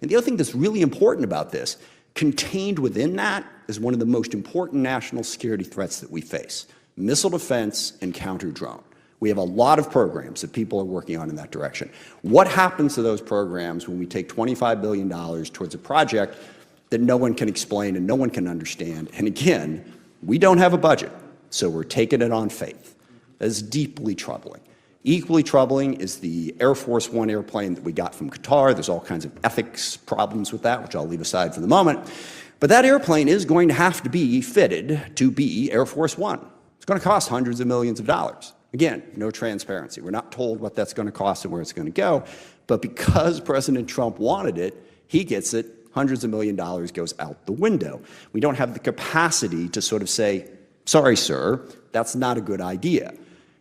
And the other thing that's really important about this, contained within that is one of the most important national security threats that we face: missile defense and counter-drone. We have a lot of programs that people are working on in that direction. What happens to those programs when we take $25 billion towards a project that no one can explain and no one can understand? And again, we don't have a budget, so we're taking it on faith. That is deeply troubling. Equally troubling is the Air Force One airplane that we got from Qatar. There's all kinds of ethics problems with that, which I'll leave aside for the moment. But that airplane is going to have to be fitted to be Air Force One. It's going to cost hundreds of millions of dollars. Again, no transparency. We're not told what that's going to cost and where it's going to go. But because President Trump wanted it, he gets it. Hundreds of millions of dollars goes out the window. We don't have the capacity to sort of say, sorry, sir, that's not a good idea.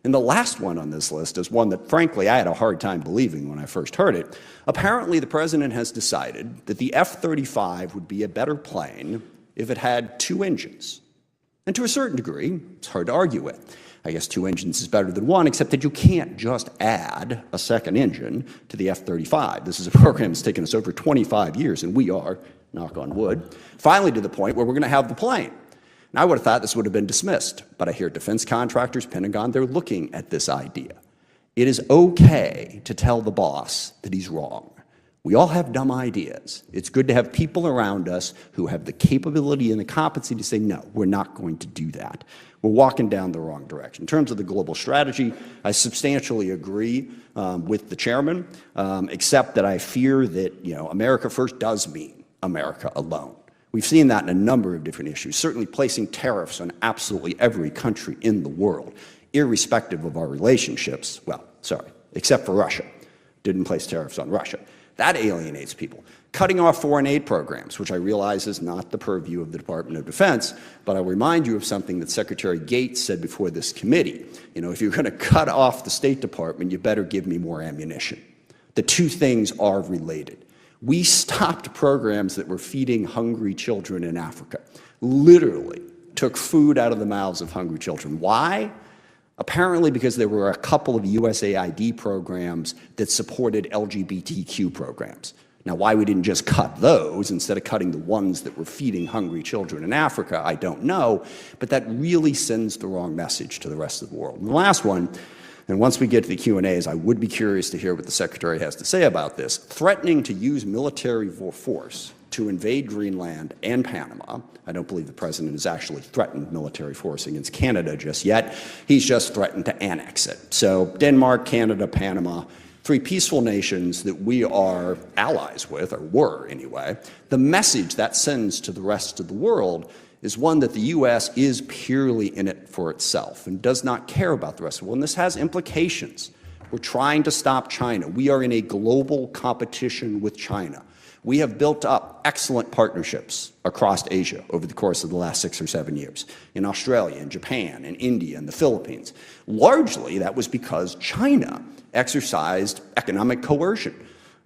And the last one on this list is one that, frankly, I had a hard time believing when I first heard it. Apparently, the president has decided that the F-35 would be a better plane if it had 2 engines. And to a certain degree, it's hard to argue with. I guess 2 engines is better than 1, except that you can't just add a second engine to the F-35. This is a program that's taken us over 25 years, and we are, knock on wood, finally to the point where we're going to have the plane. And I would have thought this would have been dismissed, but I hear defense contractors, Pentagon, they're looking at this idea. It is okay to tell the boss that he's wrong. We all have dumb ideas. It's good to have people around us who have the capability and the competency to say, no, we're not going to do that. We're walking down the wrong direction. In terms of the global strategy, I substantially agree with the chairman, except that I fear that, America first does mean America alone. We've seen that in a number of different issues, certainly placing tariffs on absolutely every country in the world, irrespective of our relationships. Well, sorry, except for Russia. Didn't place tariffs on Russia. That alienates people. Cutting off foreign aid programs, which I realize is not the purview of the Department of Defense, but I'll remind you of something that Secretary Gates said before this committee. If you're going to cut off the State Department, you better give me more ammunition. The two things are related. We stopped programs that were feeding hungry children in Africa. Literally took food out of the mouths of hungry children. Why? Apparently because there were a couple of USAID programs that supported LGBTQ programs. Now, why we didn't just cut those instead of cutting the ones that were feeding hungry children in Africa, I don't know, but that really sends the wrong message to the rest of the world. And the last one, and once we get to the Q&As, I would be curious to hear what the Secretary has to say about this, threatening to use military force to invade Greenland and Panama. I don't believe the president has actually threatened military force against Canada just yet. He's just threatened to annex it. So Denmark, Canada, Panama, 3 peaceful nations that we are allies with, or were anyway. The message that sends to the rest of the world is one that the U.S. is purely in it for itself and does not care about the rest of the world. And this has implications. We're trying to stop China. We are in a global competition with China. We have built up excellent partnerships across Asia over the course of the last 6 or 7 years, in Australia, in Japan, in India, and the Philippines. Largely, that was because China exercised economic coercion.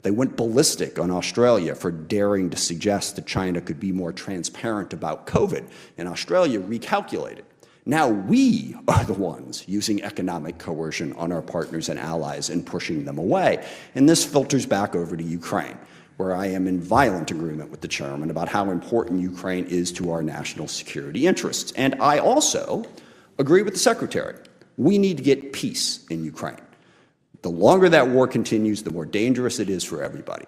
They went ballistic on Australia for daring to suggest that China could be more transparent about COVID, and Australia recalculated. Now we are the ones using economic coercion on our partners and allies and pushing them away. And this filters back over to Ukraine, where I am in violent agreement with the chairman about how important Ukraine is to our national security interests. And I also agree with the secretary. We need to get peace in Ukraine. The longer that war continues, the more dangerous it is for everybody.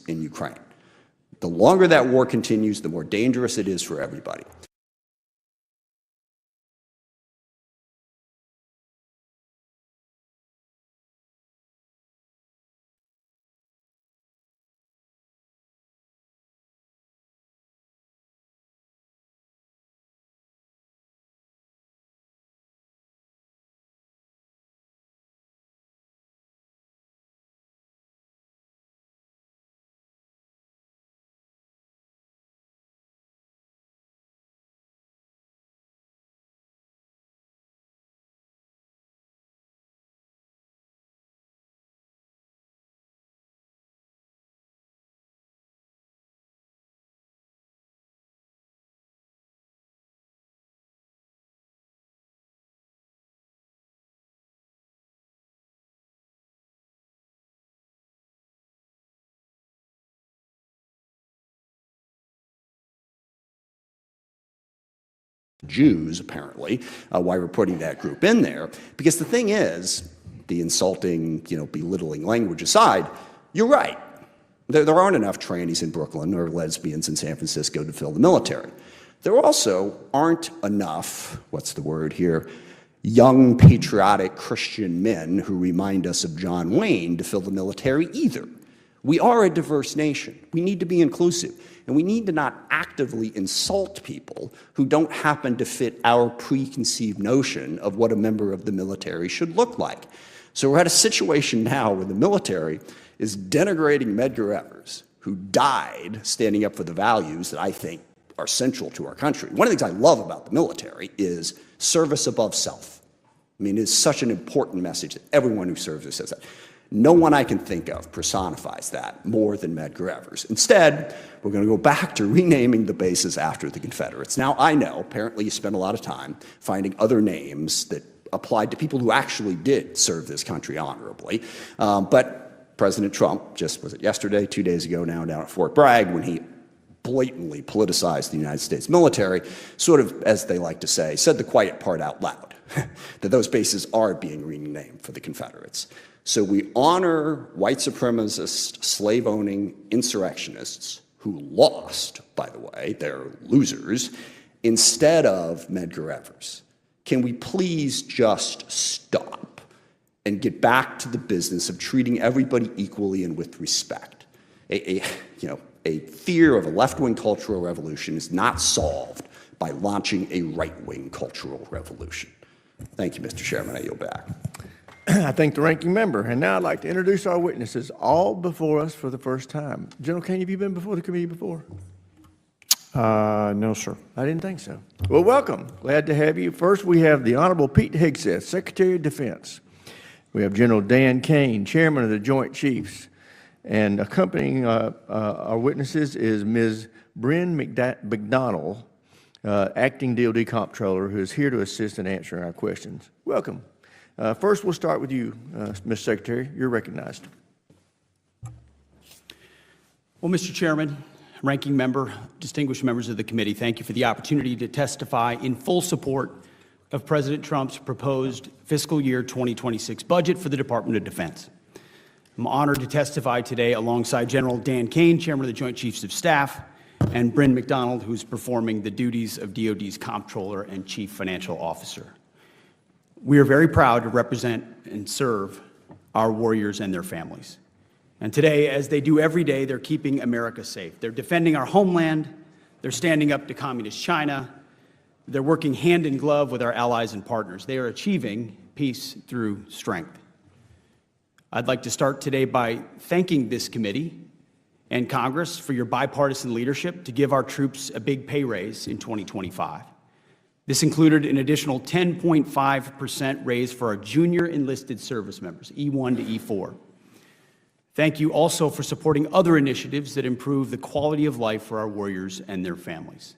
in Ukraine. The longer that war continues, the more dangerous it is for everybody. Jews, apparently, why we're putting that group in there. Because the thing is, the insulting, belittling language aside, you're right. There aren't enough trannies in Brooklyn or lesbians in San Francisco to fill the military. There also aren't enough, what's the word here, young, patriotic Christian men who remind us of John Wayne to fill the military either. We are a diverse nation. We need to be inclusive. And we need to not actively insult people who don't happen to fit our preconceived notion of what a member of the military should look like. So we're at a situation now where the military is denigrating Medgar Evers, who died standing up for the values that I think are central to our country. One of the things I love about the military is service above self. I mean, it's such an important message that everyone who serves there says that. No one I can think of personifies that more than Medgar Evers. Instead, we're going to go back to renaming the bases after the Confederates. Now, I know, apparently you spent a lot of time finding other names that applied to people who actually did serve this country honorably. But President Trump, just was it yesterday, 2 days ago now, down at Fort Bragg, when he blatantly politicized the United States military, sort of, as they like to say, said the quiet part out loud, that those bases are being renamed for the Confederates. So we honor white supremacist, slave-owning insurrectionists who lost, by the way, they're losers, instead of Medgar Evers. Can we please just stop and get back to the business of treating everybody equally and with respect? A fear of a left-wing cultural revolution is not solved by launching a right-wing cultural revolution. Thank you, Mr. Chairman. I yield back. I thank the ranking member. And now I'd like to introduce our witnesses, all before us for the first time. General Kane, have you been before the committee before? No, sir. I didn't think so. Well, welcome. Glad to have you. First, we have the Honorable Pete Hegseth, Secretary of Defense. We have General Dan Kane, Chairman of the Joint Chiefs. And accompanying our witnesses is Ms. Bryn McDonald, Acting DoD Comptroller, who is here to assist in answering our questions. Welcome. First, we'll start with you, Mr. Secretary. You're recognized. Well, Mr. Chairman, ranking member, distinguished members of the committee, thank you for the opportunity to testify in full support of President Trump's proposed fiscal year 2026 budget for the Department of Defense. I'm honored to testify today alongside General Dan Kane, Chairman of the Joint Chiefs of Staff, and Bryn McDonald, who's performing the duties of DoD's Comptroller and Chief Financial Officer. We are very proud to represent and serve our warriors and their families. And today, as they do every day, they're keeping America safe. They're defending our homeland. They're standing up to communist China. They're working hand in glove with our allies and partners. They are achieving peace through strength. I'd like to start today by thanking this committee and Congress for your bipartisan leadership to give our troops a big pay raise in 2025. This included an additional 10.5% raise for our junior enlisted service members, E1 to E4. Thank you also for supporting other initiatives that improve the quality of life for our warriors and their families.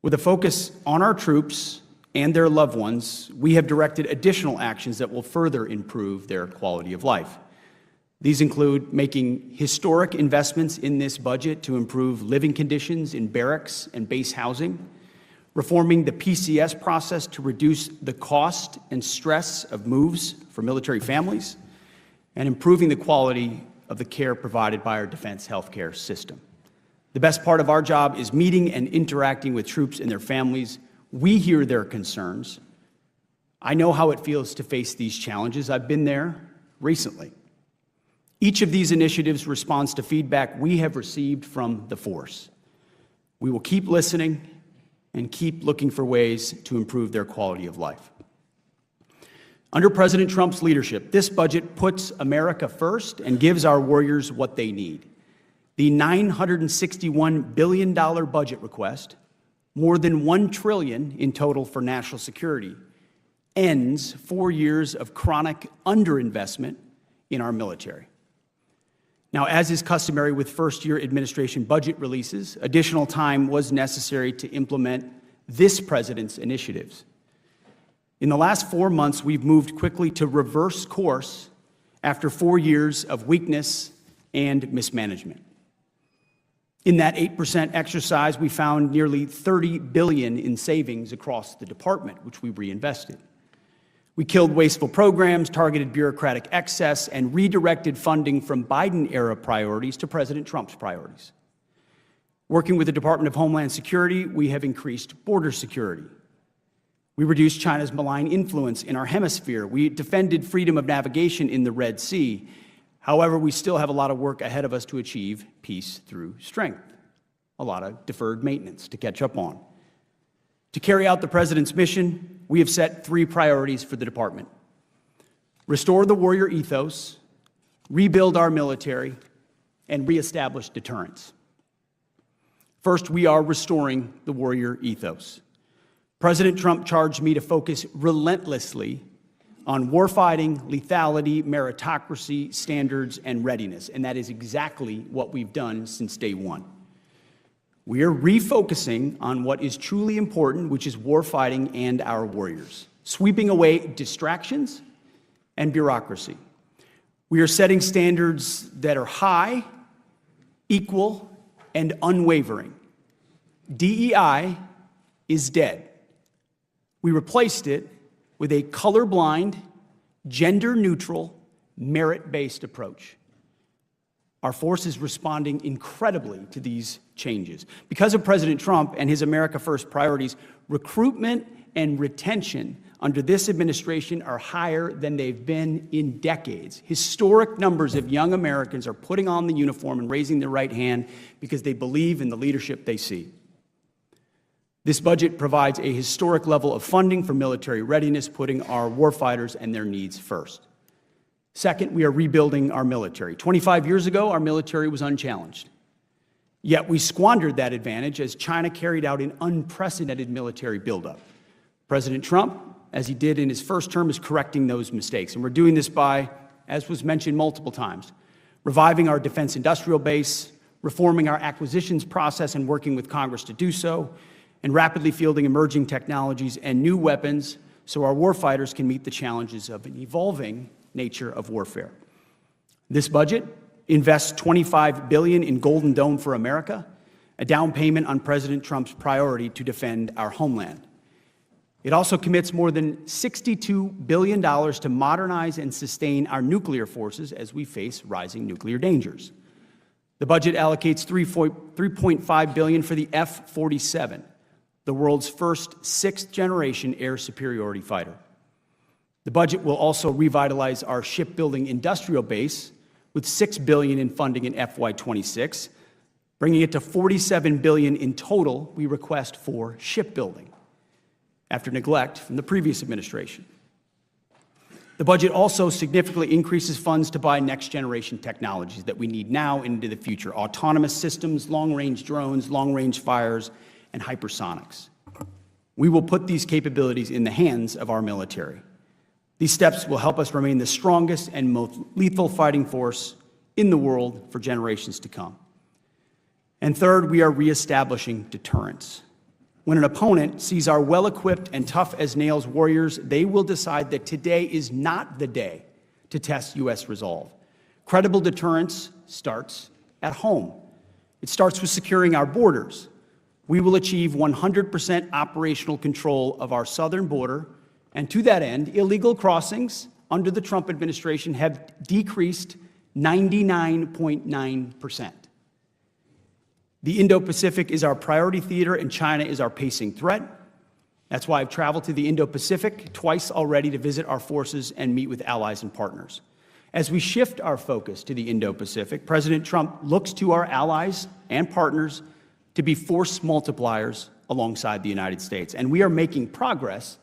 With a focus on our troops and their loved ones, we have directed additional actions that will further improve their quality of life. These include making historic investments in this budget to improve living conditions in barracks and base housing, reforming the PCS process to reduce the cost and stress of moves for military families, and improving the quality of the care provided by our defense healthcare system. The best part of our job is meeting and interacting with troops and their families. We hear their concerns. I know how it feels to face these challenges. I've been there recently. Each of these initiatives responds to feedback we have received from the force. We will keep listening and keep looking for ways to improve their quality of life. Under President Trump's leadership, this budget puts America first and gives our warriors what they need. The $961 billion budget request, more than $1 trillion in total for national security, ends 4 years of chronic underinvestment in our military. Now, as is customary with first-year administration budget releases, additional time was necessary to implement this president's initiatives. In the last 4 months, we've moved quickly to reverse course after 4 years of weakness and mismanagement. In that 8% exercise, we found nearly $30 billion in savings across the department, which we reinvested. We killed wasteful programs, targeted bureaucratic excess, and redirected funding from Biden-era priorities to President Trump's priorities. Working with the Department of Homeland Security, we have increased border security. We reduced China's malign influence in our hemisphere. We defended freedom of navigation in the Red Sea. However, we still have a lot of work ahead of us to achieve peace through strength, a lot of deferred maintenance to catch up on. To carry out the president's mission, we have set 3 priorities for the department: restore the warrior ethos, rebuild our military, and reestablish deterrence. First, we are restoring the warrior ethos. President Trump charged me to focus relentlessly on warfighting, lethality, meritocracy, standards, and readiness, and that is exactly what we've done since day one. We are refocusing on what is truly important, which is warfighting and our warriors, sweeping away distractions and bureaucracy. We are setting standards that are high, equal, and unwavering. DEI is dead. We replaced it with a colorblind, gender-neutral, merit-based approach. Our force is responding incredibly to these changes. Because of President Trump and his America First priorities, recruitment and retention under this administration are higher than they've been in decades. Historic numbers of young Americans are putting on the uniform and raising their right hand because they believe in the leadership they see. This budget provides a historic level of funding for military readiness, putting our warfighters and their needs first. Second, we are rebuilding our military. 25 years ago, our military was unchallenged. Yet we squandered that advantage as China carried out an unprecedented military buildup. President Trump, as he did in his first term, is correcting those mistakes. And we're doing this by, as was mentioned multiple times, reviving our defense industrial base, reforming our acquisitions process and working with Congress to do so, and rapidly fielding emerging technologies and new weapons so our warfighters can meet the challenges of an evolving nature of warfare. This budget invests $25 billion in Golden Dome for America, a down payment on President Trump's priority to defend our homeland. It also commits more than $62 billion to modernize and sustain our nuclear forces as we face rising nuclear dangers. The budget allocates $3.5 billion for the F-47, the world's first 6th-generation air superiority fighter. The budget will also revitalize our shipbuilding industrial base with $6 billion in funding in FY26, bringing it to $47 billion in total we request for shipbuilding, after neglect from the previous administration. The budget also significantly increases funds to buy next-generation technologies that we need now and into the future: autonomous systems, long-range drones, long-range fires, and hypersonics. We will put these capabilities in the hands of our military. These steps will help us remain the strongest and most lethal fighting force in the world for generations to come. And third, we are reestablishing deterrence. When an opponent sees our well-equipped and tough-as-nails warriors, they will decide that today is not the day to test U.S. resolve. Credible deterrence starts at home. It starts with securing our borders. We will achieve 100% operational control of our southern border, and to that end, illegal crossings under the Trump administration have decreased 99.9%. The Indo-Pacific is our priority theater, and China is our pacing threat. That's why I've traveled to the Indo-Pacific twice already to visit our forces and meet with allies and partners. As we shift our focus to the Indo-Pacific, President Trump looks to our allies and partners to be force multipliers alongside the United States, and we are making progress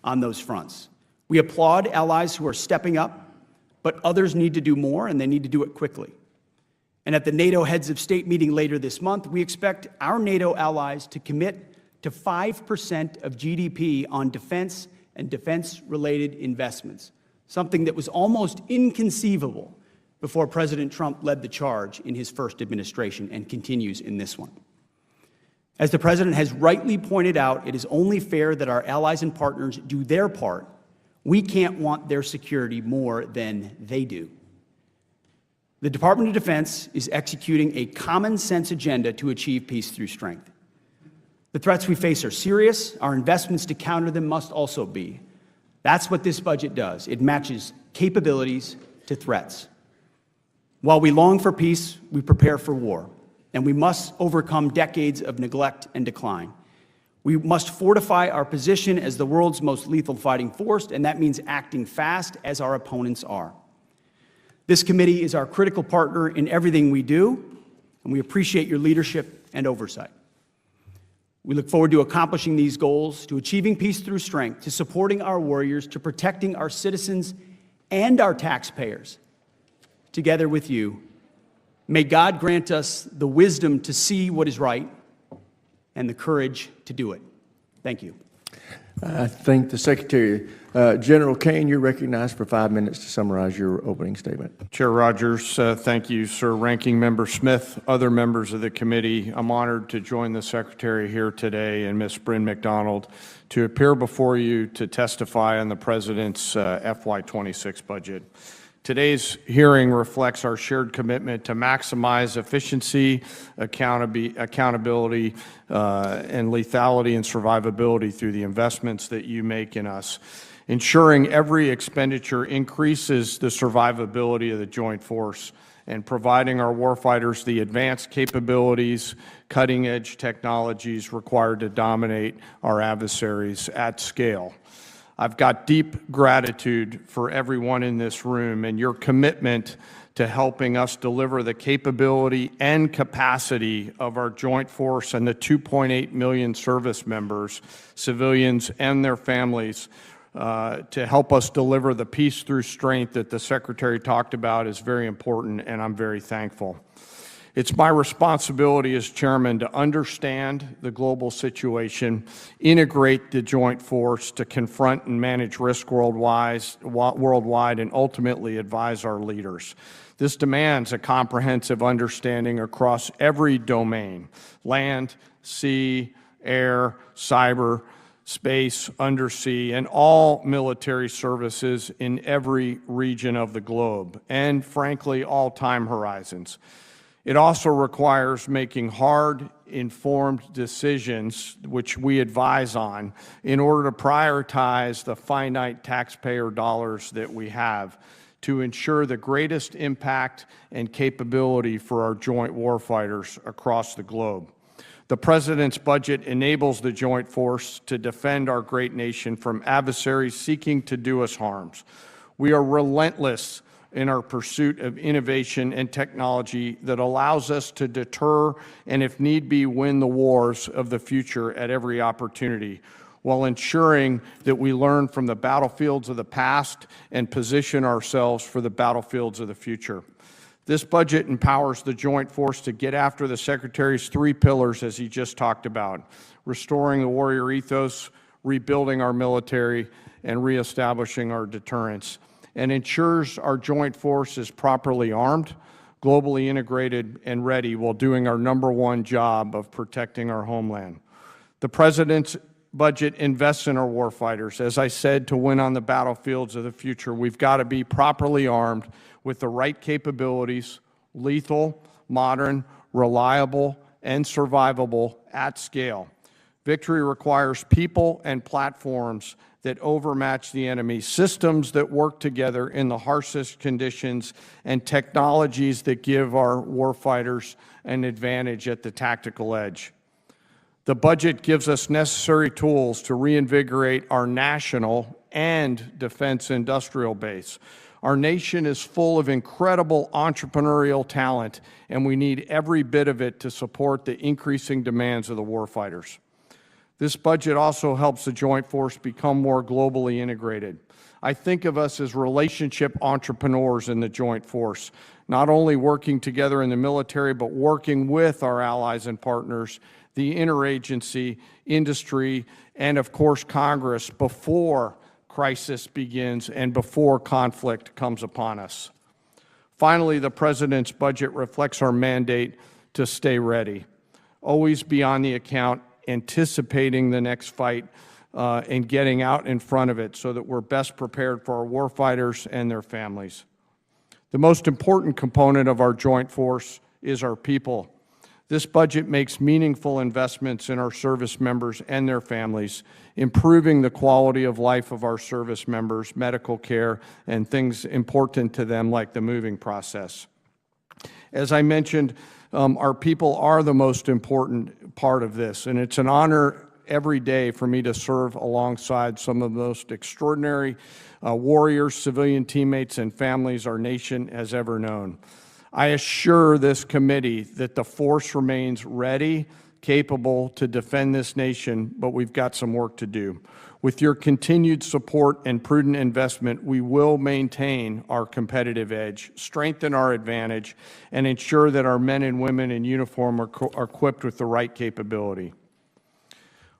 on those fronts. We applaud allies who are stepping up, but others need to do more, and they need to do it quickly. And at the NATO Heads of State meeting later this month, we expect our NATO allies to commit to 5% of GDP on defense and defense-related investments, something that was almost inconceivable before President Trump led the charge in his first administration and continues in this one. As the President has rightly pointed out, it is only fair that our allies and partners do their part. We can't want their security more than they do. The Department of Defense is executing a common-sense agenda to achieve peace through strength. The threats we face are serious. Our investments to counter them must also be. That's what this budget does. It matches capabilities to threats. While we long for peace, we prepare for war, and we must overcome decades of neglect and decline. We must fortify our position as the world's most lethal fighting force, and that means acting fast as our opponents are. This committee is our critical partner in everything we do, and we appreciate your leadership and oversight. We look forward to accomplishing these goals, to achieving peace through strength, to supporting our warriors, to protecting our citizens and our taxpayers. Together with you, may God grant us the wisdom to see what is right and the courage to do it. Thank you. I thank the Secretary. General Kane, you're recognized for 5 minutes to summarize your opening statement. Chair Rogers, thank you, sir. Ranking Member Smith, other members of the committee, I'm honored to join the Secretary here today and Ms. Bryn McDonald to appear before you to testify on the President's FY26 budget. Today's hearing reflects our shared commitment to maximize efficiency, accountability, and lethality and survivability through the investments that you make in us. Ensuring every expenditure increases the survivability of the joint force and providing our warfighters the advanced capabilities, cutting-edge technologies required to dominate our adversaries at scale. I've got deep gratitude for everyone in this room and your commitment to helping us deliver the capability and capacity of our joint force and the 2.8 million service members, civilians, and their families to help us deliver the peace through strength that the Secretary talked about is very important, and I'm very thankful. It's my responsibility as chairman to understand the global situation, integrate the joint force to confront and manage risk worldwide, and ultimately advise our leaders. This demands a comprehensive understanding across every domain: land, sea, air, cyber, space, undersea, and all military services in every region of the globe, and frankly, all time horizons. It also requires making hard, informed decisions, which we advise on, in order to prioritize the finite taxpayer dollars that we have to ensure the greatest impact and capability for our joint warfighters across the globe. The President's budget enables the joint force to defend our great nation from adversaries seeking to do us harms. We are relentless in our pursuit of innovation and technology that allows us to deter and, if need be, win the wars of the future at every opportunity, while ensuring that we learn from the battlefields of the past and position ourselves for the battlefields of the future. This budget empowers the joint force to get after the Secretary's 3 pillars, as he just talked about: restoring the warrior ethos, rebuilding our military, and reestablishing our deterrence, and ensures our joint force is properly armed, globally integrated, and ready while doing our #1 job of protecting our homeland. The President's budget invests in our warfighters. As I said, to win on the battlefields of the future, we've got to be properly armed with the right capabilities, lethal, modern, reliable, and survivable at scale. Victory requires people and platforms that overmatch the enemy, systems that work together in the harshest conditions, and technologies that give our warfighters an advantage at the tactical edge. The budget gives us necessary tools to reinvigorate our national and defense industrial base. Our nation is full of incredible entrepreneurial talent, and we need every bit of it to support the increasing demands of the warfighters. This budget also helps the Joint Force become more globally integrated. I think of us as relationship entrepreneurs in the Joint Force, not only working together in the military, but working with our allies and partners, the interagency, industry, and of course Congress before crisis begins and before conflict comes upon us. Finally, the President's budget reflects our mandate to stay ready, always be on the account, anticipating the next fight and getting out in front of it so that we're best prepared for our warfighters and their families. The most important component of our joint force is our people. This budget makes meaningful investments in our service members and their families, improving the quality of life of our service members, medical care, and things important to them like the moving process. As I mentioned, our people are the most important part of this, and it's an honor every day for me to serve alongside some of the most extraordinary warriors, civilian teammates, and families our nation has ever known. I assure this committee that the force remains ready, capable to defend this nation, but we've got some work to do. With your continued support and prudent investment, we will maintain our competitive edge, strengthen our advantage, and ensure that our men and women in uniform are equipped with the right capability.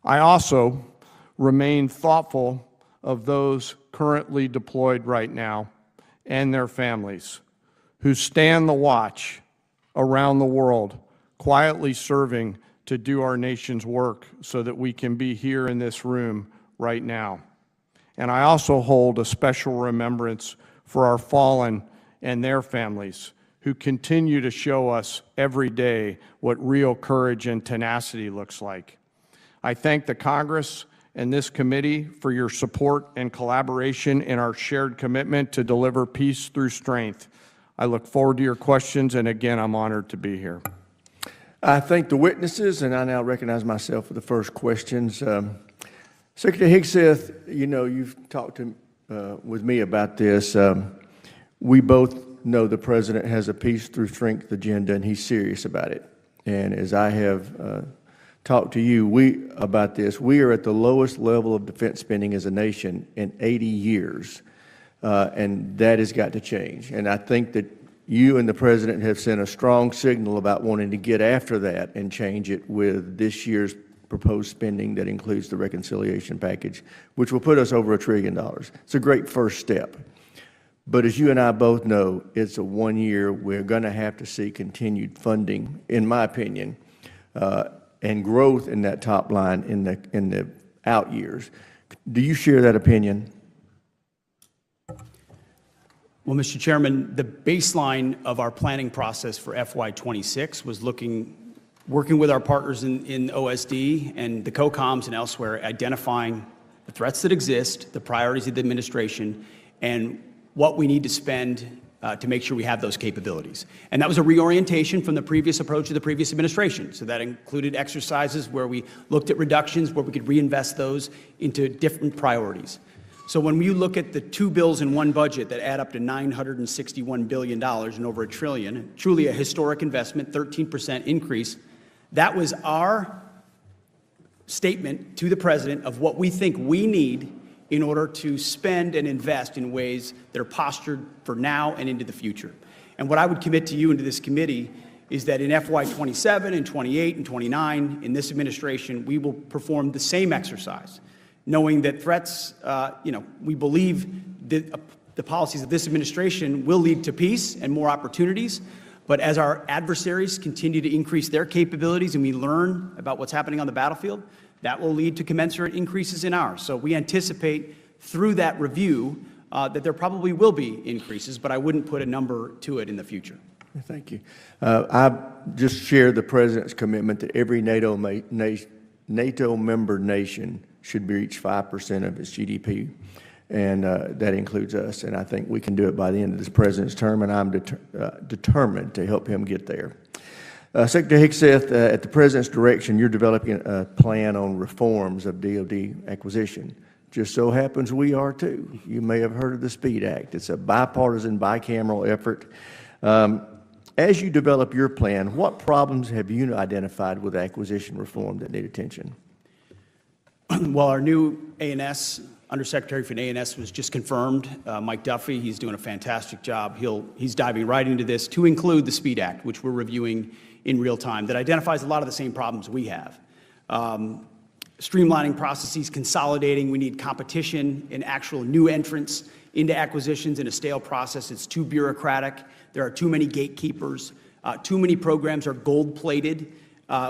I also remain thoughtful of those currently deployed right now and their families, who stand the watch around the world, quietly serving to do our nation's work so that we can be here in this room right now. And I also hold a special remembrance for our fallen and their families, who continue to show us every day what real courage and tenacity looks like. I thank the Congress and this committee for your support and collaboration in our shared commitment to deliver peace through strength. I look forward to your questions, and again, I'm honored to be here. I thank the witnesses, and I now recognize myself for the first questions. Secretary Hegseth, you know, you've talked with me about this. We both know the President has a peace through strength agenda, and he's serious about it. And as I have talked to you about this, we are at the lowest level of defense spending as a nation in 80 years. And that has got to change. And I think that you and the President have sent a strong signal about wanting to get after that and change it with this year's proposed spending that includes the reconciliation package, which will put us over $1 trillion. It's a great first step. But as you and I both know, it's a 1 year. We're going to have to see continued funding, in my opinion, and growth in that top line in the out years. Do you share that opinion? Well, Mr. Chairman, the baseline of our planning process for FY26 was working with our partners in OSD and the COCOMs and elsewhere, identifying the threats that exist, the priorities of the administration, and what we need to spend to make sure we have those capabilities. And that was a reorientation from the previous approach of the previous administration. So that included exercises where we looked at reductions, where we could reinvest those into different priorities. So when you look at the two bills in one budget that add up to $961 billion and over $1 trillion, truly a historic investment, 13% increase, that was our statement to the President of what we think we need in order to spend and invest in ways that are postured for now and into the future. And what I would commit to you and to this committee is that in FY27 and 28 and 29, in this administration, we will perform the same exercise, knowing that threats, we believe that the policies of this administration will lead to peace and more opportunities. But as our adversaries continue to increase their capabilities and we learn about what's happening on the battlefield, that will lead to commensurate increases in ours. So we anticipate through that review that there probably will be increases, but I wouldn't put a number to it in the future. Thank you. I just share the President's commitment that every NATO NATO member nation should reach 5% of its GDP, and that includes us. And I think we can do it by the end of this president's term, and I'm determined to help him get there. Secretary Hegseth, at the president's direction, you're developing a plan on reforms of DoD acquisition. Just so happens we are too. You may have heard of the SPEED Act. It's a bipartisan, bicameral effort. As you develop your plan, what problems have you identified with acquisition reform that need attention? Well, our new A&S, Undersecretary for A&S, was just confirmed. Mike Duffy, he's doing a fantastic job. He's diving right into this to include the SPEED Act, which we're reviewing in real time, that identifies a lot of the same problems we have. Streamlining processes, consolidating. We need competition and actual new entrants into acquisitions in a stale process. It's too bureaucratic. There are too many gatekeepers. Too many programs are gold-plated,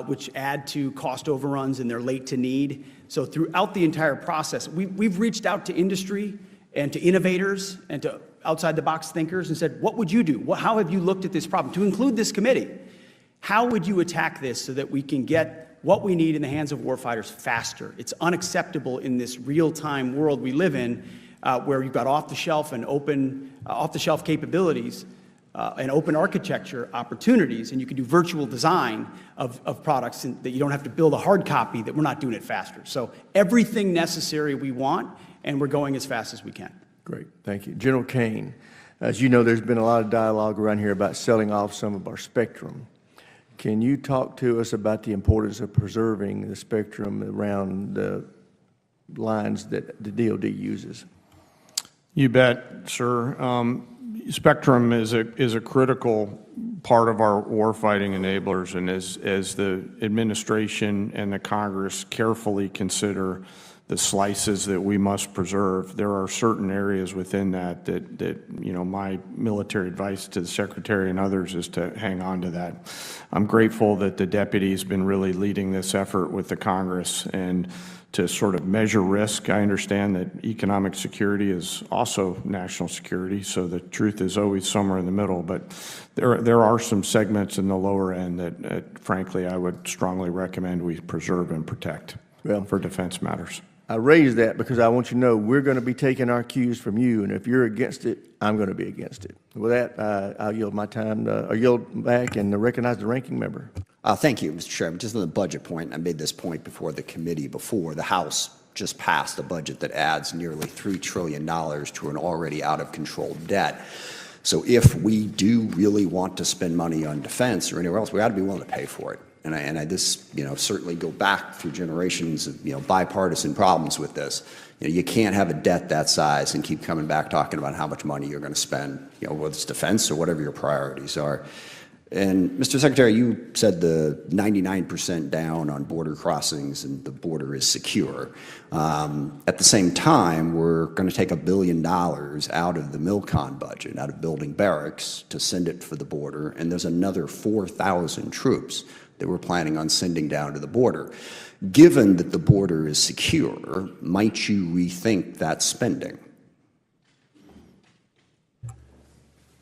which add to cost overruns, and they're late to need. So throughout the entire process, we've reached out to industry and to innovators and to outside-the-box thinkers and said, what would you do? How have you looked at this problem? To include this committee, how would you attack this so that we can get what we need in the hands of warfighters faster? It's unacceptable in this real-time world we live in, where you've got off-the-shelf and off-the-shelf capabilities and open architecture opportunities, and you can do virtual design of products and that you don't have to build a hard copy, that we're not doing it faster. So everything necessary we want, and we're going as fast as we can. Great, thank you. General Kane, as you know, there's been a lot of dialogue around here about selling off some of our spectrum. Can you talk to us about the importance of preserving the spectrum around the lines that the DoD uses? You bet, sir. Spectrum is a critical part of our warfighting enablers, and as the administration and the Congress carefully consider the slices that we must preserve, there are certain areas within that my military advice to the Secretary and others is to hang on to that. I'm grateful that the deputy has been really leading this effort with the Congress and to sort of measure risk. I understand that economic security is also national security, so the truth is always somewhere in the middle, but there are some segments in the lower end that frankly I would strongly recommend we preserve and protect for defense matters. I raise that because I want you to know we're going to be taking our cues from you, and if you're against it, I'm going to be against it. With that, I'll yield my time, or yield back and recognize the ranking member. Thank you, Mr. Chairman. Just on the budget point, I made this point before the committee before. The House just passed a budget that adds nearly $3 trillion to an already out-of-control debt. So if we do really want to spend money on defense or anywhere else, we got to be willing to pay for it. And I certainly go back through generations of bipartisan problems with this. You can't have a debt that size and keep coming back talking about how much money you're going to spend, whether it's defense or whatever your priorities are. And Mr. Secretary, you said the 99% down on border crossings and the border is secure. At the same time, we're going to take $1 billion out of the MILCON budget, out of building barracks, to send it for the border, and there's another 4,000 troops that we're planning on sending down to the border. Given that the border is secure, might you rethink that spending?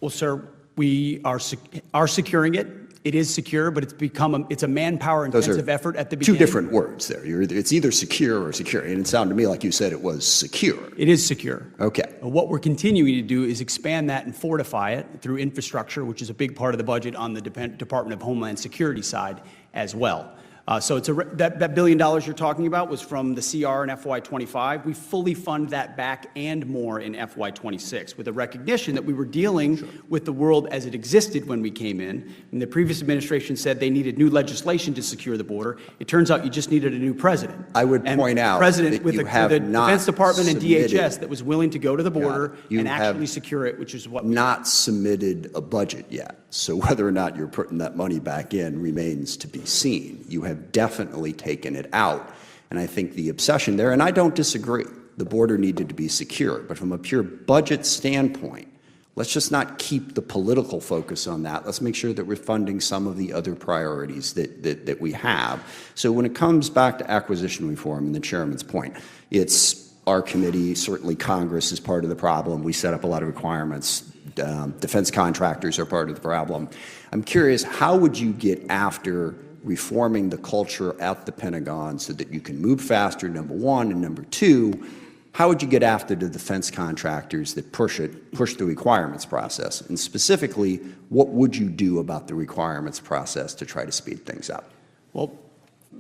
Well, sir, we are securing it. It is secure, but it's a manpower-intensive effort at the beginning. Two different words there. It's either secure or secure, and it sounded to me like you said it was secure. It is secure. Okay. What we're continuing to do is expand that and fortify it through infrastructure, which is a big part of the budget on the Department of Homeland Security side as well. So it's that $1 billion you're talking about was from the CR in FY25. We fully fund that back and more in FY26 with a recognition that we were dealing with the world as it existed when we came in. And the previous administration said they needed new legislation to secure the border. It turns out you just needed a new president. I would point out president that you have the not Defense Department and submitted, DHS that was willing to go to the border and actually have secure it, which is what we not submitted a budget yet. So whether or not you're putting that money back in remains to be seen. You have definitely taken it out. And I think the obsession there, and I don't disagree, the border needed to be secure. But from a pure budget standpoint, let's just not keep the political focus on that. Let's make sure that we're funding some of the other priorities that we have. So when it comes back to acquisition reform, and the chairman's point, it's our committee, certainly Congress is part of the problem. We set up a lot of requirements. Defense contractors are part of the problem. I'm curious, how would you get after reforming the culture at the Pentagon so that you can move faster, number one, and number two, how would you get after the defense contractors that push the requirements process? And specifically, what would you do about the requirements process to try to speed things up? Well,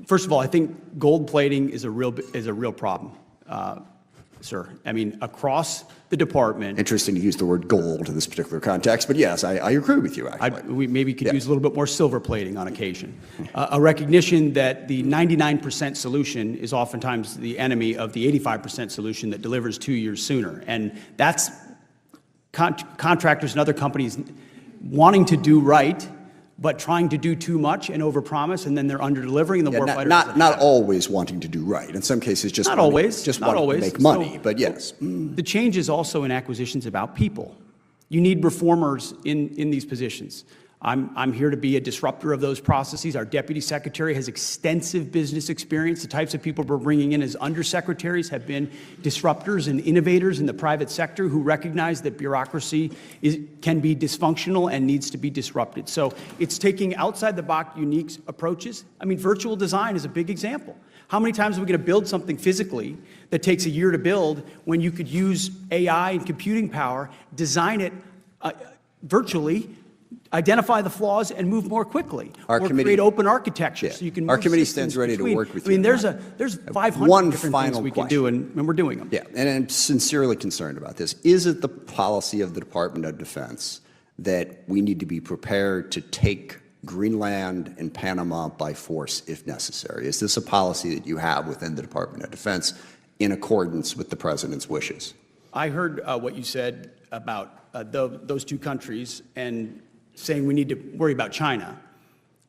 first of all, I think gold plating is a real problem, sir. I mean, across the department. Interesting to use the word gold in this particular context, but yes, I agree with you, actually. We maybe could use a little bit more silver plating on occasion. A recognition that the 99% solution is oftentimes the enemy of the 85% solution that delivers 2 years sooner. And that's contractors and other companies wanting to do right, but trying to do too much and overpromise, and then they're under-delivering, and the warfighter... Not always wanting to do right. In some cases, just wanting to make money, but yes. The change is also in acquisitions about people. You need reformers in these positions. I'm here to be a disruptor of those processes. Our deputy secretary has extensive business experience. The types of people we're bringing in as undersecretaries have been disruptors and innovators in the private sector who recognize that bureaucracy can be dysfunctional and needs to be disrupted. So it's taking outside-the-box unique approaches. I mean, virtual design is a big example. How many times are we going to build something physically that takes a year to build when you could use AI and computing power, design it virtually, identify the flaws, and move more quickly, or create open architecture so you can move Our committee systems stands ready between. to work with I mean, you. there's 500 One different final things we can question. do, and we're doing them. Yeah, and I'm sincerely concerned about this. Is it the policy of the Department of Defense that we need to be prepared to take Greenland and Panama by force if necessary? Is this a policy that you have within the Department of Defense in accordance with the President's wishes? I heard what you said about those two countries and saying we need to worry about China.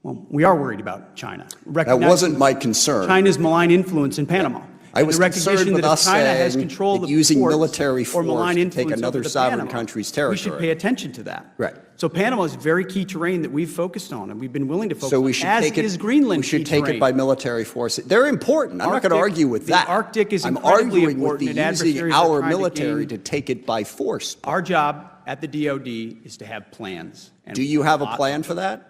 Well, we are worried about China. That wasn't my concern. China's malign influence in Panama. I was concerned with us China has saying control that of using ports military or force malign to take influence another over sovereign Panama, country's territory. we should pay attention to that. Right. So Panama is very key terrain that we've focused on, and we've been willing to focus So we on, should as take it, is Greenland we should key take terrain. it by military force. They're important. I'm not going to argue with that. The Arctic is I'm incredibly arguing with important, the and using adversaries are our trying to military gain- to take it by force. Our job at the DoD is to have plans. And Do you have a plan for that?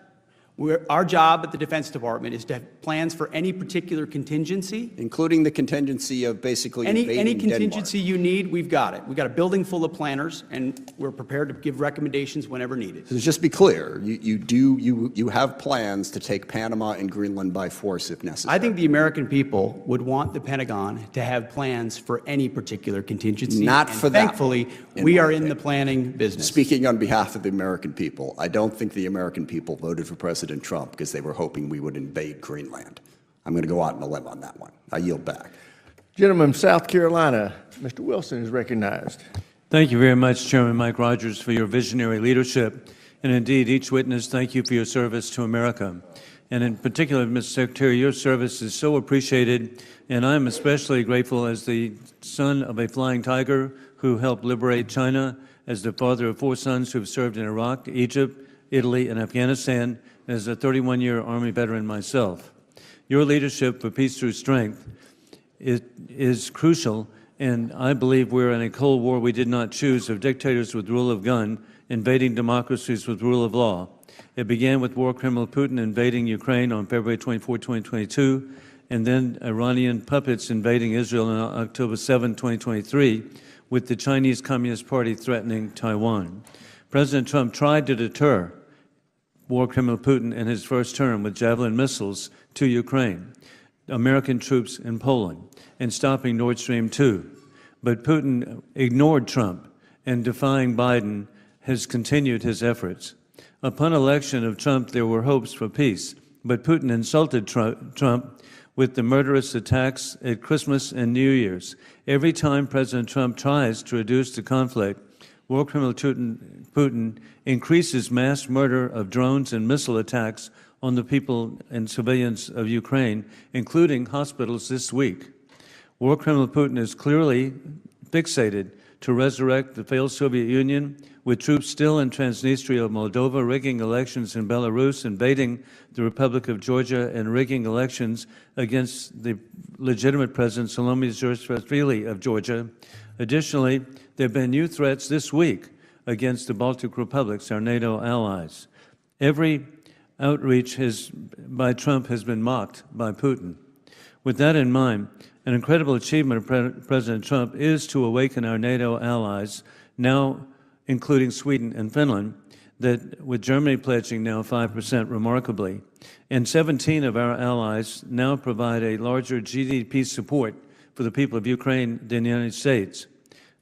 Our job at the Defense Department is to have plans for any particular contingency. Including the contingency of basically Any invading contingency you need, we've got it. We've got a building full of planners, and we're prepared to give recommendations whenever needed. So just be clear, you have plans to take Panama and Greenland by force if necessary. I think the American people would want the Pentagon to have plans for any particular contingency. Not and for that thankfully, one, we in my are in the opinion. planning business. Speaking on behalf of the American people, I don't think the American people voted for President Trump because they were hoping we would invade Greenland. I'm going to go out on a limb on that one. I yield back. Gentleman from South Carolina, Mr. Wilson is recognized. Thank you very much, Chairman Mike Rogers, for your visionary leadership. And indeed, each witness, thank you for your service to America. And in particular, Mr. Secretary, your service is so appreciated, and I'm especially grateful as the son of a flying tiger who helped liberate China, as the father of 4 sons who have served in Iraq, Egypt, Italy, and Afghanistan, as a 31-year Army veteran myself. Your leadership for peace through strength is crucial, and I believe we're in a Cold War we did not choose of dictators with rule of gun invading democracies with rule of law. It began with war criminal Putin invading Ukraine on February 24, 2022, and then Iranian puppets invading Israel on October 7, 2023, with the Chinese Communist Party threatening Taiwan. President Trump tried to deter war criminal Putin in his first term with Javelin missiles to Ukraine, American troops in Poland, and stopping Nord Stream 2. But Putin ignored Trump, and defying Biden has continued his efforts. Upon election of Trump, there were hopes for peace, but Putin insulted Trump with the murderous attacks at Christmas and New Year's. Every time President Trump tries to reduce the conflict, war criminal Putin increases mass murder of drones and missile attacks on the people and civilians of Ukraine, including hospitals this week. War criminal Putin is clearly fixated to resurrect the failed Soviet Union, with troops still in Transnistria of Moldova, rigging elections in Belarus, invading the Republic of Georgia, and rigging elections against the legitimate President Salome Zurishvili of Georgia. Additionally, there have been new threats this week against the Baltic republics, our NATO allies. Every outreach by Trump has been mocked by Putin. With that in mind, an incredible achievement of President Trump is to awaken our NATO allies, now including Sweden and Finland, that with Germany pledging now 5% remarkably, and 17 of our allies now provide a larger GDP support for the people of Ukraine than the United States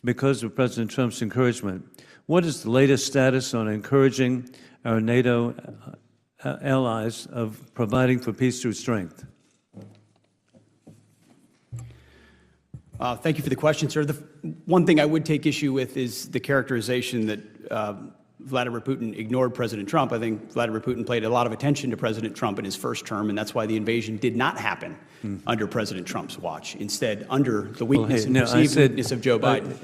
because of President Trump's encouragement. What is the latest status on encouraging our NATO allies of providing for peace through strength? Thank you for the question, sir. The one thing I would take issue with is the characterization that Vladimir Putin ignored President Trump. I think Vladimir Putin paid a lot of attention to President Trump in his first term, and that's why the invasion did not happen under President Trump's watch. Instead, under the weakness and perceived weakness of Joe Biden.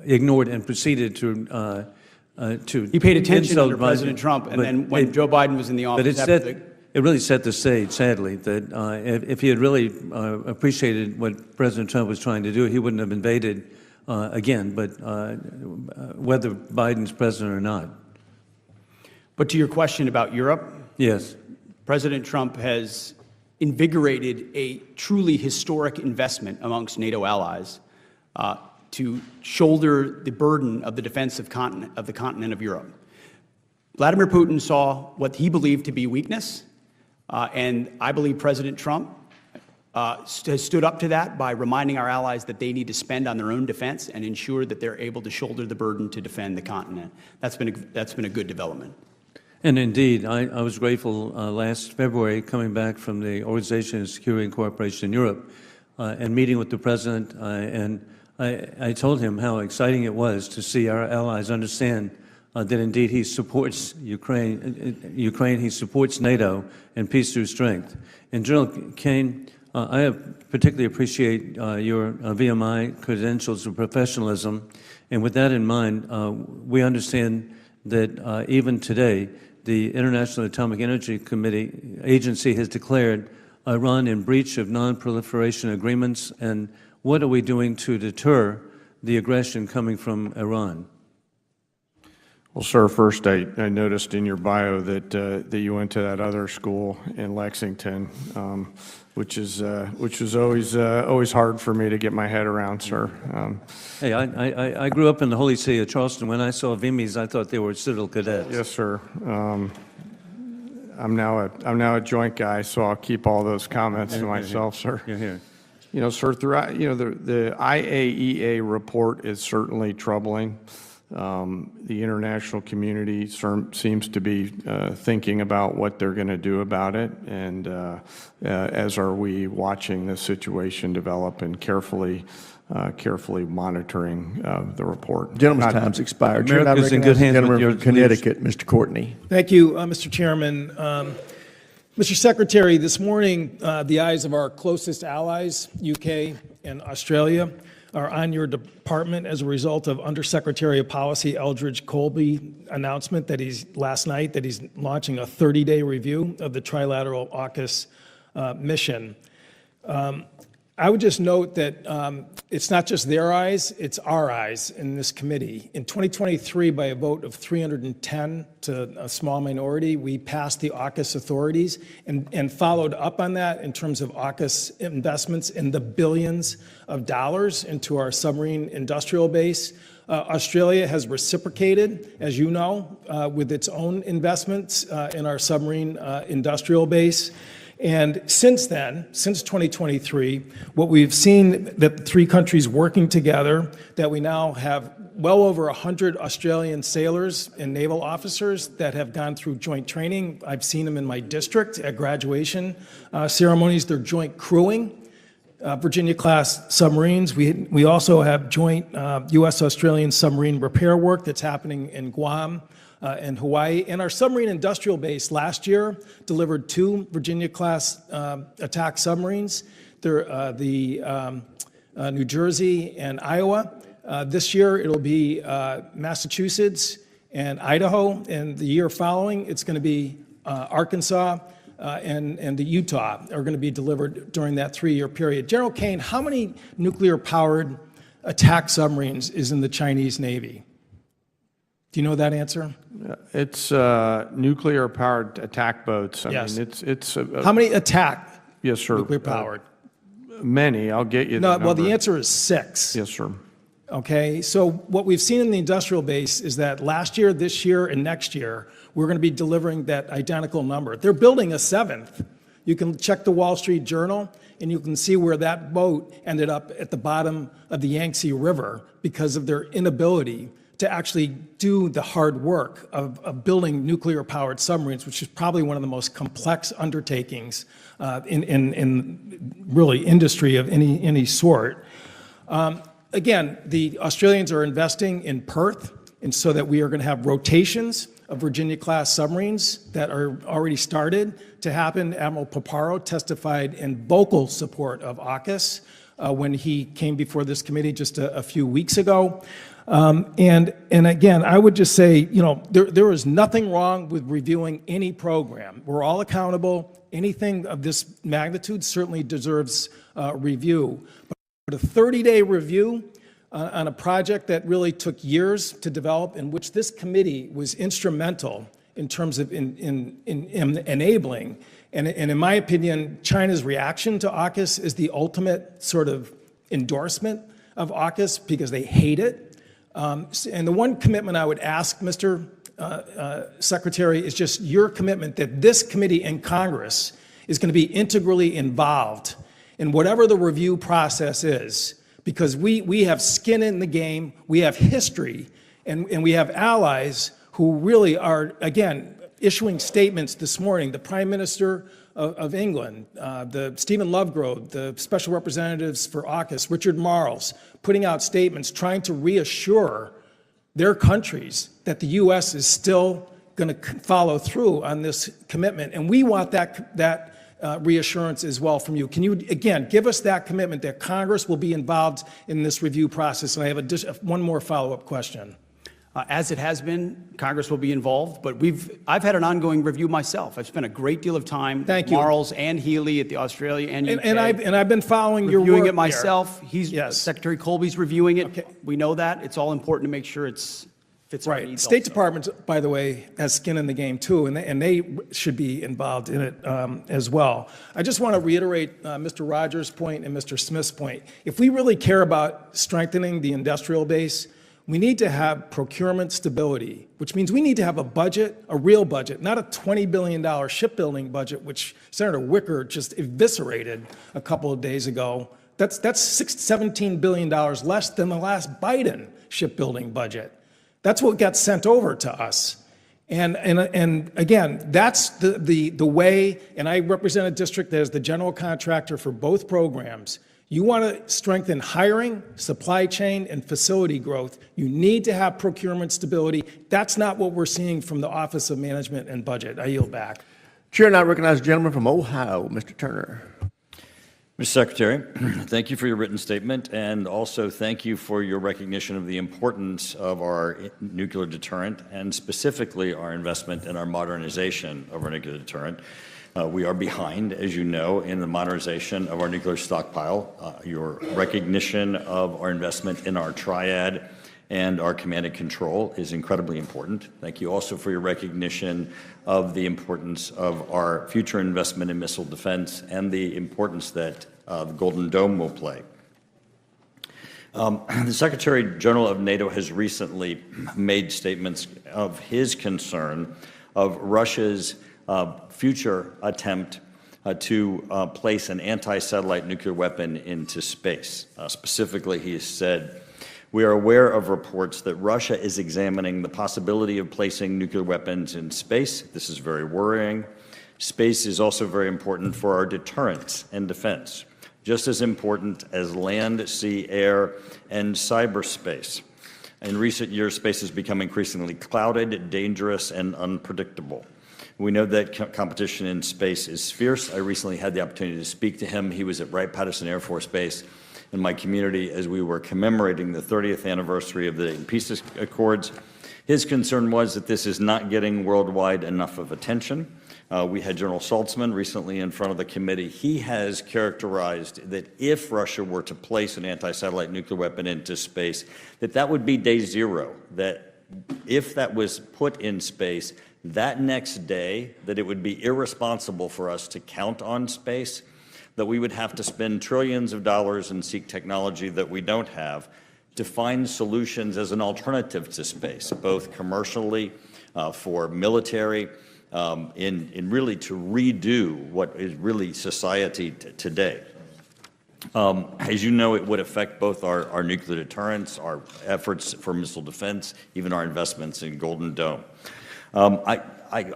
Ignored and proceeded to He paid attention under Biden, President Trump, and then when Joe Biden was in the office, it really set the stage, sadly, that if he had really appreciated what President Trump was trying to do, he wouldn't have invaded again, but whether Biden's president or not. But to your question about Europe, yes, President Trump has invigorated a truly historic investment amongst NATO allies to shoulder the burden of the defense of the continent of Europe. Vladimir Putin saw what he believed to be weakness, and I believe President Trump has stood up to that by reminding our allies that they need to spend on their own defense and ensure that they're able to shoulder the burden to defend the continent. That's been a good development. And indeed, I was grateful last February coming back from the Organization of Security and Cooperation in Europe and meeting with the president, and I told him how exciting it was to see our allies understand that indeed he supports Ukraine, he supports NATO and peace through strength. And General Kane, I particularly appreciate your VMI credentials of professionalism, and with that in mind, we understand that even today, the International Atomic Energy Agency has declared Iran in breach of non-proliferation agreements, and what are we doing to deter the aggression coming from Iran? Well, sir, first I noticed in your bio that you went to that other school in Lexington, which was always hard for me to get my head around, sir. Hey, I grew up in the holy city of Charleston. When I saw Vimis, I thought they were Citadel cadets. Yes, sir. I'm now a joint guy, so I'll keep all those comments to myself, sir. You're here. You know, sir, throughout, the IAEA report is certainly troubling. The international community seems to be thinking about what they're going to do about it, and as are we watching this situation develop and carefully monitoring the report. Gentleman's time's expired. America's in good hands with your Connecticut, Mr. Courtney. Thank you, Mr. Chairman. Mr. Secretary, this morning, the eyes of our closest allies, UK and Australia, are on your department as a result of Undersecretary of Policy Eldridge Colby's announcement last night that he's launching a 30-day review of the trilateral AUKUS mission. I would just note that it's not just their eyes, it's our eyes in this committee. In 2023, by a vote of 310 to a small minority, we passed the AUKUS authorities and followed up on that in terms of AUKUS investments in the billions of dollars into our submarine industrial base. Australia has reciprocated, as you know, with its own investments in our submarine industrial base. And since then, since 2023, what we've seen that the three countries working together, that we now have well over 100 Australian sailors and naval officers that have gone through joint training. I've seen them in my district at graduation ceremonies. They're joint crewing Virginia-class submarines. We also have joint U.S.-Australian submarine repair work that's happening in Guam and Hawaii. And our submarine industrial base last year delivered 2 Virginia-class attack submarines. They're the New Jersey and Iowa. This year it'll be Massachusetts and Idaho, and the year following it's going to be Arkansas and the Utah are going to be delivered during that 3-year period. General Kane, how many nuclear-powered attack submarines is in the Chinese Navy? Do you know that answer? It's nuclear-powered attack boats. Yes. I mean, it's How many attack yes, sir. nuclear-powered? Many. I'll get you No, the well, the number. answer is 6. Yes, sir. Okay, so what we've seen in the industrial base is that last year, this year, and next year, we're going to be delivering that identical number. They're building a 7th. You can check the Wall Street Journal, and you can see where that boat ended up at the bottom of the Yangtze River because of their inability to actually do the hard work of building nuclear-powered submarines, which is probably one of the most complex undertakings in really industry of any sort. Again, the Australians are investing in Perth, and so that we are going to have rotations of Virginia-class submarines that are already started to happen. Admiral Paparo testified in vocal support of AUKUS when he came before this committee just a few weeks ago. And again, I would just say, you know, there is nothing wrong with reviewing any program. We're all accountable. Anything of this magnitude certainly deserves review. But a 30-day review on a project that really took years to develop, in which this committee was instrumental in terms of in enabling, and in my opinion, China's reaction to AUKUS is the ultimate sort of endorsement of AUKUS because they hate it. And the one commitment I would ask, Mr. Secretary, is just your commitment that this committee in Congress is going to be integrally involved in whatever the review process is, because we have skin in the game, we have history, and we have allies who really are, again, issuing statements this morning. The Prime Minister of England, the Stephen Lovegrove, the special representatives for AUKUS, Richard Marles, putting out statements trying to reassure their countries that the U.S. is still going to follow through on this commitment. And we want that reassurance as well from you. Can you, again, give us that commitment that Congress will be involved in this review process? And I have one more follow-up question. As it has been, Congress will be involved, but I've had an ongoing review myself. I've spent a great deal of time with Marles and Healy at the Australia and UK. And I've been following your work reviewing it myself. Yes. Secretary Colby's reviewing it. Okay. We know that. It's all important to make sure it fits our Right. needs. State also. Department, by the way, has skin in the game too, and they should be involved in it as well. I just want to reiterate Mr. Rogers' point and Mr. Smith's point. If we really care about strengthening the industrial base, we need to have procurement stability, which means we need to have a budget, a real budget, not a $20 billion shipbuilding budget, which Senator Wicker just eviscerated a couple of days ago. That's $17 billion less than the last Biden shipbuilding budget. That's what got sent over to us. And again, that's the way, and I represent a district that is the general contractor for both programs. You want to strengthen hiring, supply chain, and facility growth. You need to have procurement stability. That's not what we're seeing from the Office of Management and Budget. I yield back. Chair, now recognize the gentleman from Ohio, Mr. Turner. Mr. Secretary, thank you for your written statement, and also thank you for your recognition of the importance of our nuclear deterrent, and specifically our investment in our modernization of our nuclear deterrent. We are behind, as you know, in the modernization of our nuclear stockpile. Your recognition of our investment in our triad and our command and control is incredibly important. Thank you also for your recognition of the importance of our future investment in missile defense and the importance that the Golden Dome will play. The Secretary General of NATO has recently made statements of his concern of Russia's future attempt to place an anti-satellite nuclear weapon into space. Specifically, he has said, "We are aware of reports that Russia is examining the possibility of placing nuclear weapons in space. This is very worrying. Space is also very important for our deterrence and defense, just as important as land, sea, air, and cyberspace. In recent years, space has become increasingly clouded, dangerous, and unpredictable. We know that competition in space is fierce. I recently had the opportunity to speak to him. He was at Wright-Patterson Air Force Base in my community as we were commemorating the 30th anniversary of the Peace Accords. His concern was that this is not getting worldwide enough of attention. We had General Saltzman recently in front of the committee. He has characterized that if Russia were to place an anti-satellite nuclear weapon into space, that would be day zero, that if that was put in space, that next day, that it would be irresponsible for us to count on space, that we would have to spend trillions of dollars and seek technology that we don't have to find solutions as an alternative to space, both commercially, for military, in really to redo what is really society today. As you know, it would affect both our nuclear deterrence, our efforts for missile defense, even our investments in Golden Dome.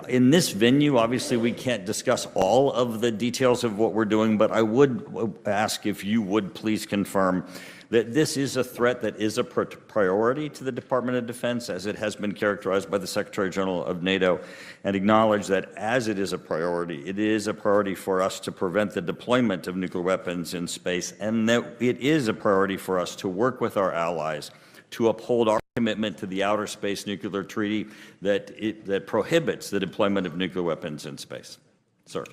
In this venue, obviously, we can't discuss all of the details of what we're doing, but I would ask if you would please confirm that this is a threat that is a priority to the Department of Defense, as it has been characterized by the Secretary General of NATO, and acknowledge that as it is a priority for us to prevent the deployment of nuclear weapons in space, and that it is a priority for us to work with our allies to uphold our commitment to the Outer Space Nuclear Treaty that prohibits the deployment of nuclear weapons in space. Sir.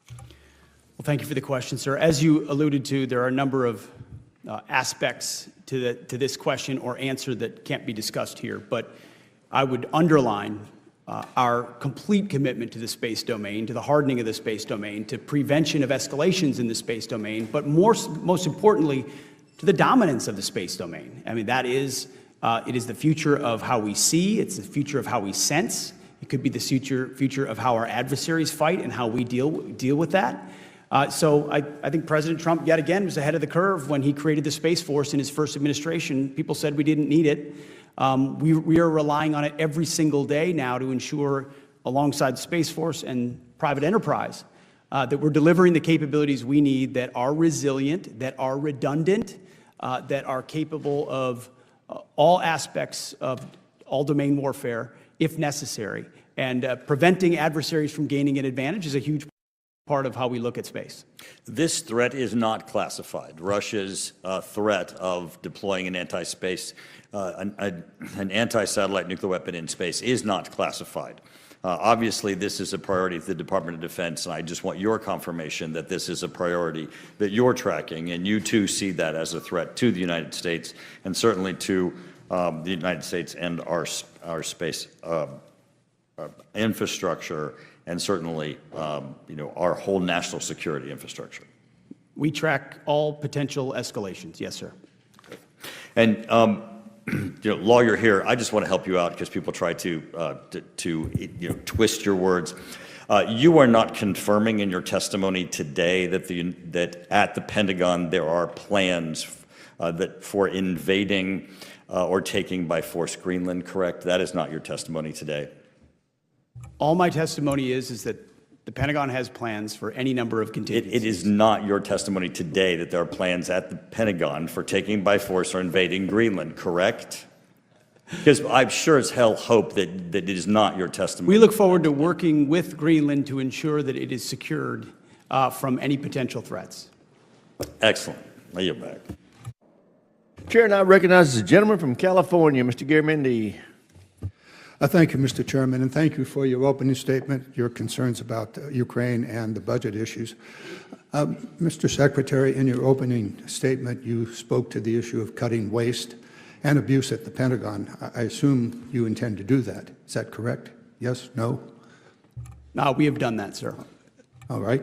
Well, thank you for the question, sir. As you alluded to, there are a number of aspects to this question or answer that can't be discussed here, but I would underline our complete commitment to the space domain, to the hardening of the space domain, to prevention of escalations in the space domain, but most importantly, to the dominance of the space domain. I mean, that is, it is the future of how we see, it's the future of how we sense, it could be the future of how our adversaries fight and how we deal with that. So I think President Trump, yet again, was ahead of the curve when he created the Space Force in his first administration. People said we didn't need it. We are relying on it every single day now to ensure, alongside the Space Force and private enterprise, that we're delivering the capabilities we need that are resilient, that are redundant, that are capable of all aspects of all domain warfare, if necessary. And preventing adversaries from gaining an advantage is a huge part of how we look at space. This threat is not classified. Russia's threat of deploying an anti-space, an anti-satellite nuclear weapon in space is not classified. Obviously, this is a priority to the Department of Defense, and I just want your confirmation that this is a priority that you're tracking, and you too see that as a threat to the United States, and certainly to the United States and our space infrastructure, and certainly, our whole national security infrastructure. We track all potential escalations. Yes, sir. And while you're here, I just want to help you out because people try to twist your words. You are not confirming in your testimony today that at the Pentagon there are plans for invading or taking by force Greenland, correct? That is not your testimony today. All my testimony is that the Pentagon has plans for any number of contingencies. It is not your testimony today that there are plans at the Pentagon for taking by force or invading Greenland, correct? Because I'm sure as hell hope that it is not your testimony. We look forward to working with Greenland to ensure that it is secured from any potential threats. Excellent. Now you're back. Chair now recognizes the gentleman from California, Mr. Garamendi. Thank you, Mr. Chairman, and thank you for your opening statement, your concerns about Ukraine and the budget issues. Mr. Secretary, in your opening statement, you spoke to the issue of cutting waste and abuse at the Pentagon. I assume you intend to do that. Is that correct? Yes? No? We have done that, sir. All right.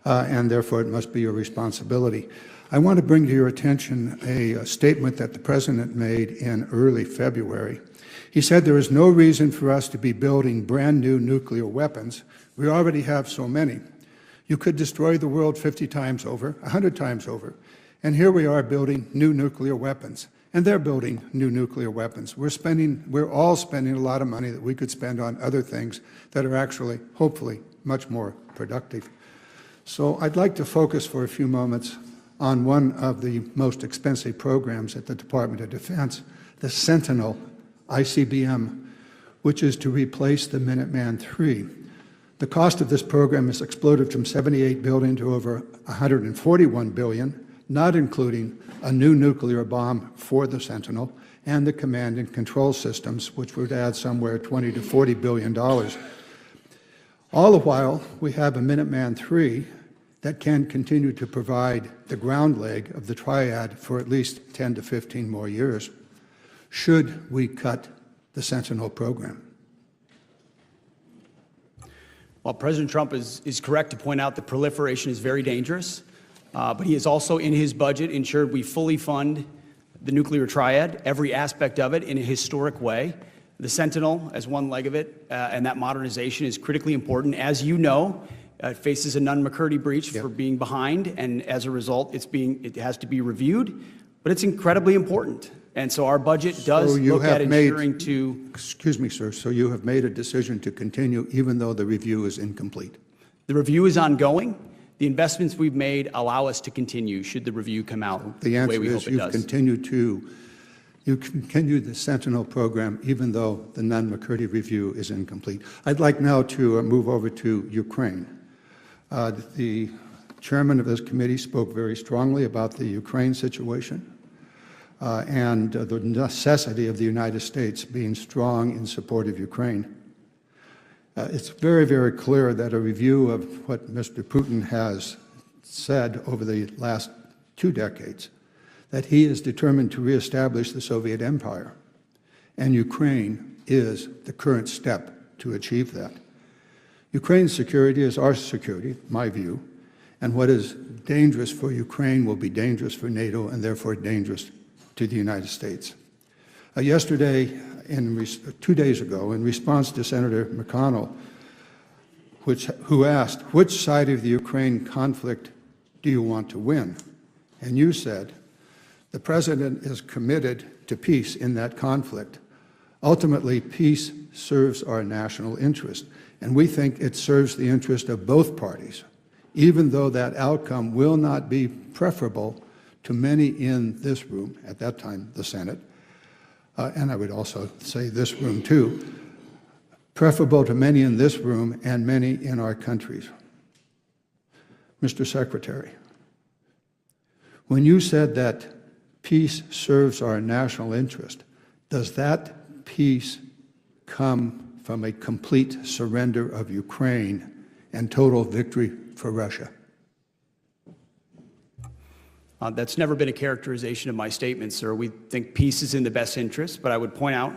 And therefore, it must be your responsibility. I want to bring to your attention a statement that the President made in early February. He said there is no reason for us to be building brand new nuclear weapons. We already have so many. You could destroy the world 50 times over, 100 times over. And here we are building new nuclear weapons. And they're building new nuclear weapons. We're all spending a lot of money that we could spend on other things that are actually, hopefully, much more productive. So I'd like to focus for a few moments on one of the most expensive programs at the Department of Defense, the Sentinel ICBM, which is to replace the Minuteman III. The cost of this program has exploded from $78 billion to over $141 billion, not including a new nuclear bomb for the Sentinel and the command and control systems, which would add somewhere $20 to $40 billion. All the while, we have a Minuteman III that can continue to provide the ground leg of the triad for at least 10 to 15 more years. Should we cut the Sentinel program? Well, President Trump is correct to point out that proliferation is very dangerous, but he has also in his budget ensured we fully fund the nuclear triad, every aspect of it in a historic way. The Sentinel as one leg of it, and that modernization is critically important. As you know, it faces a Nunn-McCurdy breach for being behind, and as a result, it has to be reviewed, but it's incredibly important. And so our budget does look at ensuring to... Excuse me, sir. So you have made a decision to continue even though the review is incomplete? The review is ongoing. The investments we've made allow us to continue should the review come out the way we hope it does. You continue the Sentinel program even though the Nunn-McCurdy review is incomplete. I'd like now to move over to Ukraine. The chairman of this committee spoke very strongly about the Ukraine situation. And the necessity of the United States being strong in support of Ukraine. It's very, very clear that a review of what Mr. Putin has said over the last 2 decades, that he is determined to reestablish the Soviet empire, and Ukraine is the current step to achieve that. Ukraine's security is our security, my view, and what is dangerous for Ukraine will be dangerous for NATO and therefore dangerous to the United States. Yesterday, 2 days ago, in response to Senator McConnell, who asked, which side of the Ukraine conflict do you want to win? And you said, the president is committed to peace in that conflict. Ultimately, peace serves our national interest, and we think it serves the interest of both parties, even though that outcome will not be preferable to many in this room, at that time the Senate, and I would also say this room too, preferable to many in this room and many in our countries. Mr. Secretary, when you said that peace serves our national interest, does that peace come from a complete surrender of Ukraine and total victory for Russia? That's never been a characterization of my statement, sir. We think peace is in the best interest, but I would point out,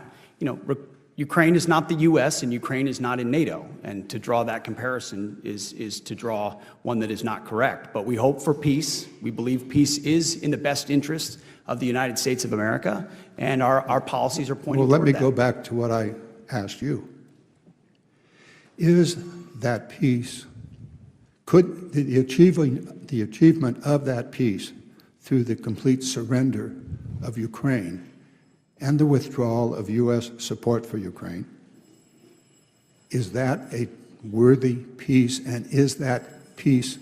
Ukraine is not the U.S. and Ukraine is not in NATO, and to draw that comparison is to draw one that is not correct. But we hope for peace. We believe peace is in the best interest of the United States of America, and our policies are pointing toward that. Well, let me go back to what I asked you. Is that peace, could the achievement of that peace through the complete surrender of Ukraine and the withdrawal of U.S. support for Ukraine, is that a worthy peace, and is that peace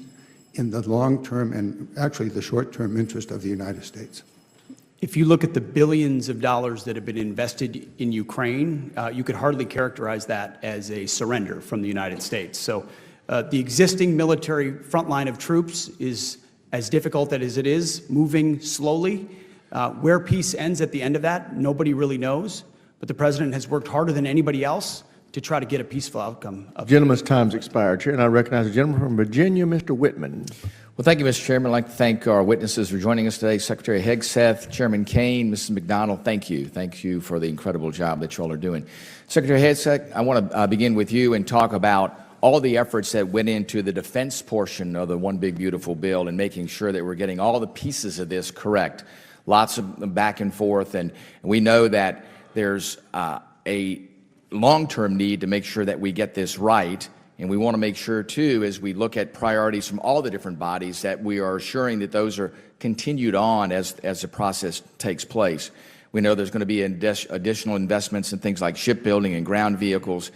in the long-term and actually the short-term interest of the United States? If you look at the billions of dollars that have been invested in Ukraine, you could hardly characterize that as a surrender from the United States. So the existing military front line of troops is as difficult as it is, moving slowly. Where peace ends at the end of that, nobody really knows. But the president has worked harder than anybody else to try to get a peaceful outcome. Gentleman's time's expired, Chair, and I recognize the gentleman from Virginia, Mr. Whitman. Well, thank you, Mr. Chairman. I'd like to thank our witnesses for joining us today. Secretary Hegseth, Chairman Kane, Mrs. McDonald, thank you. Thank you for the incredible job that you all are doing. Secretary Hegseth, I want to begin with you and talk about all the efforts that went into the defense portion of the One Big Beautiful Bill and making sure that we're getting all the pieces of this correct. Lots of back and forth, and we know that there's a long-term need to make sure that we get this right, and we want to make sure, too, as we look at priorities from all the different bodies, that we are assuring that those are continued on as the process takes place. We know there's going to be additional investments in things like shipbuilding and ground vehicles,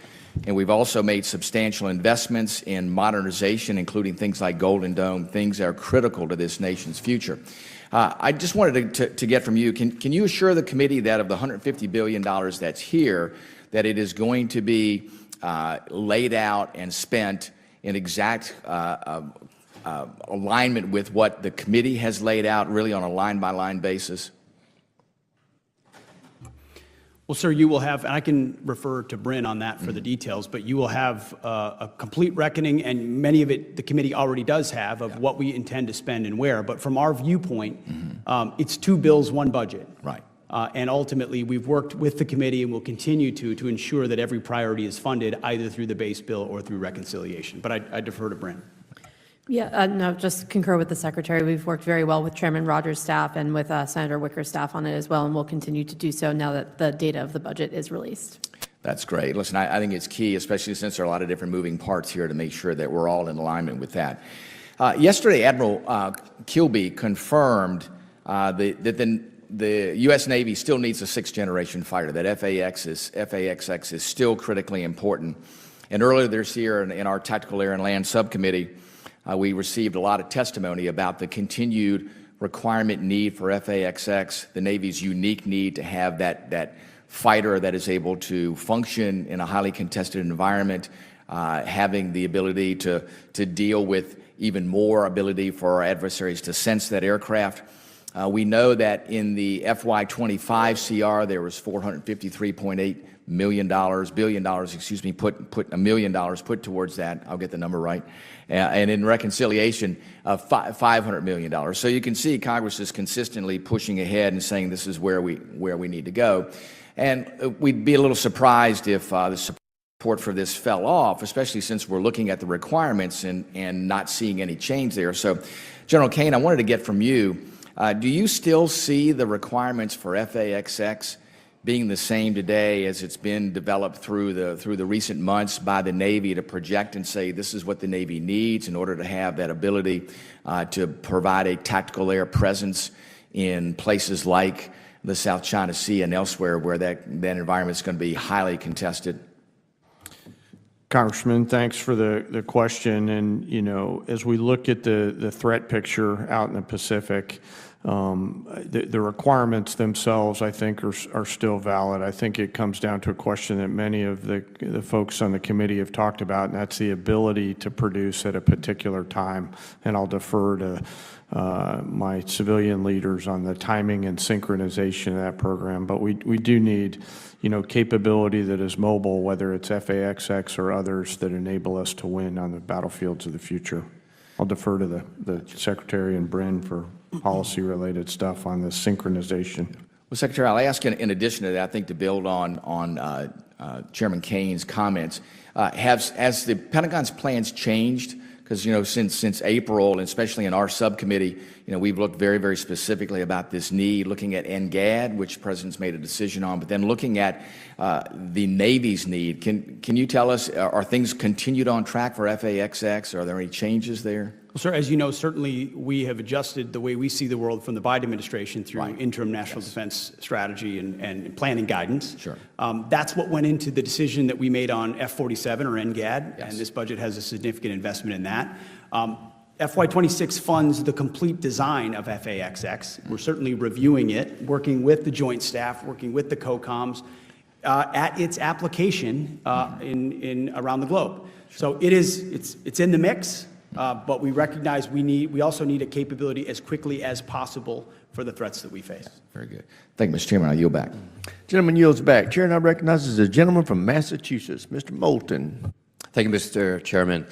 and we've also made substantial investments in modernization, including things like Golden Dome, things that are critical to this nation's future. I just wanted to get from you, can you assure the committee that of the $150 billion that's here, that it is going to be laid out and spent in exact alignment with what the committee has laid out, really on a line-by-line basis? Well, sir, you will have, and I can refer to Bryn on that for the details, but you will have a complete reckoning, and many of it the committee already does have, of what we intend to spend and where. But from our viewpoint, it's 2 bills, 1 budget. Right. And ultimately, we've worked with the committee and will continue to ensure that every priority is funded either through the base bill or through reconciliation. But I defer to Bryn. Yeah, no, just concur with the Secretary. We've worked very well with Chairman Rogers' staff and with Senator Wicker's staff on it as well, and we'll continue to do so now that the data of the budget is released. That's great. Listen, I think it's key, especially since there are a lot of different moving parts here, to make sure that we're all in alignment with that. Yesterday, Admiral Kilby confirmed that the U.S. Navy still needs a sixth-generation fighter, that FAXX is still critically important. And earlier this year in our Tactical Air and Land Subcommittee, we received a lot of testimony about the continued requirement need for FAXX, the Navy's unique need to have that fighter that is able to function in a highly contested environment, having the ability to deal with even more ability for our adversaries to sense that aircraft. We know that in the FY25 CR, there was $453.8 billion, put $1 million put towards that. I'll get the number right. And in reconciliation, $500 million. So you can see Congress is consistently pushing ahead and saying this is where we need to go. And we'd be a little surprised if the support for this fell off, especially since we're looking at the requirements and not seeing any change there. So, General Kane, I wanted to get from you, do you still see the requirements for FAXX being the same today as it's been developed through the recent months by the Navy to project and say this is what the Navy needs in order to have that ability to provide a tactical air presence in places like the South China Sea and elsewhere where that environment is going to be highly contested? Congressman, thanks for the question. And, you know, as we look at the threat picture out in the Pacific, the requirements themselves, I think, are still valid. I think it comes down to a question that many of the folks on the committee have talked about, and that's the ability to produce at a particular time. And I'll defer to my civilian leaders on the timing and synchronization of that program. But we do need, you know, capability that is mobile, whether it's FAXX or others that enable us to win on the battlefields of the future. I'll defer to the Secretary and Bryn for policy-related stuff on the synchronization. Well, Secretary, I'll ask in addition to that, I think to build on Chairman Kane's comments, has the Pentagon's plans changed? Because, you know, since April, and especially in our subcommittee, you know, we've looked very, very specifically about this need, looking at NGAD, which the President's made a decision on, but then looking at the Navy's need. Can you tell us, are things continued on track for FAXX? Are there any changes there? Well, sir, as you know, certainly we have adjusted the way we see the world from the Biden administration through interim national defense strategy and planning guidance. Sure. That's what went into the decision that we made on F-47 or NGAD, and this budget has a significant investment in that. FY26 funds the complete design of FAXX. We're certainly reviewing it, working with the joint staff, working with the COCOMs at its application in around the globe. So it's in the mix. But we recognize we also need a capability as quickly as possible for the threats that we face. Very good. Thank you, Mr. Chairman. I'll yield back. Gentleman yields back. Chair now recognizes the gentleman from Massachusetts, Mr. Moulton. Thank you, Mr. Chairman.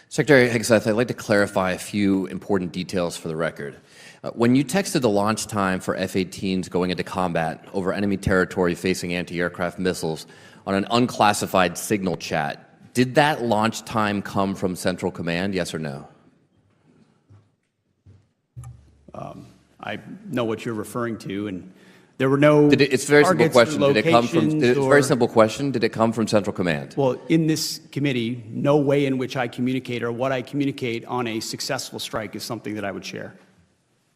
Secretary Hegseth, I'd like to clarify a few important details for the record. When you texted the launch time for F-18s going into combat over enemy territory facing anti-aircraft missiles on an unclassified signal chat, did that launch time come from Central Command, yes or no? I know what you're referring to, and there were no It's a very simple question. Did it come from? It's a very simple question. Did it come from Central Command? Well, in this committee, no way in which I communicate or what I communicate on a successful strike is something that I would share.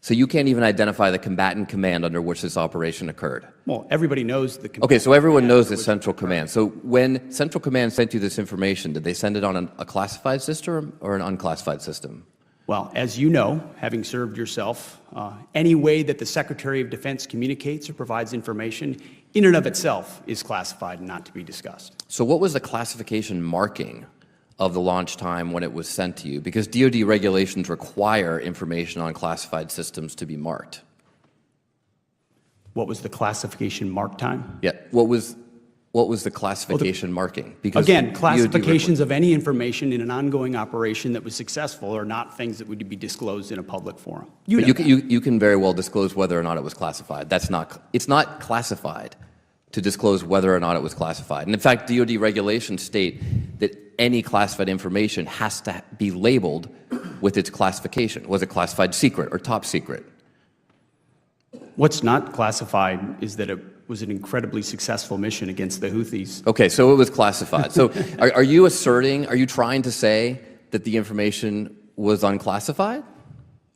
So you can't even identify the combatant command under which this operation occurred? Well, everybody knows the Okay, so everyone knows the Central Command. So when Central Command sent you this information, did they send it on a classified system or an unclassified system? Well, as you know, having served yourself, any way that the Secretary of Defense communicates or provides information in and of itself is classified and not to be discussed. So what was the classification marking of the launch time when it was sent to you? Because DoD regulations require information on classified systems to be marked. What was the classification mark time? Yeah. What was What was the classification marking? Because Again, DoD classifications of any information in an ongoing operation that was successful are not things that would be disclosed in a public forum. You know that. You can very well disclose whether or not it was classified. It's not classified to disclose whether or not it was classified. And in fact, DoD regulations state that any classified information has to be labeled with its classification. Was it classified secret or top secret? What's not classified is that it was an incredibly successful mission against the Houthis. Okay, so it was classified. So are you trying to say that the information was unclassified?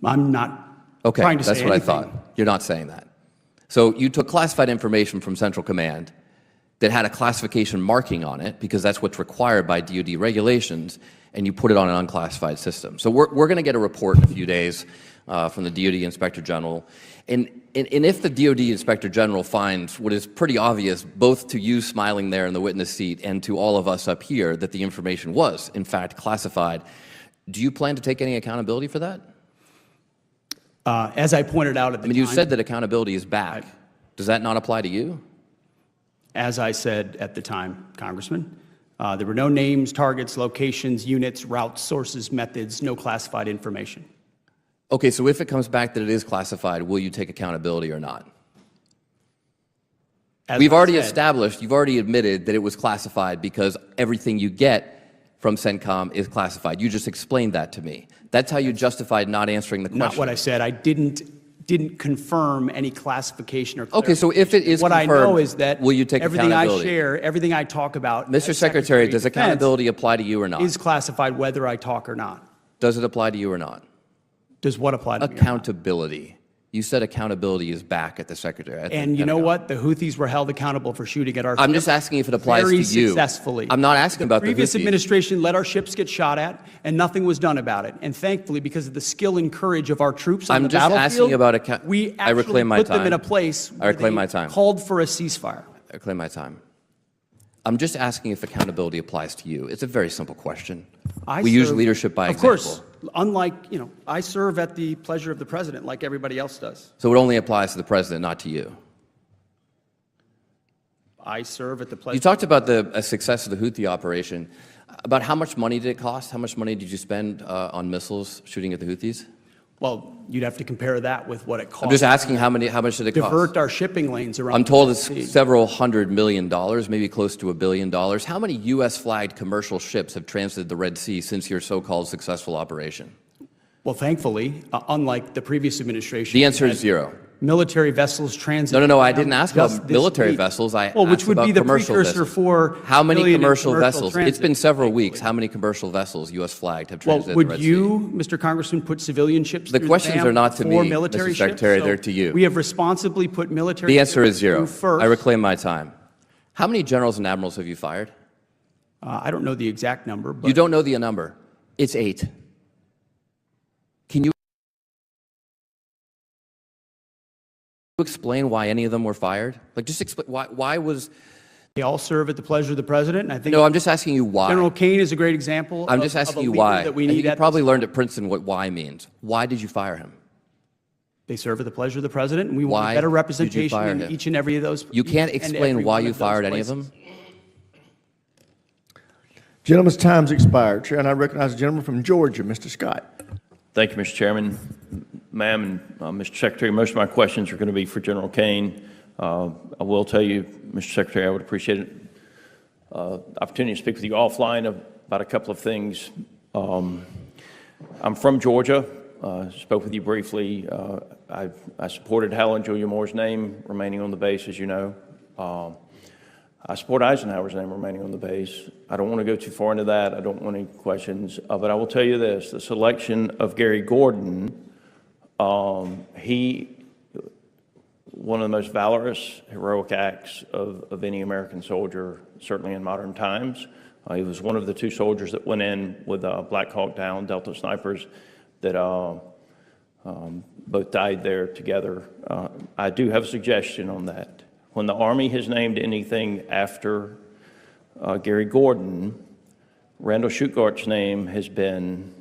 I'm not Okay, trying to that's say what anything. I thought. You're not saying that. So you took classified information from Central Command that had a classification marking on it, because that's what's required by DoD regulations, and you put it on an unclassified system. So we're going to get a report in a few days from the DoD Inspector General. And if the DoD Inspector General finds what is pretty obvious, both to you smiling there in the witness seat and to all of us up here, that the information was, in fact, classified, do you plan to take any accountability for that? As I pointed out at the time, you said that accountability is back. Does that not apply to you? as I said at the time, Congressman, there were no names, targets, locations, units, routes, sources, methods, no classified information. Okay, so if it comes back that it is classified, will you take accountability or not? As We've I already said, established, you've already admitted that it was classified because everything you get from CENTCOM is classified. You just explained that to me. That's how you justified not answering the question. Not what I said. I didn't confirm any classification or Okay, so if it is what confirmed, I know is that will you take everything I accountability? share, everything I talk about, Mr. as Secretary, of does Defense, accountability apply to you or not? is classified whether I talk or not. Does it apply to you or not? Does what apply to me or not? Accountability. You said accountability is back at the Secretary. And you know what? The Houthis were held accountable for shooting at our I'm ships just asking if it applies very to you. successfully. I'm not asking about the previous Houthis. administration let our ships get shot at, and nothing was done about it. And thankfully, because of the skill and courage of our troops on I'm the just battlefield, asking about we I actually reclaim my put them time. in a place I where reclaim they my time. called for a ceasefire. I claim my time. I'm just asking if accountability applies to you. It's a very simple question. We use leadership by example. Of course, unlike, I serve at the pleasure of the president like everybody else does. So it only applies to the president, not to you. I serve at the pleasure. You talked about the success of the Houthi operation. About how much money did it cost? How much money did you spend on missiles shooting at the Houthis? Well, you'd have to compare that with what it cost. I'm just asking how much did it cost? Divert our shipping lanes around. I'm told the it's sea. several $100 million, maybe close to $1 billion. How many U.S.-flagged commercial ships have transited the Red Sea since your so-called successful operation? Well, thankfully, unlike the previous administration, The answer is zero. military vessels transit. No, I didn't ask just about this military week. vessels. I Well, which asked would about be the commercial precursor vessels. for How many civilian and commercial vessels? It's transit, been several thankfully. weeks. How many commercial vessels, U.S. flagged, have Well, transited the would Red you, Mr. Congressman, put civilian ships The through questions dam are not to for me, military Mr. Secretary, ships? they're to you. We have responsibly put military The answer ships is zero. through first. I reclaim my time. How many generals and admirals have you fired? I don't know the exact number, but You don't know the number. It's 8. Can you explain why any of them were fired? Like, just explain why was... they all serve at the pleasure of the president. And I think No, I'm just asking you why. General Kane is a great example. I'm just of asking a you leader why. that we I think need you at probably this learned time. at Princeton what why means. Why did you fire him? They serve at the pleasure of the president, and we want Why better did you representation fire in him? each and every of those. You can't each and explain every why one you of those fired any of places. them? Gentleman's time's expired. Chair, and I recognize the gentleman from Georgia, Mr. Scott. Thank you, Mr. Chairman. Ma'am and Mr. Secretary, most of my questions are going to be for General Kane. I will tell you, Mr. Secretary, I would appreciate it. Opportunity to speak with you offline about a couple of things. I'm from Georgia. Spoke with you briefly. I supported Hal and Julia Moore's name remaining on the base, as you know. I support Eisenhower's name remaining on the base. I don't want to go too far into that. I don't want any questions. But I will tell you this, the selection of Gary Gordon, one of the most valorous, heroic acts of any American soldier, certainly in modern times. He was one of the 2 soldiers that went in with Black Hawk Down, Delta snipers, that both died there together. I do have a suggestion on that. When the Army has named anything after Gary Gordon, Randall Schugart's name has been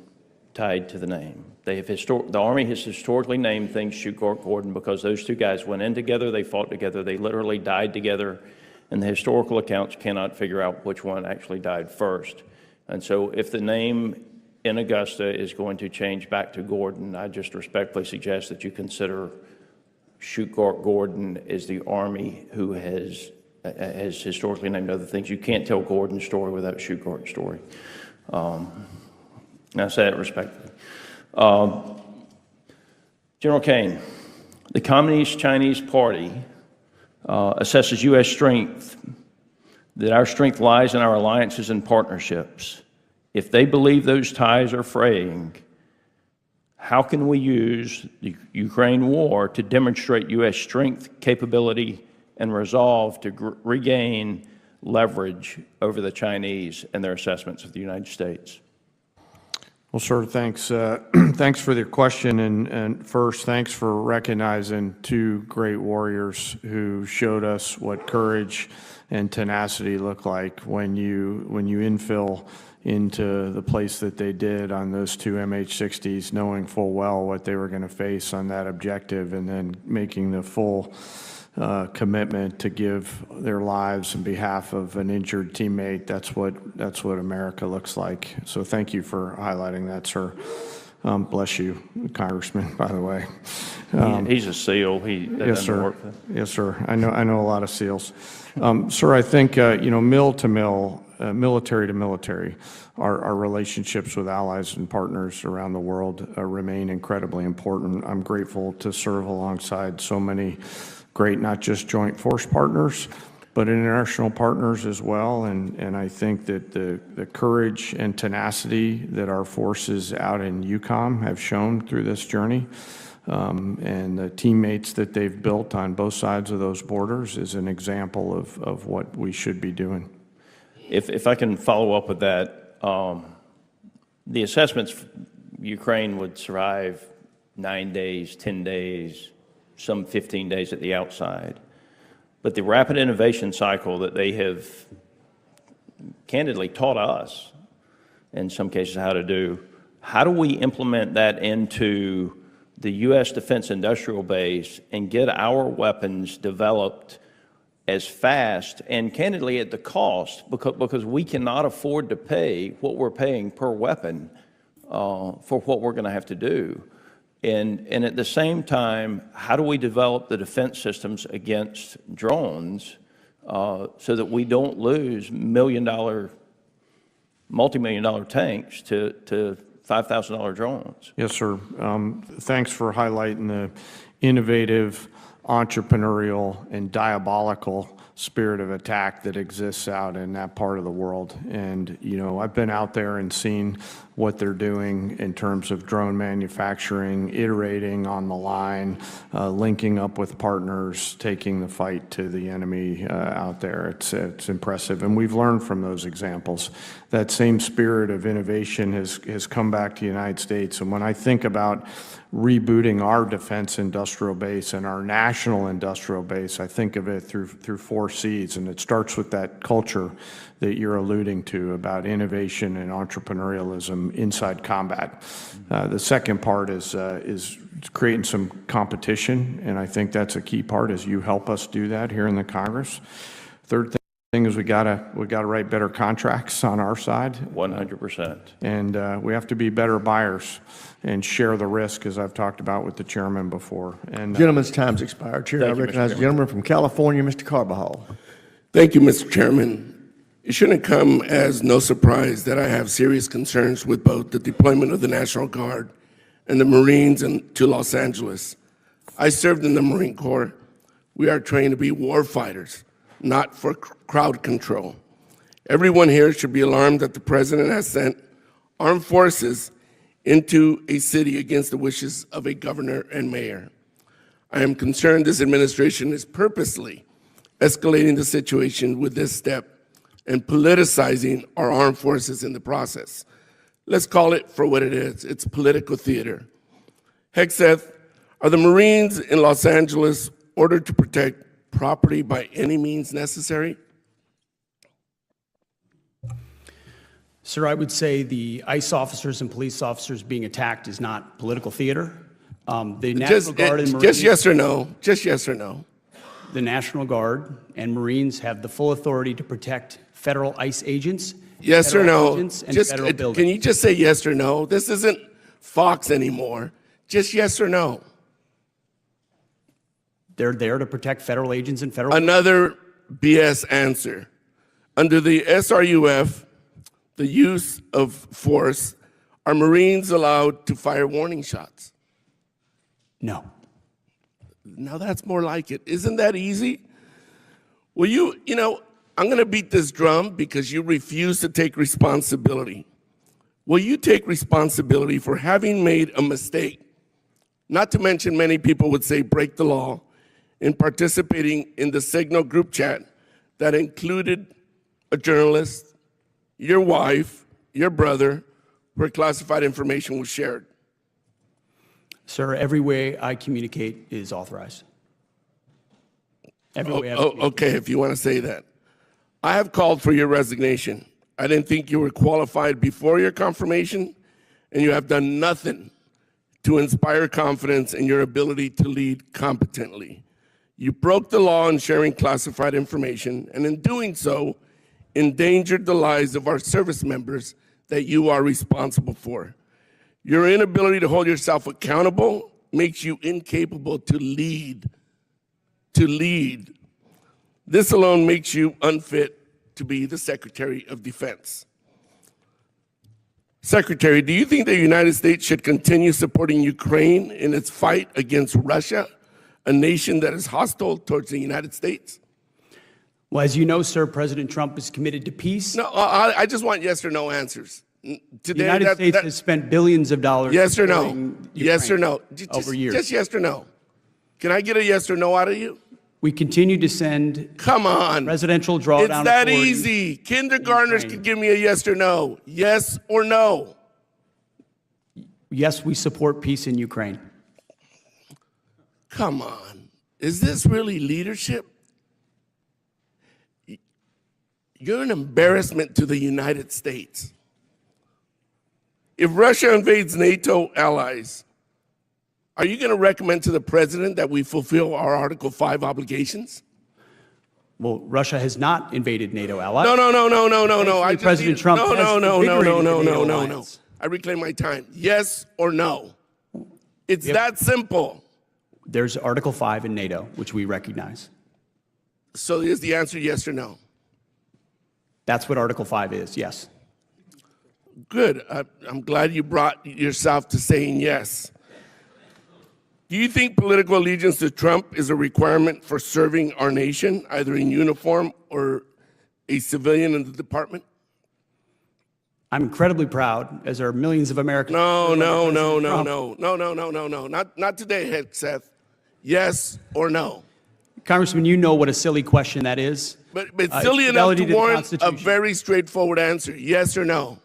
tied to the name. The Army has historically named things Shugart Gordon because those 2 guys went in together, they fought together, they literally died together, and the historical accounts cannot figure out which one actually died first. And so if the name in Augusta is going to change back to Gordon, I just respectfully suggest that you consider Gordon is the Army who has historically named other things. You can't tell Gordon's story without Gordon's story. And I say that respectfully. General Kane, the Communist Chinese Party assesses U.S. strength, that our strength lies in our alliances and partnerships. If they believe those ties are fraying, how can we use the Ukraine war to demonstrate U.S. strength, capability, and resolve to regain leverage over the Chinese and their assessments of the United States? Well, sir, thanks. Thanks for the question, and first, thanks for recognizing two great warriors who showed us what courage and tenacity look like when you infill into the place that they did on those two MH-60s, knowing full well what they were going to face on that objective, and then making the full commitment to give their lives on behalf of an injured teammate. That's what America looks like. So thank you for highlighting that, sir. Bless you, Congressman, by the way. He's a SEAL. Yes, sir. Yes, sir. I know a lot of SEALs. Sir, I think, mill to mill, military to military, our relationships with allies and partners around the world remain incredibly important. I'm grateful to serve alongside so many great, not just joint force partners, but international partners as well. And I think that the courage and tenacity that our forces out in EUCOM have shown through this journey, and the teammates that they've built on both sides of those borders is an example of what we should be doing. If I can follow up with that, the assessments, Ukraine would survive 9 days, 10 days, some 15 days at the outside. But the rapid innovation cycle that they have candidly taught us, in some cases, how do we implement that into the U.S. defense industrial base and get our weapons developed as fast and candidly at the cost, because we cannot afford to pay what we're paying per weapon for what we're going to have to do. And at the same time, how do we develop the defense systems against drones so that we don't lose multi-million-dollar tanks to $5,000 drones? Yes, sir. Thanks for highlighting the innovative, entrepreneurial, and diabolical spirit of attack that exists out in that part of the world. And, I've been out there and seen what they're doing in terms of drone manufacturing, iterating on the line, linking up with partners, taking the fight to the enemy out there. It's impressive. And we've learned from those examples. That same spirit of innovation has come back to the United States. And when I think about rebooting our defense industrial base and our national industrial base, I think of it through 4 C's, and it starts with that culture that you're alluding to about innovation and entrepreneurialism inside combat. The second part is creating some competition, and I think that's a key part as you help us do that here in the Congress. Third thing is we gotta write better contracts on our side. 100%. And we have to be better buyers and share the risk, as I've talked about with the chairman before. And Gentleman's time's expired. Chair, I Thank you, Mr. recognize the gentleman from California, Mr. Carbajal. Thank you, Mr. Chairman. It shouldn't come as no surprise that I have serious concerns with both the deployment of the National Guard and the Marines to Los Angeles. I served in the Marine Corps. We are trained to be war fighters, not for crowd control. Everyone here should be alarmed that the President has sent armed forces into a city against the wishes of a governor and mayor. I am concerned this administration is purposely escalating the situation with this step and politicizing our armed forces in the process. Let's call it for what it is. It's political theater. Hegseth, are the Marines in Los Angeles ordered to protect property by any means necessary? Sir, I would say the ICE officers and police officers being attacked is not political theater. The National Guard and Marines. Just yes or no. Just yes or no. the National Guard and Marines have the full authority to protect federal ICE agents. Yes or federal no? agents, and Just, federal buildings. can you just say yes or no? This isn't Fox anymore. Just yes or no. They're there to protect federal agents and federal. Another BS answer. Under the SRUF, the use of force, are Marines allowed to fire warning shots? No. Now that's more like it. Isn't that easy? Well, you know, I'm going to beat this drum because you refuse to take responsibility. Will you take responsibility for having made a mistake? Not to mention, many people would say break the law, in participating in the Signal group chat that included a journalist, your wife, your brother, where classified information was shared. Sir, every way I communicate is authorized. Every way I communicate. Okay, if you want to say that. I have called for your resignation. I didn't think you were qualified before your confirmation, and you have done nothing to inspire confidence in your ability to lead competently. You broke the law in sharing classified information, and in doing so, endangered the lives of our service members that you are responsible for. Your inability to hold yourself accountable makes you incapable to lead. This alone makes you unfit to be the Secretary of Defense. Secretary, do you think the United States should continue supporting Ukraine in its fight against Russia, a nation that is hostile towards the United States? Well, as you know, sir, President Trump is committed to peace. No, I just want yes or no answers. The United States has spent billions of dollars. Yes or no? supporting Yes or Ukraine no? Over years. Just yes or no. Can I get a yes or no out of you? We continue to send Come on. presidential drawdown It's that authority. easy. Kindergartners Ukraine. could give me a yes or no. Yes or no. Yes, we support peace in Ukraine. Come on. Is this really leadership? You're an embarrassment to the United States. If Russia invades NATO allies, are you going to recommend to the president that we fulfill our Article 5 obligations? Well, Russia has not invaded NATO allies. No. Thankfully, President Trump has invigorated the NATO No. alliance. I reclaim my time. Yes or no? It's that simple. There's Article 5 in NATO, which we recognize. So is the answer yes or no? That's what Article 5 is, yes. Good. I'm glad you brought yourself to saying yes. Do you think political allegiance to Trump is a requirement for serving our nation, either in uniform or a civilian in the department? I'm incredibly proud, as are millions of Americans. No. Not today, Hegseth. Yes or no? Congressman, you know what a silly question that is. But silly enough fidelity to the warrant a Constitution. very straightforward answer. Yes or no?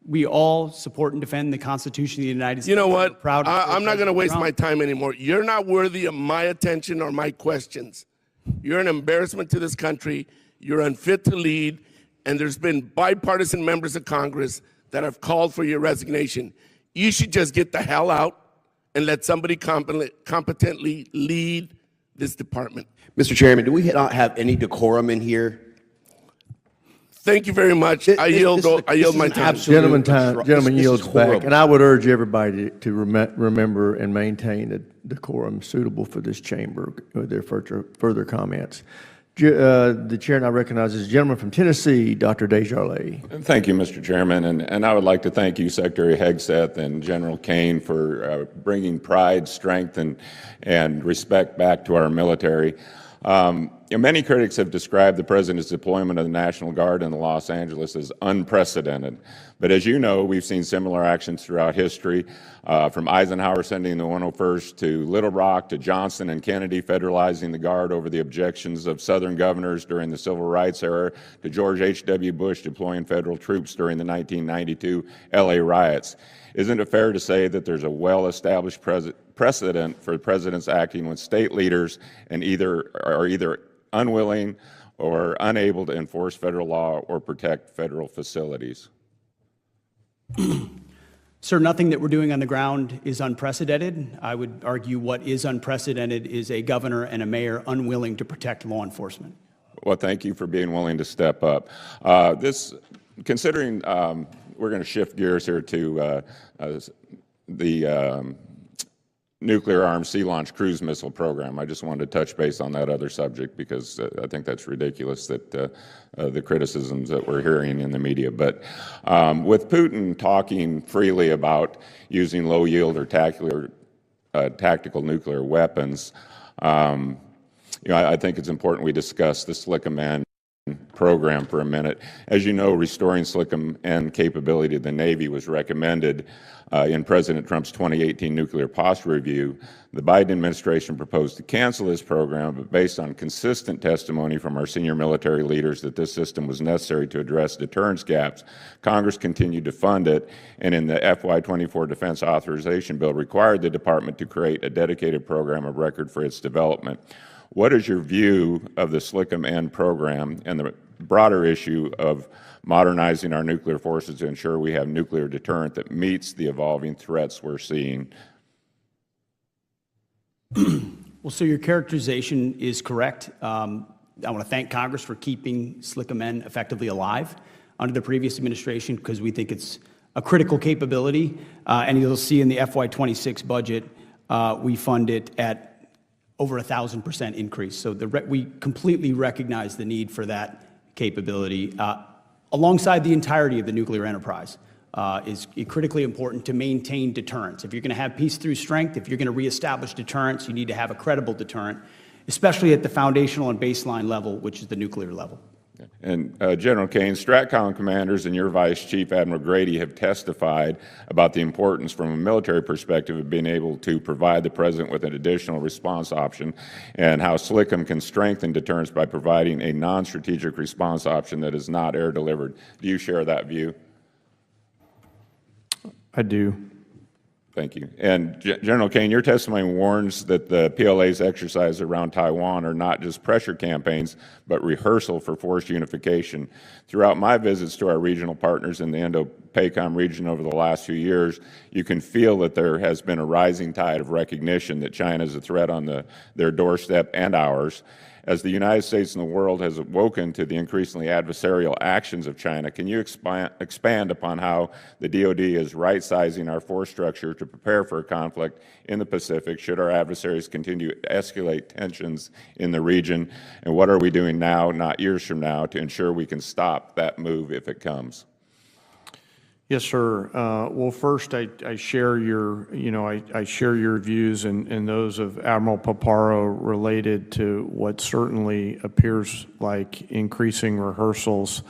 We all support and defend the Constitution of the United States. You know We're what? proud to support I'm not going to President waste my Trump. time anymore. You're not worthy of my attention or my questions. You're an embarrassment to this country. You're unfit to lead. And there's been bipartisan members of Congress that have called for your resignation. You should just get the hell out and let somebody competently lead this department. Mr. Chairman, do we not have any decorum in here? Thank you very much. I yield my time. Gentleman yields back. And I would urge everybody to remember and maintain a decorum suitable for this chamber with their further comments. The chair now recognizes the gentleman from Tennessee, Dr. Desjardins. Thank you, Mr. Chairman, and I would like to thank you, Secretary Hegseth and General Kane, for bringing pride, strength, and respect back to our military. Many critics have described the President's deployment of the National Guard in Los Angeles as unprecedented. But as you know, we've seen similar actions throughout history, from Eisenhower sending the 101st to Little Rock, to Johnson and Kennedy federalizing the Guard over the objections of Southern governors during the Civil Rights era, to George H.W. Bush deploying federal troops during the 1992 L.A. riots. Isn't it fair to say that there's a well-established precedent for presidents acting when state leaders are either unwilling or unable to enforce federal law or protect federal facilities? Sir, nothing that we're doing on the ground is unprecedented. I would argue what is unprecedented is a governor and a mayor unwilling to protect law enforcement. Well, thank you for being willing to step up. Considering we're going to shift gears here to the nuclear-armed sea-launched cruise missile program. I just wanted to touch base on that other subject because I think that's ridiculous that the criticisms that we're hearing in the media. But with Putin talking freely about using low-yield or tactical nuclear weapons, I think it's important we discuss the SLCM-N program for a minute. As you know, restoring SLCM-N capability to the Navy was recommended in President Trump's 2018 nuclear posture review. The Biden administration proposed to cancel this program, but based on consistent testimony from our senior military leaders that this system was necessary to address deterrence gaps, Congress continued to fund it, and in the FY24 Defense Authorization Bill required the Department to create a dedicated program of record for its development. What is your view of the SLCM-N program and the broader issue of modernizing our nuclear forces to ensure we have nuclear deterrent that meets the evolving threats we're seeing? Well, so your characterization is correct. I want to thank Congress for keeping SLCM-N effectively alive under the previous administration because we think it's a critical capability. And you'll see in the FY26 budget, we fund it at over 1,000% increase. So we completely recognize the need for that capability. Alongside the entirety of the nuclear enterprise is critically important to maintain deterrence. If you're going to have peace through strength, if you're going to reestablish deterrence, you need to have a credible deterrent, especially at the foundational and baseline level, which is the nuclear level. And General Kane, STRATCOM commanders and your Vice Chief Admiral Grady have testified about the importance from a military perspective of being able to provide the President with an additional response option and how SLCM can strengthen deterrence by providing a non-strategic response option that is not air delivered. Do you share that view? I do. Thank you. And General Kane, your testimony warns that the PLA's exercises around Taiwan are not just pressure campaigns, but rehearsal for force unification. Throughout my visits to our regional partners in the Indo-PACOM region over the last few years, you can feel that there has been a rising tide of recognition that China is a threat on their doorstep and ours. As the United States and the world has awoken to the increasingly adversarial actions of China, can you expand upon how the DoD is right-sizing our force structure to prepare for a conflict in the Pacific should our adversaries continue to escalate tensions in the region? And what are we doing now, not years from now, to ensure we can stop that move if it comes? Yes, sir. Well, first, I share your, I share your views and those of Admiral Paparo related to what certainly appears like increasing rehearsals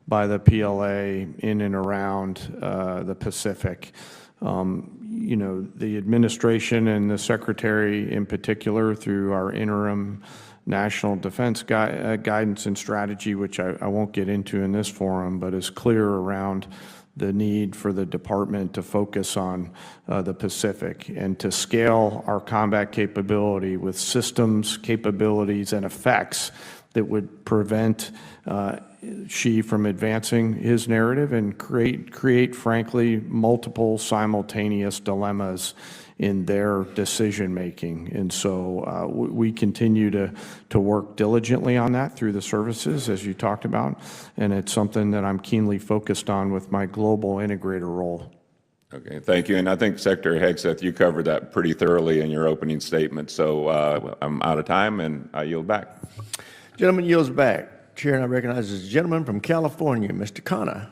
by the PLA in and around the Pacific. The administration and the Secretary in particular through our interim National Defense Guidance and Strategy, which I won't get into in this forum, but is clear around the need for the department to focus on the Pacific and to scale our combat capability with systems, capabilities, and effects that would prevent Xi from advancing his narrative and create, frankly, multiple simultaneous dilemmas in their decision-making. And so we continue to work diligently on that through the services, as you talked about, and it's something that I'm keenly focused on with my global integrator role. Okay, thank you. And I think Secretary Hegseth, you covered that pretty thoroughly in your opening statement. So I'm out of time, and I yield back. Gentleman yields back. Chair, and I recognize the gentleman from California, Mr. Khanna.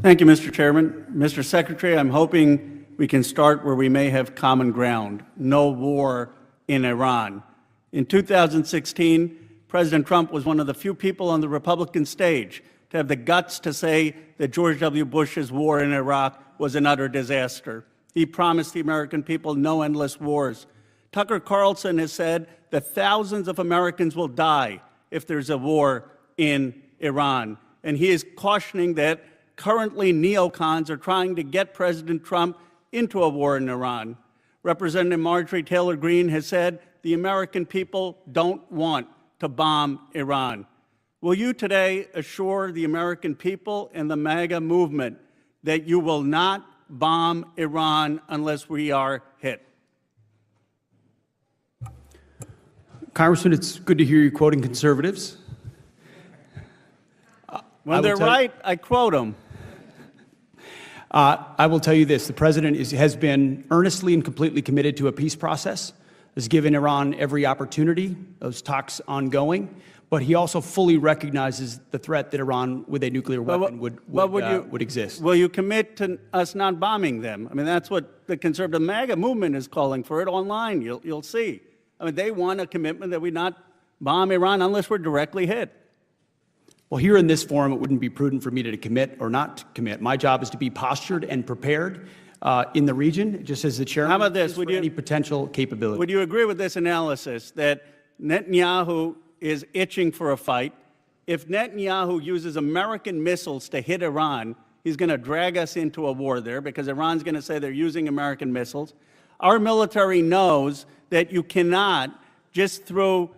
Thank you, Mr. Chairman. Mr. Secretary, I'm hoping we can start where we may have common ground: no war in Iran. In 2016, President Trump was one of the few people on the Republican stage to have the guts to say that George W. Bush's war in Iraq was an utter disaster. He promised the American people no endless wars. Tucker Carlson has said that thousands of Americans will die if there's a war in Iran. And he is cautioning that currently neocons are trying to get President Trump into a war in Iran. Representative Marjorie Taylor Greene has said the American people don't want to bomb Iran. Will you today assure the American people and the MAGA movement that you will not bomb Iran unless we are hit. Congressman, it's good to hear you quoting conservatives. When they're right, I quote them. I will tell you this. The president has been earnestly and completely committed to a peace process, has given Iran every opportunity, those talks ongoing, but he also fully recognizes the threat that Iran with a nuclear weapon would exist. Will you commit to us not bombing them? I mean, that's what the conservative MAGA movement is calling for it online. You'll see. I mean, they want a commitment that we not bomb Iran unless we're directly hit. Well, here in this forum, it wouldn't be prudent for me to commit or not to commit. My job is to be postured and prepared in the region, just as the chairman. How about this? Would any potential capability? Would you agree with this analysis that Netanyahu is itching for a fight? If Netanyahu uses American missiles to hit Iran, he's going to drag us into a war there because Iran's going to say they're using American missiles. Our military knows that you cannot just through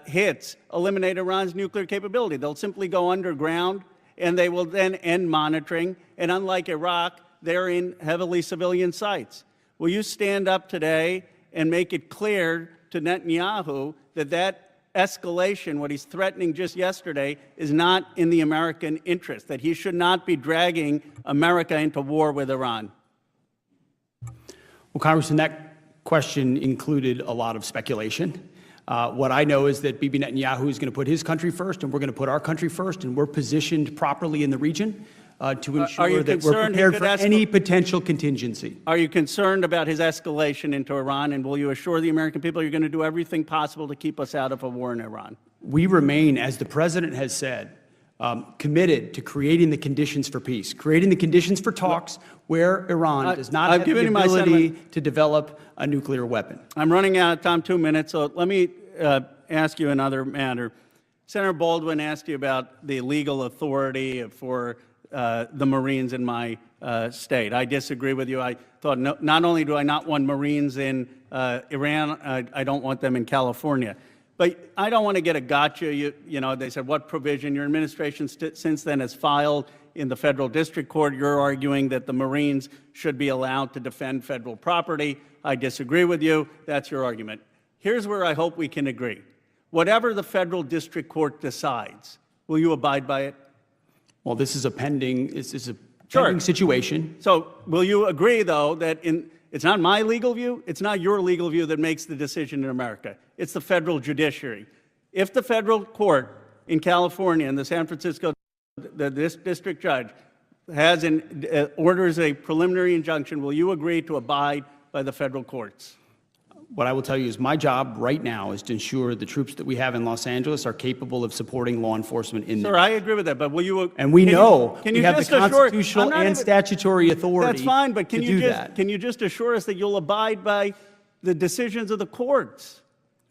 hits eliminate Iran's nuclear capability. They'll simply go underground, and they will then end monitoring. And unlike Iraq, they're in heavily civilian sites. Will you stand up today and make it clear to Netanyahu that that escalation, what he's threatening just yesterday, is not in the American interest, that he should not be dragging America into war with Iran? Well, Congressman, that question included a lot of speculation. What I know is that Bibi Netanyahu is going to put his country first, and we're going to put our country first, and we're positioned properly in the region to ensure that we're prepared for any potential contingency. Are you concerned about his escalation into Iran, and will you assure the American people you're going to do everything possible to keep us out of a war in Iran? We remain, as the president has said, committed to creating the conditions for peace, creating the conditions for talks where Iran does not have the ability to develop a nuclear weapon. I'm running out of time, 2 minutes, so let me ask you another matter. Senator Baldwin asked you about the legal authority for the Marines in my state. I disagree with you. I thought not only do I not want Marines in Iran, I don't want them in California. But I don't want to get a gotcha. You know, they said, what provision? Your administration since then has filed in the federal district court. You're arguing that the Marines should be allowed to defend federal property. I disagree with you. That's your argument. Here's where I hope we can agree. Whatever the federal district court decides, will you abide by it? Well, this is a pending situation. So will you agree, though, that it's not my legal view, it's not your legal view that makes the decision in America. It's the federal judiciary. If the federal court in California and the San Francisco this district judge has orders a preliminary injunction, will you agree to abide by the federal courts? What I will tell you is my job right now is to ensure the troops that we have in Los Angeles are capable of supporting law enforcement in there. Sir, I agree with that, but will you? And we know we have the constitutional and and statutory authority. That's fine, but can you just assure us that you'll abide by the decisions of the courts?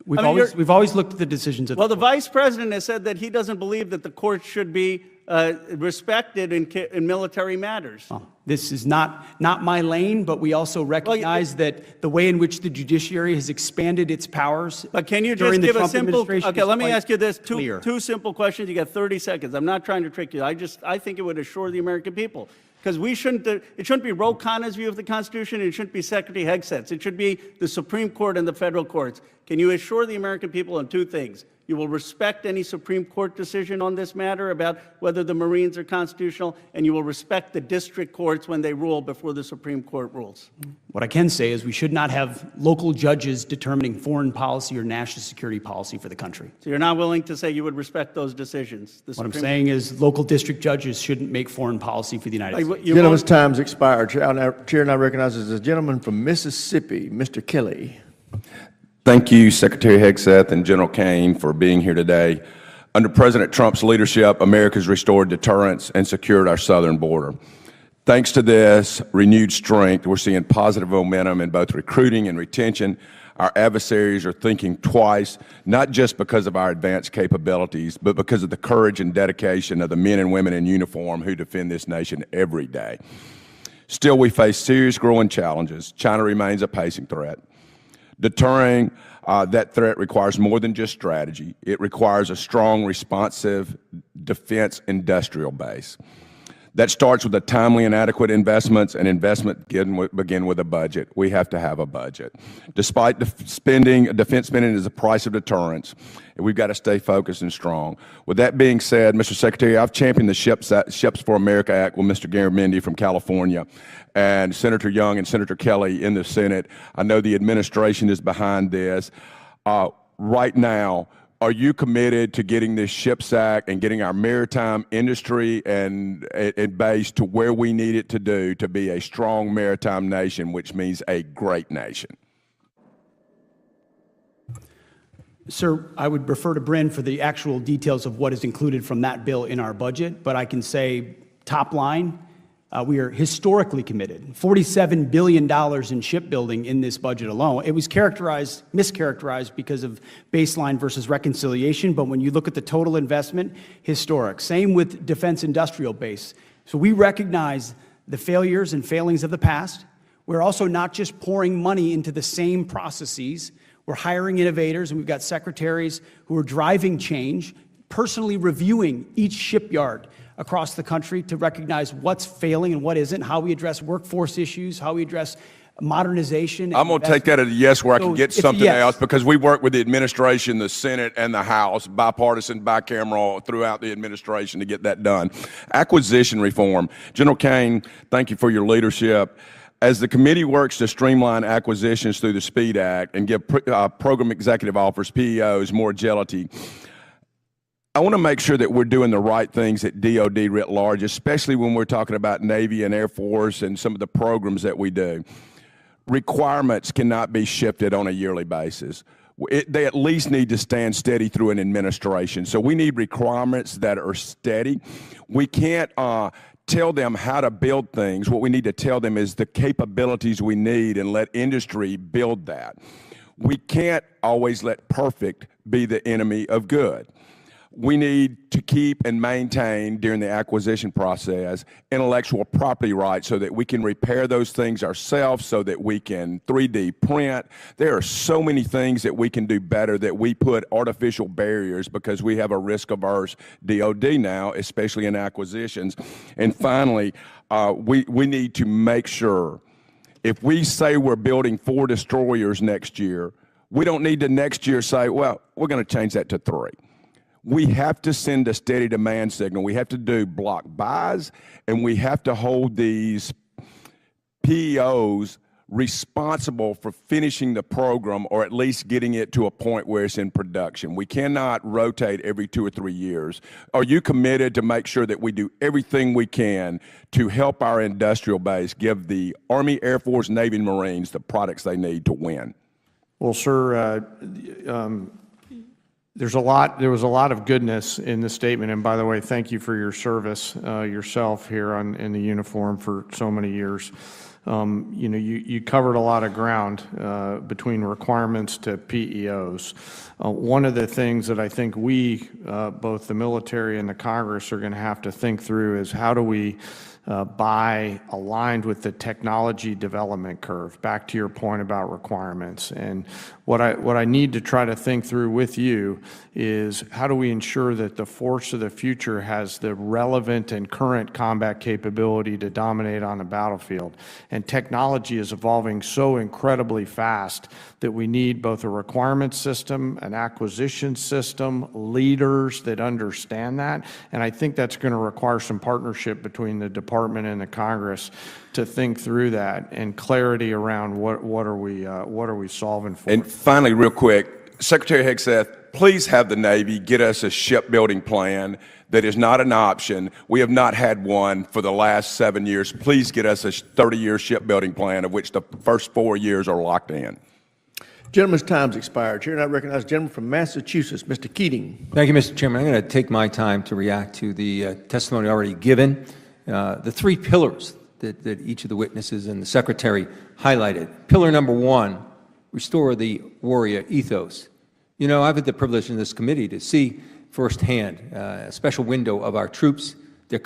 We've always looked at the decisions of the courts. Well, the vice president has said that he doesn't believe that the courts should be respected in military matters. Well, this is not my lane, but we also recognize that the way in which the judiciary has expanded its powers. But can you just give a simple? Okay, let me ask you this: two simple questions. You got 30 seconds. I'm not trying to trick you. I think it would assure the American people. Because it shouldn't be Ro Khanna's view of the Constitution, and it shouldn't be Secretary Hegseth's. It should be the Supreme Court and the federal courts. Can you assure the American people on two things? You will respect any Supreme Court decision on this matter about whether the Marines are constitutional, and you will respect the district courts when they rule before the Supreme Court rules. What I can say is we should not have local judges determining foreign policy or national security policy for the country. So you're not willing to say you would respect those decisions? What I'm saying is local district judges shouldn't make foreign policy for the United States. Gentleman's time's expired. Chair now recognizes the gentleman from Mississippi, Mr. Kelly. Thank you, Secretary Hegseth and General Kane, for being here today. Under President Trump's leadership, America's restored deterrence and secured our southern border. Thanks to this renewed strength, we're seeing positive momentum in both recruiting and retention. Our adversaries are thinking twice, not just because of our advanced capabilities, but because of the courage and dedication of the men and women in uniform who defend this nation every day. Still, we face serious growing challenges. China remains a pacing threat. Deterring that threat requires more than just strategy. It requires a strong, responsive defense industrial base. That starts with the timely and adequate investments, and investment begin with a budget. We have to have a budget. Despite defense spending is the price of deterrence, we've got to stay focused and strong. With that being said, Mr. Secretary, I've championed the Ships for America Act with Mr. Garamendi from California and Senator Young and Senator Kelly in the Senate. I know the administration is behind this. Right now, are you committed to getting this SHIPS Act and getting our maritime industry and base to where we need it to be a strong maritime nation, which means a great nation? Sir, I would refer to Bryn for the actual details of what is included from that bill in our budget, but I can say top line, we are historically committed. $47 billion in shipbuilding in this budget alone. It was mischaracterized because of baseline versus reconciliation, but when you look at the total investment, historic. Same with defense industrial base. So we recognize the failures and failings of the past. We're also not just pouring money into the same processes. We're hiring innovators, and we've got secretaries who are driving change, personally reviewing each shipyard across the country to recognize what's failing and what isn't, how we address workforce issues, how we address modernization. I'm going to take that as a yes where I can get something else, because we work with the administration, the Senate, and the House, bipartisan, bicameral, throughout the administration to get that done. Acquisition reform. General Kane, thank you for your leadership. As the committee works to streamline acquisitions through the SPEED Act and give program executive officers, PEOs, more agility, I want to make sure that we're doing the right things at DOD writ large, especially when we're talking about Navy and Air Force and some of the programs that we do. Requirements cannot be shifted on a yearly basis. They at least need to stand steady through an administration. So we need requirements that are steady. We can't tell them how to build things. What we need to tell them is the capabilities we need and let industry build that. We can't always let perfect be the enemy of good. We need to keep and maintain during the acquisition process intellectual property rights so that we can repair those things ourselves, so that we can 3D print. There are so many things that we can do better that we put artificial barriers because we have a risk-averse DOD now, especially in acquisitions. And finally, we need to make sure if we say we're building 4 destroyers next year, we don't need to next year say, well, we're going to change that to 3. We have to send a steady demand signal. We have to do block buys, and we have to hold these PEOs responsible for finishing the program, or at least getting it to a point where it's in production. We cannot rotate every 2 or 3 years. Are you committed to make sure that we do everything we can to help our industrial base, give the Army, Air Force, Navy, and Marines the products they need to win? Well, sir, there was a lot of goodness in the statement, and by the way, thank you for your service yourself here in the uniform for so many years. You covered a lot of ground between requirements to PEOs. One of the things that I think we, both the military and the Congress, are going to have to think through is how do we buy aligned with the technology development curve, back to your point about requirements. And what I need to try to think through with you is how do we ensure that the force of the future has the relevant and current combat capability to dominate on the battlefield. And technology is evolving so incredibly fast that we need both a requirement system, an acquisition system, leaders that understand that. And I think that's going to require some partnership between the department and the Congress to think through that, and clarity around what are we solving for. And finally, real quick, Secretary Hegseth, please have the Navy get us a shipbuilding plan that is not an option. We have not had one for the last 7 years. Please get us a 30-year shipbuilding plan, of which the first 4 years are locked in. Gentleman's time's expired. Chair, I recognize the gentleman from Massachusetts, Mr. Keating. Thank you, Mr. Chairman. I'm going to take my time to react to the testimony already given. The 3 pillars that each of the witnesses and the Secretary highlighted. Pillar number 1, restore the warrior ethos. You know, I've had the privilege in this committee to see firsthand a special window of our troops, their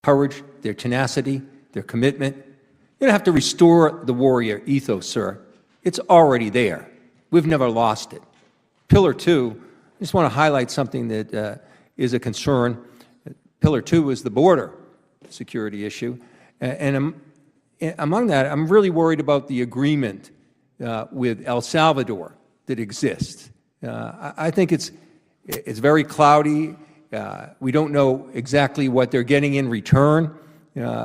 courage, their tenacity, their commitment. You don't have to restore the warrior ethos, sir. It's already there. We've never lost it. Pillar 2, I just want to highlight something that is a concern. Pillar 2 is the border. security issue. And among that, I'm really worried about the agreement with El Salvador that exists. I think it's very cloudy. We don't know exactly what they're getting in return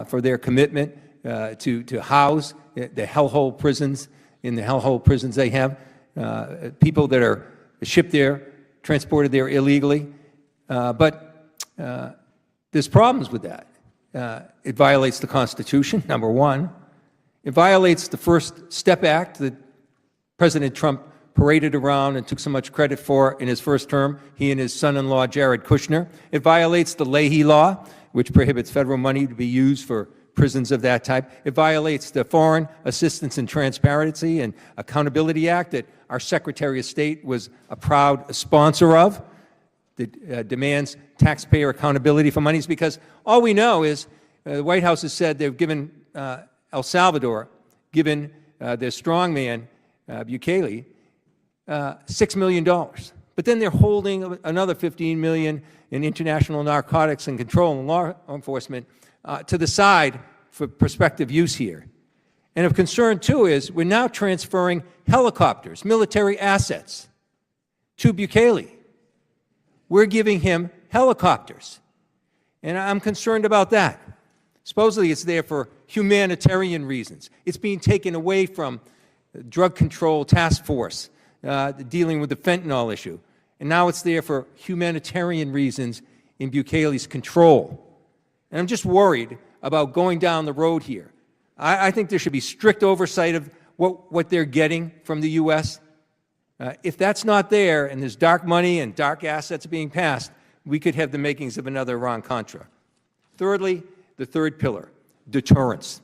for their commitment to house the hellhole prisons, in the hellhole prisons they have, people that are shipped there, transported there illegally. But there's problems with that. It violates the Constitution, number one. It violates the First Step Act that President Trump paraded around and took so much credit for in his first term, he and his son-in-law, Jared Kushner. It violates the Leahy Law, which prohibits federal money to be used for prisons of that type. It violates the Foreign Assistance and Transparency and Accountability Act that our Secretary of State was a proud sponsor of, that demands taxpayer accountability for monies, because all we know is the White House has said they've given El Salvador, given their strongman, Bukele, $6 million. But then they're holding another $15 million in international narcotics and control and law enforcement to the side for prospective use here. And of concern, too, is we're now transferring helicopters, military assets, to Bukele. We're giving him helicopters. And I'm concerned about that. Supposedly it's there for humanitarian reasons. It's being taken away from the Drug Control Task Force dealing with the fentanyl issue. And now it's there for humanitarian reasons in Bukele's control. And I'm just worried about going down the road here. I think there should be strict oversight of what they're getting from the U.S. If that's not there and there's dark money and dark assets being passed, we could have the makings of another Iran-Contra. Thirdly, the third pillar, deterrence.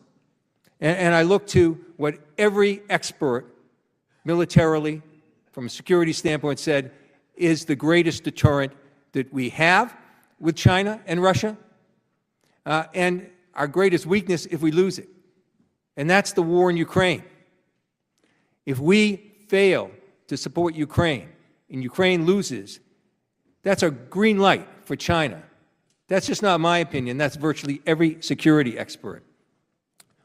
And I look to what every expert militarily, from a security standpoint, said is the greatest deterrent that we have with China and Russia, and our greatest weakness if we lose it. And that's the war in Ukraine. If we fail to support Ukraine and Ukraine loses, that's a green light for China. That's just not my opinion. That's virtually every security expert.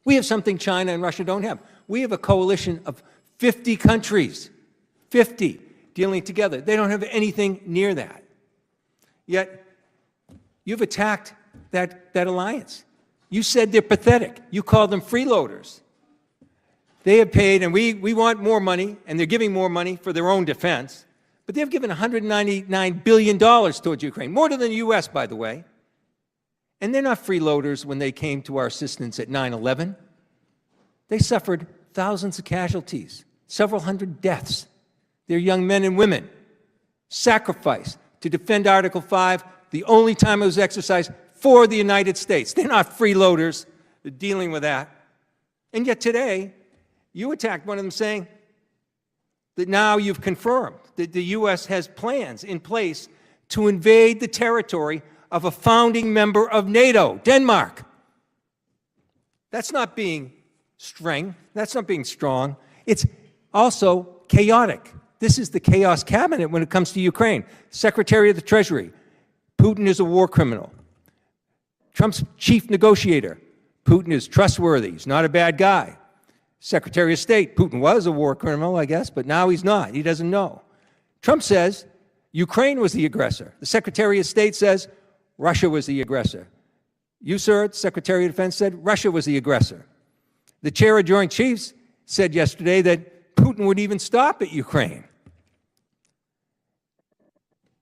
We have something China and Russia don't have. We have a coalition of 50 countries, 50, dealing together. They don't have anything near that. Yet, you've attacked that alliance. You said they're pathetic. You called them freeloaders. They have paid, and we want more money, and they're giving more money for their own defense, but they've given $199 billion towards Ukraine, more than the U.S., by the way. And they're not freeloaders when they came to our assistance at 9/11. They suffered thousands of casualties, several hundred deaths. They're young men and women, sacrificed to defend Article 5, the only time it was exercised for the United States. They're not freeloaders dealing with that. And yet today, you attacked one of them saying that now you've confirmed that the U.S. has plans in place to invade the territory of a founding member of NATO, Denmark. That's not being strong. That's not being strong. It's also chaotic. This is the chaos cabinet when it comes to Ukraine. Secretary of the Treasury, Putin is a war criminal. Trump's chief negotiator, Putin is trustworthy. He's not a bad guy. Secretary of State, Putin was a war criminal, I guess, but now he's not. He doesn't know. Trump says Ukraine was the aggressor. The Secretary of State says Russia was the aggressor. You, sir, Secretary of Defense, said Russia was the aggressor. The chair of Joint Chiefs said yesterday that Putin would even stop at Ukraine.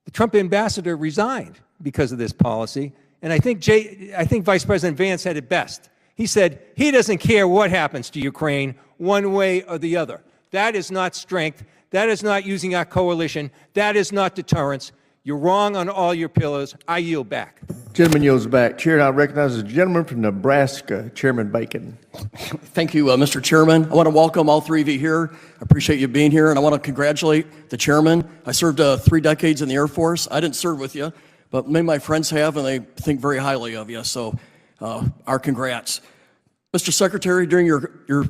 The Trump ambassador resigned because of this policy, and I think Vice President Vance said it best. He said he doesn't care what happens to Ukraine one way or the other. That is not strength. That is not using our coalition. That is not deterrence. You're wrong on all your pillars. I yield back. Gentleman yields back. Chair now recognizes the gentleman from Nebraska, Chairman Bacon. Thank you, Mr. Chairman. I want to welcome all three of you here. I appreciate you being here, and I want to congratulate the chairman. I served 3 decades in the Air Force. I didn't serve with you, but many of my friends have, and they think very highly of you, so our congrats. Mr. Secretary, during your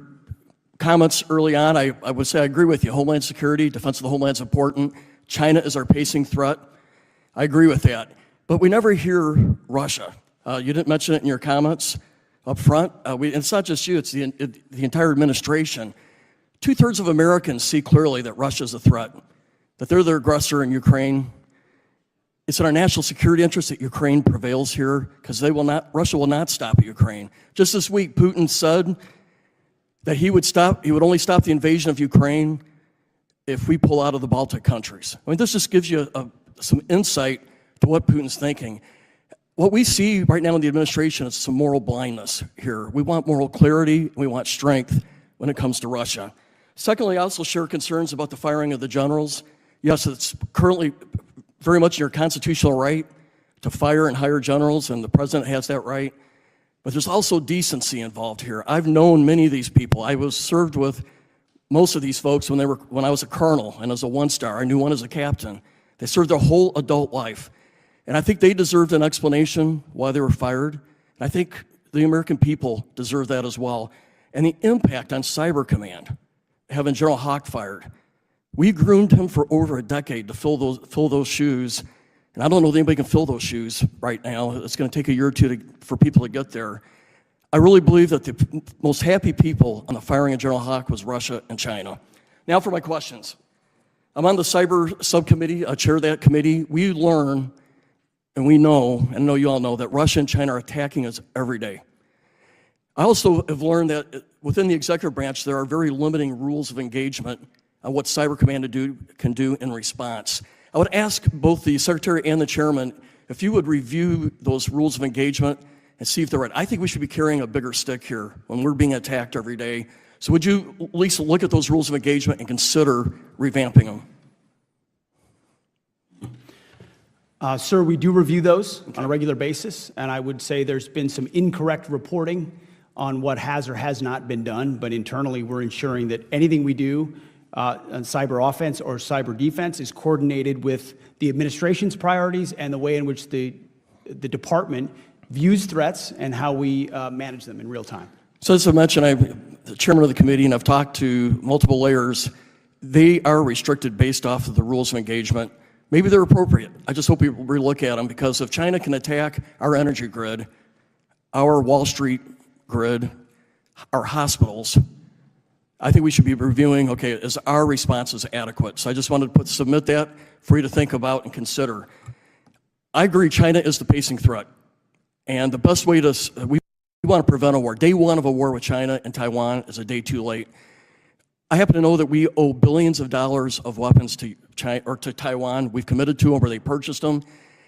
comments early on, I would say I agree with you. Homeland security, defense of the homeland is important. China is our pacing threat. I agree with that. But we never hear Russia. You didn't mention it in your comments up front. It's not just you, it's the entire administration. 2/3 of Americans see clearly that Russia is a threat, that they're the aggressor in Ukraine. It's in our national security interest that Ukraine prevails here, because Russia will not stop Ukraine. Just this week, Putin said that he would only stop the invasion of Ukraine if we pull out of the Baltic countries. I mean, this just gives you some insight to what Putin's thinking. What we see right now in the administration is some moral blindness here. We want moral clarity, and we want strength when it comes to Russia. Secondly, I also share concerns about the firing of the generals. Yes, it's currently very much your constitutional right to fire and hire generals, and the president has that right. But there's also decency involved here. I've known many of these people. I was served with most of these folks when I was a colonel and as a one-star. I knew one as a captain. They served their whole adult life. And I think they deserved an explanation why they were fired. And I think the American people deserve that as well. And the impact on Cyber Command, having General Hawk fired. We groomed him for over a decade to fill those shoes. And I don't know that anybody can fill those shoes right now. It's going to take a year or two for people to get there. I really believe that the most happy people on the firing of General Hawk was Russia and China. Now for my questions. I'm on the Cyber Subcommittee. I chair that committee. We learn, and we know, and I know you all know, that Russia and China are attacking us every day. I also have learned that within the executive branch, there are very limiting rules of engagement on what Cyber Command can do in response. I would ask both the Secretary and the Chairman if you would review those rules of engagement and see if they're right. I think we should be carrying a bigger stick here when we're being attacked every day. So would you at least look at those rules of engagement and consider revamping them? Sir, we do review those on a regular basis, and I would say there's been some incorrect reporting on what has or has not been done, but internally we're ensuring that anything we do on cyber offense or cyber defense is coordinated with the administration's priorities and the way in which the department views threats and how we manage them in real time. So as I mentioned, I'm the chairman of the committee, and I've talked to multiple layers. They are restricted based off of the rules of engagement. Maybe they're appropriate. I just hope we relook at them, because if China can attack our energy grid, our Wall Street grid, our hospitals, I think we should be reviewing, okay, is our responses adequate? So I just wanted to submit that for you to think about and consider. I agree China is the pacing threat. And the best way we want to prevent a war. Day one of a war with China and Taiwan is a day too late. I happen to know that we owe billions of dollars of weapons to China, or to Taiwan. We've committed to them, or they purchased them.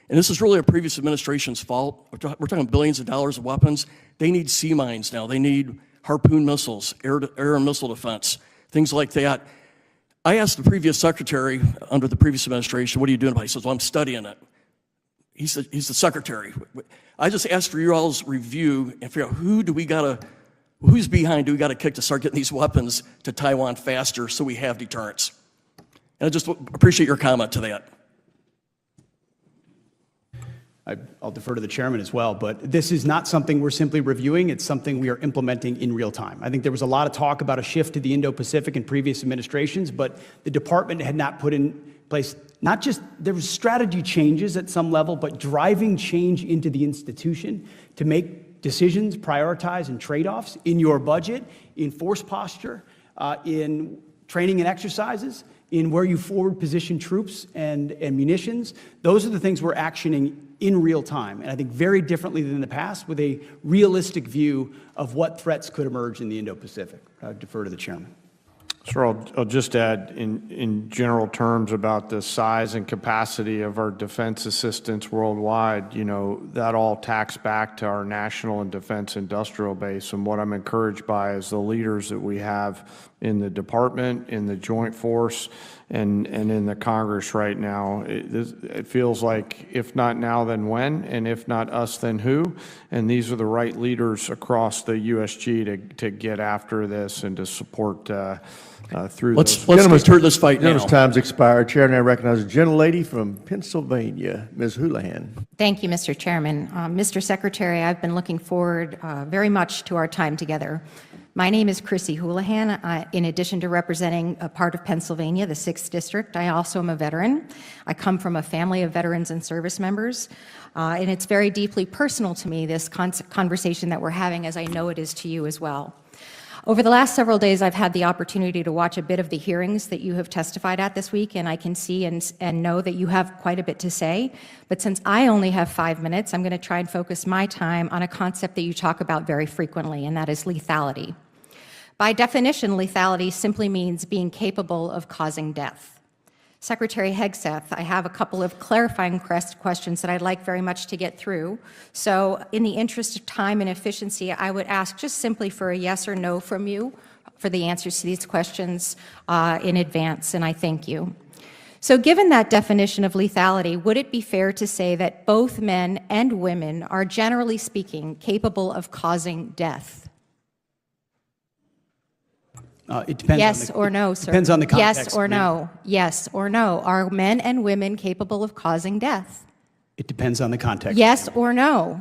And this is really a previous administration's fault. We're talking billions of dollars of weapons. They need sea mines now. They need Harpoon missiles, air and missile defense, things like that. I asked the previous secretary under the previous administration, what are you doing about it? He says, well, I'm studying it. He's the secretary. I just asked for your all's review and figure out who's behind do we got to kick to start getting these weapons to Taiwan faster so we have deterrence. And I just appreciate your comment to that. I'll defer to the chairman as well, but this is not something we're simply reviewing. It's something we are implementing in real time. I think there was a lot of talk about a shift to the Indo-Pacific in previous administrations, but the department had not put in place, not just, there was strategy changes at some level, but driving change into the institution to make decisions, prioritize, and trade-offs in your budget, in force posture, in training and exercises, in where you forward position troops and munitions. Those are the things we're actioning in real time, and I think very differently than in the past, with a realistic view of what threats could emerge in the Indo-Pacific. I defer to the chairman. Sir, I'll just add in general terms about the size and capacity of our defense assistance worldwide. You know, that all tacks back to our national and defense industrial base. And what I'm encouraged by is the leaders that we have in the department, in the joint force, and in the Congress right now. It feels like if not now, then when? And if not us, then who? And these are the right leaders across the USG to get after this and to support through Let's turn this fight now. Gentleman's time's expired. Chair, now recognizes the gentlelady from Pennsylvania, Ms. Houlihan. Thank you, Mr. Chairman. Mr. Secretary, I've been looking forward very much to our time together. My name is Chrissy Houlihan. In addition to representing a part of Pennsylvania, the 6th District, I also am a veteran. I come from a family of veterans and service members, and it's very deeply personal to me, this conversation that we're having, as I know it is to you as well. Over the last several days, I've had the opportunity to watch a bit of the hearings that you have testified at this week, and I can see and know that you have quite a bit to say. But since I only have 5 minutes, I'm going to try and focus my time on a concept that you talk about very frequently, and that is lethality. By definition, lethality simply means being capable of causing death. Secretary Hegseth, I have a couple of clarifying questions that I'd like very much to get through. So in the interest of time and efficiency, I would ask just simply for a yes or no from you for the answers to these questions in advance, and I thank you. So given that definition of lethality, would it be fair to say that both men and women are, generally speaking, capable of causing death? It depends. Yes or no, sir? Depends on the context. Yes or no? Yes or no? Are men and women capable of causing death? It depends on the context. Yes or no?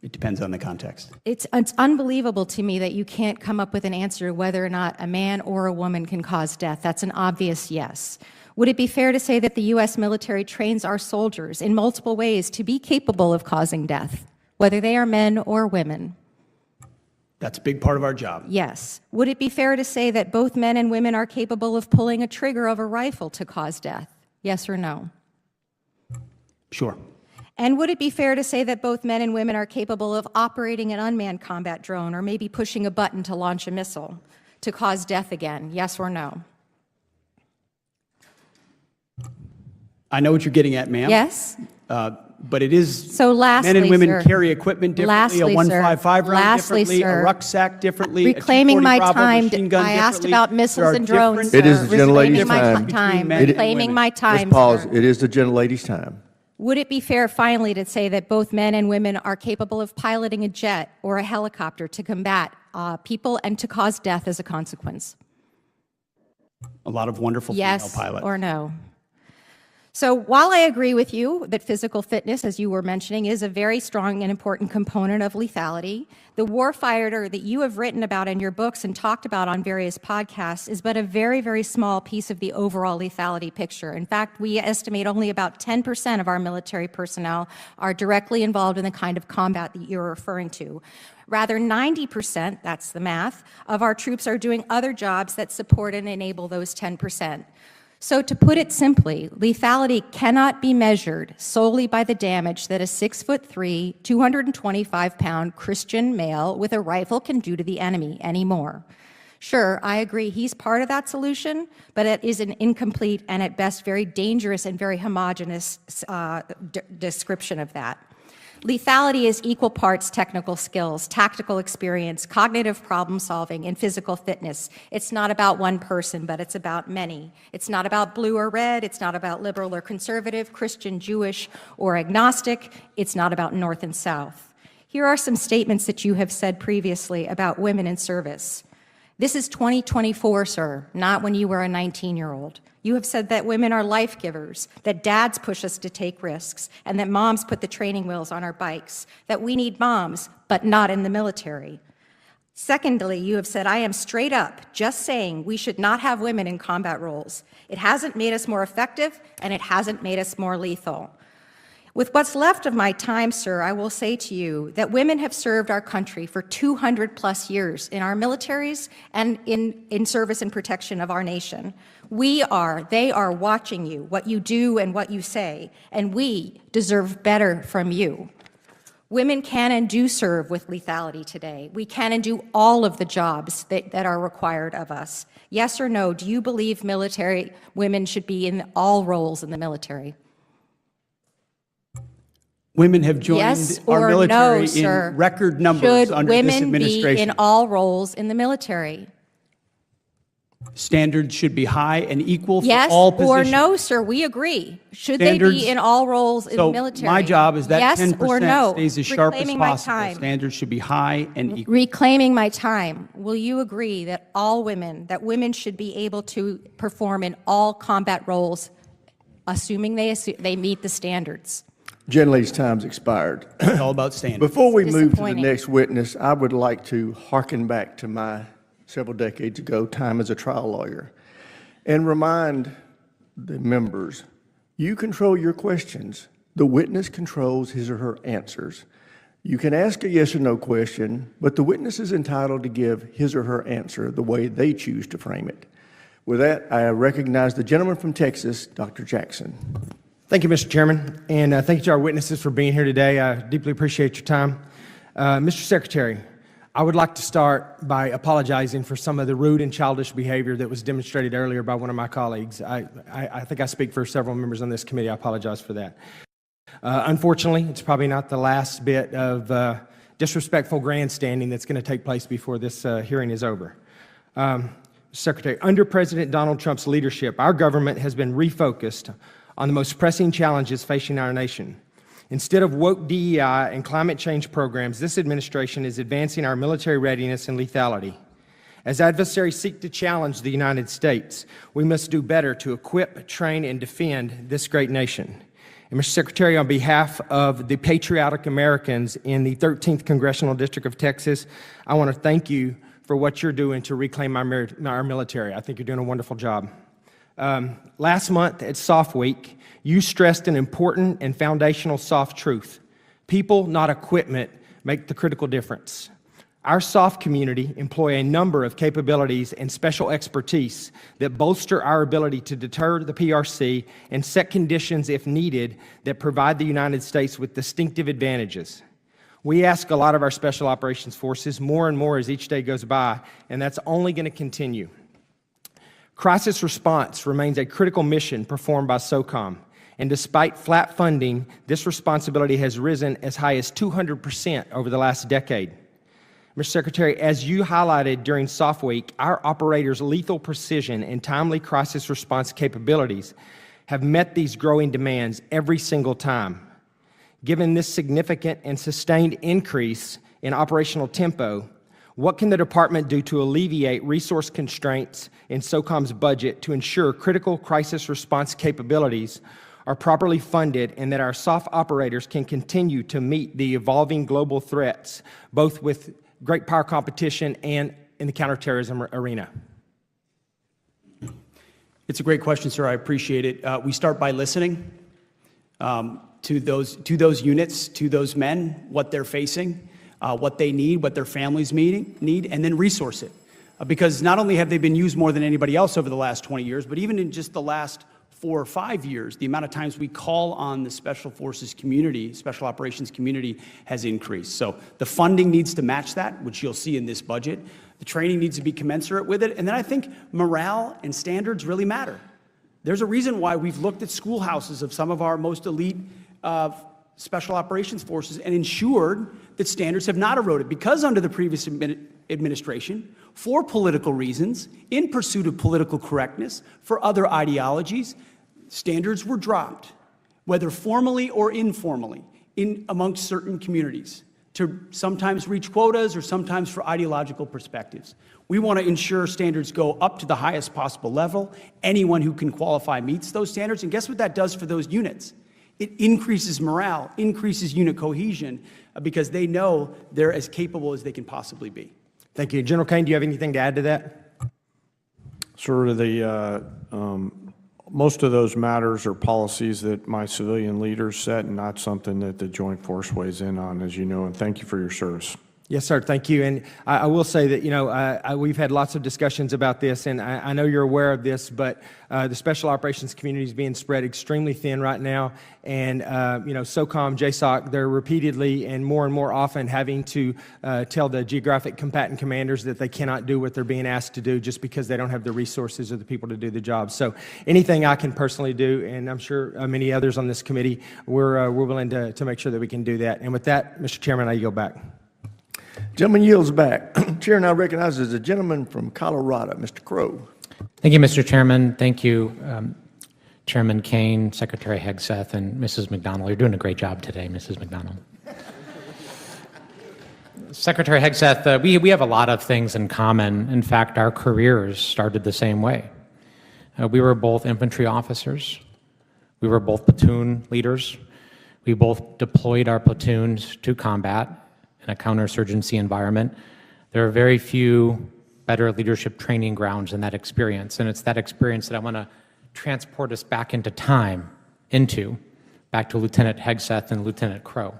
It depends on the context. It's unbelievable to me that you can't come up with an answer whether or not a man or a woman can cause death. That's an obvious yes. Would it be fair to say that the U.S. military trains our soldiers in multiple ways to be capable of causing death, whether they are men or women? That's a big part of our job. Yes. Would it be fair to say that both men and women are capable of pulling a trigger of a rifle to cause death? Yes or no? Sure. And would it be fair to say that both men and women are capable of operating an unmanned combat drone or maybe pushing a button to launch a missile to cause death again? Yes or no? I know what you're getting at, ma'am. Yes. But it is, so lastly, men and women sir, carry equipment differently, a 155 round differently, a rucksack differently, reclaiming a 240 my Bravo time, machine gun I asked about missiles and drones. It is the gentlelady's time. Reclaiming my time, Pause. sir. It is the gentlelady's time. Would it be fair, finally, to say that both men and women are capable of piloting a jet or a helicopter to combat people and to cause death as a consequence? A lot of wonderful female pilots. Yes or no? So while I agree with you that physical fitness, as you were mentioning, is a very strong and important component of lethality, the warfighter that you have written about in your books and talked about on various podcasts is but a very, very small piece of the overall lethality picture. In fact, we estimate only about 10% of our military personnel are directly involved in the kind of combat that you're referring to. Rather, 90%, that's the math, of our troops are doing other jobs that support and enable those 10%. So to put it simply, lethality cannot be measured solely by the damage that a 6'3", 225-pound Christian male with a rifle can do to the enemy anymore. Sure, I agree he's part of that solution, but it is an incomplete and at best very dangerous and very homogeneous description of that. Lethality is equal parts technical skills, tactical experience, cognitive problem solving, and physical fitness. It's not about one person, but it's about many. It's not about blue or red. It's not about liberal or conservative, Christian, Jewish, or agnostic. It's not about North and South. Here are some statements that you have said previously about women in service. This is 2024, sir, not when you were a 19-year-old. You have said that women are life givers, that dads push us to take risks, and that moms put the training wheels on our bikes, that we need moms, but not in the military. Secondly, you have said, I am straight up just saying we should not have women in combat roles. It hasn't made us more effective, and it hasn't made us more lethal. With what's left of my time, sir, I will say to you that women have served our country for 200+ years in our militaries and in service and protection of our nation. They are watching you, what you do and what you say, and we deserve better from you. Women can and do serve with lethality today. We can and do all of the jobs that are required of us. Yes or no, do you believe military women should be in all roles in the military? Women have joined our military in record numbers under this administration. Should women be in all roles in the military? Standards should be high and equal for yes all positions. Yes or no, sir, we agree. Should they be in all roles in the military? My job is that yes 10% or no? stays as sharp as possible. Standards should be high and equal. Reclaiming my time, will you agree that women should be able to perform in all combat roles, assuming they meet the standards? Gentley's time's expired. It's all about standards. Before we move to the Disappointing. next witness, I would like to hearken back to my several decades ago time as a trial lawyer and remind the members, you control your questions. The witness controls his or her answers. You can ask a yes or no question, but the witness is entitled to give his or her answer the way they choose to frame it. With that, I recognize the gentleman from Texas, Dr. Jackson. Thank you, Mr. Chairman, and thank you to our witnesses for being here today. I deeply appreciate your time. Mr. Secretary, I would like to start by apologizing for some of the rude and childish behavior that was demonstrated earlier by one of my colleagues. I think I speak for several members on this committee. I apologize for that. Unfortunately, it's probably not the last bit of disrespectful grandstanding that's going to take place before this hearing is over. Secretary, under President Donald Trump's leadership, our government has been refocused on the most pressing challenges facing our nation. Instead of woke DEI and climate change programs, this administration is advancing our military readiness and lethality. As adversaries seek to challenge the United States, we must do better to equip, train, and defend this great nation. And Mr. Secretary, on behalf of the patriotic Americans in the 13th Congressional District of Texas, I want to thank you for what you're doing to reclaim our military. I think you're doing a wonderful job. Last month at SOF Week, you stressed an important and foundational SOF truth. People, not equipment, make the critical difference. Our SOF community employ a number of capabilities and special expertise that bolster our ability to deter the PRC and set conditions, if needed, that provide the United States with distinctive advantages. We ask a lot of our Special Operations Forces more and more as each day goes by, and that's only going to continue. Crisis response remains a critical mission performed by SOCOM, and despite flat funding, this responsibility has risen as high as 200% over the last decade. Mr. Secretary, as you highlighted during SOF Week, our operators' lethal precision and timely crisis response capabilities have met these growing demands every single time. Given this significant and sustained increase in operational tempo, what can the department do to alleviate resource constraints in SOCOM's budget to ensure critical crisis response capabilities are properly funded and that our SOF operators can continue to meet the evolving global threats, both with great power competition and in the counterterrorism arena? It's a great question, sir. I appreciate it. We start by listening to those units, to those men, what they're facing, what they need, what their families need, and then resource it. Because not only have they been used more than anybody else over the last 20 years, but even in just the last 4 or 5 years, the amount of times we call on the Special Forces community, Special Operations community, has increased. So the funding needs to match that, which you'll see in this budget. The training needs to be commensurate with it. And then I think morale and standards really matter. There's a reason why we've looked at schoolhouses of some of our most elite Special Operations Forces and ensured that standards have not eroded, because under the previous administration, for political reasons, in pursuit of political correctness, for other ideologies, standards were dropped, whether formally or informally, amongst certain communities, to sometimes reach quotas or sometimes for ideological perspectives. We want to ensure standards go up to the highest possible level. Anyone who can qualify meets those standards, and guess what that does for those units? It increases morale, increases unit cohesion, because they know they're as capable as they can possibly be. Thank you. General Kane, do you have anything to add to that? Sort of most of those matters are policies that my civilian leaders set and not something that the Joint Force weighs in on, as you know, and thank you for your service. Yes, sir. Thank you. And I will say that, we've had lots of discussions about this, and I know you're aware of this, but the Special Operations community is being spread extremely thin right now. And, SOCOM, JSOC, they're repeatedly and more often having to tell the geographic combatant commanders that they cannot do what they're being asked to do just because they don't have the resources or the people to do the job. So anything I can personally do, and I'm sure many others on this committee, we're willing to make sure that we can do that. And with that, Mr. Chairman, I yield back. Gentleman yields back. Chair now recognizes the gentleman from Colorado, Mr. Crow. Thank you, Mr. Chairman. Thank you, Chairman Kane, Secretary Hegseth, and Mrs. McDonald. You're doing a great job today, Mrs. McDonald. Secretary Hegseth, we have a lot of things in common. In fact, our careers started the same way. We were both infantry officers. We were both platoon leaders. We both deployed our platoons to combat in a counterinsurgency environment. There are very few better leadership training grounds than that experience, and it's that experience that I want to transport us back into time, back to Lieutenant Hegseth and Lieutenant Crow.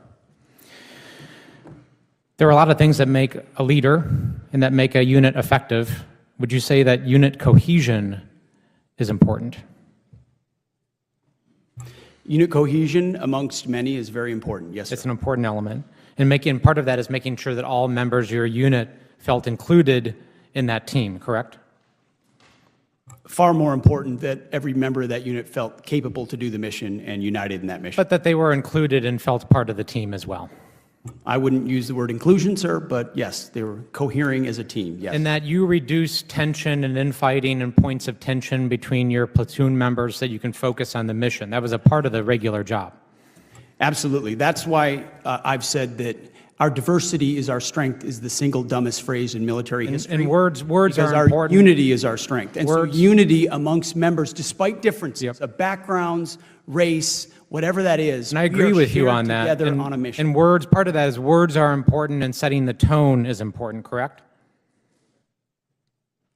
There are a lot of things that make a leader and that make a unit effective. Would you say that unit cohesion is important? Unit cohesion amongst many is very important, yes, sir. It's an important element. And part of that is making sure that all members of your unit felt included in that team, correct? Far more important that every member of that unit felt capable to do the mission and united in that mission. But that they were included and felt part of the team as well. I wouldn't use the word inclusion, sir, but yes, they were cohering as a team, yes. And that you reduce tension and infighting and points of tension between your platoon members so that you can focus on the mission. That was a part of the regular job. Absolutely. That's why I've said that our diversity is our strength is the single dumbest phrase in military history. And words because are important. Our unity is our strength. And Words. so unity amongst members, despite differences of backgrounds, race, whatever that is. And I agree with you on that. Together And, on a mission. and words, part of that is words are important and setting the tone is important, correct?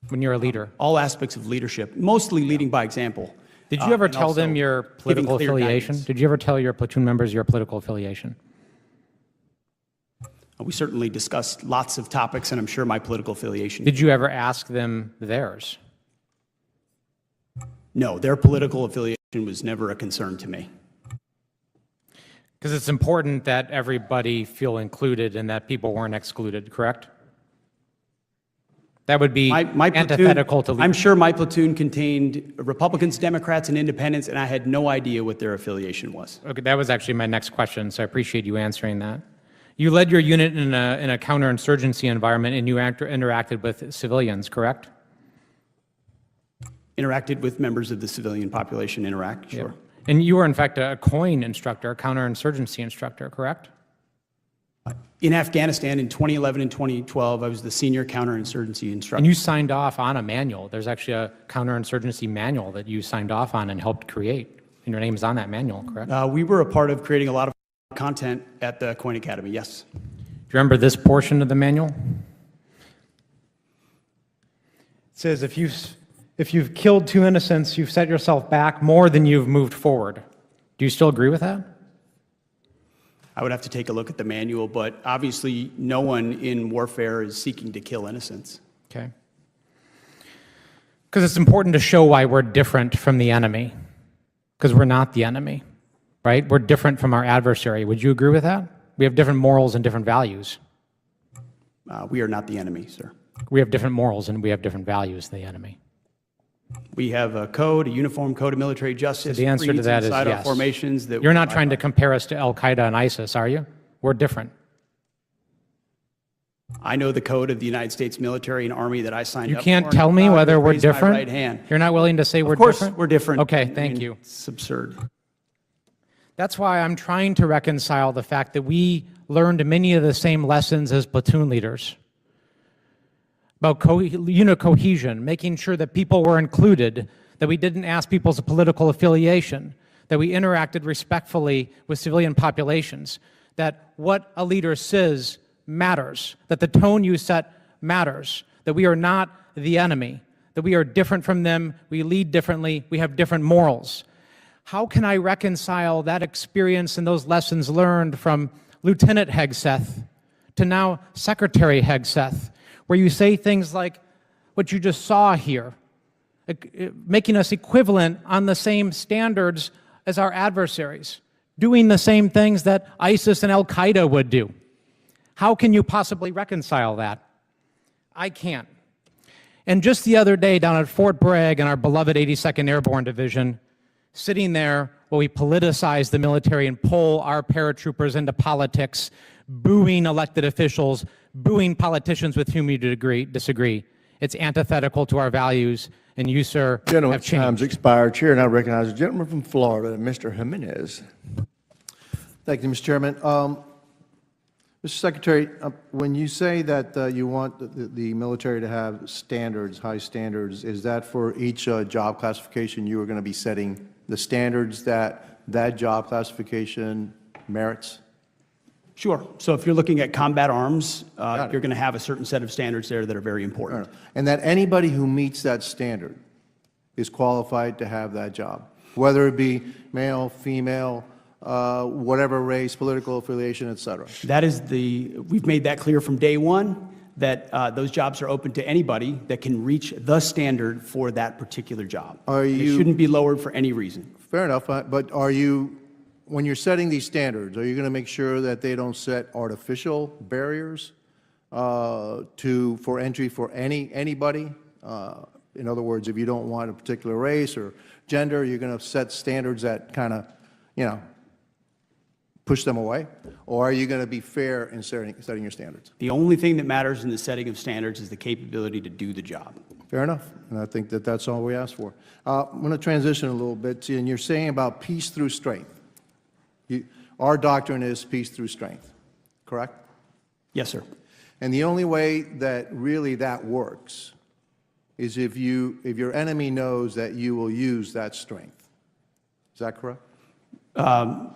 When you're a leader. All aspects of leadership, mostly leading by example. Did you ever and tell them also your giving political clear affiliation? guidance. Did you ever tell your platoon members your political affiliation? We certainly discussed lots of topics, and I'm sure my political affiliation. Did you ever ask them theirs? No, their political affiliation was never a concern to me. Because it's important that everybody feel included and that people weren't excluded, correct? That would be My antithetical to platoon, I'm sure my platoon contained Republicans, Democrats, and independents, and I had no idea what their affiliation was. Okay, that was actually my next question, so I appreciate you answering that. You led your unit in a counterinsurgency environment, and you interacted with civilians, correct? Interacted with members of the civilian population, sure. Yeah. And you were, in fact, a COIN instructor, a counterinsurgency instructor, correct? In Afghanistan in 2011 and 2012, I was the senior counterinsurgency instructor. And you signed off on a manual. There's actually a counterinsurgency manual that you signed off on and helped create. And your name is on that manual, correct? We were a part of creating a lot of content at the COIN Academy, yes. Do you remember this portion of the manual? It says, if you've killed two innocents, you've set yourself back more than you've moved forward. Do you still agree with that? I would have to take a look at the manual, but obviously no one in warfare is seeking to kill innocents. Okay. Because it's important to show why we're different from the enemy. Because we're not the enemy, right? We're different from our adversary. Would you agree with that? We have different morals and different values. We are not the enemy, sir. We have different morals and we have different values than the enemy. We have a code, a uniform code of military justice. So the answer to that is inside yes. our formations that You're not trying to compare us to Al-Qaeda and ISIS, are you? We're different. I know the code of the United States military and army that I signed You up for. can't tell me and whether we're raised my different? right hand. You're not willing to say we're Of course, different? we're different. Okay, I thank mean, you. It's absurd. That's why I'm trying to reconcile the fact that we learned many of the same lessons as platoon leaders about unit cohesion, making sure that people were included, that we didn't ask people's political affiliation, that we interacted respectfully with civilian populations, that what a leader says matters, that the tone you set matters, that we are not the enemy, that we are different from them, we lead differently, we have different morals. How can I reconcile that experience and those lessons learned from Lieutenant Hegseth to now Secretary Hegseth, where you say things like what you just saw here, making us equivalent on the same standards as our adversaries, doing the same things that ISIS and Al-Qaeda would do? How can you possibly reconcile that? I can't. And just the other day down at Fort Bragg in our beloved 82nd Airborne Division, sitting there while we politicize the military and pull our paratroopers into politics, booing elected officials, booing politicians with whom you disagree. It's antithetical to our values, and you, sir, Gentlemen, have changed. time's expired. Chair now recognizes the gentleman from Florida, Mr. Jimenez. Thank you, Mr. Chairman. Mr. Secretary, when you say that you want the military to have standards, high standards, is that for each job classification you are going to be setting the standards that that job classification merits? Sure. So if you're looking at combat arms, you're going to have a certain set of standards there that are very important. And that anybody who meets that standard is qualified to have that job, whether it be male, female, whatever race, political affiliation, et cetera. That is we've made that clear from day one, that those jobs are open to anybody that can reach the standard for that particular job. It shouldn't be lowered for any reason. Fair enough, but are you, when you're setting these standards, are you going to make sure that they don't set artificial barriers for entry for anybody? In other words, if you don't want a particular race or gender, you're going to set standards that kind of, push them away? Or are you going to be fair in setting your standards? The only thing that matters in the setting of standards is the capability to do the job. Fair enough, and I think that that's all we ask for. I'm going to transition a little bit, and you're saying about peace through strength. Our doctrine is peace through strength, correct? Yes, sir. And the only way that really that works is if your enemy knows that you will use that strength. Is that correct?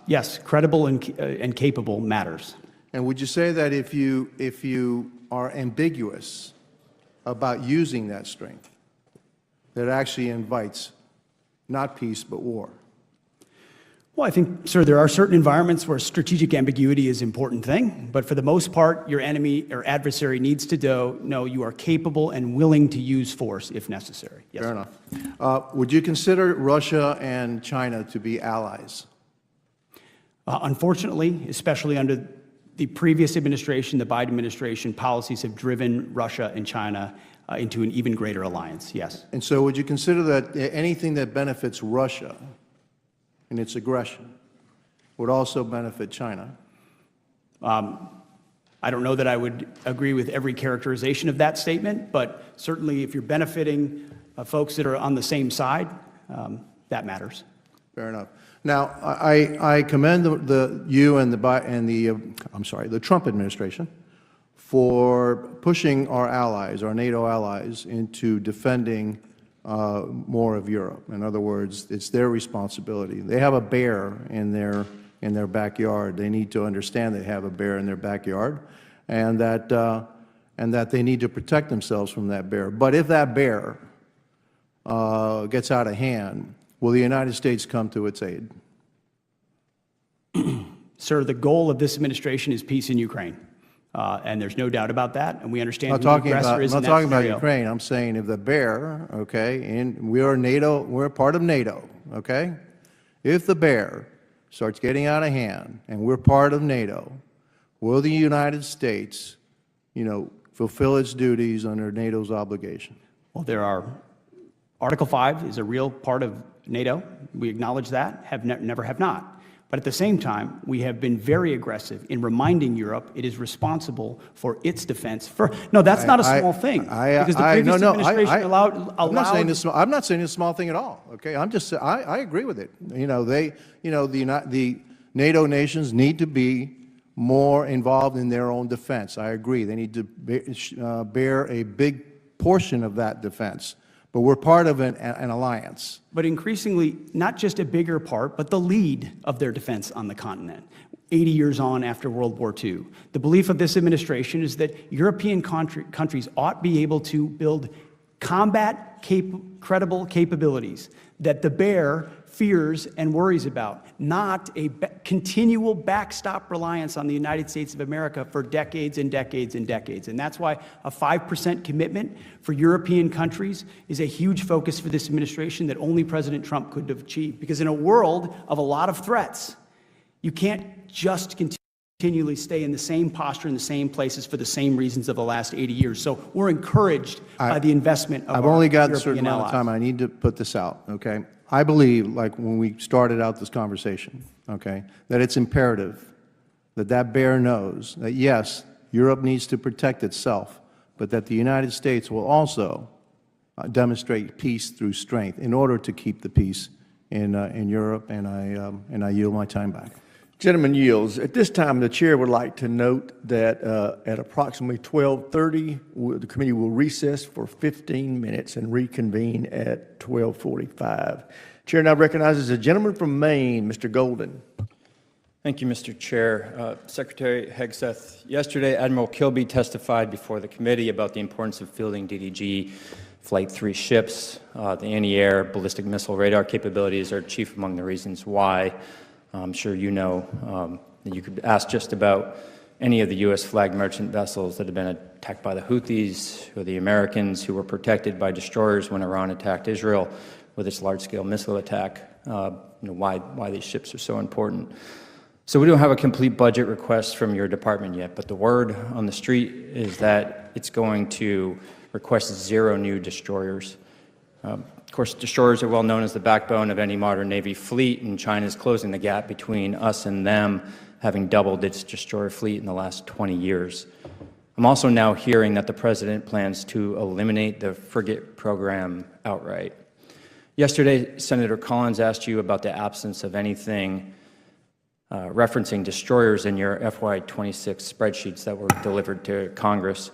Yes, credible and capable matters. And would you say that if you are ambiguous about using that strength, that actually invites not peace but war? Well, I think, sir, there are certain environments where strategic ambiguity is an important thing, but for the most part, your enemy or adversary needs to know you are capable and willing to use force if necessary. Yes, fair enough. Would you consider Russia and China to be allies? Unfortunately, especially under the previous administration, the Biden administration, policies have driven Russia and China into an even greater alliance, yes. And so would you consider that anything that benefits Russia in its aggression would also benefit China? I don't know that I would agree with every characterization of that statement, but certainly if you're benefiting folks that are on the same side, that matters. Fair enough. Now, I commend you and the Trump administration for pushing our allies, our NATO allies, into defending more of Europe. In other words, it's their responsibility. They have a bear in their backyard. They need to understand they have a bear in their backyard, and that they need to protect themselves from that bear. But if that bear gets out of hand, will the United States come to its aid? Sir, the goal of this administration is peace in Ukraine, and there's no doubt about that, and we understand who the aggressor is in that I'm not talking about scenario. Ukraine. I'm saying if the bear, okay, and we are NATO, we're part of NATO, okay? If the bear starts getting out of hand and we're part of NATO, will the United States, fulfill its duties under NATO's obligation? Well, Article 5 is a real part of NATO. We acknowledge that, never have not. But at the same time, we have been very aggressive in reminding Europe it is responsible for its defense. No, that's not a small thing. Because the previous administration allowed. I'm not saying it's a small thing at all. Okay, I agree with it. The NATO nations need to be more involved in their own defense. I agree. They need to bear a big portion of that defense. But we're part of an alliance. But increasingly, not just a bigger part, but the lead of their defense on the continent, 80 years on after World War II. The belief of this administration is that European countries ought be able to build credible capabilities that the bear fears and worries about, not a continual backstop reliance on the United States of America for decades and decades and decades. And that's why a 5% commitment for European countries is a huge focus for this administration that only President Trump could have achieved. Because in a world of a lot of threats, you can't just continually stay in the same posture in the same places for the same reasons of the last 80 years. So we're encouraged by the investment of our I've only got a European certain amount of allies. time. I need to put this out, okay? I believe, like when we started out this conversation, okay, that it's imperative that that bear knows that, yes, Europe needs to protect itself, but that the United States will also demonstrate peace through strength in order to keep the peace in Europe, and I yield my time back. Gentleman yields. At this time, the chair would like to note that at approximately 12:30, the committee will recess for 15 minutes and reconvene at 12:45. Chair now recognizes the gentleman from Maine, Mr. Golden. Thank you, Mr. Chair. Secretary Hegseth, yesterday Admiral Kilby testified before the committee about the importance of fielding DDG Flight 3 ships. The anti-air ballistic missile radar capabilities are chief among the reasons why. I'm sure you know that you could ask just about any of the U.S. flagged merchant vessels that have been attacked by the Houthis or the Americans who were protected by destroyers when Iran attacked Israel with its large-scale missile attack, why these ships are so important. So we don't have a complete budget request from your department yet, but the word on the street is that it's going to request 0 new destroyers. Of course, destroyers are well known as the backbone of any modern Navy fleet, and China is closing the gap between us and them, having doubled its destroyer fleet in the last 20 years. I'm also now hearing that the President plans to eliminate the frigate program outright. Yesterday, Senator Collins asked you about the absence of anything referencing destroyers in your FY26 spreadsheets that were delivered to Congress.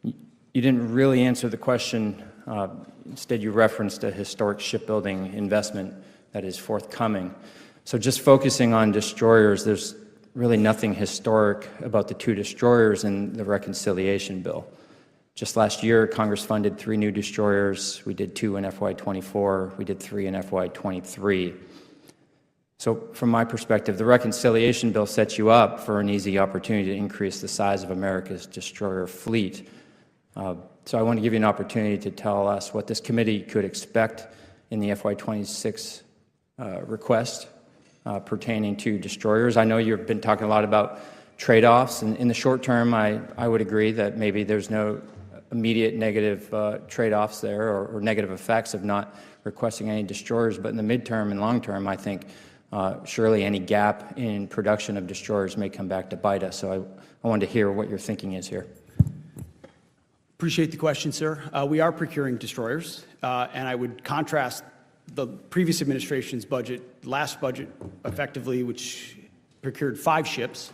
You didn't really answer the question. Instead, you referenced a historic shipbuilding investment that is forthcoming. So just focusing on destroyers, there's really nothing historic about the 2 destroyers in the reconciliation bill. Just last year, Congress funded 3 new destroyers. We did 2 in FY24. We did 3 in FY23. So from my perspective, the reconciliation bill sets you up for an easy opportunity to increase the size of America's destroyer fleet. So I want to give you an opportunity to tell us what this committee could expect in the FY26 request pertaining to destroyers. I know you've been talking a lot about trade-offs, and in the short term, I would agree that maybe there's no immediate negative trade-offs there or negative effects of not requesting any destroyers, but in the midterm and long term, I think surely any gap in production of destroyers may come back to bite us. So I wanted to hear what your thinking is here. Appreciate the question, sir. We are procuring destroyers, and I would contrast the previous administration's budget, last budget effectively, which procured 5 ships.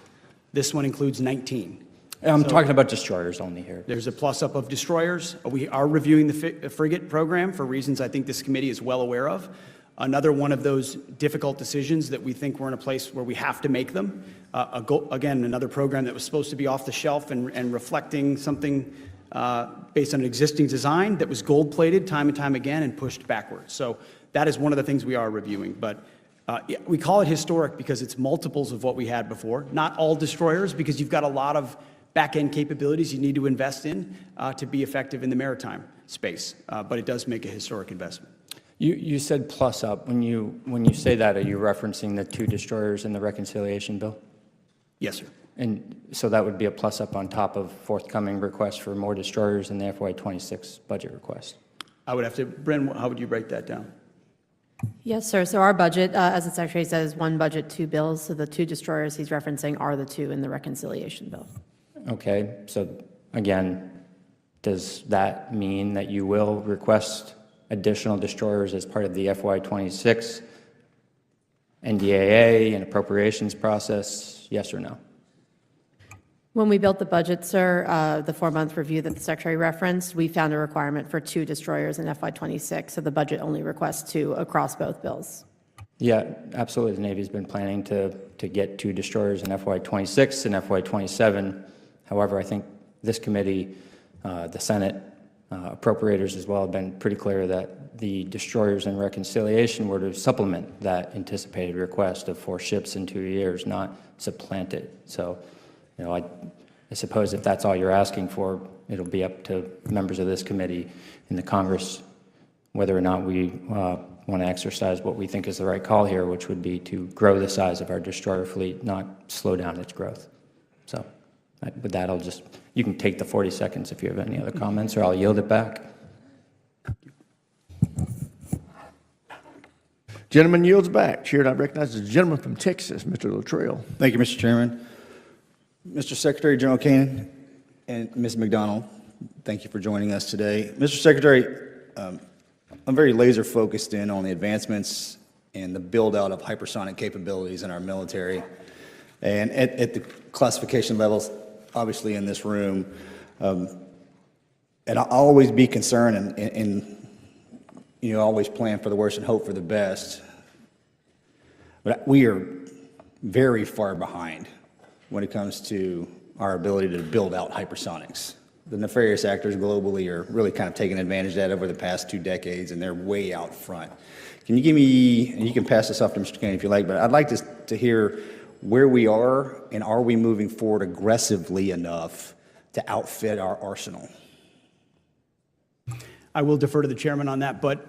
This one includes 19. I'm talking about destroyers only here. There's a plus-up of destroyers. We are reviewing the frigate program for reasons I think this committee is well aware of. Another one of those difficult decisions that we think we're in a place where we have to make them. Again, another program that was supposed to be off the shelf and reflecting something based on an existing design that was gold-plated time and time again and pushed backwards. So that is one of the things we are reviewing. But we call it historic because it's multiples of what we had before. Not all destroyers, because you've got a lot of back-end capabilities you need to invest in to be effective in the maritime space. But it does make a historic investment. You said plus up. When you say that, are you referencing the 2 destroyers in the reconciliation bill? Yes, sir. And so that would be a plus up on top of forthcoming requests for more destroyers in the FY26 budget request. I would have to, Bren, how would you break that down? Yes, sir. So our budget, as the Secretary says, 1 budget, 2 bills. So the 2 destroyers he's referencing are the 2 in the reconciliation bill. Okay, so again, does that mean that you will request additional destroyers as part of the FY26 NDAA and appropriations process, yes or no? When we built the budget, sir, the 4-month review that the Secretary referenced, we found a requirement for 2 destroyers in FY26, so the budget only requests 2 across both bills. Yeah, absolutely. The Navy's been planning to get 2 destroyers in FY26 and FY27. However, I think this committee, the Senate appropriators as well, have been pretty clear that the destroyers in reconciliation were to supplement that anticipated request of 4 ships in 2 years, not supplant it. So, I suppose if that's all you're asking for, it'll be up to members of this committee in the Congress whether or not we want to exercise what we think is the right call here, which would be to grow the size of our destroyer fleet, not slow down its growth. So with that, you can take the 40 seconds if you have any other comments, or I'll yield it back. Gentleman yields back. Chair, I recognize the gentleman from Texas, Mr. Luttrell. Thank you, Mr. Chairman. Mr. Secretary, General Kane, and Ms. McDonnell, thank you for joining us today. Mr. Secretary, I'm very laser focused in on the advancements and the build out of hypersonic capabilities in our military. And at the classification levels, obviously in this room, and I'll always be concerned and always plan for the worst and hope for the best. But we are very far behind when it comes to our ability to build out hypersonics. The nefarious actors globally are really kind of taking advantage of that over the past 2 decades, and they're way out front. Can you give me, and you can pass this off to Mr. Kane if you like, but I'd like to hear where we are, and are we moving forward aggressively enough to outfit our arsenal? I will defer to the chairman on that, but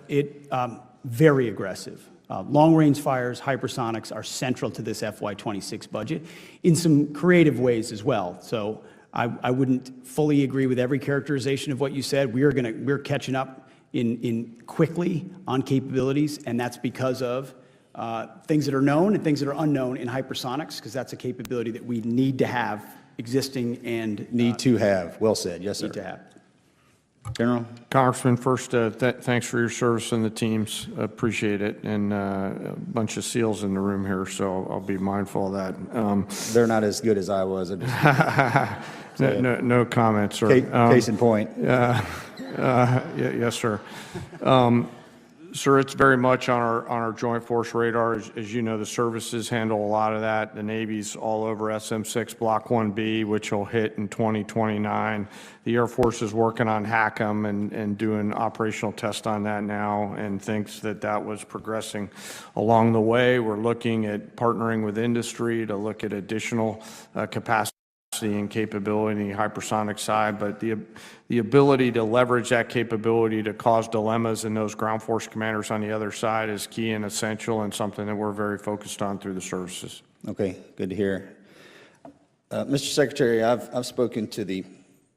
very aggressive. Long-range fires, hypersonics are central to this FY26 budget in some creative ways as well. So I wouldn't fully agree with every characterization of what you said. We're catching up in quickly on capabilities, and that's because of things that are known and things that are unknown in hypersonics, because that's a capability that we need to have existing and need to have. Well said. Yes, sir. Need to have. General? Congressman, first, thanks for your service in the teams. Appreciate it. And a bunch of SEALs in the room here, so I'll be mindful of that. They're not as good as I was. No comments, sir. Case in point. Yes, sir. Sir, it's very much on our joint force radar. As you know, the services handle a lot of that. The Navy's all over SM-6 Block 1B, which will hit in 2029. The Air Force is working on HACM and doing operational tests on that now, and thinks that was progressing along the way. We're looking at partnering with industry to look at additional capacity and capability in the hypersonic side, but the ability to leverage that capability to cause dilemmas in those ground force commanders on the other side is key and essential, and something that we're very focused on through the services. Okay, good to hear. Mr. Secretary, I've spoken to the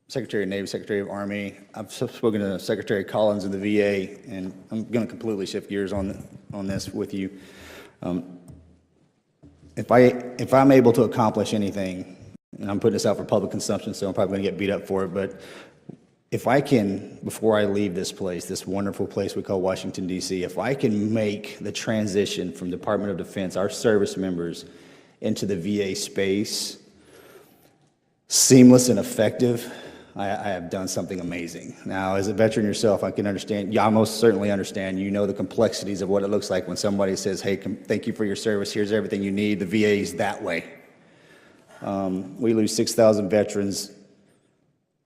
Secretary of Navy, Secretary of Army. I've spoken to Secretary Collins of the VA, and I'm going to completely shift gears on this with you. If I'm able to accomplish anything, and I'm putting this out for public consumption, so I'm probably going to get beat up for it, but if I can, before I leave this place, this wonderful place we call Washington, D.C., if I can make the transition from Department of Defense, our service members, into the VA space seamless and effective, I have done something amazing. Now, as a veteran yourself, I can understand, I most certainly understand, you know the complexities of what it looks like when somebody says, hey, thank you for your service, here's everything you need. The VA is that way. We lose 6,000 veterans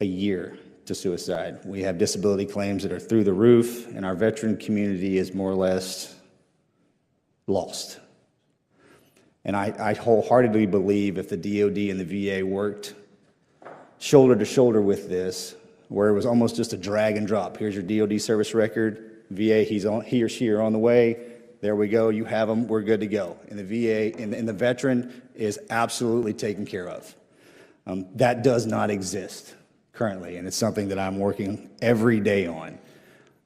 a year to suicide. We have disability claims that are through the roof, and our veteran community is more or less lost. And I wholeheartedly believe if the DoD and the VA worked shoulder to shoulder with this, where it was almost just a drag and drop. Here's your DoD service record. VA, he or she are on the way. There we go. You have them. We're good to go. And the VA and the veteran is absolutely taken care of. That does not exist currently, and it's something that I'm working every day on.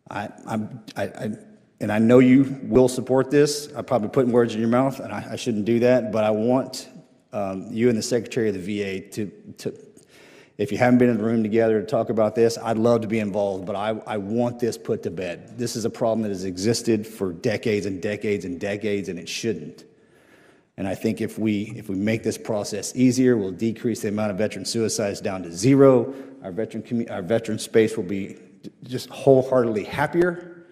And I know you will support this. I'm probably putting words in your mouth, and I shouldn't do that. But I want you and the Secretary of the VA to, if you haven't been in the room together to talk about this, I'd love to be involved, but I want this put to bed. This is a problem that has existed for decades and decades and decades, and it shouldn't. And I think if we make this process easier, we'll decrease the amount of veteran suicides down to zero. Our veteran space will be just wholeheartedly happier,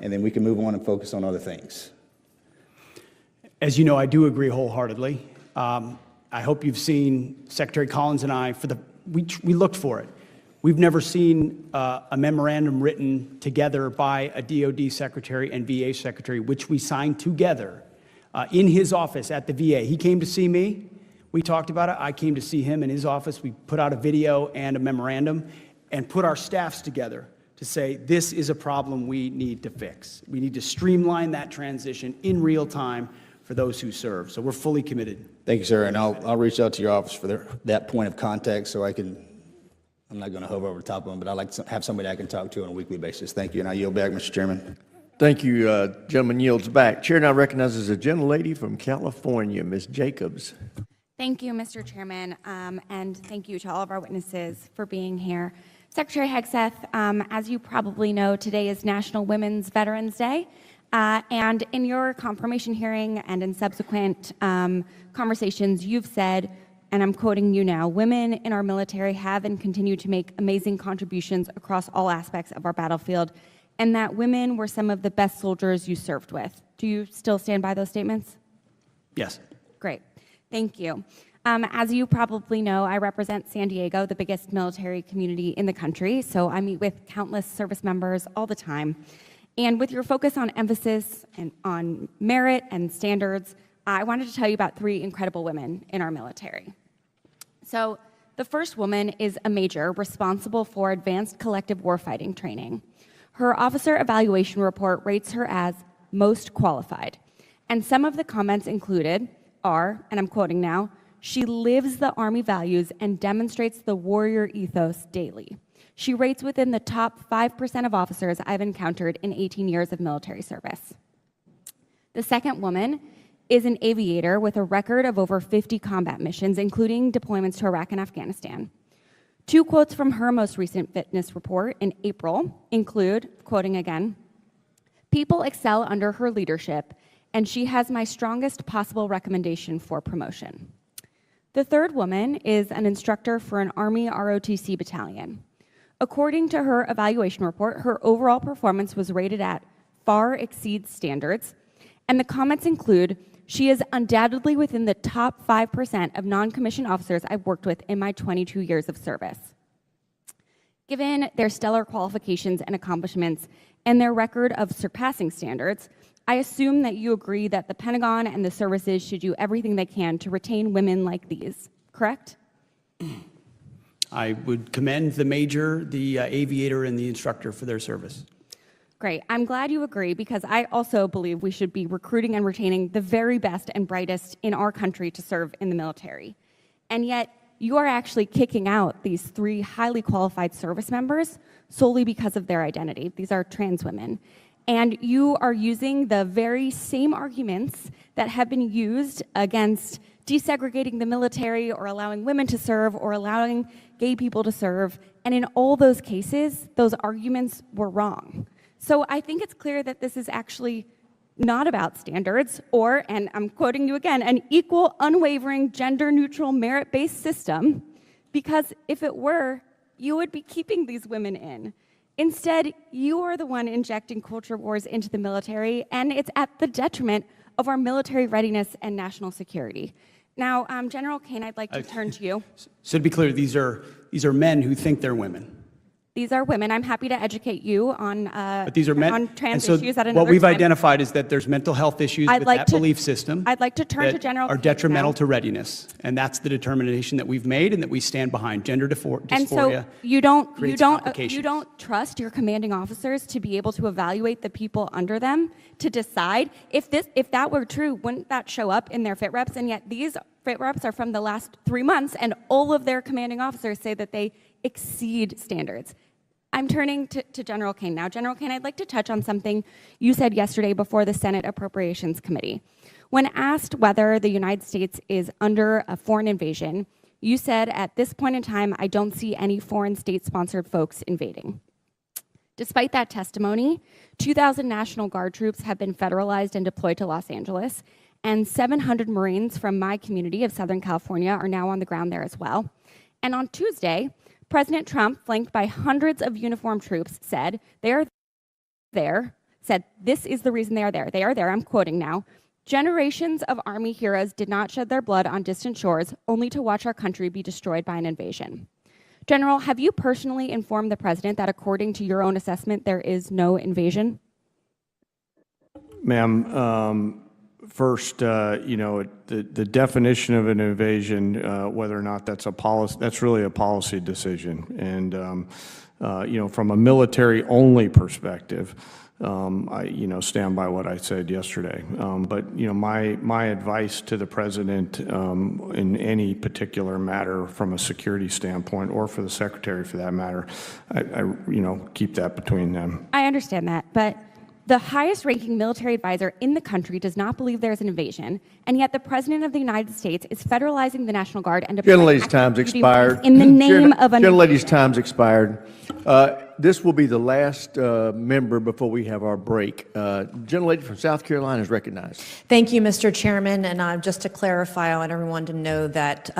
and then we can move on and focus on other things. As you know, I do agree wholeheartedly. I hope you've seen Secretary Collins and I we looked for it. We've never seen a memorandum written together by a DoD secretary and VA secretary, which we signed together in his office at the VA. He came to see me. We talked about it. I came to see him in his office. We put out a video and a memorandum and put our staffs together to say, this is a problem we need to fix. We need to streamline that transition in real time for those who serve. So we're fully committed. Thank you, sir. And I'll reach out to your office for that point of contact so I'm not going to hover over the top of them, but I'd like to have somebody I can talk to on a weekly basis. Thank you. And I yield back, Mr. Chairman. Thank you. Gentleman yields back. Chair now recognizes a gentlelady from California, Ms. Jacobs. Thank you, Mr. Chairman, and thank you to all of our witnesses for being here. Secretary Hegseth, as you probably know, today is National Women's Veterans Day. And in your confirmation hearing and in subsequent conversations, you've said, and I'm quoting you now, women in our military have and continue to make amazing contributions across all aspects of our battlefield, and that women were some of the best soldiers you served with. Do you still stand by those statements? Yes. Great. Thank you. As you probably know, I represent San Diego, the biggest military community in the country, so I meet with countless service members all the time. And with your focus on emphasis and on merit and standards, I wanted to tell you about 3 incredible women in our military. So the first woman is a major responsible for advanced collective warfighting training. Her officer evaluation report rates her as most qualified. And some of the comments included are, and I'm quoting now, "She lives the Army values and demonstrates the warrior ethos daily. She rates within the top 5% of officers I've encountered in 18 years of military service." The second woman is an aviator with a record of over 50 combat missions, including deployments to Iraq and Afghanistan. 2 quotes from her most recent fitness report in April include, quoting again, "People excel under her leadership, and she has my strongest possible recommendation for promotion." The third woman is an instructor for an Army ROTC battalion. According to her evaluation report, her overall performance was rated at far exceeds standards, and the comments include, "She is undoubtedly within the top 5% of non-commissioned officers I've worked with in my 22 years of service." Given their stellar qualifications and accomplishments and their record of surpassing standards, I assume that you agree that the Pentagon and the services should do everything they can to retain women like these, correct? I would commend the major, the aviator, and the instructor for their service. Great. I'm glad you agree, because I also believe we should be recruiting and retaining the very best and brightest in our country to serve in the military. And yet, you are actually kicking out these 3 highly qualified service members solely because of their identity. These are trans women. And you are using the very same arguments that have been used against desegregating the military or allowing women to serve or allowing gay people to serve. And in all those cases, those arguments were wrong. So I think it's clear that this is actually not about standards or, and I'm quoting you again, an equal, unwavering, gender-neutral, merit-based system, because if it were, you would be keeping these women in. Instead, you are the one injecting culture wars into the military, and it's at the detriment of our military readiness and national security. Now, General Kane, I'd like to turn to you. So to be clear, these are men who think they're women. These are women. I'm happy to educate you on, But these are men. on trans and so issues at another what we've time. identified is that there's mental health issues with that belief system. I'd like to turn to that General are Kane detrimental now. to readiness, and that's the determination that we've made and that we stand behind. Gender dysphoria. And so you don't complications. trust your commanding officers to be able to evaluate the people under them to decide if that were true, wouldn't that show up in their fit reps? And yet these fit reps are from the last 3 months, and all of their commanding officers say that they exceed standards. I'm turning to General Kane now. General Kane, I'd like to touch on something you said yesterday before the Senate Appropriations Committee. When asked whether the United States is under a foreign invasion, you said, "At this point in time, I don't see any foreign state-sponsored folks invading." Despite that testimony, 2,000 National Guard troops have been federalized and deployed to Los Angeles, and 700 Marines from my community of Southern California are now on the ground there as well. And on Tuesday, President Trump, flanked by hundreds of uniformed troops, said they are there, said this is the reason they are there. They are there, I'm quoting now. "Generations of Army heroes did not shed their blood on distant shores only to watch our country be destroyed by an invasion." General, have you personally informed the President that according to your own assessment, there is no invasion? Ma'am, first, the definition of an invasion, whether or not that's a policy, that's really a policy decision. And, from a military-only perspective, I, stand by what I said yesterday. But, my advice to the President in any particular matter from a security standpoint, or for the Secretary for that matter, I keep that between them. I understand that, but the highest-ranking military advisor in the country does not believe there's an invasion, and yet the President of the United States is federalizing the National Guard and deploying Gentlelady's time's active duty expired. in the name of an Gentlelady's time's expired. This will be the last member before we have our break. Gentlelady from South Carolina is recognized. Thank you, Mr. Chairman. And just to clarify, I want everyone to know that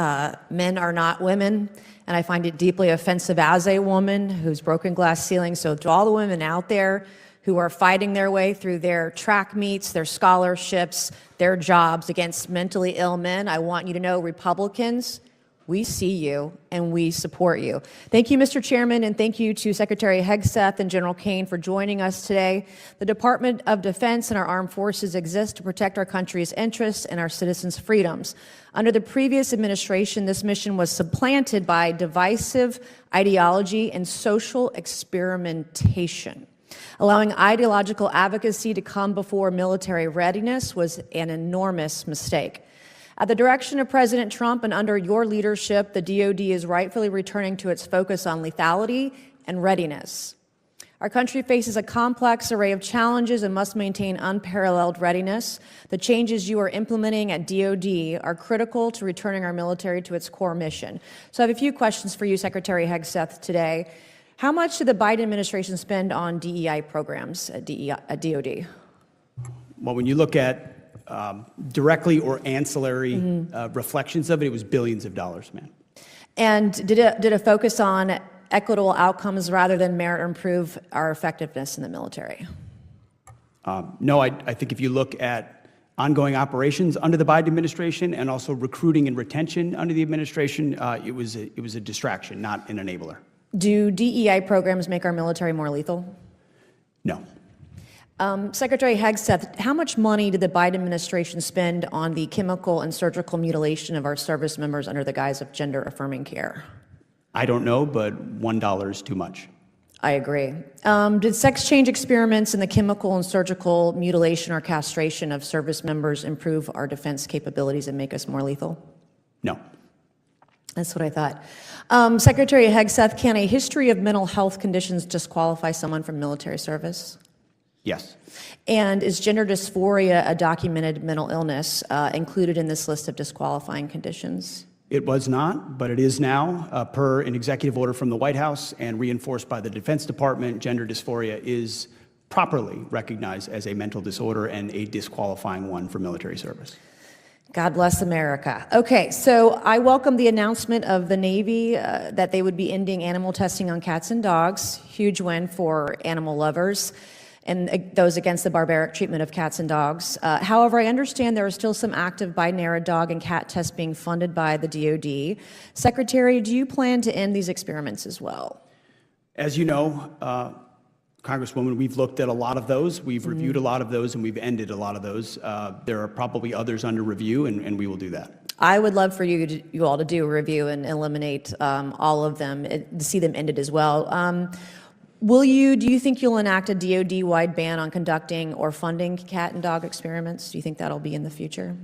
men are not women, and I find it deeply offensive as a woman who's broken glass ceilings. So to all the women out there who are fighting their way through their track meets, their scholarships, their jobs against mentally ill men. I want you to know, Republicans, we see you and we support you. Thank you, Mr. Chairman, and thank you to Secretary Hegseth and General Kane for joining us today. The Department of Defense and our armed forces exist to protect our country's interests and our citizens' freedoms. Under the previous administration, this mission was supplanted by divisive ideology and social experimentation. Allowing ideological advocacy to come before military readiness was an enormous mistake. At the direction of President Trump and under your leadership, the DoD is rightfully returning to its focus on lethality and readiness. Our country faces a complex array of challenges and must maintain unparalleled readiness. The changes you are implementing at DoD are critical to returning our military to its core mission. So I have a few questions for you, Secretary Hegseth, today. How much did the Biden administration spend on DEI programs at DoD? Well, when you look at directly or ancillary reflections of it, it was billions of dollars, ma'am. And did it focus on equitable outcomes rather than merit or improve our effectiveness in the military? No, I think if you look at ongoing operations under the Biden administration and also recruiting and retention under the administration, it was a distraction, not an enabler. Do DEI programs make our military more lethal? No. Secretary Hegseth, how much money did the Biden administration spend on the chemical and surgical mutilation of our service members under the guise of gender-affirming care? I don't know, but $1 is too much. I agree. Did sex change experiments in the chemical and surgical mutilation or castration of service members improve our defense capabilities and make us more lethal? No. That's what I thought. Secretary Hegseth, can a history of mental health conditions disqualify someone from military service? Yes. And is gender dysphoria, a documented mental illness, included in this list of disqualifying conditions? It was not, but it is now, per an executive order from the White House and reinforced by the Defense Department. Gender dysphoria is properly recognized as a mental disorder and a disqualifying one for military service. God bless America. Okay, so I welcome the announcement of the Navy that they would be ending animal testing on cats and dogs. Huge win for animal lovers and those against the barbaric treatment of cats and dogs. However, I understand there are still some active Biden-era dog and cat tests being funded by the DoD. Secretary, do you plan to end these experiments as well? As you know, Congresswoman, we've looked at a lot of those. We've reviewed a lot of those, and we've ended a lot of those. There are probably others under review, and we will do that. I would love for you all to do a review and eliminate all of them, to see them ended as well. Do you think you'll enact a DoD-wide ban on conducting or funding cat and dog experiments? Do you think that'll be in the future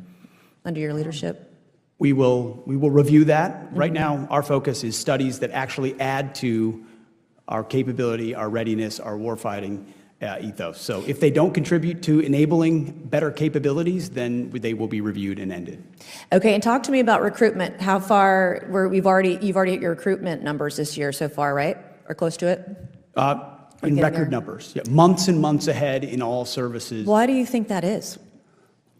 under your leadership? We will review that. Right now, our focus is studies that actually add to our capability, our readiness, our warfighting ethos. So if they don't contribute to enabling better capabilities, then they will be reviewed and ended. Okay, and talk to me about recruitment. How far, you've already hit your recruitment numbers this year so far, right? Or close to it? In record numbers, yeah, months and months ahead in all services. Why do you think that is?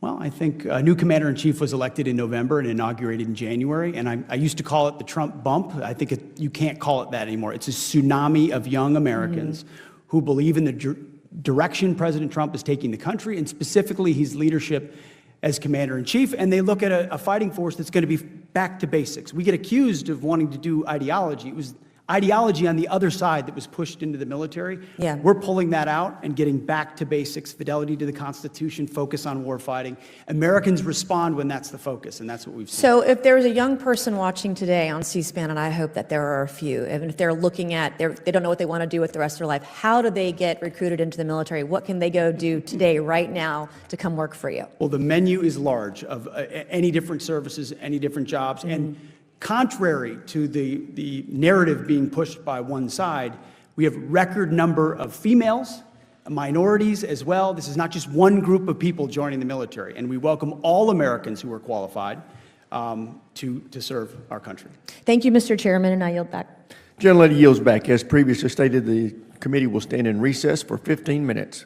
Well, I think a new commander-in-chief was elected in November and inaugurated in January, and I used to call it the Trump bump. I think you can't call it that anymore. It's a tsunami of young Americans who believe in the direction President Trump is taking the country, and specifically his leadership as commander-in-chief, and they look at a fighting force that's going to be back to basics. We get accused of wanting to do ideology. It was ideology on the other side that was pushed into the military. Yeah. We're pulling that out and getting back to basics, fidelity to the Constitution, focus on warfighting. Americans respond when that's the focus, and that's what we've seen. So if there's a young person watching today on C-SPAN, and I hope that there are a few, and if they're looking at, they don't know what they want to do with the rest of their life, how do they get recruited into the military? What can they go do today, right now, to come work for you? Well, the menu is large of any different services, any different jobs, and contrary to the narrative being pushed by one side, we have record number of females, minorities as well. This is not just one group of people joining the military, and we welcome all Americans who are qualified to serve our country. Thank you, Mr. Chairman, and I yield back. Gentlelady yields back. As previously stated, the committee will stand in recess for 15 minutes.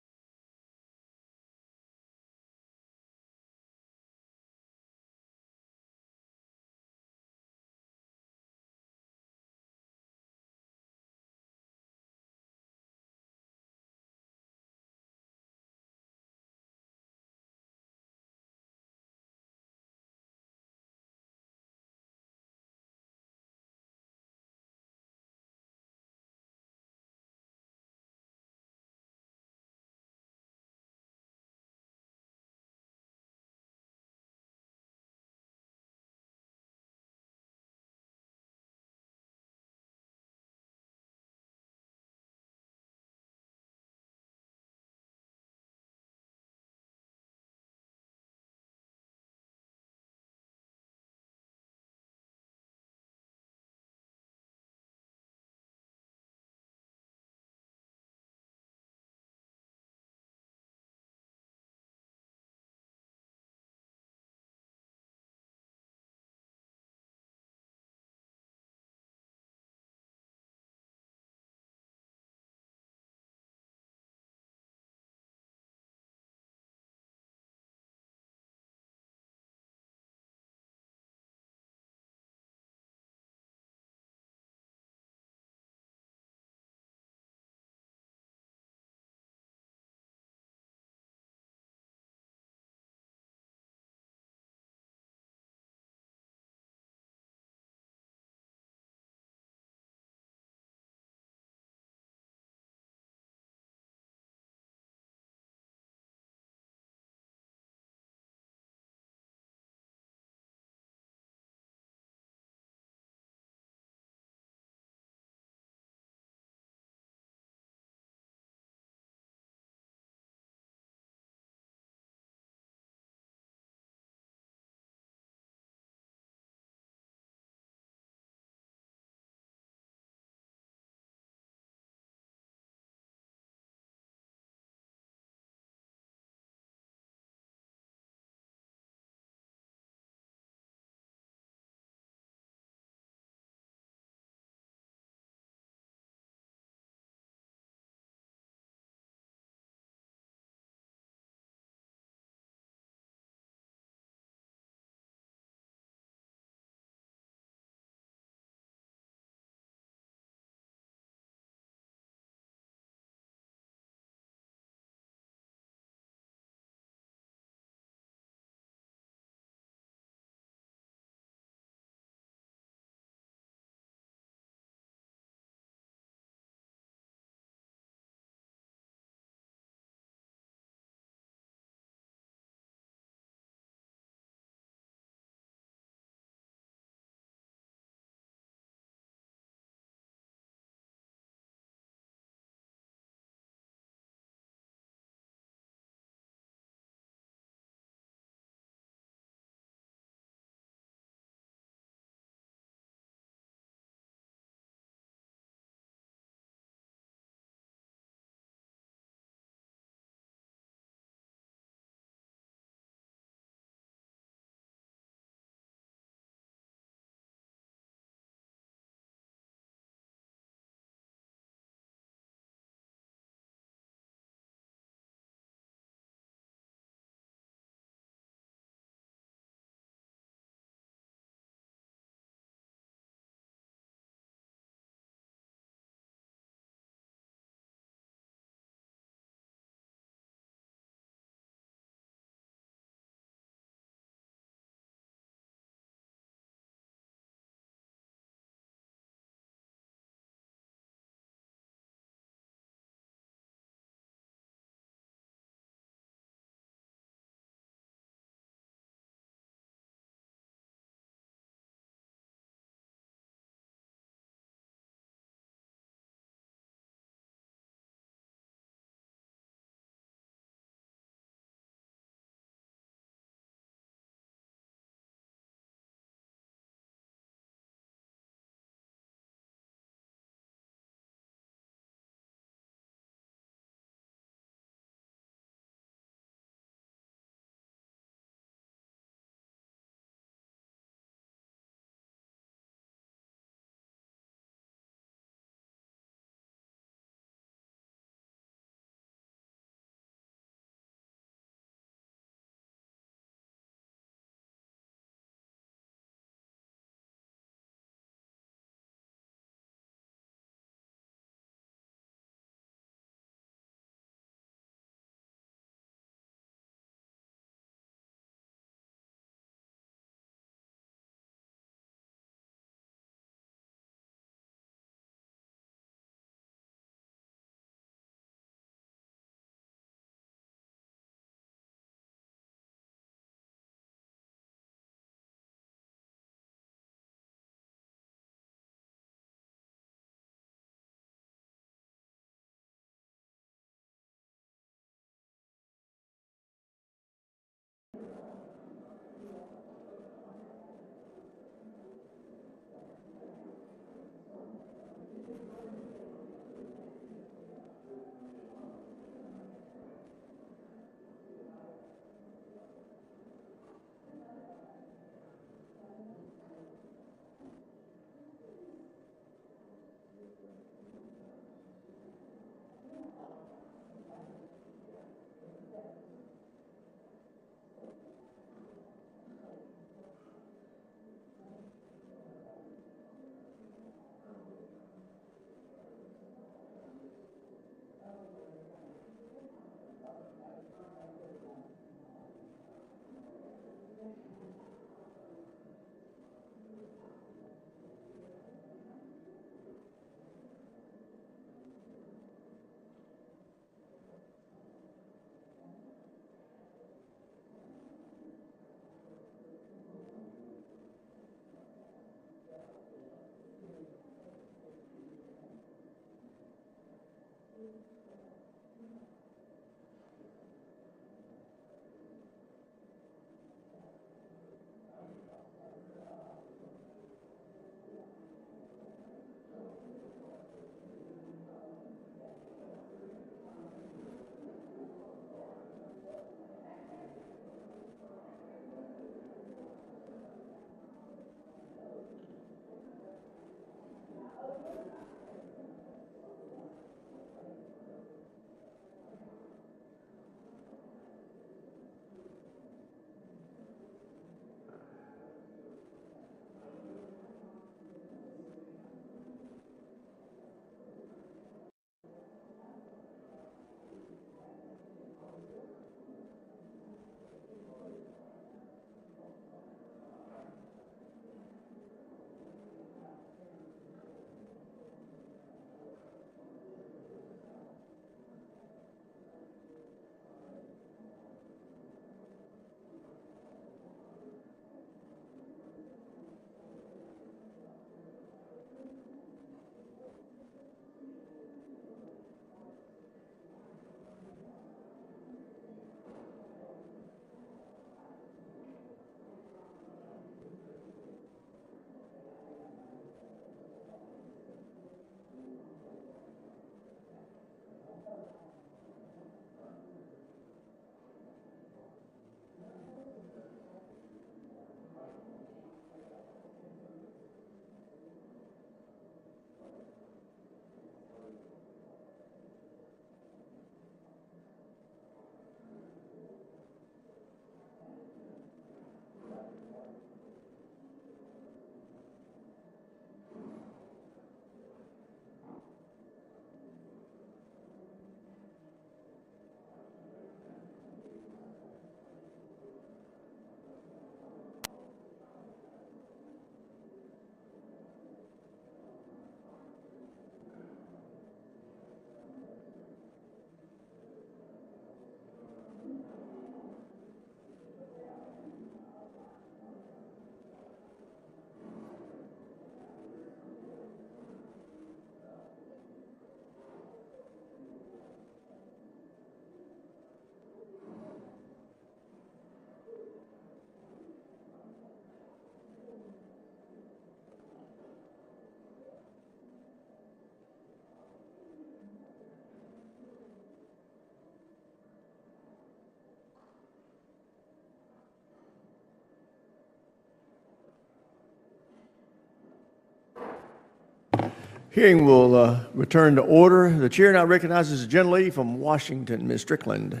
Hearing will return to order. The chair now recognizes the gentlelady from Washington, Ms. Strickland.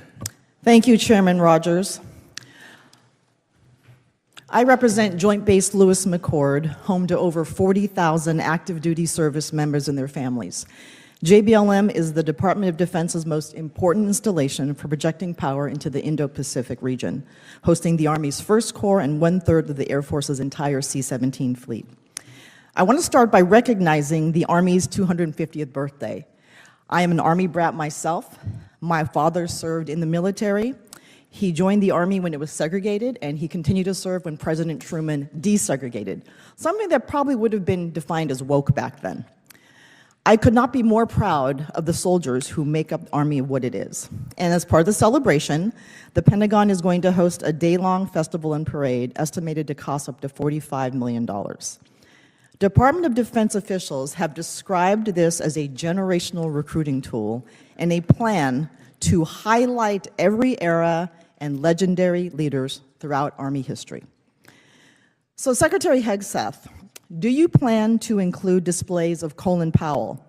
Thank you, Chairman Rogers. I represent Joint Base Lewis McChord, home to over 40,000 active duty service members and their families. JBLM is the Department of Defense's most important installation for projecting power into the Indo-Pacific region, hosting the Army's 1st Corps and 1/3 of the Air Force's entire C-17 fleet. I want to start by recognizing the Army's 250th birthday. I am an Army brat myself. My father served in the military. He joined the Army when it was segregated, and he continued to serve when President Truman desegregated, something that probably would have been defined as woke back then. I could not be more proud of the soldiers who make up the Army what it is. And as part of the celebration, the Pentagon is going to host a day-long festival and parade estimated to cost up to $45 million. Department of Defense officials have described this as a generational recruiting tool and a plan to highlight every era and legendary leaders throughout Army history. So, Secretary Hegseth, do you plan to include displays of Colin Powell,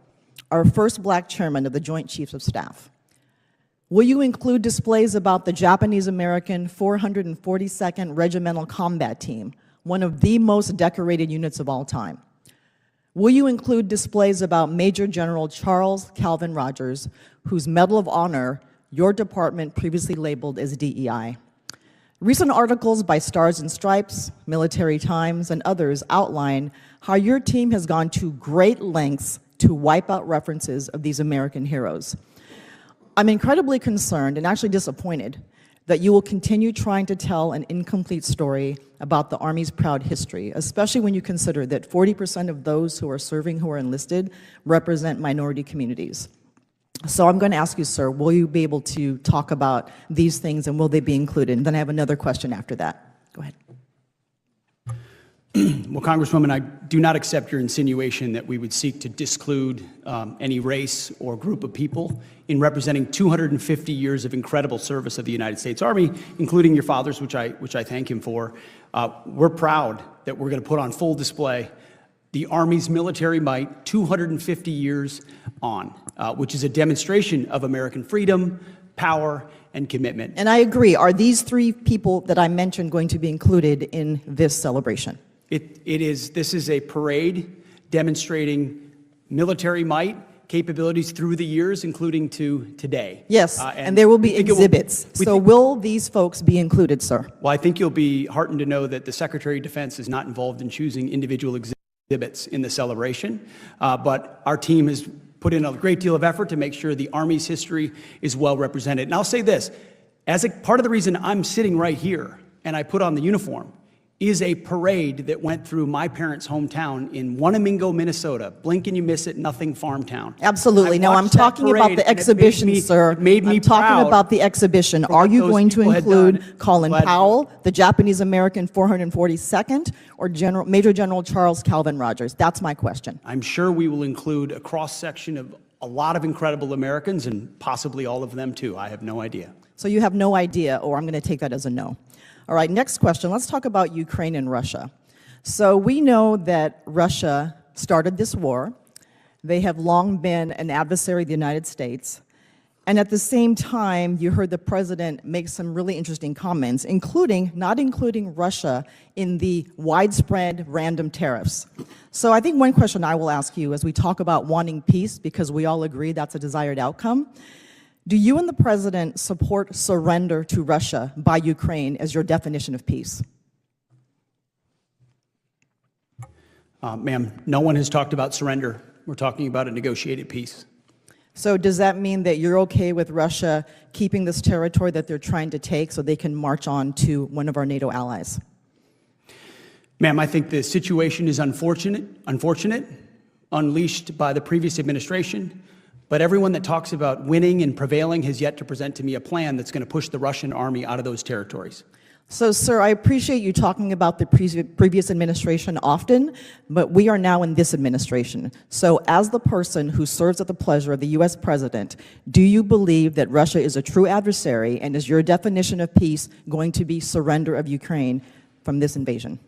our first black chairman of the Joint Chiefs of Staff? Will you include displays about the Japanese-American 442nd Regimental Combat Team, one of the most decorated units of all time? Will you include displays about Major General Charles Calvin Rogers, whose Medal of Honor your department previously labeled as DEI? Recent articles by Stars and Stripes, Military Times, and others outline how your team has gone to great lengths to wipe out references of these American heroes. I'm incredibly concerned and actually disappointed that you will continue trying to tell an incomplete story about the Army's proud history, especially when you consider that 40% of those who are serving, who are enlisted, represent minority communities. So I'm going to ask you, sir, will you be able to talk about these things, and will they be included? And then I have another question after that. Go ahead. Well, Congresswoman, I do not accept your insinuation that we would seek to disclude any race or group of people in representing 250 years of incredible service of the United States Army, including your father's, which I thank him for. We're proud that we're going to put on full display the Army's military might 250 years on, which is a demonstration of American freedom, power, and commitment. And I agree. Are these three people that I mentioned going to be included in this celebration? This is a parade demonstrating military might, capabilities through the years, including to today. Yes, and there will be exhibits. So will these folks be included, sir? Well, I think you'll be heartened to know that the Secretary of Defense is not involved in choosing individual exhibits in the celebration, but our team has put in a great deal of effort to make sure the Army's history is well represented. And I'll say this, as a part of the reason I'm sitting right here and I put on the uniform is a parade that went through my parents' hometown in Wanamingo, Minnesota. Blink and you miss it, nothing farm town. Absolutely. Now, I'm talking about the exhibition, sir. Made me I'm talking proud about the exhibition. Are you going to include Colin Powell, the Japanese-American 442nd, or Major General Charles Calvin Rogers? That's my question. I'm sure we will include a cross-section of a lot of incredible Americans and possibly all of them too. I have no idea. So you have no idea, or I'm going to take that as a no. All right, next question. Let's talk about Ukraine and Russia. So we know that Russia started this war. They have long been an adversary of the United States. And at the same time, you heard the president make some really interesting comments, including not including Russia in the widespread random tariffs. So I think one question I will ask you as we talk about wanting peace, because we all agree that's a desired outcome, do you and the president support surrender to Russia by Ukraine as your definition of peace? Ma'am, no one has talked about surrender. We're talking about a negotiated peace. So does that mean that you're okay with Russia keeping this territory that they're trying to take so they can march on to one of our NATO allies? Ma'am, I think the situation is unfortunate, unleashed by the previous administration. But everyone that talks about winning and prevailing has yet to present to me a plan that's going to push the Russian army out of those territories. So, sir, I appreciate you talking about the previous administration often, but we are now in this administration. So as the person who serves at the pleasure of the U.S. president, do you believe that Russia is a true adversary, and is your definition of peace going to be surrender of Ukraine from this invasion?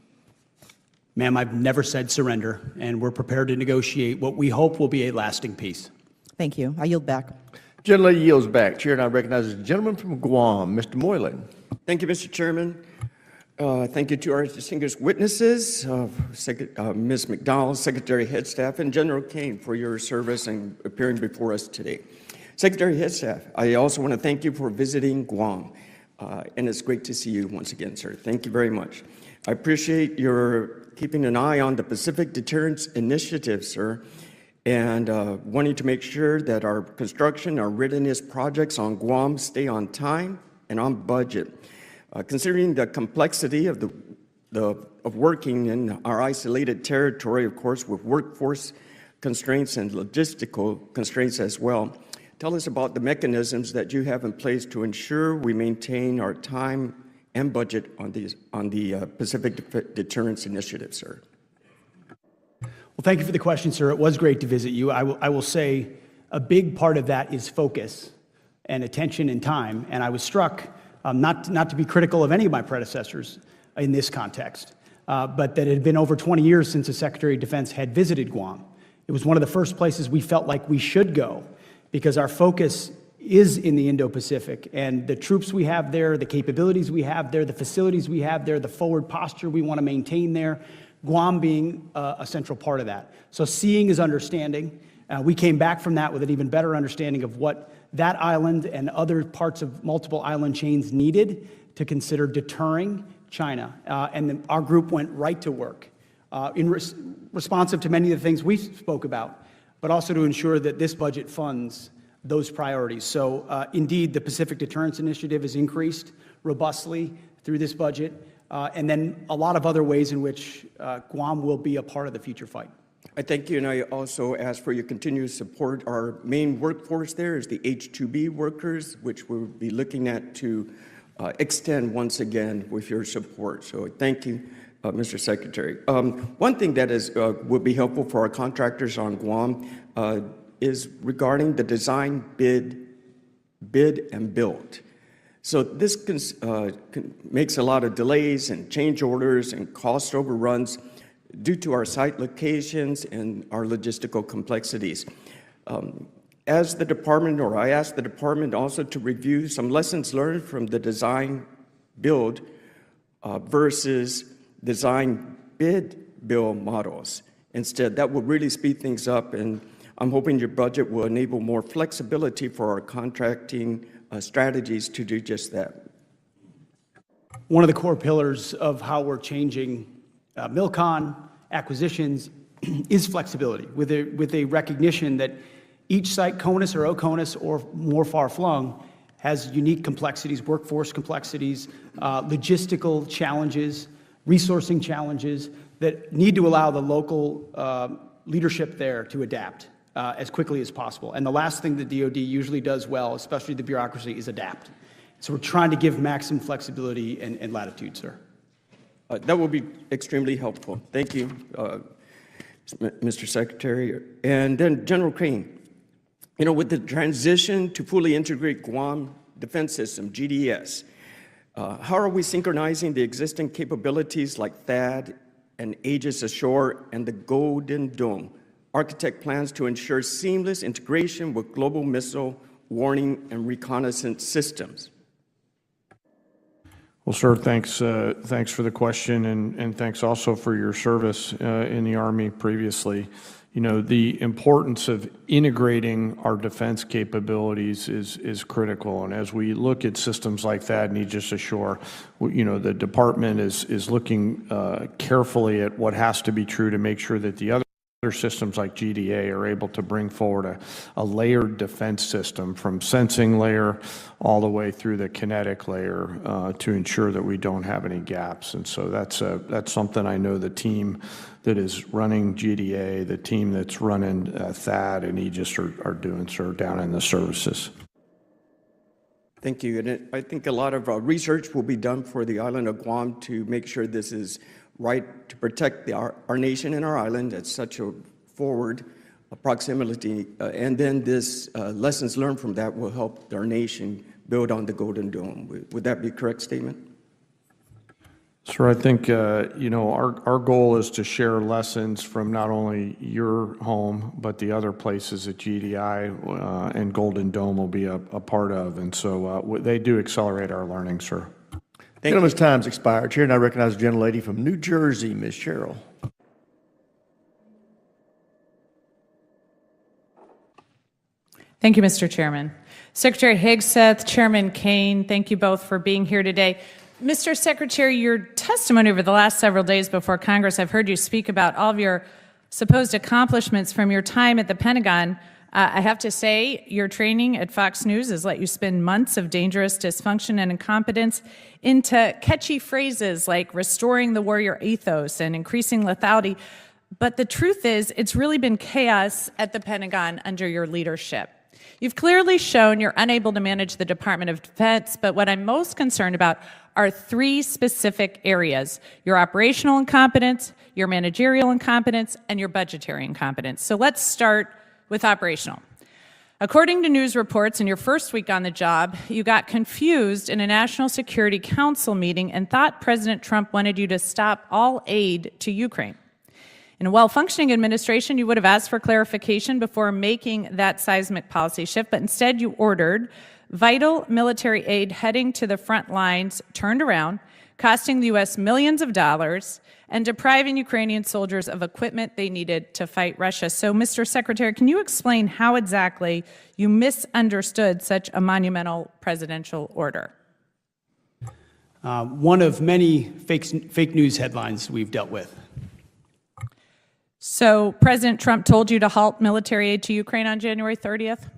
Ma'am, I've never said surrender, and we're prepared to negotiate what we hope will be a lasting peace. Thank you. I yield back. Gentlelady yields back. Chair now recognizes the gentleman from Guam, Mr. Moylan. Thank you, Mr. Chairman. Thank you to our distinguished witnesses, Ms. McDonald, Secretary Hegseth, and General Kane for your service and appearing before us today. Secretary Hegseth, I also want to thank you for visiting Guam, and it's great to see you once again, sir. Thank you very much. I appreciate your keeping an eye on the Pacific Deterrence Initiative, sir, and wanting to make sure that our construction, our readiness projects on Guam stay on time and on budget. Considering the complexity of working in our isolated territory, of course, with workforce constraints and logistical constraints as well, tell us about the mechanisms that you have in place to ensure we maintain our time and budget on the Pacific Deterrence Initiative, sir. Well, thank you for the question, sir. It was great to visit you. I will say a big part of that is focus and attention and time, and I was struck, not to be critical of any of my predecessors in this context, but that it had been over 20 years since the Secretary of Defense had visited Guam. It was one of the first places we felt like we should go because our focus is in the Indo-Pacific, and the troops we have there, the capabilities we have there, the facilities we have there, the forward posture we want to maintain there, Guam being a central part of that. So seeing is understanding. We came back from that with an even better understanding of what that island and other parts of multiple island chains needed to consider deterring China. And then our group went right to work responsive to many of the things we spoke about, but also to ensure that this budget funds those priorities. So indeed, the Pacific Deterrence Initiative is increased robustly through this budget, and then a lot of other ways in which Guam will be a part of the future fight. I thank you, and I also ask for your continued support. Our main workforce there is the H-2B workers, which we'll be looking at to extend once again with your support. So thank you, Mr. Secretary. One thing that would be helpful for our contractors on Guam is regarding the design, bid, and build. So this makes a lot of delays and change orders and cost overruns due to our site locations and our logistical complexities. As the department, or I asked the department also to review some lessons learned from the design build versus design bid build models. Instead, that will really speed things up, and I'm hoping your budget will enable more flexibility for our contracting strategies to do just that. One of the core pillars of how we're changing MilCon acquisitions is flexibility, with a recognition that each site, CONUS or OCONUS or more far-flung, has unique complexities, workforce complexities, logistical challenges, resourcing challenges that need to allow the local leadership there to adapt as quickly as possible. And the last thing the DoD usually does well, especially the bureaucracy, is adapt. So we're trying to give maximum flexibility and latitude, sir. That will be extremely helpful. Thank you, Mr. Secretary. And then General Kane, you know, with the transition to fully integrate Guam Defense System, GDS, how are we synchronizing the existing capabilities like THAAD and Aegis Ashore and the Golden Dome? Architect plans to ensure seamless integration with global missile warning and reconnaissance systems. Well, sir, thanks for the question, and thanks also for your service in the Army previously. You know, the importance of integrating our defense capabilities is critical, and as we look at systems like that and Aegis Ashore, you know, the department is looking carefully at what has to be true to make sure that the other systems like GDA are able to bring forward a layered defense system from sensing layer all the way through the kinetic layer to ensure that we don't have any gaps. And so that's something I know the team that is running GDA, the team that's running THAAD and Aegis are doing, sir, down in the services. Thank you. And I think a lot of research will be done for the island of Guam to make sure this is right to protect our nation and our island at such a forward proximity. And then this lessons learned from that will help our nation build on the Golden Dome. Would that be a correct statement? Sir, I think, our goal is to share lessons from not only your home, but the other places that GDI and Golden Dome will be a part of. And so they do accelerate our learning, sir. Gentleman's time's expired. Chair, and I recognize the gentlelady from New Jersey, Ms. Sherrill. Thank you, Mr. Chairman. Secretary Hegseth, Chairman Kane, thank you both for being here today. Mr. Secretary, your testimony over the last several days before Congress, I've heard you speak about all of your supposed accomplishments from your time at the Pentagon. I have to say, your training at Fox News has let you spin months of dangerous dysfunction and incompetence into catchy phrases like restoring the warrior ethos and increasing lethality. But the truth is, it's really been chaos at the Pentagon under your leadership. You've clearly shown you're unable to manage the Department of Defense, but what I'm most concerned about are three specific areas: your operational incompetence, your managerial incompetence, and your budgetary incompetence. So let's start with operational. According to news reports, in your first week on the job, you got confused in a National Security Council meeting and thought President Trump wanted you to stop all aid to Ukraine. In a well-functioning administration, you would have asked for clarification before making that seismic policy shift, but instead you ordered vital military aid heading to the front lines turned around, costing the U.S. millions of dollars, and depriving Ukrainian soldiers of equipment they needed to fight Russia. So, Mr. Secretary, can you explain how exactly you misunderstood such a monumental presidential order? One of many fake news headlines we've dealt with. So President Trump told you to halt military aid to Ukraine on January 30th?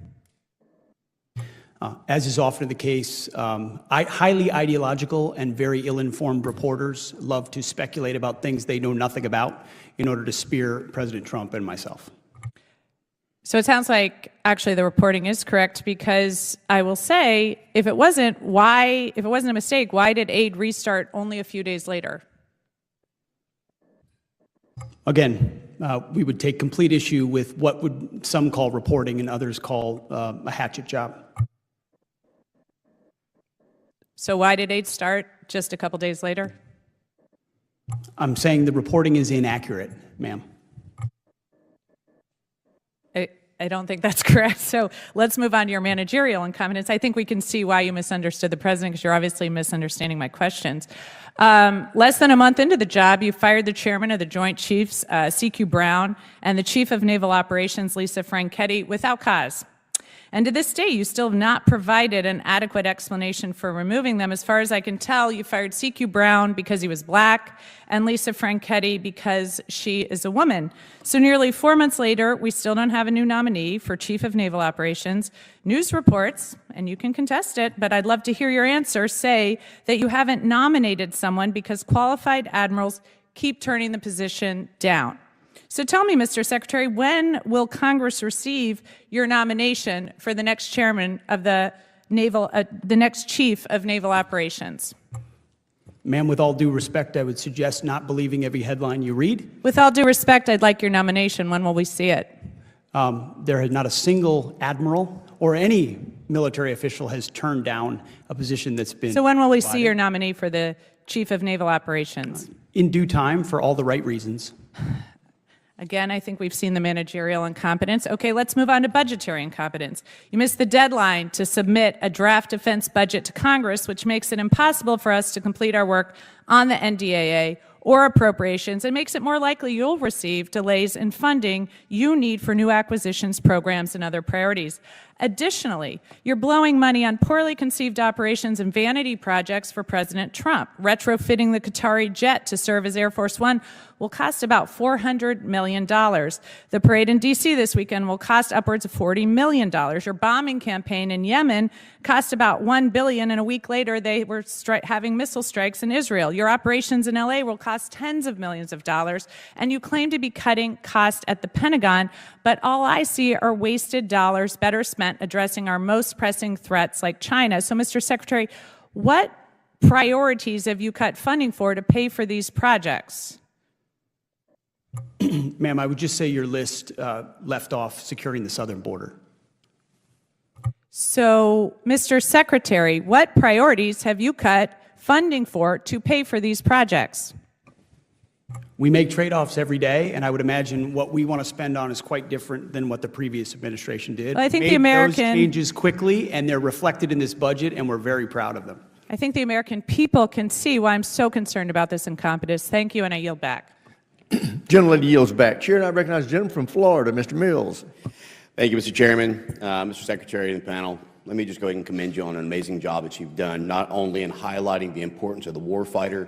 As is often the case, highly ideological and very ill-informed reporters love to speculate about things they know nothing about in order to spear President Trump and myself. So it sounds like actually the reporting is correct, because I will say, if it wasn't a mistake, why did aid restart only a few days later? Again, we would take complete issue with what would some call reporting and others call a hatchet job. So why did aid start just a couple days later? I'm saying the reporting is inaccurate, ma'am. I don't think that's correct. So let's move on to your managerial incompetence. I think we can see why you misunderstood the president, because you're obviously misunderstanding my questions. Less than a month into the job, you fired the chairman of the Joint Chiefs, C.Q. Brown, and the chief of Naval Operations, Lisa Franchetti, without cause. And to this day, you still have not provided an adequate explanation for removing them. As far as I can tell, you fired C.Q. Brown because he was black and Lisa Franchetti because she is a woman. So nearly 4 months later, we still don't have a new nominee for Chief of Naval Operations. News reports, and you can contest it, but I'd love to hear your answer, say that you haven't nominated someone because qualified admirals keep turning the position down. So tell me, Mr. Secretary, when will Congress receive your nomination for the next chairman of the next chief of naval operations? Ma'am, with all due respect, I would suggest not believing every headline you read. With all due respect, I'd like your nomination. When will we see it? There has not a single admiral or any military official has turned down a position that's been So when will we see provided. your nominee for the chief of naval operations? In due time, for all the right reasons. Again, I think we've seen the managerial incompetence. Okay, let's move on to budgetary incompetence. You missed the deadline to submit a draft defense budget to Congress, which makes it impossible for us to complete our work on the NDAA or appropriations, and makes it more likely you'll receive delays in funding you need for new acquisitions, programs, and other priorities. Additionally, you're blowing money on poorly conceived operations and vanity projects for President Trump. Retrofitting the Qatari jet to serve as Air Force One will cost about $400 million. The parade in D.C. this weekend will cost upwards of $40 million. Your bombing campaign in Yemen cost about $1 billion, and a week later they were having missile strikes in Israel. Your operations in L.A. will cost tens of millions of dollars, and you claim to be cutting costs at the Pentagon, but all I see are wasted dollars better spent addressing our most pressing threats like China. So, Mr. Secretary, what priorities have you cut funding for to pay for these projects? Ma'am, I would just say your list left off securing the southern border. So, Mr. Secretary, what priorities have you cut funding for to pay for these projects? We make trade-offs every day, and I would imagine what we want to spend on is quite different than what the previous administration did. Well, I think We the made American- those changes quickly, and they're reflected in this budget, and we're very proud of them. I think the American people can see why I'm so concerned about this incompetence. Thank you, and I yield back. Gentleman yields back. Chair, and I recognize the gentleman from Florida, Mr. Mills. Thank you, Mr. Chairman, Mr. Secretary and the panel. Let me just go ahead and commend you on an amazing job that you've done, not only in highlighting the importance of the warfighter,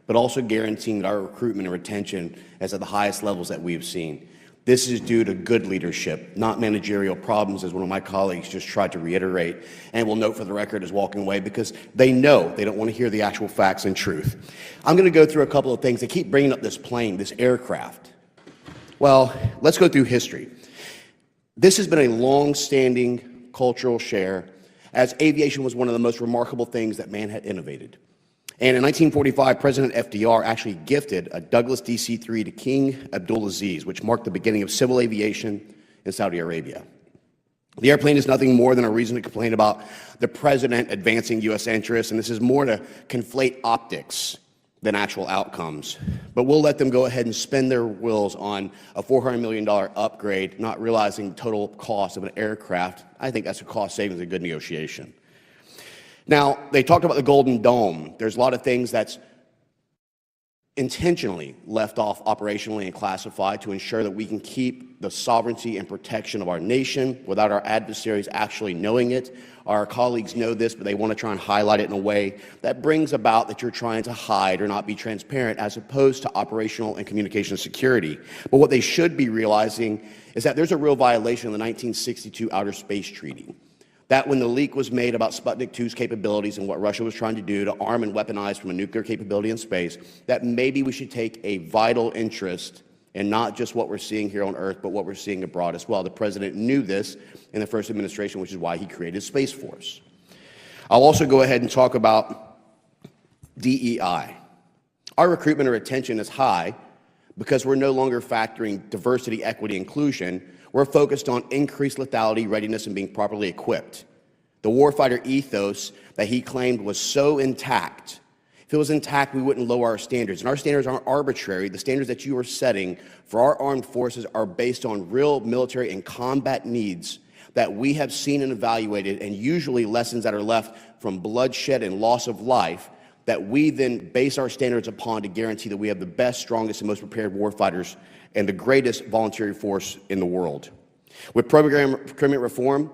but also guaranteeing that our recruitment and retention is at the highest levels that we have seen. This is due to good leadership, not managerial problems, as one of my colleagues just tried to reiterate, and will note for the record is walking away because they know they don't want to hear the actual facts and truth. I'm going to go through a couple of things. They keep bringing up this plane, this aircraft. Well, let's go through history. This has been a long-standing cultural share, as aviation was one of the most remarkable things that man had innovated. And in 1945, President FDR actually gifted a Douglas DC-3 to King Abdulaziz, which marked the beginning of civil aviation in Saudi Arabia. The airplane is nothing more than a reason to complain about the president advancing U.S. interests, and this is more to conflate optics than actual outcomes. But we'll let them go ahead and spend their wills on a $400 million upgrade, not realizing the total cost of an aircraft. I think that's a cost savings, a good negotiation. Now, they talked about the Golden Dome. There's a lot of things that's intentionally left off operationally and classified to ensure that we can keep the sovereignty and protection of our nation without our adversaries actually knowing it. Our colleagues know this, but they want to try and highlight it in a way that brings about that you're trying to hide or not be transparent, as opposed to operational and communication security. But what they should be realizing is that there's a real violation of the 1962 Outer Space Treaty. That when the leak was made about Sputnik 2's capabilities and what Russia was trying to do to arm and weaponize from a nuclear capability in space, that maybe we should take a vital interest in not just what we're seeing here on Earth, but what we're seeing abroad as well. The president knew this in the first administration, which is why he created Space Force. I'll also go ahead and talk about DEI. Our recruitment or retention is high because we're no longer factoring diversity, equity, inclusion. We're focused on increased lethality, readiness, and being properly equipped. The warfighter ethos that he claimed was so intact. If it was intact, we wouldn't lower our standards. And our standards aren't arbitrary. The standards that you are setting for our armed forces are based on real military and combat needs that we have seen and evaluated, and usually lessons that are left from bloodshed and loss of life that we then base our standards upon to guarantee that we have the best, strongest, and most prepared warfighters and the greatest voluntary force in the world. With procurement reform,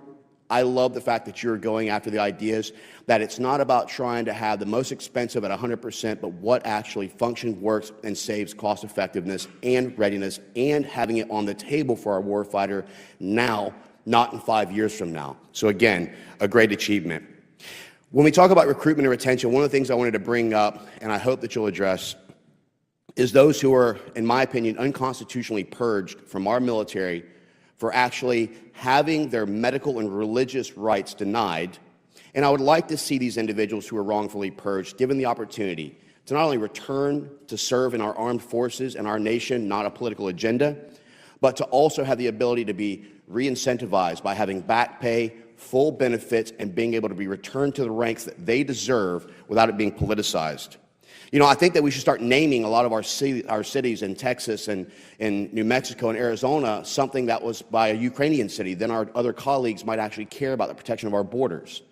I love the fact that you're going after the ideas that it's not about trying to have the most expensive at 100%, but what actually functions, works, and saves cost effectiveness and readiness, and having it on the table for our warfighter now, not in 5 years from now. So again, a great achievement. When we talk about recruitment and retention, one of the things I wanted to bring up, and I hope that you'll address, is those who are, in my opinion, unconstitutionally purged from our military for actually having their medical and religious rights denied. And I would like to see these individuals who are wrongfully purged given the opportunity to not only return to serve in our armed forces and our nation, not a political agenda, but to also have the ability to be re-incentivized by having back pay, full benefits, and being able to be returned to the ranks that they deserve without it being politicized. You know, I think that we should start naming a lot of our cities in Texas and in New Mexico and Arizona something that was by a Ukrainian city. Then our other colleagues might actually care about the protection of our borders.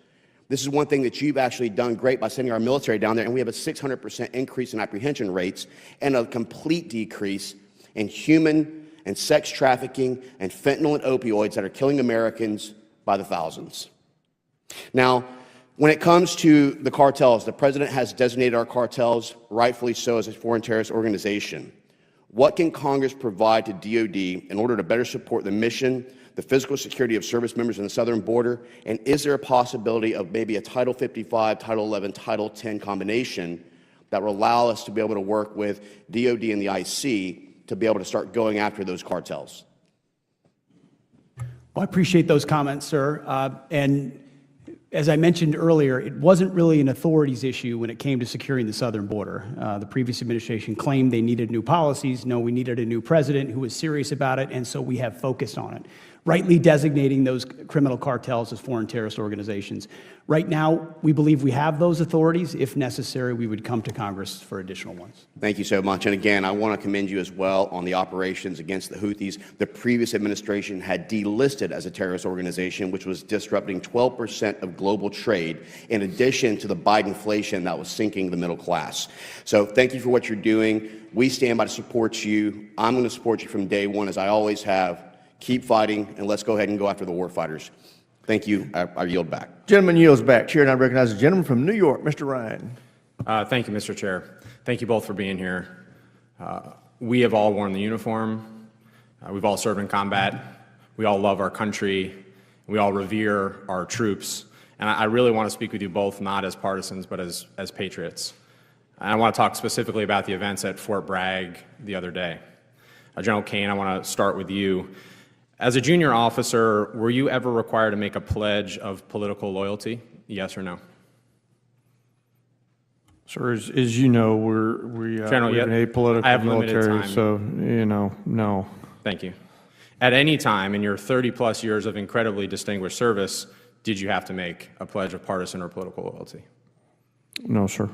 This is one thing that you've actually done great by sending our military down there, and we have a 600% increase in apprehension rates and a complete decrease in human and sex trafficking and fentanyl and opioids that are killing Americans by the thousands. Now, when it comes to the cartels, the president has designated our cartels, rightfully so, as a foreign terrorist organization. What can Congress provide to DOD in order to better support the mission, the physical security of service members in the southern border? And is there a possibility of maybe a Title 55, Title 11, Title 10 combination that will allow us to be able to work with DOD and the IC to be able to start going after those cartels? Well, I appreciate those comments, sir. And as I mentioned earlier, it wasn't really an authorities issue when it came to securing the southern border. The previous administration claimed they needed new policies. No, we needed a new president who was serious about it, and so we have focused on it. rightly designating those criminal cartels as foreign terrorist organizations. Right now, we believe we have those authorities. If necessary, we would come to Congress for additional ones. Thank you so much. And again, I want to commend you as well on the operations against the Houthis. The previous administration had delisted as a terrorist organization, which was disrupting 12% of global trade, in addition to the Bidenflation that was sinking the middle class. So thank you for what you're doing. We stand by to support you. I'm going to support you from day one, as I always have. Keep fighting, and let's go ahead and go after the war fighters. Thank you. I yield back. Gentleman yields back. Chair, and I recognize the gentleman from New York, Mr. Ryan. Thank you, Mr. Chair. Thank you both for being here. We have all worn the uniform. We've all served in combat. We all love our country. We all revere our troops. And I really want to speak with you both, not as partisans, but as patriots. And I want to talk specifically about the events at Fort Bragg the other day. General Kane, I want to start with you. As a junior officer, were you ever required to make a pledge of political loyalty? Yes or no? Sir, as you know, we're General, an apolitical I have limited military, time. so, no. Thank you. At any time in your 30-plus years of incredibly distinguished service, did you have to make a pledge of partisan or political loyalty? No, sir.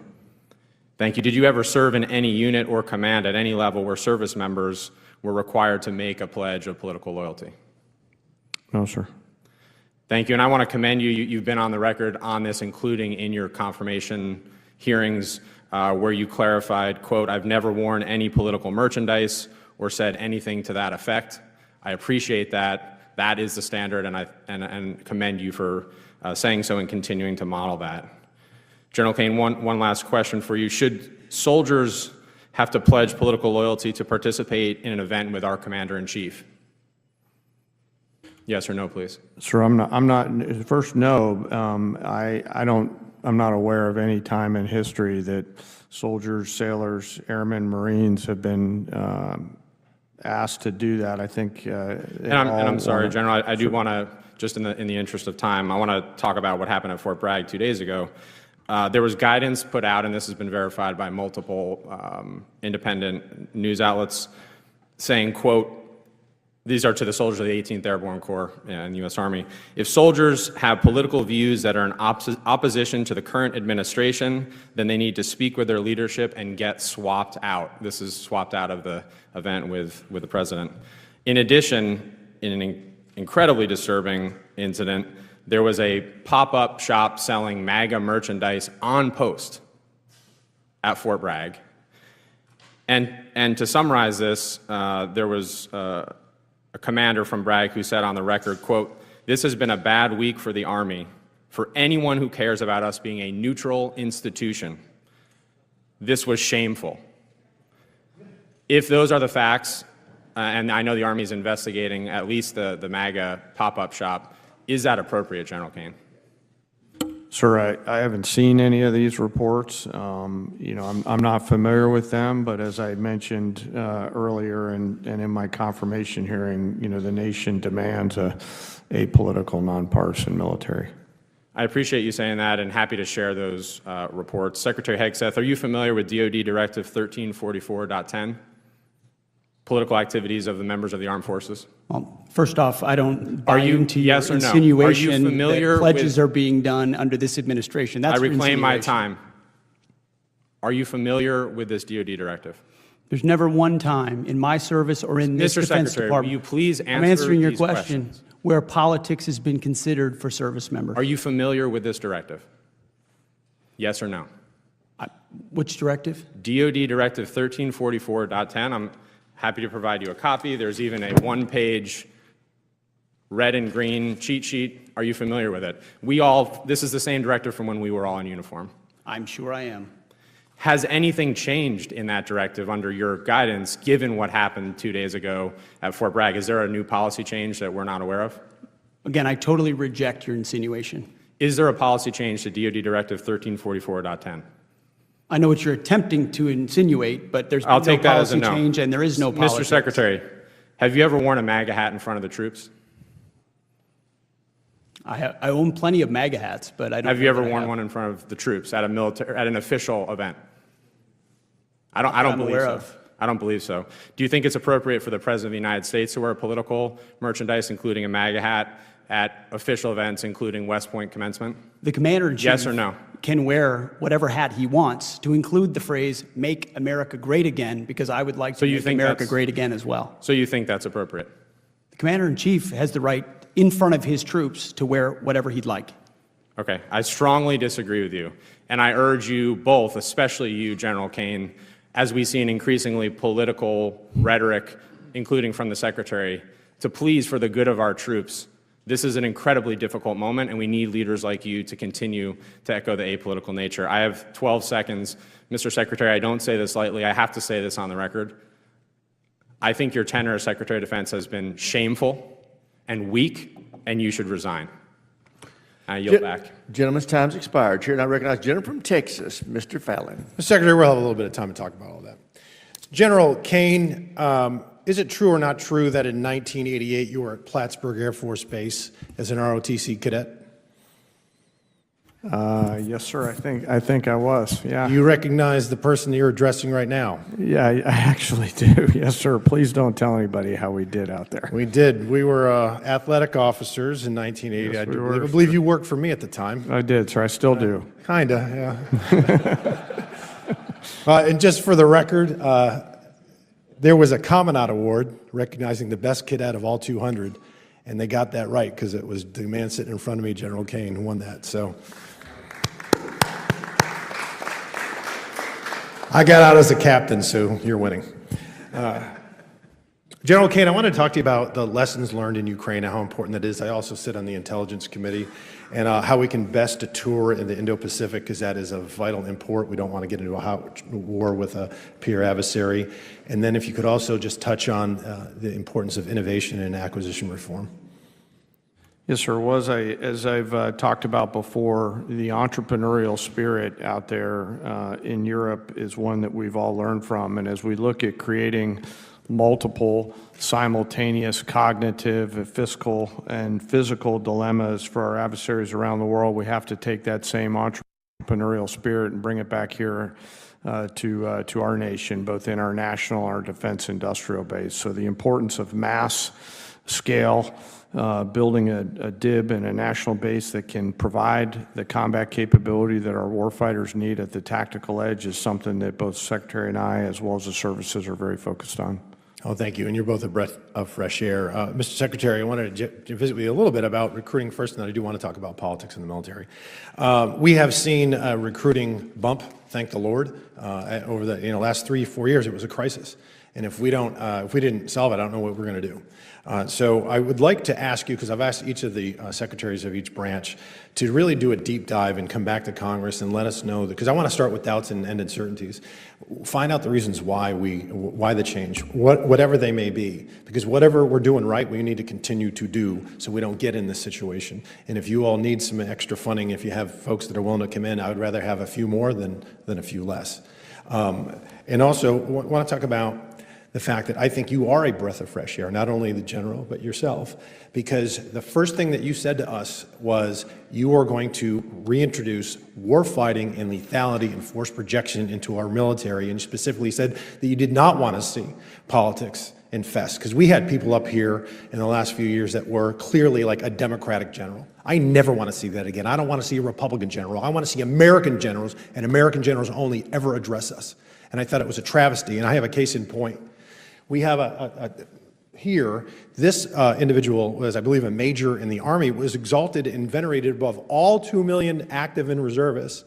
Thank you. Did you ever serve in any unit or command at any level where service members were required to make a pledge of political loyalty? No, sir. Thank you. And I want to commend you. You've been on the record on this, including in your confirmation hearings, where you clarified, quote, "I've never worn any political merchandise or said anything to that effect." I appreciate that. That is the standard, and commend you for saying so and continuing to model that. General Kane, one last question for you. Should soldiers have to pledge political loyalty to participate in an event with our commander-in-chief? Yes or no, please? Sir, I'm not, first, no. I'm not aware of any time in history that soldiers, sailors, airmen, Marines have been asked to do that. I think. And I'm sorry, General, I do want to, just in the interest of time, I want to talk about what happened at Fort Bragg 2 days ago. There was guidance put out, and this has been verified by multiple independent news outlets, saying, quote, these are to the soldiers of the 18th Airborne Corps and the U.S. Army. If soldiers have political views that are in opposition to the current administration, then they need to speak with their leadership and get swapped out. This is swapped out of the event with the president. In addition, in an incredibly disturbing incident, there was a pop-up shop selling MAGA merchandise on post at Fort Bragg. And to summarize this, there was a commander from Bragg who said on the record, quote, "This has been a bad week for the Army, for anyone who cares about us being a neutral institution. This was shameful." If those are the facts, and I know the Army is investigating at least the MAGA pop-up shop, is that appropriate, General Kane? Sir, I haven't seen any of these reports. I'm not familiar with them, but as I mentioned earlier and in my confirmation hearing, the nation demands a apolitical, nonpartisan military. I appreciate you saying that and happy to share those reports. Secretary Hegseth, are you familiar with DoD Directive 1344.10? Political activities of the members of the armed forces? Well, first off, I don't buy into your yes or no? insinuation Are you familiar that pledges with, are being done under this administration. That's I reclaim my insinuation. time. Are you familiar with this DoD directive? There's never one time in my service or in this Mr. Defense Secretary, Department. will you please answer I'm answering your these question questions? where politics has been considered for service members. Are you familiar with this directive? Yes or no? Which directive? DoD Directive 1344.10. I'm happy to provide you a copy. There's even a one-page red and green cheat sheet. Are you familiar with it? This is the same directive from when we were all in uniform. I'm sure I am. Has anything changed in that directive under your guidance, given what happened 2 days ago at Fort Bragg? Is there a new policy change that we're not aware of? Again, I totally reject your insinuation. Is there a policy change to DoD Directive 1344.10? I know what you're attempting to insinuate, but there's I'll been take no that as a policy no. change and there is no policy. Mr. Secretary, have you ever worn a MAGA hat in front of the troops? I own plenty of MAGA hats, but I don't. Have you ever worn one in front of the troops at an official event? I don't I'm believe aware so. of. I don't believe so. Do you think it's appropriate for the President of the United States to wear political merchandise, including a MAGA hat, at official events, including West Point commencement? The Commander-in-Chief Yes or no? can wear whatever hat he wants, to include the phrase, "Make America Great Again," because I would like to make America great again as well. So you think that's appropriate? The Commander-in-Chief has the right, in front of his troops, to wear whatever he'd like. Okay, I strongly disagree with you. And I urge you both, especially you, General Kane, as we see an increasingly political rhetoric, including from the Secretary, to please, for the good of our troops, this is an incredibly difficult moment, and we need leaders like you to continue to echo the apolitical nature. I have 12 seconds. Mr. Secretary, I don't say this lightly. I have to say this on the record. I think your tenure as Secretary of Defense has been shameful and weak, and you should resign. I yield back. Gentleman's time's expired. Chair, and I recognize gentleman from Texas, Mr. Fallon. Mr. Secretary, we'll have a little bit of time to talk about all that. General Kane, is it true or not true that in 1988 you were at Plattsburgh Air Force Base as an ROTC cadet? Yes, sir. I think I was. Yeah. You recognize the person you're addressing right now? Yeah, I actually do. Yes, sir. Please don't tell anybody how we did out there. We did. We were athletic officers in 1980. Yes, I believe you worked for me at the time. I did, sir. I still do. Kinda, yeah. And just for the record, there was a Commandant Award recognizing the best cadet of all 200, and they got that right because it was the man sitting in front of me, General Kane, who won that. So I got out as a captain, so you're winning. General Kane, I want to talk to you about the lessons learned in Ukraine and how important that is. I also sit on the Intelligence Committee, and how we can best detour in the Indo-Pacific, because that is of vital import. We don't want to get into a hot war with a peer adversary. And then if you could also just touch on the importance of innovation and acquisition reform. Yes, sir. As I've talked about before, the entrepreneurial spirit out there in Europe is one that we've all learned from. And as we look at creating multiple simultaneous cognitive, fiscal, and physical dilemmas for our adversaries around the world, we have to take that same entrepreneurial spirit and bring it back here to our nation, both in our national and our defense industrial base. So the importance of mass scale, building a DIB and a national base that can provide the combat capability that our warfighters need at the tactical edge is something that both the Secretary and I, as well as the services, are very focused on. Oh, thank you. And you're both a breath of fresh air. Mr. Secretary, I wanted to visit with you a little bit about recruiting first, and then I do want to talk about politics in the military. We have seen a recruiting bump, thank the Lord, over the last 3-4 years. It was a crisis. And if we didn't solve it, I don't know what we're going to do. So I would like to ask you, because I've asked each of the secretaries of each branch to really do a deep dive and come back to Congress and let us know, because I want to start with doubts and end uncertainties. Find out the reasons why the change, whatever they may be, because whatever we're doing right, we need to continue to do so we don't get in this situation. And if you all need some extra funding, if you have folks that are willing to come in, I would rather have a few more than a few less. And also want to talk about the fact that I think you are a breath of fresh air, not only the general, but yourself, because the first thing that you said to us was you are going to reintroduce warfighting and lethality and force projection into our military, and you specifically said that you did not want to see politics infest, because we had people up here in the last few years that were clearly like a Democratic general. I never want to see that again. I don't want to see a Republican general. I want to see American generals, and American generals only ever address us. And I thought it was a travesty, and I have a case in point. We have here, this individual was, I believe, a major in the Army, was exalted and venerated above all 2 million active and reservists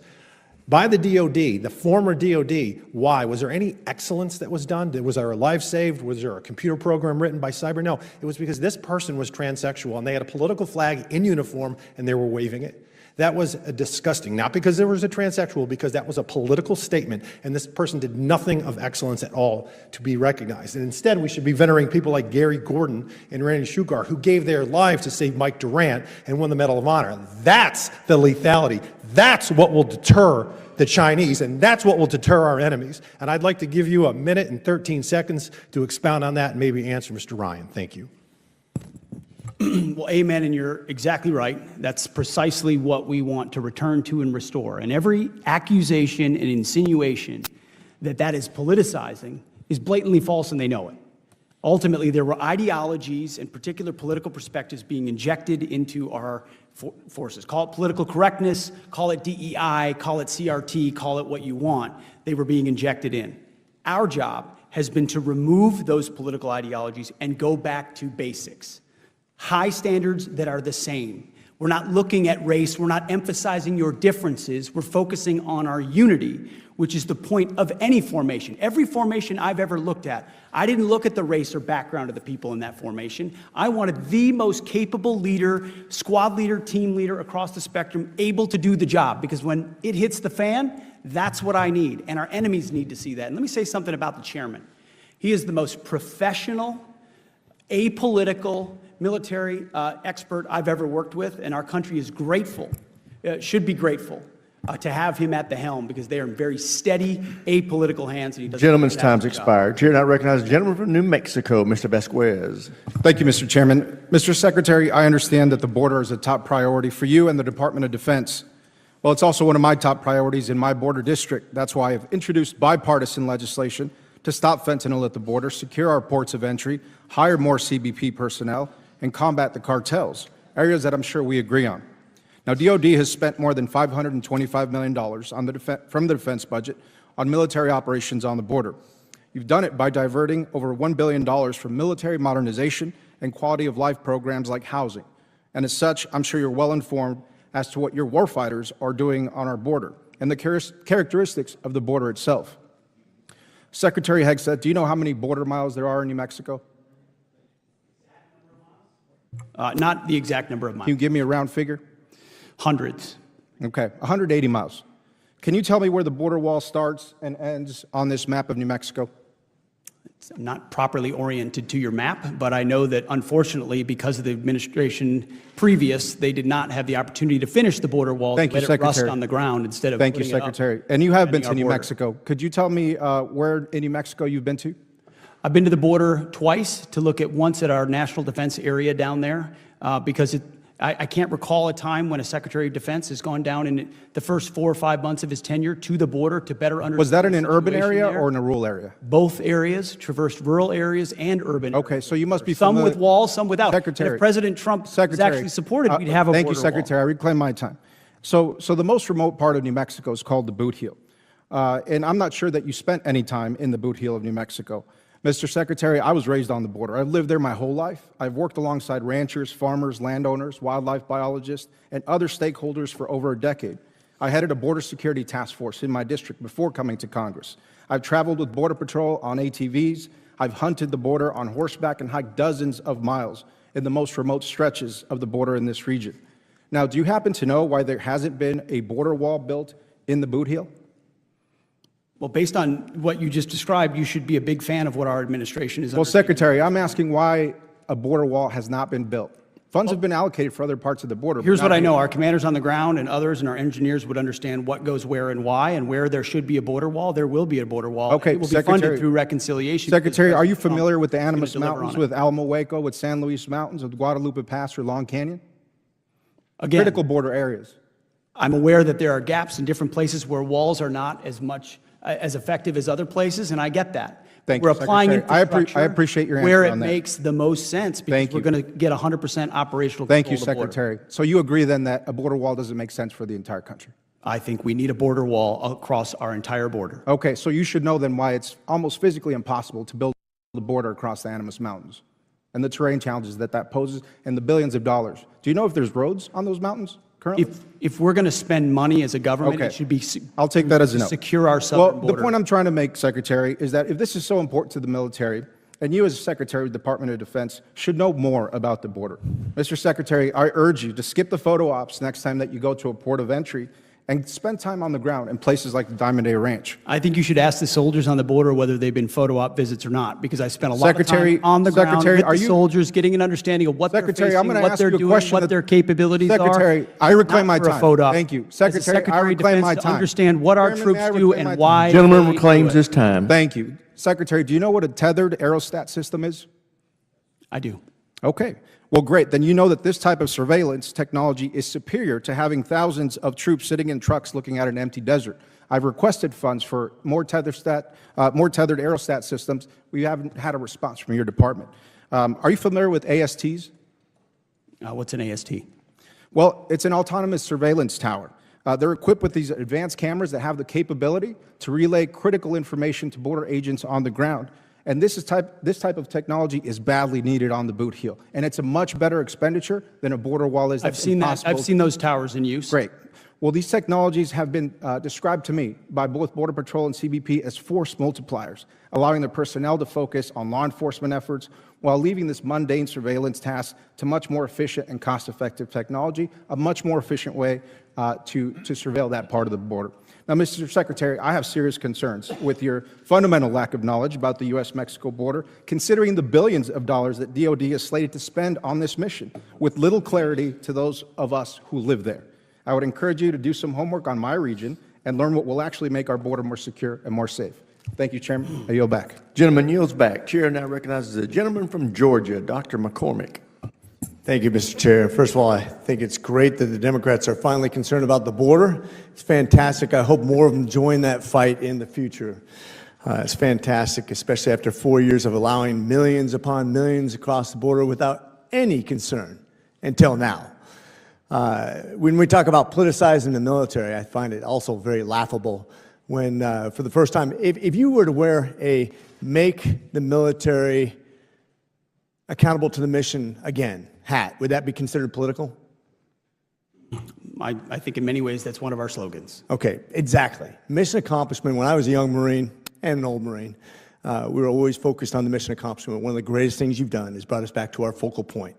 by the DOD, the former DOD. Why? Was there any excellence that was done? Was there a life saved? Was there a computer program written by cyber? No, it was because this person was transsexual, and they had a political flag in uniform, and they were waving it. That was disgusting, not because there was a transsexual, because that was a political statement, and this person did nothing of excellence at all to be recognized. And instead, we should be venerating people like Gary Gordon and Randy Shugar, who gave their lives to save Mike Durant and won the Medal of Honor. That's the lethality. That's what will deter the Chinese, and that's what will deter our enemies. And I'd like to give you 1 minute and 13 seconds to expound on that and maybe answer Mr. Ryan. Thank you. Well, amen, and you're exactly right. That's precisely what we want to return to and restore. And every accusation and insinuation that is politicizing is blatantly false, and they know it. Ultimately, there were ideologies and particular political perspectives being injected into our forces. Call it political correctness, call it DEI, call it CRT, call it what you want. They were being injected in. Our job has been to remove those political ideologies and go back to basics. High standards that are the same. We're not looking at race. We're not emphasizing your differences. We're focusing on our unity, which is the point of any formation. Every formation I've ever looked at, I didn't look at the race or background of the people in that formation. I wanted the most capable leader, squad leader, team leader across the spectrum, able to do the job. Because when it hits the fan, that's what I need. And our enemies need to see that. And let me say something about the chairman. He is the most professional, apolitical, military expert I've ever worked with, and our country is grateful, should be grateful, to have him at the helm, because they are in very steady, apolitical hands. And he does Gentleman's time's expired. Chair now recognizes the gentleman from New Mexico, Mr. Vasquez. Thank you, Mr. Chairman. Mr. Secretary, I understand that the border is a top priority for you and the Department of Defense. Well, it's also one of my top priorities in my border district. That's why I've introduced bipartisan legislation to stop fentanyl at the border, secure our ports of entry, hire more CBP personnel, and combat the cartels, areas that I'm sure we agree on. Now, DOD has spent more than $525 million from the defense budget on military operations on the border. You've done it by diverting over $1 billion from military modernization and quality of life programs like housing. And as such, I'm sure you're well informed as to what your warfighters are doing on our border and the characteristics of the border itself. Secretary Hegseth, do you know how many border miles there are in New Mexico? Not the exact number of miles. Can you give me a round figure? Hundreds. Okay, 180 miles. Can you tell me where the border wall starts and ends on this map of New Mexico? It's not properly oriented to your map, but I know that unfortunately, because of the administration previous, they did not have the opportunity to finish the border wall. Thank you, let it rust Secretary. on the ground instead of Thank you, putting it up Secretary. And you have been defending to New our border. Mexico. Could you tell me where in New Mexico you've been to? I've been to the border twice to look at once at our national defense area down there because I can't recall a time when a Secretary of Defense has gone down in the first 4 or 5 months of his tenure to the border to better understand. Was that in the an urban situation area there. or in a rural area? Both areas, traversed rural areas and urban Okay, areas. so you must be Some familiar- with walls, some without. Secretary. And if President Trump was actually supported, we'd have a Thank border you, Secretary. I reclaim my time. So the most remote part of New Mexico is called the Boot Heel. And I'm not sure that you spent any time in the Boot Heel of New Mexico. Mr. Secretary, I was raised on the border. I've lived there my whole life. I've worked alongside ranchers, farmers, landowners, wildlife biologists, and other stakeholders for over a decade. I headed a border security task force in my district before coming to Congress. I've traveled with Border Patrol on ATVs. I've hunted the border on horseback and hiked dozens of miles in the most remote stretches of the border in this region. Now, do you happen to know why there hasn't been a border wall built in the Boot Heel? Well, based on what you just described, you should be a big fan of what our administration is Well, undertaking. Secretary, I'm asking why a border wall has not been built. Funds have been allocated for other parts of the border. but Here's not what I here. know. Our commanders on the ground and others and our engineers would understand what goes where and why, and where there should be a border wall, there will be a border wall. Okay, It will be Secretary- funded through reconciliation. Secretary, are you because President familiar Trump with the is gonna Animas deliver Mountains, on it. with Alamo Hueco, with San Luis Mountains, with Guadalupe Pass or Long Canyon? Again, Critical border areas. I'm aware that there are gaps in different places where walls are not as much as effective as other places, and I get that. Thank We're you, applying Secretary. infrastructure I appreciate your where answer it on that. makes the most sense because Thank we're you. going to get 100% operational Thank you, control of the border. Secretary. So you agree then that a border wall doesn't make sense for the entire country? I think we need a border wall across our entire border. Okay, so you should know then why it's almost physically impossible to build the border across the Animas Mountains and the terrain challenges that that poses and the billions of dollars. Do you know if there's roads on those mountains currently? If we're going to spend money as a government, Okay. it should be I'll take that as a no. secure our southern Well, border. the point I'm trying to make, Secretary, is that if this is so important to the military, and you as Secretary of the Department of Defense should know more about the border. Mr. Secretary, I urge you to skip the photo ops next time that you go to a port of entry and spend time on the ground in places like the Diamond A Ranch. I think you should ask the soldiers on the border whether they've been photo op visits or not, because I spent a lot Secretary- of time on the ground Secretary, with are the you- soldiers, getting an understanding of what Secretary, they're I'm facing, gonna what ask they're you a doing, question what that- their capabilities Secretary, are. I reclaim not my for a time. photo op. Thank you. As a Secretary, I Secretary of reclaim Defense my to time. understand what our Chairman, troops may I do reclaim my and time? why. Gentleman they reclaims do it. his time. Thank you. Secretary, do you know what a tethered aerostat system is? I do. Okay. Well, great. Then you know that this type of surveillance technology is superior to having thousands of troops sitting in trucks looking at an empty desert. I've requested funds for more tethered aerostat systems. We haven't had a response from your department. Are you familiar with ASTs? What's an AST? Well, it's an autonomous surveillance tower. They're equipped with these advanced cameras that have the capability to relay critical information to border agents on the ground. And this type of technology is badly needed on the boot heel. And it's a much better expenditure than a border wall is. I've seen that. I've seen those towers in use. Great. Well, these technologies have been described to me by both Border Patrol and CBP as force multipliers, allowing the personnel to focus on law enforcement efforts while leaving this mundane surveillance task to much more efficient and cost-effective technology, a much more efficient way to surveil that part of the border. Now, Mr. Secretary, I have serious concerns with your fundamental lack of knowledge about the U.S.-Mexico border, considering the billions of dollars that DOD is slated to spend on this mission, with little clarity to those of us who live there. I would encourage you to do some homework on my region and learn what will actually make our border more secure and more safe. Thank you, Chairman. I yield back. Gentleman yields back. Chair now recognizes the gentleman from Georgia, Dr. McCormick. Thank you, Mr. Chair. First of all, I think it's great that the Democrats are finally concerned about the border. It's fantastic. I hope more of them join that fight in the future. It's fantastic, especially after 4 years of allowing millions upon millions across the border without any concern until now. When we talk about politicizing the military, I find it also very laughable when, for the first time, if you were to wear a "Make the Military Accountable to the Mission Again" hat, would that be considered political? I think in many ways that's one of our slogans. Okay, exactly. Mission accomplishment. When I was a young Marine and an old Marine, we were always focused on the mission accomplishment. One of the greatest things you've done is brought us back to our focal point,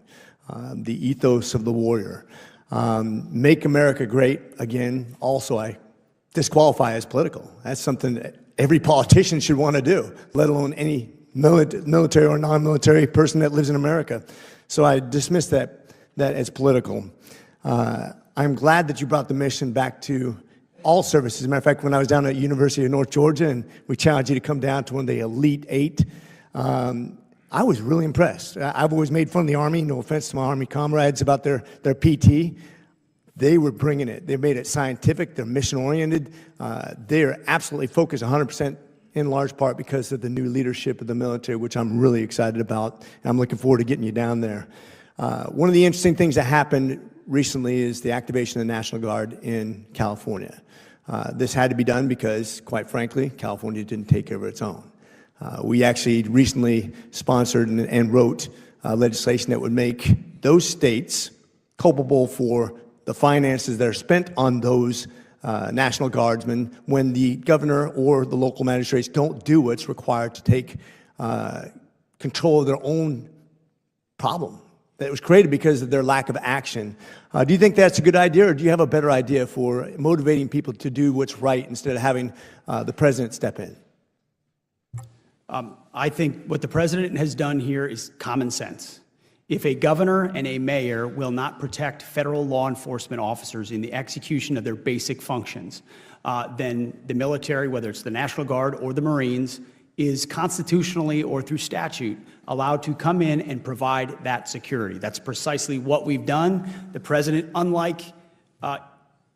the ethos of the warrior. Make America great again. Also, I disqualify as political. That's something that every politician should want to do, let alone any military or non-military person that lives in America. So I dismiss that as political. I'm glad that you brought the mission back to all services. As a matter of fact, when I was down at University of North Georgia and we challenged you to come down to one of the Elite Eight, I was really impressed. I've always made fun of the Army, no offense to my Army comrades, about their PT. They were bringing it. They made it scientific. They're mission-oriented. They are absolutely focused 100% in large part because of the new leadership of the military, which I'm really excited about. I'm looking forward to getting you down there. One of the interesting things that happened recently is the activation of the National Guard in California. This had to be done because, quite frankly, California didn't take care of its own. We actually recently sponsored and wrote legislation that would make those states culpable for the finances that are spent on those National Guardsmen when the governor or the local magistrates don't do what's required to take control of their own problem that was created because of their lack of action. Do you think that's a good idea, or do you have a better idea for motivating people to do what's right instead of having the president step in? I think what the president has done here is common sense. If a governor and a mayor will not protect federal law enforcement officers in the execution of their basic functions, then the military, whether it's the National Guard or the Marines, is constitutionally or through statute allowed to come in and provide that security. That's precisely what we've done. The president, unlike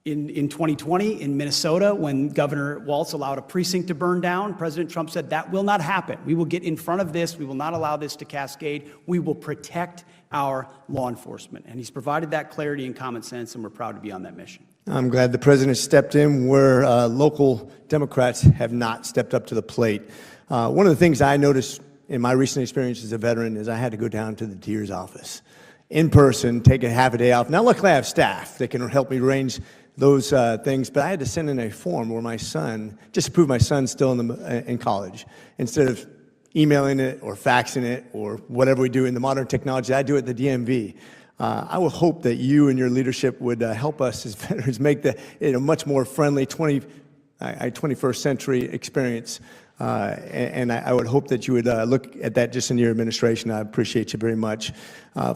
in 2020 in Minnesota, when Governor Walz allowed a precinct to burn down, President Trump said that will not happen. We will get in front of this. We will not allow this to cascade. We will protect our law enforcement. And he's provided that clarity and common sense, and we're proud to be on that mission. I'm glad the president stepped in where local Democrats have not stepped up to the plate. One of the things I noticed in my recent experience as a veteran is I had to go down to the DEER's office in person, take a half a day off. Now, luckily, I have staff that can help me arrange those things, but I had to send in a form where my son, just to prove my son's still in college, instead of emailing it or faxing it or whatever we do in the modern technology, I do it at the DMV. I would hope that you and your leadership would help us as veterans make it a much more friendly 21st century experience. And I would hope that you would look at that just in your administration. I appreciate you very much.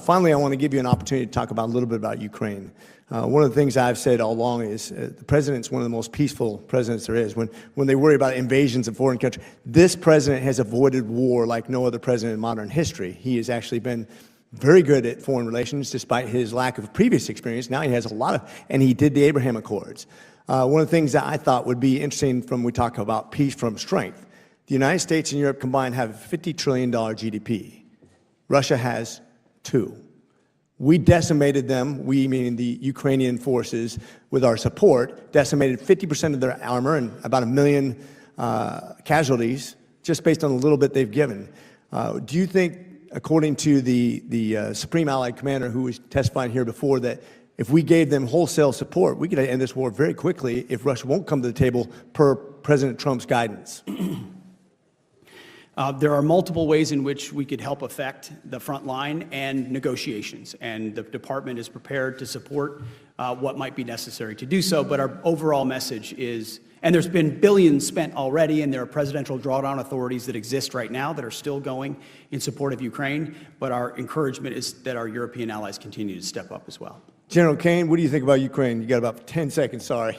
Finally, I want to give you an opportunity to talk about a little bit about Ukraine. One of the things I've said all along is the president's one of the most peaceful presidents there is. When they worry about invasions of foreign countries, this president has avoided war like no other president in modern history. He has actually been very good at foreign relations despite his lack of previous experience. Now he has a lot of, and he did the Abraham Accords. One of the things that I thought would be interesting when we talk about peace from strength, the United States and Europe combined have $50 trillion GDP. Russia has 2. We decimated them, we meaning the Ukrainian forces, with our support, decimated 50% of their armor and about 1 million casualties just based on the little bit they've given. Do you think, according to the Supreme Allied Commander who was testifying here before, that if we gave them wholesale support, we could end this war very quickly if Russia won't come to the table per President Trump's guidance? There are multiple ways in which we could help affect the front line and negotiations, and the department is prepared to support what might be necessary to do so, but our overall message is, and there's been billions spent already, and there are presidential drawdown authorities that exist right now that are still going in support of Ukraine, but our encouragement is that our European allies continue to step up as well. General Kane, what do you think about Ukraine? You got about 10 seconds, sorry.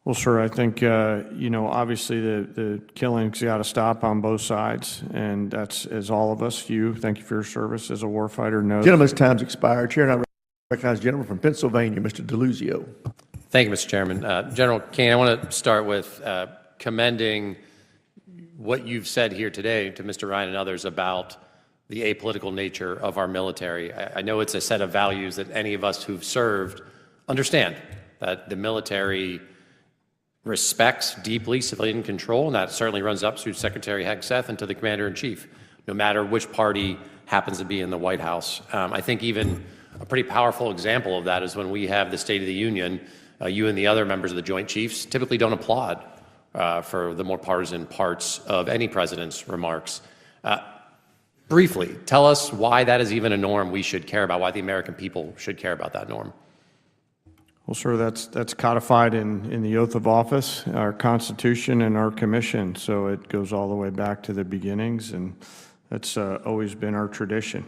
Well, sir, I think, obviously the killing's got to stop on both sides, and that's, as all of us, thank you for your service as a warfighter, know. Gentleman's time's expired. Chair, and I recognize the gentleman from Pennsylvania, Mr. DeLuzio. Thank you, Mr. Chairman. General Kane, I want to start with commending what you've said here today to Mr. Ryan and others about the apolitical nature of our military. I know it's a set of values that any of us who've served understand, that the military respects deeply civilian control, and that certainly runs up through Secretary Hegseth and to the Commander-in-Chief, no matter which party happens to be in the White House. I think even a pretty powerful example of that is when we have the State of the Union, you and the other members of the Joint Chiefs typically don't applaud for the more partisan parts of any president's remarks. Briefly, tell us why that is even a norm we should care about, why the American people should care about that norm. Well, sir, that's codified in the oath of office, our Constitution, and our commission. So it goes all the way back to the beginnings, and that's always been our tradition.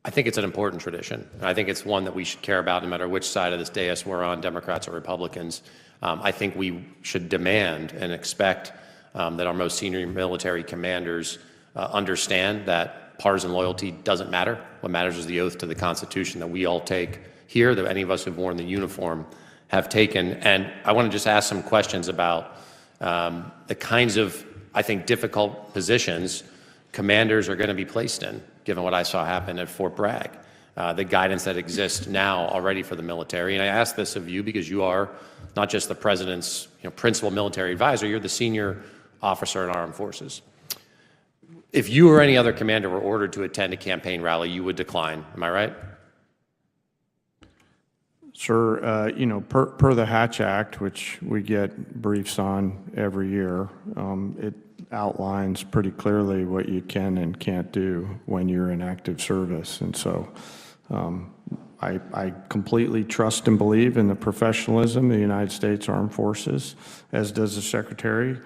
I think it's an important tradition. I think it's one that we should care about no matter which side of this dais we're on, Democrats or Republicans. I think we should demand and expect that our most senior military commanders understand that partisan loyalty doesn't matter. What matters is the oath to the Constitution that we all take here, that any of us who've worn the uniform have taken. And I want to just ask some questions about the kinds of, I think, difficult positions commanders are going to be placed in, given what I saw happen at Fort Bragg, the guidance that exists now already for the military. And I ask this of you because you are not just the president's principal military advisor, you're the senior officer in our armed forces. If you or any other commander were ordered to attend a campaign rally, you would decline. Am I right? Sir, per the Hatch Act, which we get briefs on every year, it outlines pretty clearly what you can and can't do when you're in active service. And so I completely trust and believe in the professionalism of the United States Armed Forces, as does the Secretary,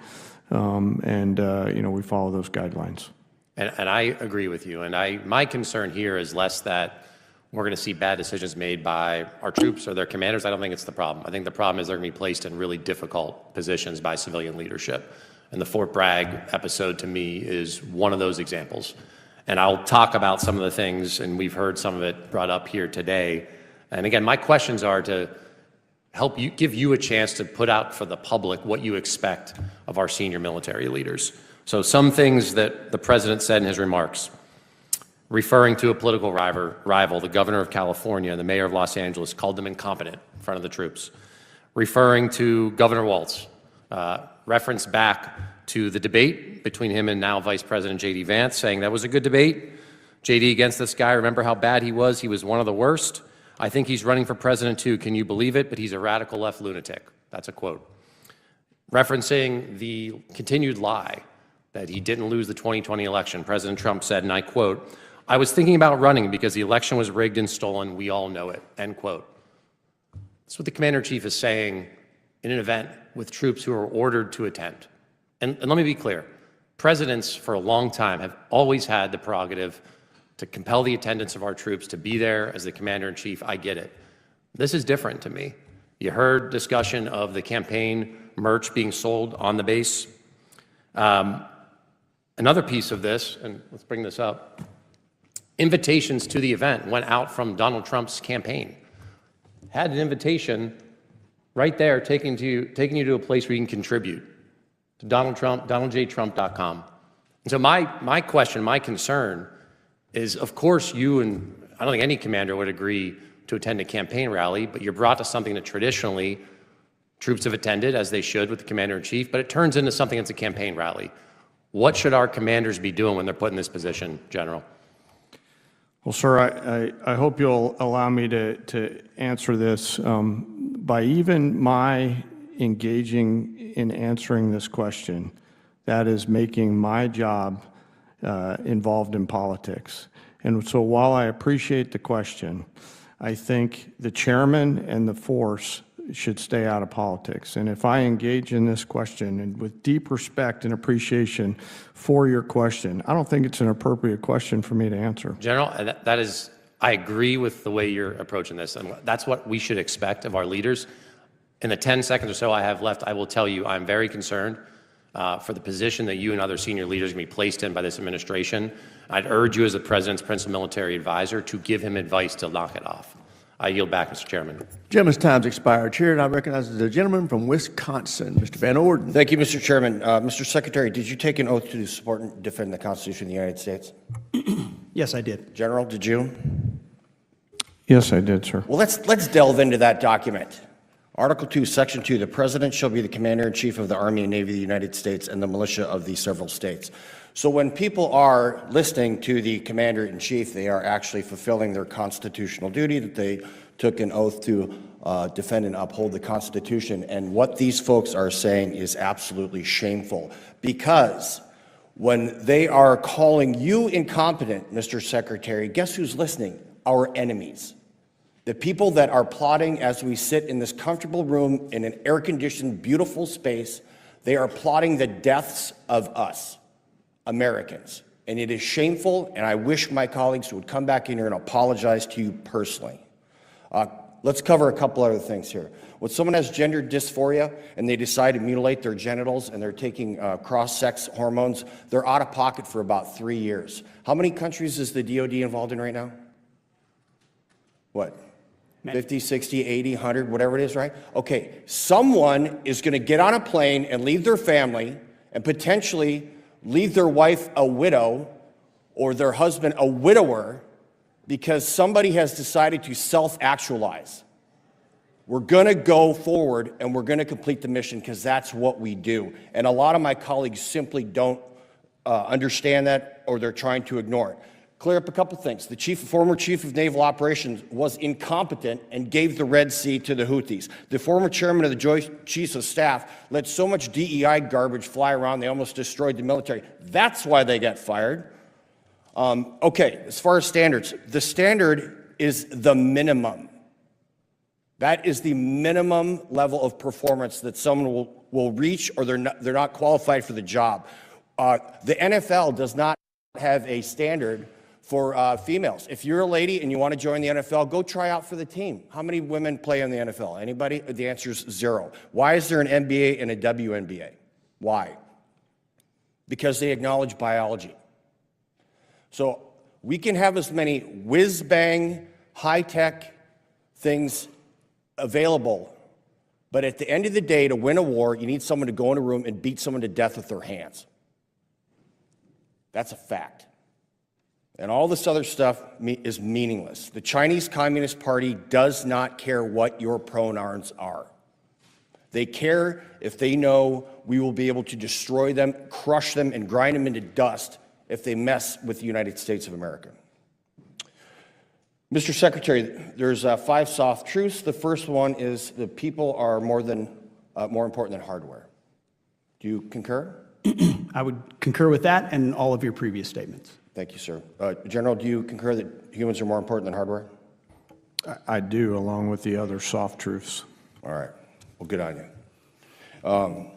and we follow those guidelines. And I agree with you. And my concern here is less that we're going to see bad decisions made by our troops or their commanders. I don't think it's the problem. I think the problem is they're going to be placed in really difficult positions by civilian leadership. And the Fort Bragg episode, to me, is one of those examples. And I'll talk about some of the things, and we've heard some of it brought up here today. And again, my questions are to help you, give you a chance to put out for the public what you expect of our senior military leaders. So some things that the president said in his remarks, referring to a political rival, the governor of California and the mayor of Los Angeles, called them incompetent in front of the troops. Referring to Governor Walz, reference back to the debate between him and now Vice President J.D. Vance, saying that was a good debate. J.D. against this guy, remember how bad he was? He was one of the worst. I think he's running for president too. Can you believe it? But he's a radical left lunatic. That's a quote. Referencing the continued lie that he didn't lose the 2020 election, President Trump said, and I quote, "I was thinking about running because the election was rigged and stolen. We all know it," end quote. That's what the Commander-in-Chief is saying in an event with troops who are ordered to attend. And let me be clear, presidents for a long time have always had the prerogative to compel the attendance of our troops to be there as the Commander-in-Chief. I get it. This is different to me. You heard discussion of the campaign merch being sold on the base. And Another piece of this, and let's bring this up, invitations to the event went out from Donald Trump's campaign. Had an invitation right there taking you to a place where you can contribute, to donaldjtrump.com. And so my question, my concern is, of course, you and I don't think any commander would agree to attend a campaign rally, but you're brought to something that traditionally troops have attended, as they should with the commander-in-chief, but it turns into something that's a campaign rally. What should our commanders be doing when they're put in this position, General? Well, sir, I hope you'll allow me to answer this. By even my engaging in answering this question, that is making my job involved in politics. And so while I appreciate the question, I think the chairman and the force should stay out of politics. And if I engage in this question and with deep respect and appreciation for your question, I don't think it's an appropriate question for me to answer. General, that is, I agree with the way you're approaching this, and that's what we should expect of our leaders. In the 10 seconds or so I have left, I will tell you I'm very concerned for the position that you and other senior leaders are going to be placed in by this administration. I'd urge you as the President's principal military advisor to give him advice to knock it off. I yield back, Mr. Chairman. Gentleman's time's expired. Chair, and I recognize the gentleman from Wisconsin, Mr. Van Orden. Thank you, Mr. Chairman. Mr. Secretary, did you take an oath to support and defend the Constitution of the United States? Yes, I did. General, did you? Yes, I did, sir. Well, let's delve into that document. Article 2, Section 2, the President shall be the Commander-in-Chief of the Army and Navy of the United States and the militia of the several states. So when people are listening to the Commander-in-Chief, they are actually fulfilling their constitutional duty that they took an oath to defend and uphold the Constitution. And what these folks are saying is absolutely shameful, because when they are calling you incompetent, Mr. Secretary, guess who's listening? Our enemies. The people that are plotting as we sit in this comfortable room in an air-conditioned, beautiful space, they are plotting the deaths of us, Americans. And it is shameful, and I wish my colleagues would come back in here and apologize to you personally. Let's cover a couple other things here. When someone has gender dysphoria and they decide to mutilate their genitals and they're taking cross-sex hormones, they're out of pocket for about 3 years. How many countries is the DOD involved in right now? What? 50, 60, 80, 100, whatever it is, right? Okay, someone is going to get on a plane and leave their family and potentially leave their wife a widow or their husband a widower because somebody has decided to self-actualize. We're going to go forward and we're going to complete the mission because that's what we do. And a lot of my colleagues simply don't understand that, or they're trying to ignore it. Clear up a couple things. The former chief of Naval Operations was incompetent and gave the Red Sea to the Houthis. The former chairman of the Joint Chiefs of Staff let so much DEI garbage fly around they almost destroyed the military. That's why they got fired. Okay, as far as standards, the standard is the minimum. That is the minimum level of performance that someone will reach, or they're not qualified for the job. The NFL does not have a standard for females. If you're a lady and you want to join the NFL, go try out for the team. How many women play in the NFL? Anybody? The answer is 0. Why is there an NBA and a WNBA? Why? Because they acknowledge biology. So we can have as many whiz-bang, high-tech things available, but at the end of the day, to win a war, you need someone to go in a room and beat someone to death with their hands. That's a fact. And all this other stuff is meaningless. The Chinese Communist Party does not care what your pronouns are. They care if they know we will be able to destroy them, crush them, and grind them into dust if they mess with the United States of America. Mr. Secretary, there's 5 soft truths. The first one is that people are more important than hardware. Do you concur? I would concur with that and all of your previous statements. Thank you, sir. General, do you concur that humans are more important than hardware? I do, along with the other soft truths. All right. Well, good on you.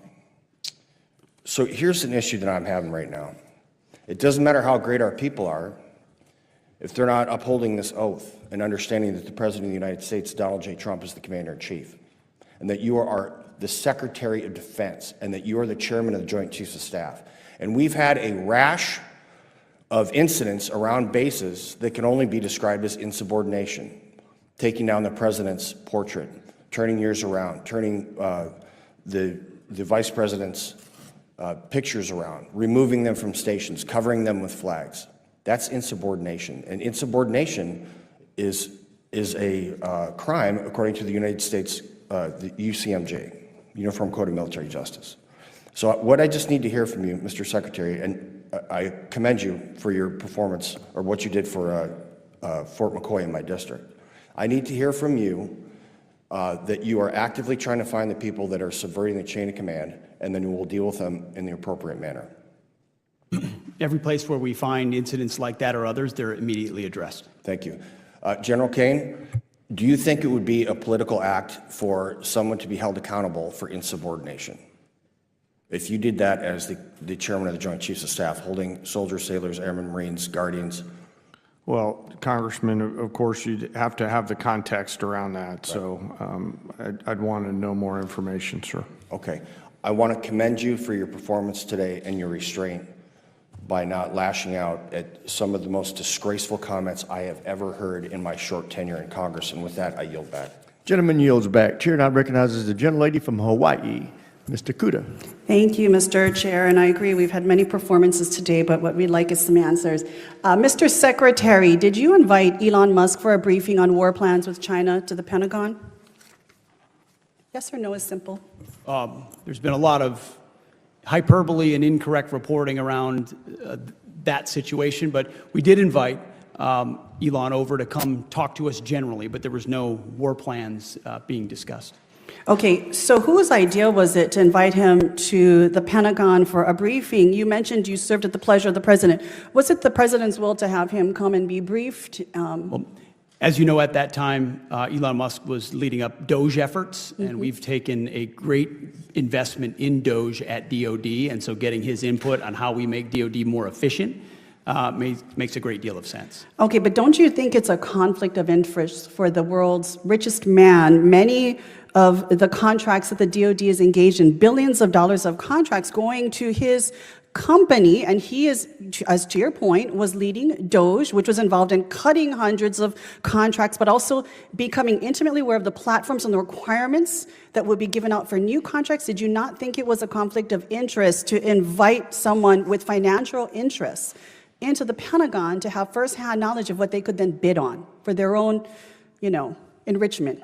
So here's an issue that I'm having right now. It doesn't matter how great our people are if they're not upholding this oath and understanding that the President of the United States, Donald J. Trump, is the Commander-in-Chief, and that you are the Secretary of Defense, and that you are the Chairman of the Joint Chiefs of Staff. And we've had a rash of incidents around bases that can only be described as insubordination, taking down the president's portrait, turning yours around, turning the vice president's pictures around, removing them from stations, covering them with flags. That's insubordination. And insubordination is a crime according to the United States, the UCMJ, Uniform Code of Military Justice. So what I just need to hear from you, Mr. Secretary, and I commend you for your performance or what you did for Fort McCoy in my district. I need to hear from you that you are actively trying to find the people that are subverting the chain of command, and then we'll deal with them in the appropriate manner. Every place where we find incidents like that or others, they're immediately addressed. Thank you. General Kane, do you think it would be a political act for someone to be held accountable for insubordination? If you did that as the chairman of the Joint Chiefs of Staff, holding soldiers, sailors, airmen, Marines, guardians? Well, Congressman, of course, you'd have to have the context around that, so I'd want to know more information, sir. Okay. I want to commend you for your performance today and your restraint by not lashing out at some of the most disgraceful comments I have ever heard in my short tenure in Congress. And with that, I yield back. Gentleman yields back. Chair now recognizes the gentlelady from Hawaii, Mr. Kuda. Thank you, Mr. Chair, and I agree we've had many performances today, but what we'd like is some answers. Mr. Secretary, did you invite Elon Musk for a briefing on war plans with China to the Pentagon? Yes or no is simple. There's been a lot of hyperbole and incorrect reporting around that situation, but we did invite Elon over to come talk to us generally, but there was no war plans being discussed. Okay, so whose idea was it to invite him to the Pentagon for a briefing? You mentioned you served at the pleasure of the president. Was it the president's will to have him come and be briefed? Well, as you know, at that time, Elon Musk was leading up DOGE efforts, and we've taken a great investment in DOGE at DOD, and so getting his input on how we make DOD more efficient makes a great deal of sense. Okay, but don't you think it's a conflict of interest for the world's richest man? Many of the contracts that the DOD is engaged in, billions of dollars of contracts going to his company, and he is, as to your point, was leading DOGE, which was involved in cutting hundreds of contracts, but also becoming intimately aware of the platforms and the requirements that would be given out for new contracts. Did you not think it was a conflict of interest to invite someone with financial interests into the Pentagon to have firsthand knowledge of what they could then bid on for their own, enrichment?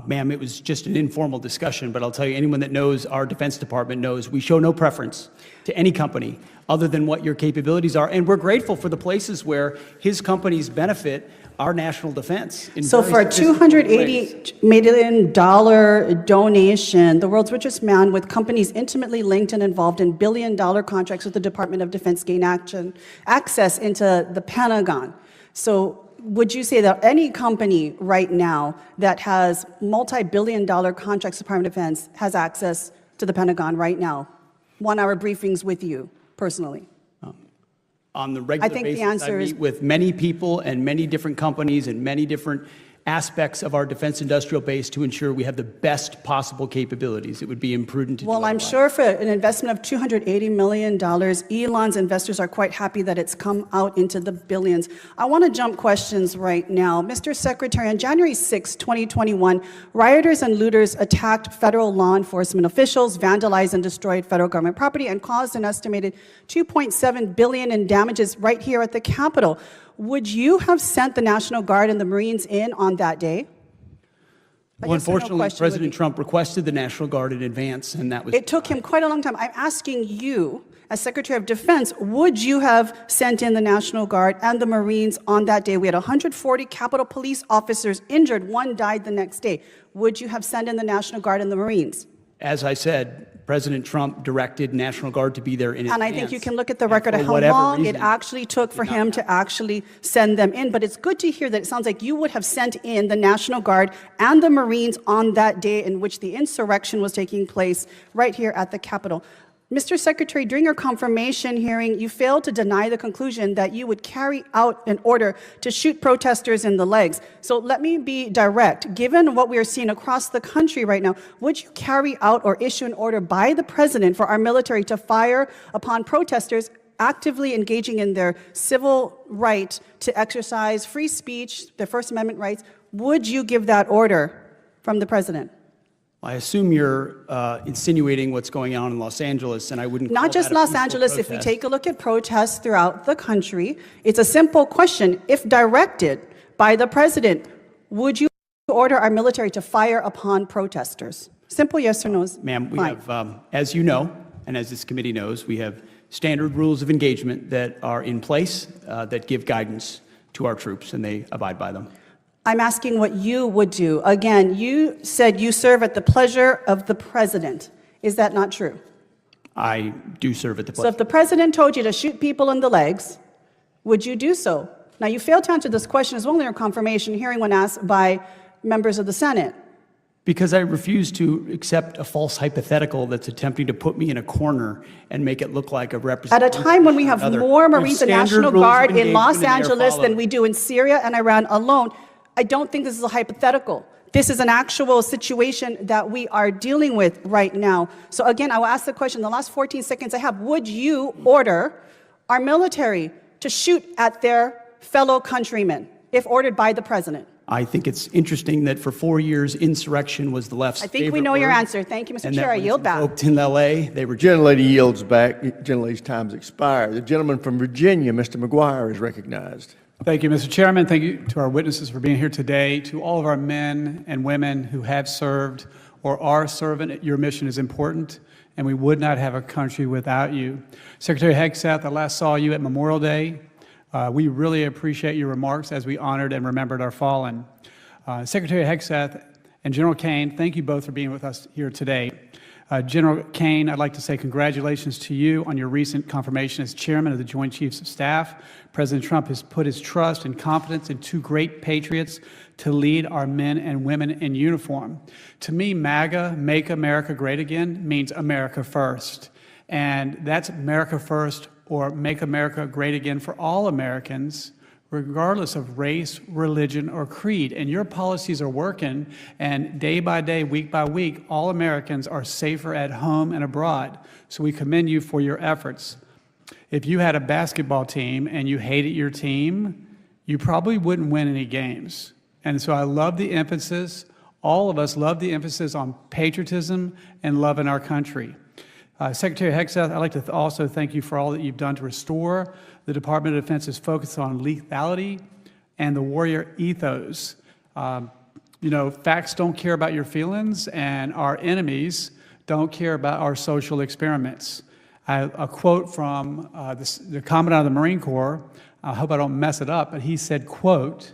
Ma'am, it was just an informal discussion, but I'll tell you, anyone that knows our Defense Department knows we show no preference to any company other than what your capabilities are, and we're grateful for the places where his companies benefit our national defense. So for a $280 million donation, the world's richest man with companies intimately linked and involved in billion-dollar contracts with the Department of Defense gain access into the Pentagon. So would you say that any company right now that has multi-billion-dollar contracts with the Department of Defense has access to the Pentagon right now? 1-hour briefings with you personally? On the regular basis, I meet with many people and many different companies and many different aspects of our defense industrial base to ensure we have the best possible capabilities. It would be imprudent to do Well, I'm sure for an investment of $280 million, Elon's investors are quite happy that it's come out into the billions. I want to jump questions right now. Mr. Secretary, on January 6, 2021, rioters and looters attacked federal law enforcement officials, vandalized and destroyed federal government property, and caused an estimated $2.7 billion in damages right here at the Capitol. Would you have sent the National Guard and the Marines in on that day? Well, unfortunately, President Trump requested the National Guard in advance, and that was... It took him quite a long time. I'm asking you, as Secretary of Defense, would you have sent in the National Guard and the Marines on that day? We had 140 Capitol Police officers injured. One died the next day. Would you have sent in the National Guard and the Marines? As I said, President Trump directed National Guard to be there in advance. And I think you can look at the record of how long it actually took for him to actually send them in. But it's good to hear that it sounds like you would have sent in the National Guard and the Marines on that day in which the insurrection was taking place right here at the Capitol. Mr. Secretary, during your confirmation hearing, you failed to deny the conclusion that you would carry out an order to shoot protesters in the legs. So let me be direct. Given what we are seeing across the country right now, would you carry out or issue an order by the President for our military to fire upon protesters actively engaging in their civil right to exercise free speech, their First Amendment rights? Would you give that order from the President? I assume you're insinuating what's going on in Los Angeles, and I wouldn't call Not just that a Los peaceful Angeles. If we protest. take a look at protests throughout the country, it's a simple question. If directed by the President, would you order our military to fire upon protesters? Simple yes or no. Ma'am, we Fine. have, as you know, and as this committee knows, we have standard rules of engagement that are in place that give guidance to our troops, and they abide by them. I'm asking what you would do. Again, you said you serve at the pleasure of the President. Is that not true? I do serve at the So pleasure. if the President told you to shoot people in the legs, would you do so? Now, you failed to answer this question as well in your confirmation hearing when asked by members of the Senate. Because I refuse to accept a false hypothetical that's attempting to put me in a corner and make it look like a At representation. a time when we have more Marines and National Guard in Los engagement and they are Angeles than followed. we do in Syria and Iran alone, I don't think this is a hypothetical. This is an actual situation that we are dealing with right now. So again, I will ask the question, in the last 14 seconds I have, would you order our military to shoot at their fellow countrymen if ordered by the President? I think it's interesting that for 4 years, insurrection was the left's I think we favorite know your word, answer. Thank you, Mr. and Chair. that I when yield it's back. invoked in L.A., they were Gentlelady yields back. Gentlelady's time's expired. The gentleman from Virginia, Mr. McGuire, is recognized. Thank you, Mr. Chairman. Thank you to our witnesses for being here today. To all of our men and women who have served or are serving, your mission is important, and we would not have a country without you. Secretary Hegseth, I last saw you at Memorial Day. We really appreciate your remarks as we honored and remembered our fallen. Secretary Hegseth and General Kane, thank you both for being with us here today. General Kane, I'd like to say congratulations to you on your recent confirmation as Chairman of the Joint Chiefs of Staff. President Trump has put his trust and confidence in two great patriots to lead our men and women in uniform. To me, MAGA, Make America Great Again, means America first. And that's America first, or Make America Great Again for all Americans, regardless of race, religion, or creed. And your policies are working, and day by day, week by week, all Americans are safer at home and abroad. So we commend you for your efforts. If you had a basketball team and you hated your team, you probably wouldn't win any games. And so I love the emphasis, all of us love the emphasis on patriotism and love in our country. Secretary Hegseth, I'd like to also thank you for all that you've done to restore the Department of Defense's focus on lethality and the warrior ethos. You know, facts don't care about your feelings, and our enemies don't care about our social experiments. A quote from the Commandant of the Marine Corps, I hope I don't mess it up, but he said, quote,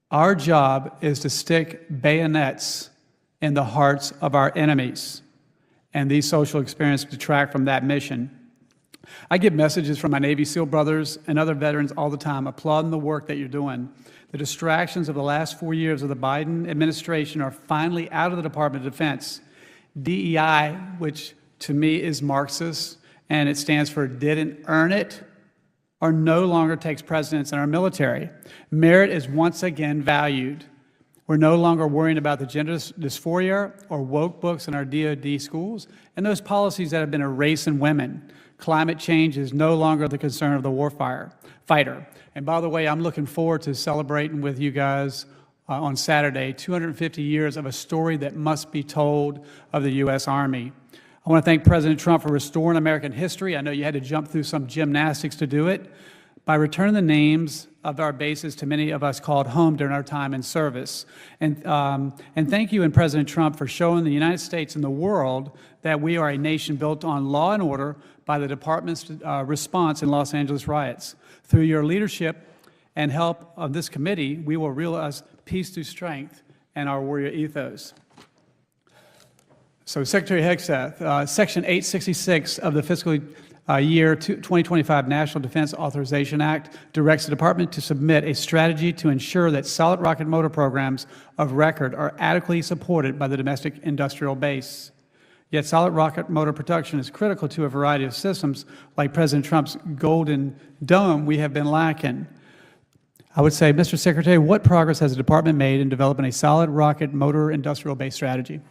"Our job is to stick bayonets in the hearts of our enemies." And these social experiments detract from that mission. I get messages from my Navy SEAL brothers and other veterans all the time applauding the work that you're doing. The distractions of the last 4 years of the Biden administration are finally out of the Department of Defense. DEI, which to me is Marxist, and it stands for didn't earn it, or no longer takes precedence in our military. Merit is once again valued. We're no longer worrying about the gender dysphoria or woke books in our DoD schools and those policies that have been erasing women. Climate change is no longer the concern of the warfighter. And by the way, I'm looking forward to celebrating with you guys on Saturday 250 years of a story that must be told of the U.S. Army. I want to thank President Trump for restoring American history. I know you had to jump through some gymnastics to do it. By returning the names of our bases to many of us called home during our time in service. And thank you and President Trump for showing the United States and the world that we are a nation built on law and order by the Department's response in Los Angeles riots. Through your leadership and help of this committee, we will realize peace through strength and our warrior ethos. So Secretary Hegseth, Section 866 of the fiscal year 2025 National Defense Authorization Act directs the Department to submit a strategy to ensure that solid rocket motor programs of record are adequately supported by the domestic industrial base. Yet solid rocket motor production is critical to a variety of systems, like President Trump's Golden Dome we have been lacking. I would say, Mr. Secretary, what progress has the department made in developing a solid rocket motor industrial base strategy?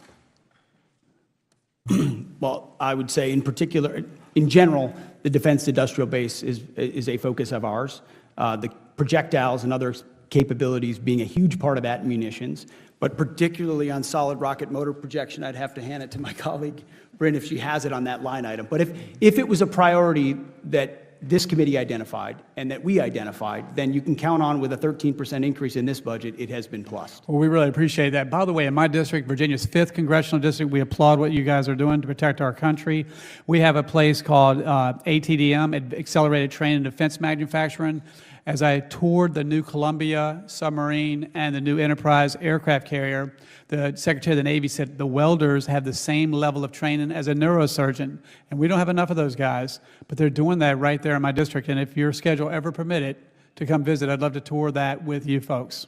Well, I would say in particular, in general, the defense industrial base is a focus of ours. The projectiles and other capabilities being a huge part of that, munitions, but particularly on solid rocket motor projection, I'd have to hand it to my colleague, Bryn, if she has it on that line item. But if it was a priority that this committee identified and that we identified, then you can count on with a 13% increase in this budget, it has been plussed. Well, we really appreciate that. By the way, in my district, Virginia's 5th congressional district, we applaud what you guys are doing to protect our country. We have a place called ATDM, Accelerated Training and Defense Manufacturing. As I toured the new Columbia submarine and the new Enterprise aircraft carrier, the Secretary of the Navy said the welders have the same level of training as a neurosurgeon, and we don't have enough of those guys, but they're doing that right there in my district, and if your schedule ever permit it to come visit, I'd love to tour that with you folks.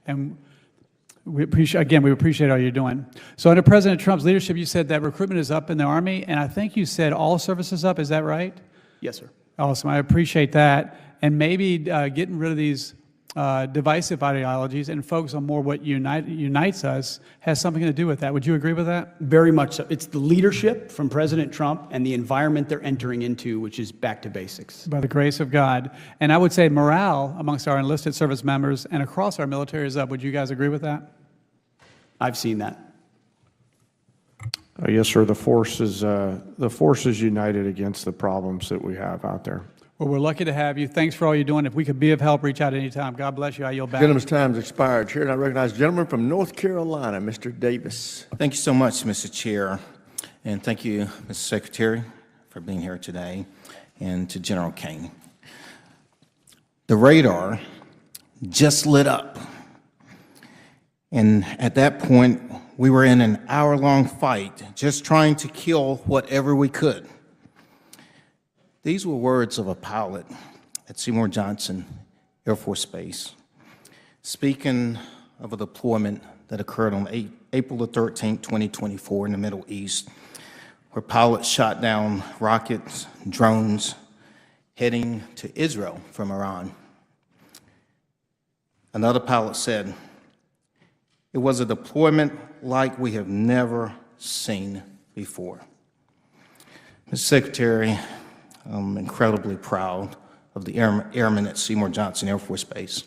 And we appreciate all you're doing. So under President Trump's leadership, you said that recruitment is up in the Army, and I think you said all services up, is that right? Yes, sir. Awesome, I appreciate that. And maybe getting rid of these divisive ideologies and focus on more what unites us has something to do with that. Would you agree with that? Very much so. It's the leadership from President Trump and the environment they're entering into, which is back to basics. By the grace of God. And I would say morale amongst our enlisted service members and across our military is up. Would you guys agree with that? I've seen that. Yes, sir. The force is united against the problems that we have out there. Well, we're lucky to have you. Thanks for all you're doing. If we could be of help, reach out anytime. God bless you. I yield back. Gentleman's time's expired. Chair, and I recognize the gentleman from North Carolina, Mr. Davis. Thank you so much, Mr. Chair. And thank you, Mr. Secretary, for being here today, and to General Kane. The radar just lit up. And at that point, we were in an hour-long fight, just trying to kill whatever we could. These were words of a pilot at Seymour Johnson Air Force Base, speaking of a deployment that occurred on April the 13th, 2024 in the Middle East, where pilots shot down rockets, drones, heading to Israel from Iran. Another pilot said, "It was a deployment like we have never seen before." Mr. Secretary, I'm incredibly proud of the airmen at Seymour Johnson Air Force Base.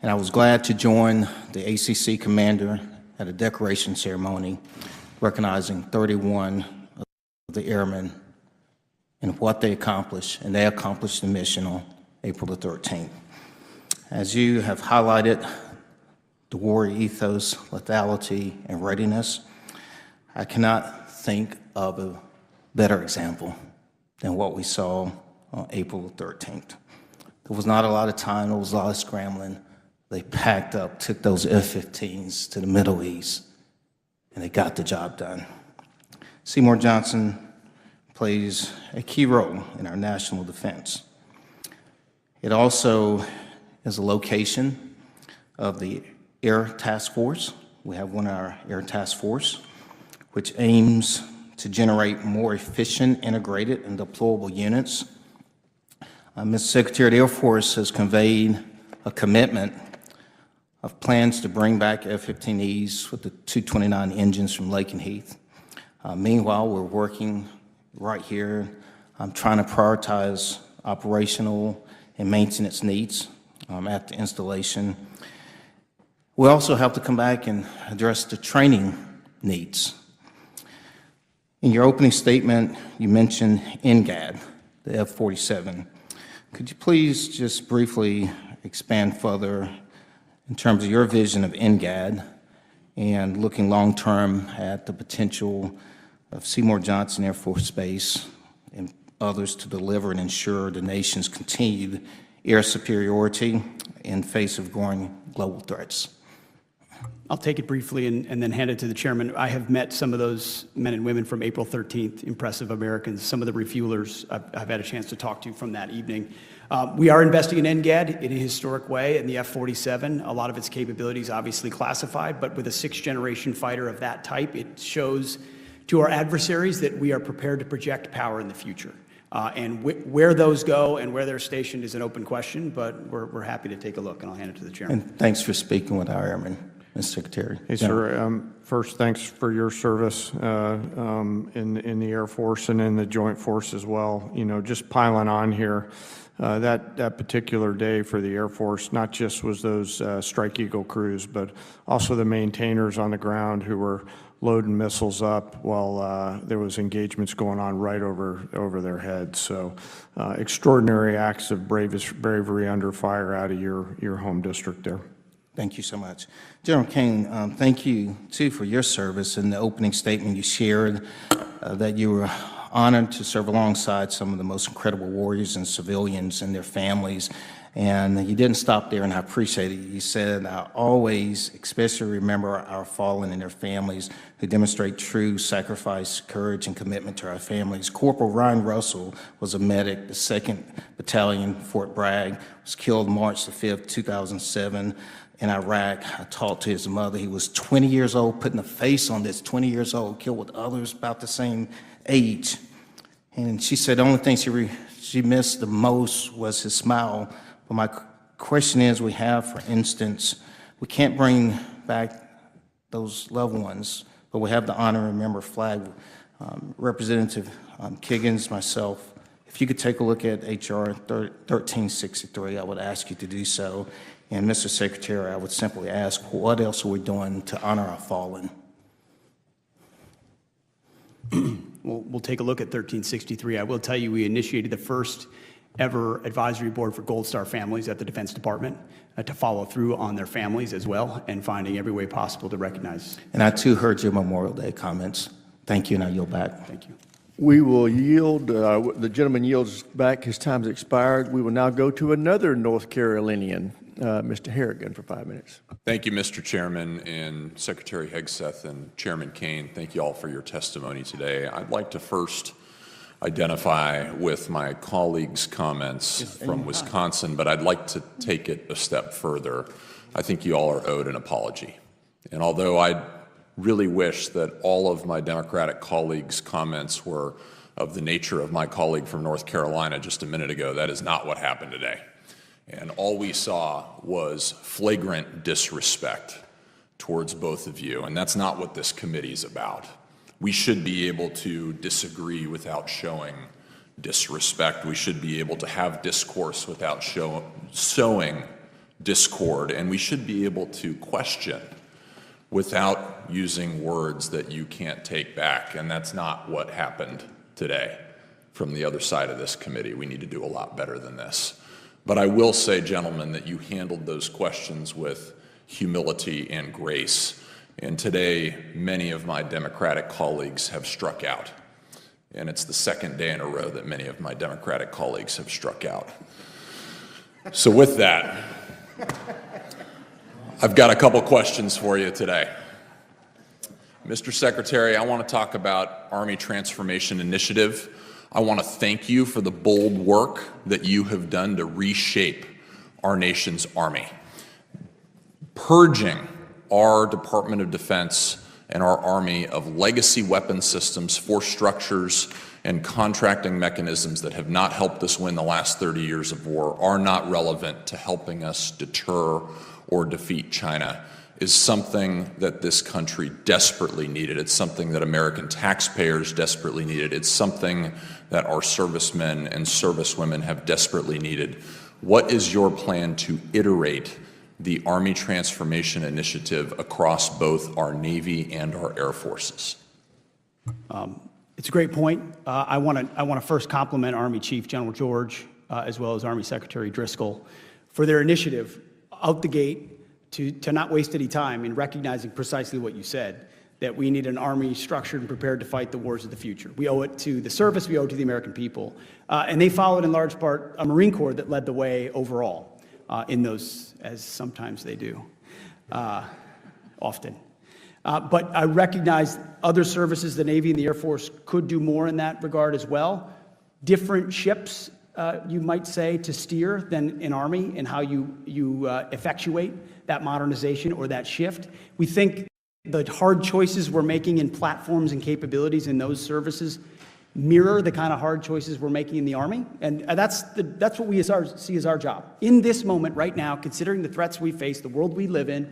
And I was glad to join the ACC commander at a decoration ceremony recognizing 31 of the airmen and what they accomplished, and they accomplished the mission on April the 13th. As you have highlighted the warrior ethos, lethality, and readiness, I cannot think of a better example than what we saw on April 13th. There was not a lot of time, there was a lot of scrambling. They packed up, took those F-15s to the Middle East, and they got the job done. Seymour Johnson plays a key role in our national defense. It also is a location of the Air Task Force. We have one of our Air Task Force, which aims to generate more efficient, integrated, and deployable units. Mr. Secretary, the Air Force has conveyed a commitment of plans to bring back F-15Es with the 229 engines from Lakenheath. Meanwhile, we're working right here. I'm trying to prioritize operational and maintenance needs at the installation. We also have to come back and address the training needs. In your opening statement, you mentioned NGAD, the F-47. Could you please just briefly expand further in terms of your vision of NGAD and looking long-term at the potential of Seymour Johnson Air Force Base and others to deliver and ensure the nation's continued air superiority in face of growing global threats? I'll take it briefly and then hand it to the chairman. I have met some of those men and women from April 13th, impressive Americans, some of the refuelers I've had a chance to talk to from that evening. We are investing in NGAD in a historic way, in the F-47. A lot of its capabilities obviously classified, but with a sixth-generation fighter of that type, it shows to our adversaries that we are prepared to project power in the future. And where those go and where they're stationed is an open question, but we're happy to take a look, and I'll hand it to the chairman. And thanks for speaking with our airmen, Mr. Secretary. Hey, sir. First, thanks for your service in the Air Force and in the Joint Force as well. You know, just piling on here, that particular day for the Air Force, not just was those Strike Eagle crews, but also the maintainers on the ground who were loading missiles up while there was engagements going on right over their heads. So extraordinary acts of bravery under fire out of your home district there. Thank you so much. General Kane, thank you, too, for your service. In the opening statement, you shared that you were honored to serve alongside some of the most incredible warriors and civilians and their families. And you didn't stop there, and I appreciate it. You said, I always especially remember our fallen and their families who demonstrate true sacrifice, courage, and commitment to our families. Corporal Ryan Russell was a medic, the 2nd Battalion, Fort Bragg, was killed March the 5th, 2007 in Iraq. I talked to his mother. He was 20 years old, putting a face on this, 20 years old, killed with others about the same age. And she said the only thing she missed the most was his smile. But my question is, we have, for instance, we can't bring back those loved ones, but we have the honor and remember flag. Representative Kiggins, myself, if you could take a look at H.R. 1363, I would ask you to do so. And Mr. Secretary, I would simply ask, what else are we doing to honor our fallen? We'll take a look at 1363. I will tell you we initiated the first ever advisory board for Gold Star families at the Defense Department to follow through on their families as well and finding every way possible to recognize. And I, too, heard your Memorial Day comments. Thank you, and I yield back. Thank you. We will yield, the gentleman yields back, his time's expired. We will now go to another North Carolinian, Mr. Harrigan, for 5 minutes. Thank you, Mr. Chairman, and Secretary Hegseth and Chairman Kane. Thank you all for your testimony today. I'd like to first identify with my colleagues' comments from Wisconsin, but I'd like to take it a step further. I think you all are owed an apology. And although I really wish that all of my Democratic colleagues' comments were of the nature of my colleague from North Carolina just a minute ago, that is not what happened today. And all we saw was flagrant disrespect towards both of you, and that's not what this committee is about. We should be able to disagree without showing disrespect. We should be able to have discourse without sowing discord, and we should be able to question without using words that you can't take back, and that's not what happened today from the other side of this committee. We need to do a lot better than this. But I will say, gentlemen, that you handled those questions with humility and grace. And today, many of my Democratic colleagues have struck out. And it's the second day in a row that many of my Democratic colleagues have struck out. So with that, I've got a couple questions for you today. Mr. Secretary, I want to talk about Army Transformation Initiative. I want to thank you for the bold work that you have done to reshape our nation's Army. Purging our Department of Defense and our Army of legacy weapon systems, force structures, and contracting mechanisms that have not helped us win the last 30 years of war, are not relevant to helping us deter or defeat China, is something that this country desperately needed. It's something that American taxpayers desperately needed. It's something that our servicemen and servicewomen have desperately needed. What is your plan to iterate the Army Transformation Initiative across both our Navy and our Air Forces? It's a great point. I want to first compliment Army Chief General George, as well as Army Secretary Driscoll, for their initiative out the gate to not waste any time in recognizing precisely what you said, that we need an Army structured and prepared to fight the wars of the future. We owe it to the service, we owe it to the American people. And they followed in large part a Marine Corps that led the way overall in those, as sometimes they do, often. But I recognize other services, the Navy and the Air Force, could do more in that regard as well. Different ships, you might say, to steer than an Army and how you effectuate that modernization or that shift. We think the hard choices we're making in platforms and capabilities in those services mirror the kind of hard choices we're making in the Army. And that's what we see as our job. In this moment right now, considering the threats we face, the world we live in,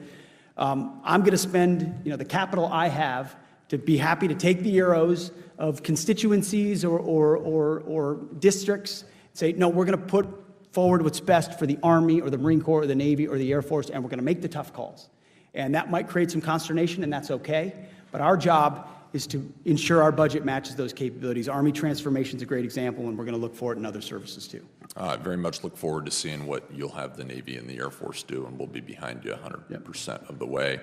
I'm going to spend the capital I have to be happy to take the arrows of constituencies or districts, say, no, we're going to put forward what's best for the Army or the Marine Corps or the Navy or the Air Force, and we're going to make the tough calls. And that might create some consternation, and that's okay. But our job is to ensure our budget matches those capabilities. Army transformation is a great example, and we're going to look for it in other services too. I very much look forward to seeing what you'll have the Navy and the Air Force do, and we'll be behind you 100% of the way.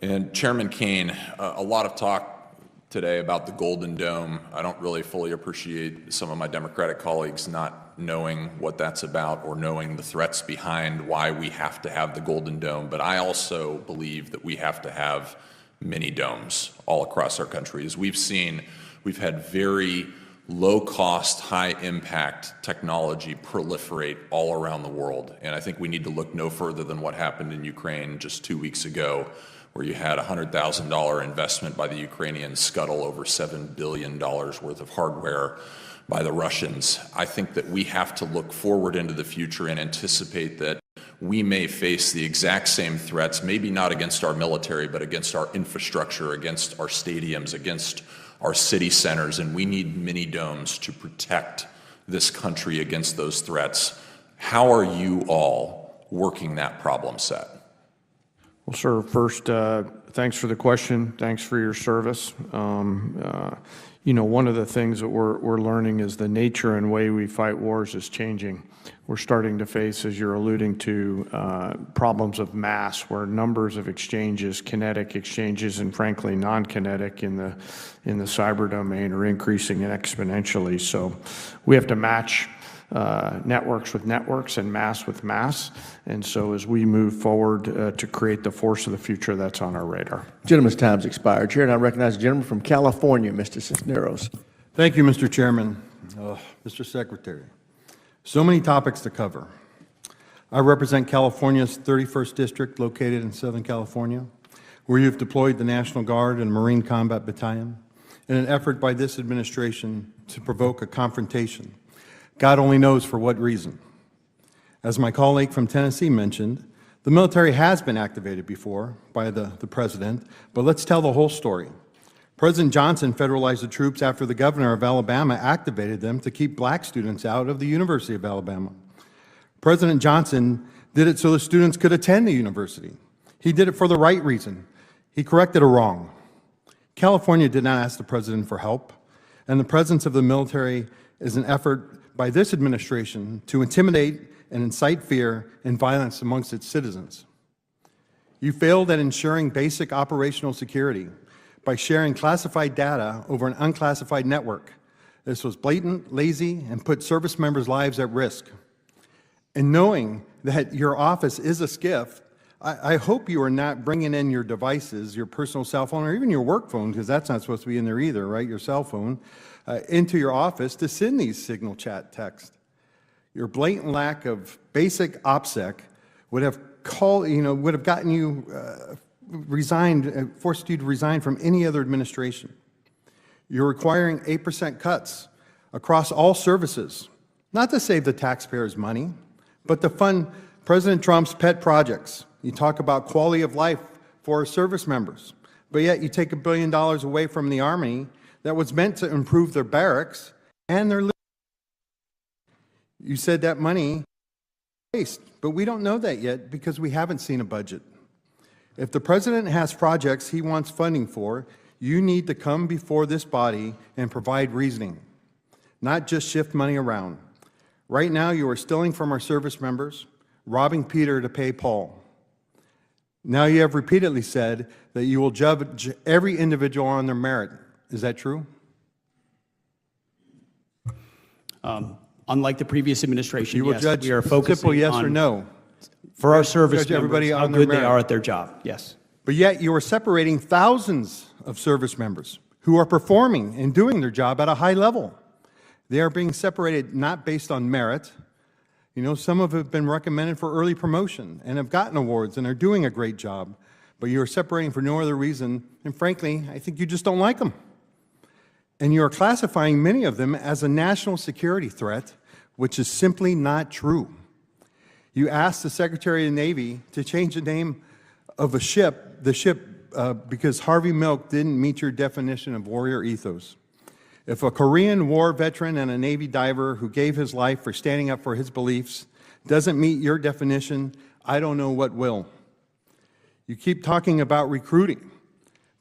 And Chairman Kane, a lot of talk today about the Golden Dome. I don't really fully appreciate some of my Democratic colleagues not knowing what that's about or knowing the threats behind why we have to have the Golden Dome. But I also believe that we have to have mini domes all across our country. As we've seen, we've had very low-cost, high-impact technology proliferate all around the world. And I think we need to look no further than what happened in Ukraine just 2 weeks ago, where you had a $100,000 investment by the Ukrainians scuttle over $7 billion worth of hardware by the Russians. I think that we have to look forward into the future and anticipate that we may face the exact same threats, maybe not against our military, but against our infrastructure, against our stadiums, against our city centers, and we need mini domes to protect this country against those threats. How are you all working that problem set? Well, sir, first, thanks for the question. Thanks for your service. One of the things that we're learning is the nature and way we fight wars is changing. We're starting to face, as you're alluding to, problems of mass, where numbers of exchanges, kinetic exchanges, and frankly non-kinetic in the cyber domain are increasing exponentially. So we have to match networks with networks and mass with mass. And so as we move forward to create the force of the future, that's on our radar. Gentleman's time's expired. Chair, and I recognize the gentleman from California, Mr. Cisneros. Thank you, Mr. Chairman. Mr. Secretary, so many topics to cover. I represent California's 31st District, located in Southern California, where you've deployed the National Guard and Marine Combat Battalion in an effort by this administration to provoke a confrontation. God only knows for what reason. As my colleague from Tennessee mentioned, the military has been activated before by the president, but let's tell the whole story. President Johnson federalized the troops after the governor of Alabama activated them to keep black students out of the University of Alabama. President Johnson did it so the students could attend the university. He did it for the right reason. He corrected a wrong. California did not ask the president for help, and the presence of the military is an effort by this administration to intimidate and incite fear and violence amongst its citizens. You failed at ensuring basic operational security by sharing classified data over an unclassified network. This was blatant, lazy, and put service members' lives at risk. And knowing that your office is a SCIF, I hope you are not bringing in your devices, your personal cell phone, or even your work phone, because that's not supposed to be in there either, right, your cell phone, into your office to send these signal chat texts. Your blatant lack of basic OPSEC would have gotten you resigned, forced you to resign from any other administration. You're requiring 8% cuts across all services, not to save the taxpayers money, but to fund President Trump's pet projects. You talk about quality of life for service members, but yet you take $1 billion away from the Army that was meant to improve their barracks and their living. You said that money waste, but we don't know that yet because we haven't seen a budget. If the president has projects he wants funding for, you need to come before this body and provide reasoning, not just shift money around. Right now, you are stealing from our service members, robbing Peter to pay Paul. Now you have repeatedly said that you will judge every individual on their merit. Is that true? Unlike the previous administration, You will yes, judge we are focusing simple yes on, or no. for our service Judge members, everybody how on their good they merit. are at their job, yes. But yet you are separating thousands of service members who are performing and doing their job at a high level. They are being separated not based on merit. You know, some of them have been recommended for early promotion and have gotten awards and are doing a great job, but you are separating for no other reason, and frankly, I think you just don't like them. And you are classifying many of them as a national security threat, which is simply not true. You asked the Secretary of the Navy to change the name of the ship, because Harvey Milk didn't meet your definition of warrior ethos. If a Korean War veteran and a Navy diver who gave his life for standing up for his beliefs doesn't meet your definition, I don't know what will. You keep talking about recruiting,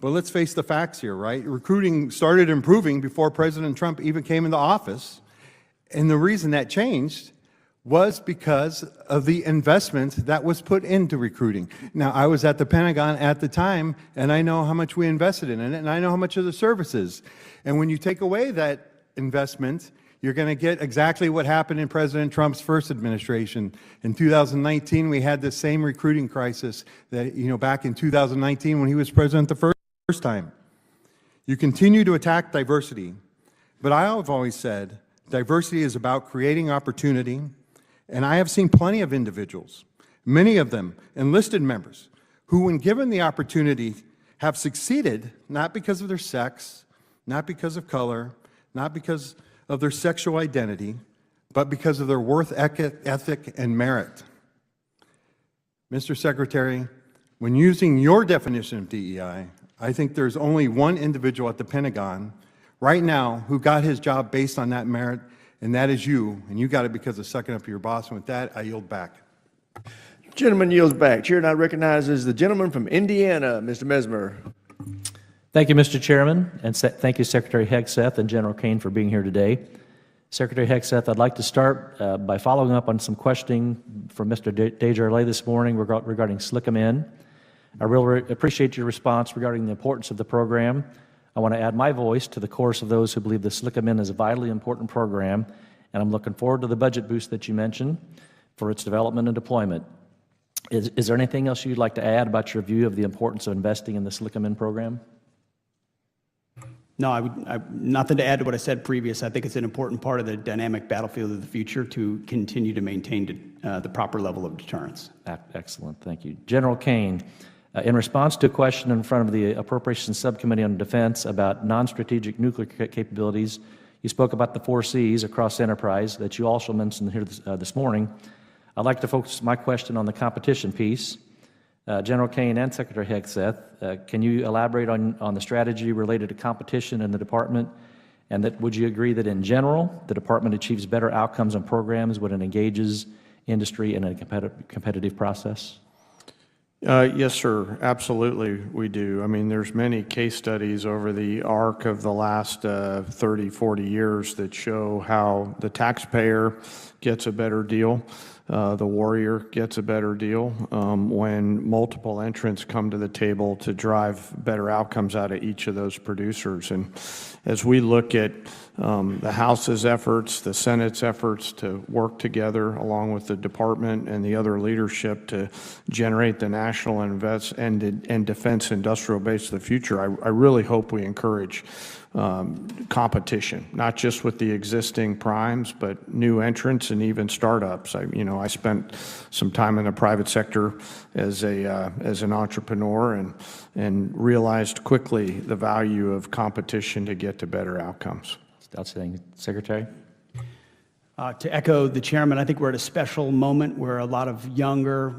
but let's face the facts here, right? Recruiting started improving before President Trump even came into office, and the reason that changed was because of the investment that was put into recruiting. Now, I was at the Pentagon at the time, and I know how much we invested in it, and I know how much of the services. And when you take away that investment, you're going to get exactly what happened in President Trump's first administration. In 2019, we had the same recruiting crisis that, back in 2019 when he was president the first time. You continue to attack diversity, but I have always said diversity is about creating opportunity. And I have seen plenty of individuals, many of them enlisted members, who when given the opportunity have succeeded not because of their sex, not because of color, not because of their sexual identity, but because of their worth ethic and merit. Mr. Secretary, when using your definition of DEI, I think there's only one individual at the Pentagon right now who got his job based on that merit, and that is you, and you got it because of sucking up to your boss. And with that, I yield back. Gentleman yields back. Chair now recognizes the gentleman from Indiana, Mr. Mesmer. Thank you, Mr. Chairman, and thank you, Secretary Hegseth and General Kane, for being here today. Secretary Hegseth, I'd like to start by following up on some questioning from Mr. Desjardins this morning regarding SLCM. I really appreciate your response regarding the importance of the program. I want to add my voice to the chorus of those who believe the SLCM is a vitally important program, and I'm looking forward to the budget boost that you mentioned for its development and deployment. Is there anything else you'd like to add about your view of the importance of investing in the SLCM program? No, nothing to add to what I said previous. I think it's an important part of the dynamic battlefield of the future to continue to maintain the proper level of deterrence. Excellent, thank you. General Kane, in response to a question in front of the Appropriations Subcommittee on Defense about non-strategic nuclear capabilities, you spoke about the 4 Cs across enterprise that you also mentioned here this morning. I'd like to focus my question on the competition piece. General Kane and Secretary Hegseth, can you elaborate on the strategy related to competition in the department, and that would you agree that in general the department achieves better outcomes on programs when it engages industry in a competitive process? Yes, sir. Absolutely, we do. I mean, there's many case studies over the arc of the last 30, 40 years that show how the taxpayer gets a better deal, the warrior gets a better deal when multiple entrants come to the table to drive better outcomes out of each of those producers. And as we look at the House's efforts, the Senate's efforts to work together along with the department and the other leadership to generate the national and defense industrial base of the future, I really hope we encourage competition, not just with the existing primes, but new entrants and even startups. I spent some time in the private sector as an entrepreneur and realized quickly the value of competition to get to better outcomes. Outstanding. Secretary? To echo the chairman, I think we're at a special moment where a lot of younger,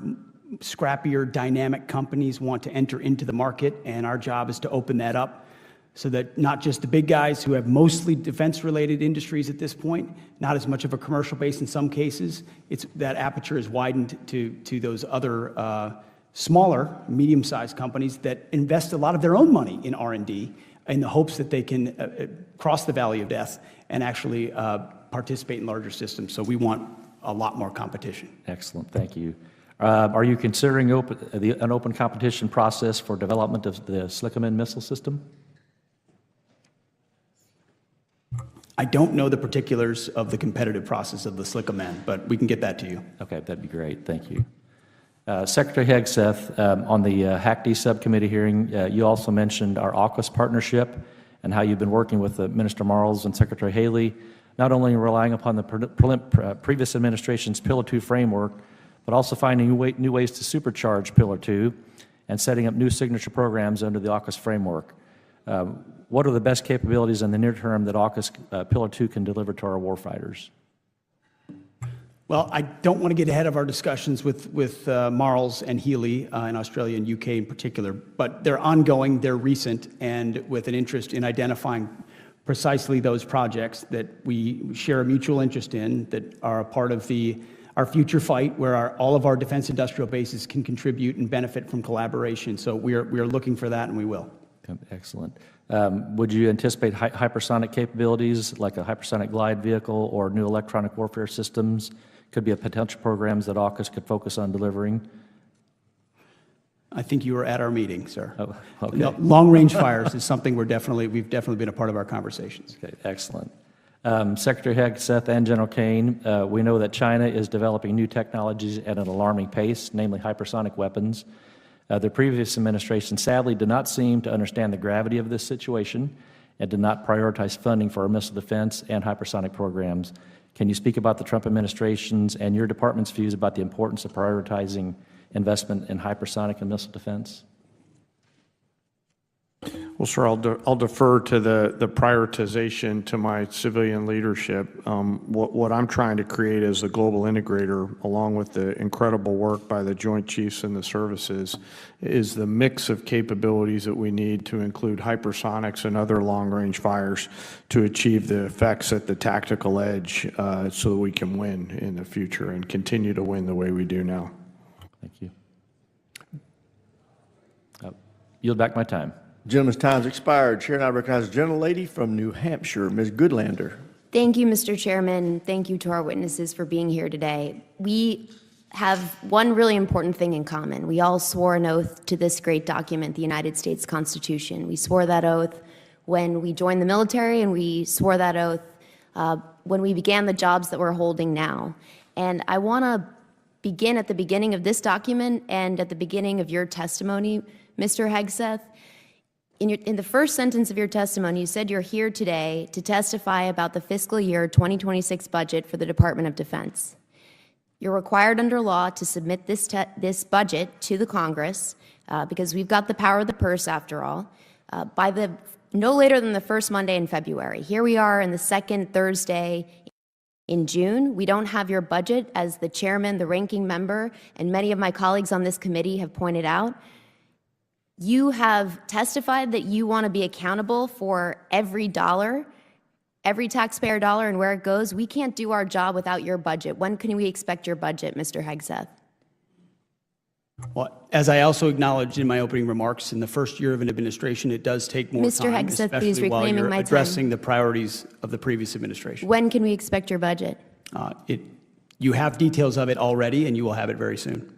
scrappier, dynamic companies want to enter into the market, and our job is to open that up so that not just the big guys who have mostly defense-related industries at this point, not as much of a commercial base in some cases, that aperture is widened to those other smaller, medium-sized companies that invest a lot of their own money in R&D in the hopes that they can cross the valley of death and actually participate in larger systems. So we want a lot more competition. Excellent, thank you. Are you considering an open competition process for development of the SLCM missile system? I don't know the particulars of the competitive process of the SLCM, but we can get that to you. Okay, that'd be great, thank you. Secretary Hegseth, on the HACD subcommittee hearing, you also mentioned our AUKUS partnership and how you've been working with Minister Marles and Secretary Haley, not only relying upon the previous administration's Pillar 2 framework, but also finding new ways to supercharge Pillar 2 and setting up new signature programs under the AUKUS framework. What are the best capabilities in the near term that AUKUS Pillar 2 can deliver to our warfighters? Well, I don't want to get ahead of our discussions with Marles and Healy in Australia and UK in particular, but they're ongoing, they're recent, and with an interest in identifying precisely those projects that we share a mutual interest in, that are a part of our future fight, where all of our defense industrial bases can contribute and benefit from collaboration. So we are looking for that, and we will. Excellent. Would you anticipate hypersonic capabilities, like a hypersonic glide vehicle or new electronic warfare systems, could be a potential programs that AUKUS could focus on delivering? I think you were at our meeting, sir. Oh, okay. No, long-range fires is something we've definitely been a part of our conversations. Okay, excellent. Secretary Hegseth and General Kane, we know that China is developing new technologies at an alarming pace, namely hypersonic weapons. The previous administration sadly did not seem to understand the gravity of this situation and did not prioritize funding for our missile defense and hypersonic programs. Can you speak about the Trump administration's and your department's views about the importance of prioritizing investment in hypersonic and missile defense? Well, sir, I'll defer to the prioritization to my civilian leadership. What I'm trying to create as a global integrator, along with the incredible work by the Joint Chiefs and the services, is the mix of capabilities that we need to include hypersonics and other long-range fires to achieve the effects at the tactical edge so that we can win in the future and continue to win the way we do now. Thank you. Yield back my time. Gentleman's time's expired. Chair now recognizes the gentlelady from New Hampshire, Ms. Goodlander. Thank you, Mr. Chairman. Thank you to our witnesses for being here today. We have one really important thing in common. We all swore an oath to this great document, the United States Constitution. We swore that oath when we joined the military, and we swore that oath when we began the jobs that we're holding now. And I want to begin at the beginning of this document and at the beginning of your testimony, Mr. Hegseth. In the first sentence of your testimony, you said you're here today to testify about the fiscal year 2026 budget for the Department of Defense. You're required under law to submit this budget to the Congress, because we've got the power of the purse after all, by no later than the first Monday in February. Here we are in the second Thursday in June. We don't have your budget, as the chairman, the ranking member, and many of my colleagues on this committee have pointed out. You have testified that you want to be accountable for every dollar, every taxpayer dollar, and where it goes. We can't do our job without your budget. When can we expect your budget, Mr. Hegseth? Well, as I also acknowledged in my opening remarks, in the first year of an administration, it does take more Mr. time, Hegseth, please especially while reclaiming you're my time. addressing the priorities of the previous administration. When can we expect your budget? You have details of it already, and you will have it very soon.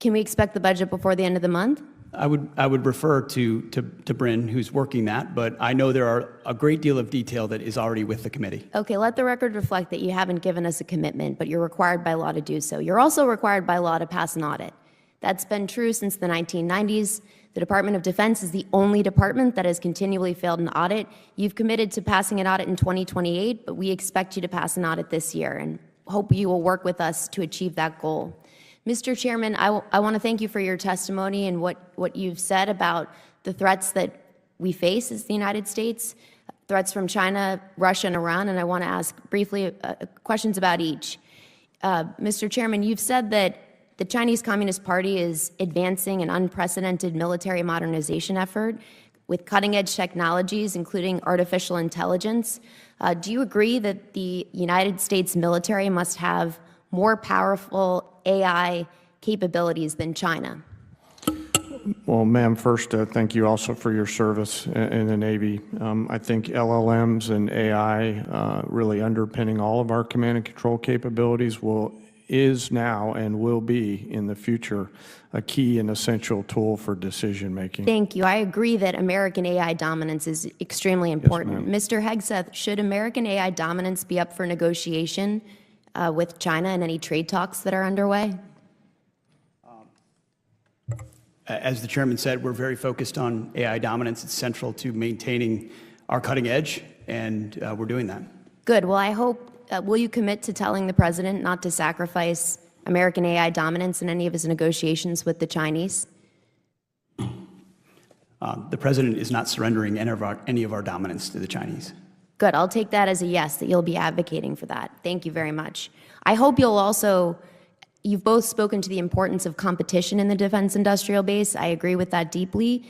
Can we expect the budget before the end of the month? I would refer to Bryn, who's working that, but I know there are a great deal of detail that is already with the committee. Okay, let the record reflect that you haven't given us a commitment, but you're required by law to do so. You're also required by law to pass an audit. That's been true since the 1990s. The Department of Defense is the only department that has continually failed an audit. You've committed to passing an audit in 2028, but we expect you to pass an audit this year, and hope you will work with us to achieve that goal. Mr. Chairman, I want to thank you for your testimony and what you've said about the threats that we face as the United States, threats from China, Russia, and Iran, and I want to ask briefly questions about each. Mr. Chairman, you've said that the Chinese Communist Party is advancing an unprecedented military modernization effort with cutting-edge technologies, including artificial intelligence. Do you agree that the United States military must have more powerful AI capabilities than China? Well, ma'am, first, thank you also for your service in the Navy. I think LLMs and AI really underpinning all of our command and control capabilities is now and will be in the future a key and essential tool for decision making. Thank you. I agree that American AI dominance is extremely important. Yes, Mr. Hegseth, should American AI dominance be up for negotiation with China and any trade talks that are underway? As the chairman said, we're very focused on AI dominance. It's central to maintaining our cutting edge, and we're doing that. Good. Well, I hope, will you commit to telling the president not to sacrifice American AI dominance in any of his negotiations with the Chinese? The president is not surrendering any of our dominance to the Chinese. Good. I'll take that as a yes, that you'll be advocating for that. Thank you very much. I hope you'll also, you've both spoken to the importance of competition in the defense industrial base. I agree with that deeply.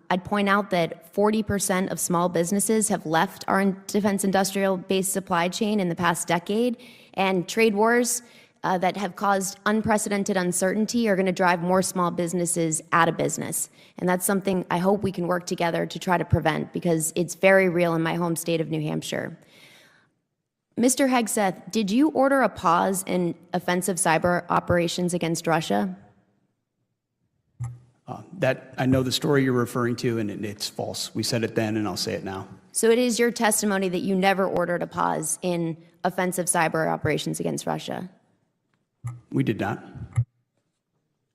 I'd point out that 40% of small businesses have left our defense industrial base supply chain in the past decade, and trade wars that have caused unprecedented uncertainty are going to drive more small businesses out of business. And that's something I hope we can work together to try to prevent, because it's very real in my home state of New Hampshire. Mr. Hegseth, did you order a pause in offensive cyber operations against Russia? That I know the story you're referring to, and it's false. We said it then, and I'll say it now. So it is your testimony that you never ordered a pause in offensive cyber operations against Russia? We did not.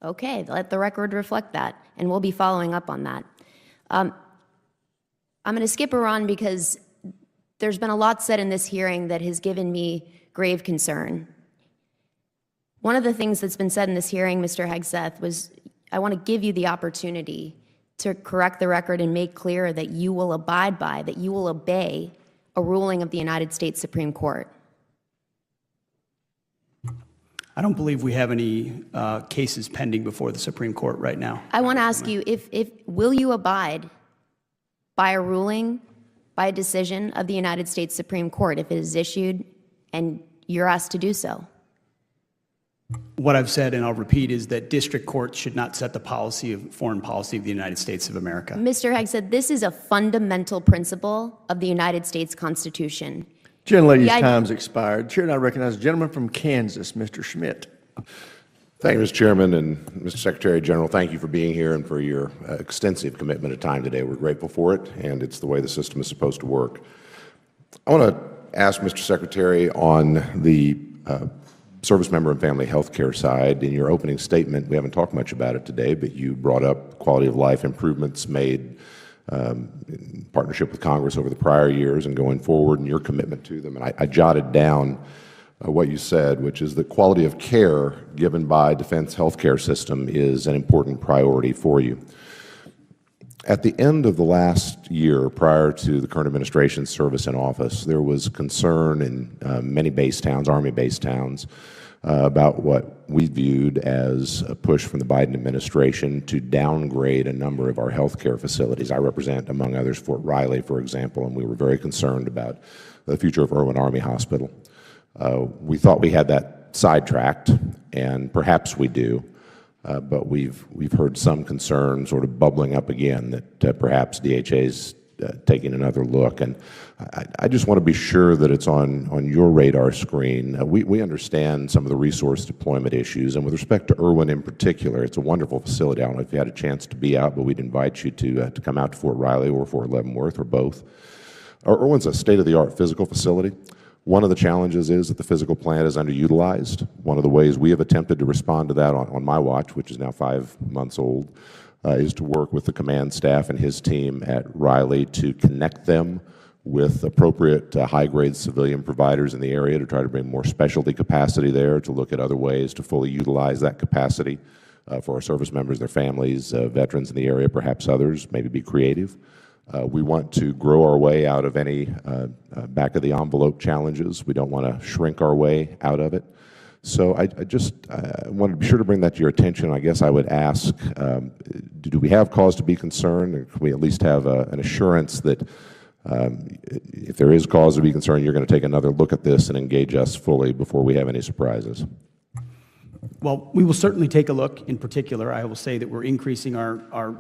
Okay, let the record reflect that, and we'll be following up on that. I'm going to skip Iran because there's been a lot said in this hearing that has given me grave concern. One of the things that's been said in this hearing, Mr. Hegseth, was I want to give you the opportunity to correct the record and make clear that you will abide by, that you will obey a ruling of the United States Supreme Court. I don't believe we have any cases pending before the Supreme Court right now. I want to ask you, will you abide by a ruling, by a decision of the United States Supreme Court if it is issued and you're asked to do so? What I've said, and I'll repeat, is that district courts should not set the foreign policy of the United States of America. Mr. Hegseth, this is a fundamental principle of the United States Constitution. Gentlelady's time's expired. Chair now recognizes the gentleman from Kansas, Mr. Schmidt. Thank you, Mr. Chairman, and Mr. Secretary General. Thank you for being here and for your extensive commitment of time today. We're grateful for it, and it's the way the system is supposed to work. I want to ask Mr. Secretary on the service member and family health care side. In your opening statement, we haven't talked much about it today, but you brought up quality of life improvements made in partnership with Congress over the prior years and going forward, and your commitment to them. And I jotted down what you said, which is that quality of care given by defense healthcare system is an important priority for you. At the end of the last year, prior to the current administration's service in office, there was concern in many base towns, Army-based towns, about what we viewed as a push from the Biden administration to downgrade a number of our health care facilities. I represent, among others, Fort Riley, for example, and we were very concerned about the future of Irwin Army Hospital. We thought we had that sidetracked, and perhaps we do. But we've heard some concern sort of bubbling up again that perhaps DHA's taking another look. And I just want to be sure that it's on your radar screen. We understand some of the resource deployment issues, and with respect to Irwin in particular, it's a wonderful facility. I don't know if you had a chance to be out, but we'd invite you to come out to Fort Riley or Fort Leavenworth or both. Irwin's a state-of-the-art physical facility. One of the challenges is that the physical plant is underutilized. One of the ways we have attempted to respond to that on my watch, which is now 5 months old, is to work with the command staff and his team at Riley to connect them with appropriate high-grade civilian providers in the area to try to bring more specialty capacity there, to look at other ways to fully utilize that capacity for our service members, their families, veterans in the area, perhaps others, maybe be creative. We want to grow our way out of any back-of-the-envelope challenges. We don't want to shrink our way out of it. So I just wanted to be sure to bring that to your attention. I guess I would ask, do we have cause to be concerned, or can we at least have an assurance that if there is cause to be concerned, you're going to take another look at this and engage us fully before we have any surprises? Well, we will certainly take a look. In particular, I will say that we're increasing our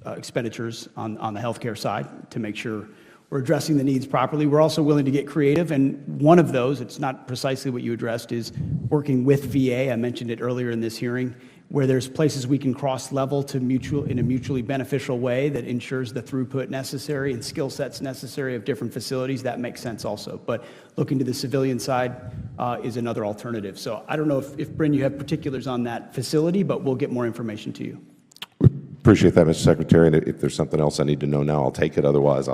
expenditures on the healthcare side to make sure we're addressing the needs properly. We're also willing to get creative, and one of those, it's not precisely what you addressed, is working with VA. I mentioned it earlier in this hearing, where there's places we can cross-level to in a mutually beneficial way that ensures the throughput necessary and skill sets necessary of different facilities. That makes sense also. But looking to the civilian side is another alternative. So I don't know if Bryn, you have particulars on that facility, but we'll get more information to you. Appreciate that, Mr. Secretary. And if there's something else I need to know now, I'll take it. Otherwise,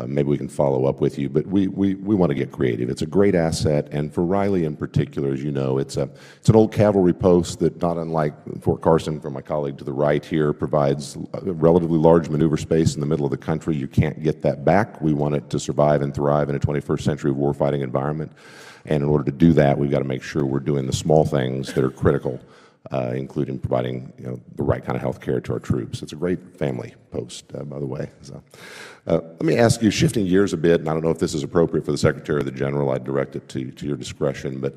maybe we can follow up with you. But we want to get creative. It's a great asset, and for Riley in particular, as you know, it's an old cavalry post that, not unlike Fort Carson, from my colleague to the right here, provides a relatively large maneuver space in the middle of the country. You can't get that back. We want it to survive and thrive in a 21st century warfighting environment. And in order to do that, we've got to make sure we're doing the small things that are critical, including providing the right kind of health care to our troops. It's a great family post, by the way. So, let me ask you, shifting gears a bit, and I don't know if this is appropriate for the Secretary or the General, I'd direct it to your discretion, but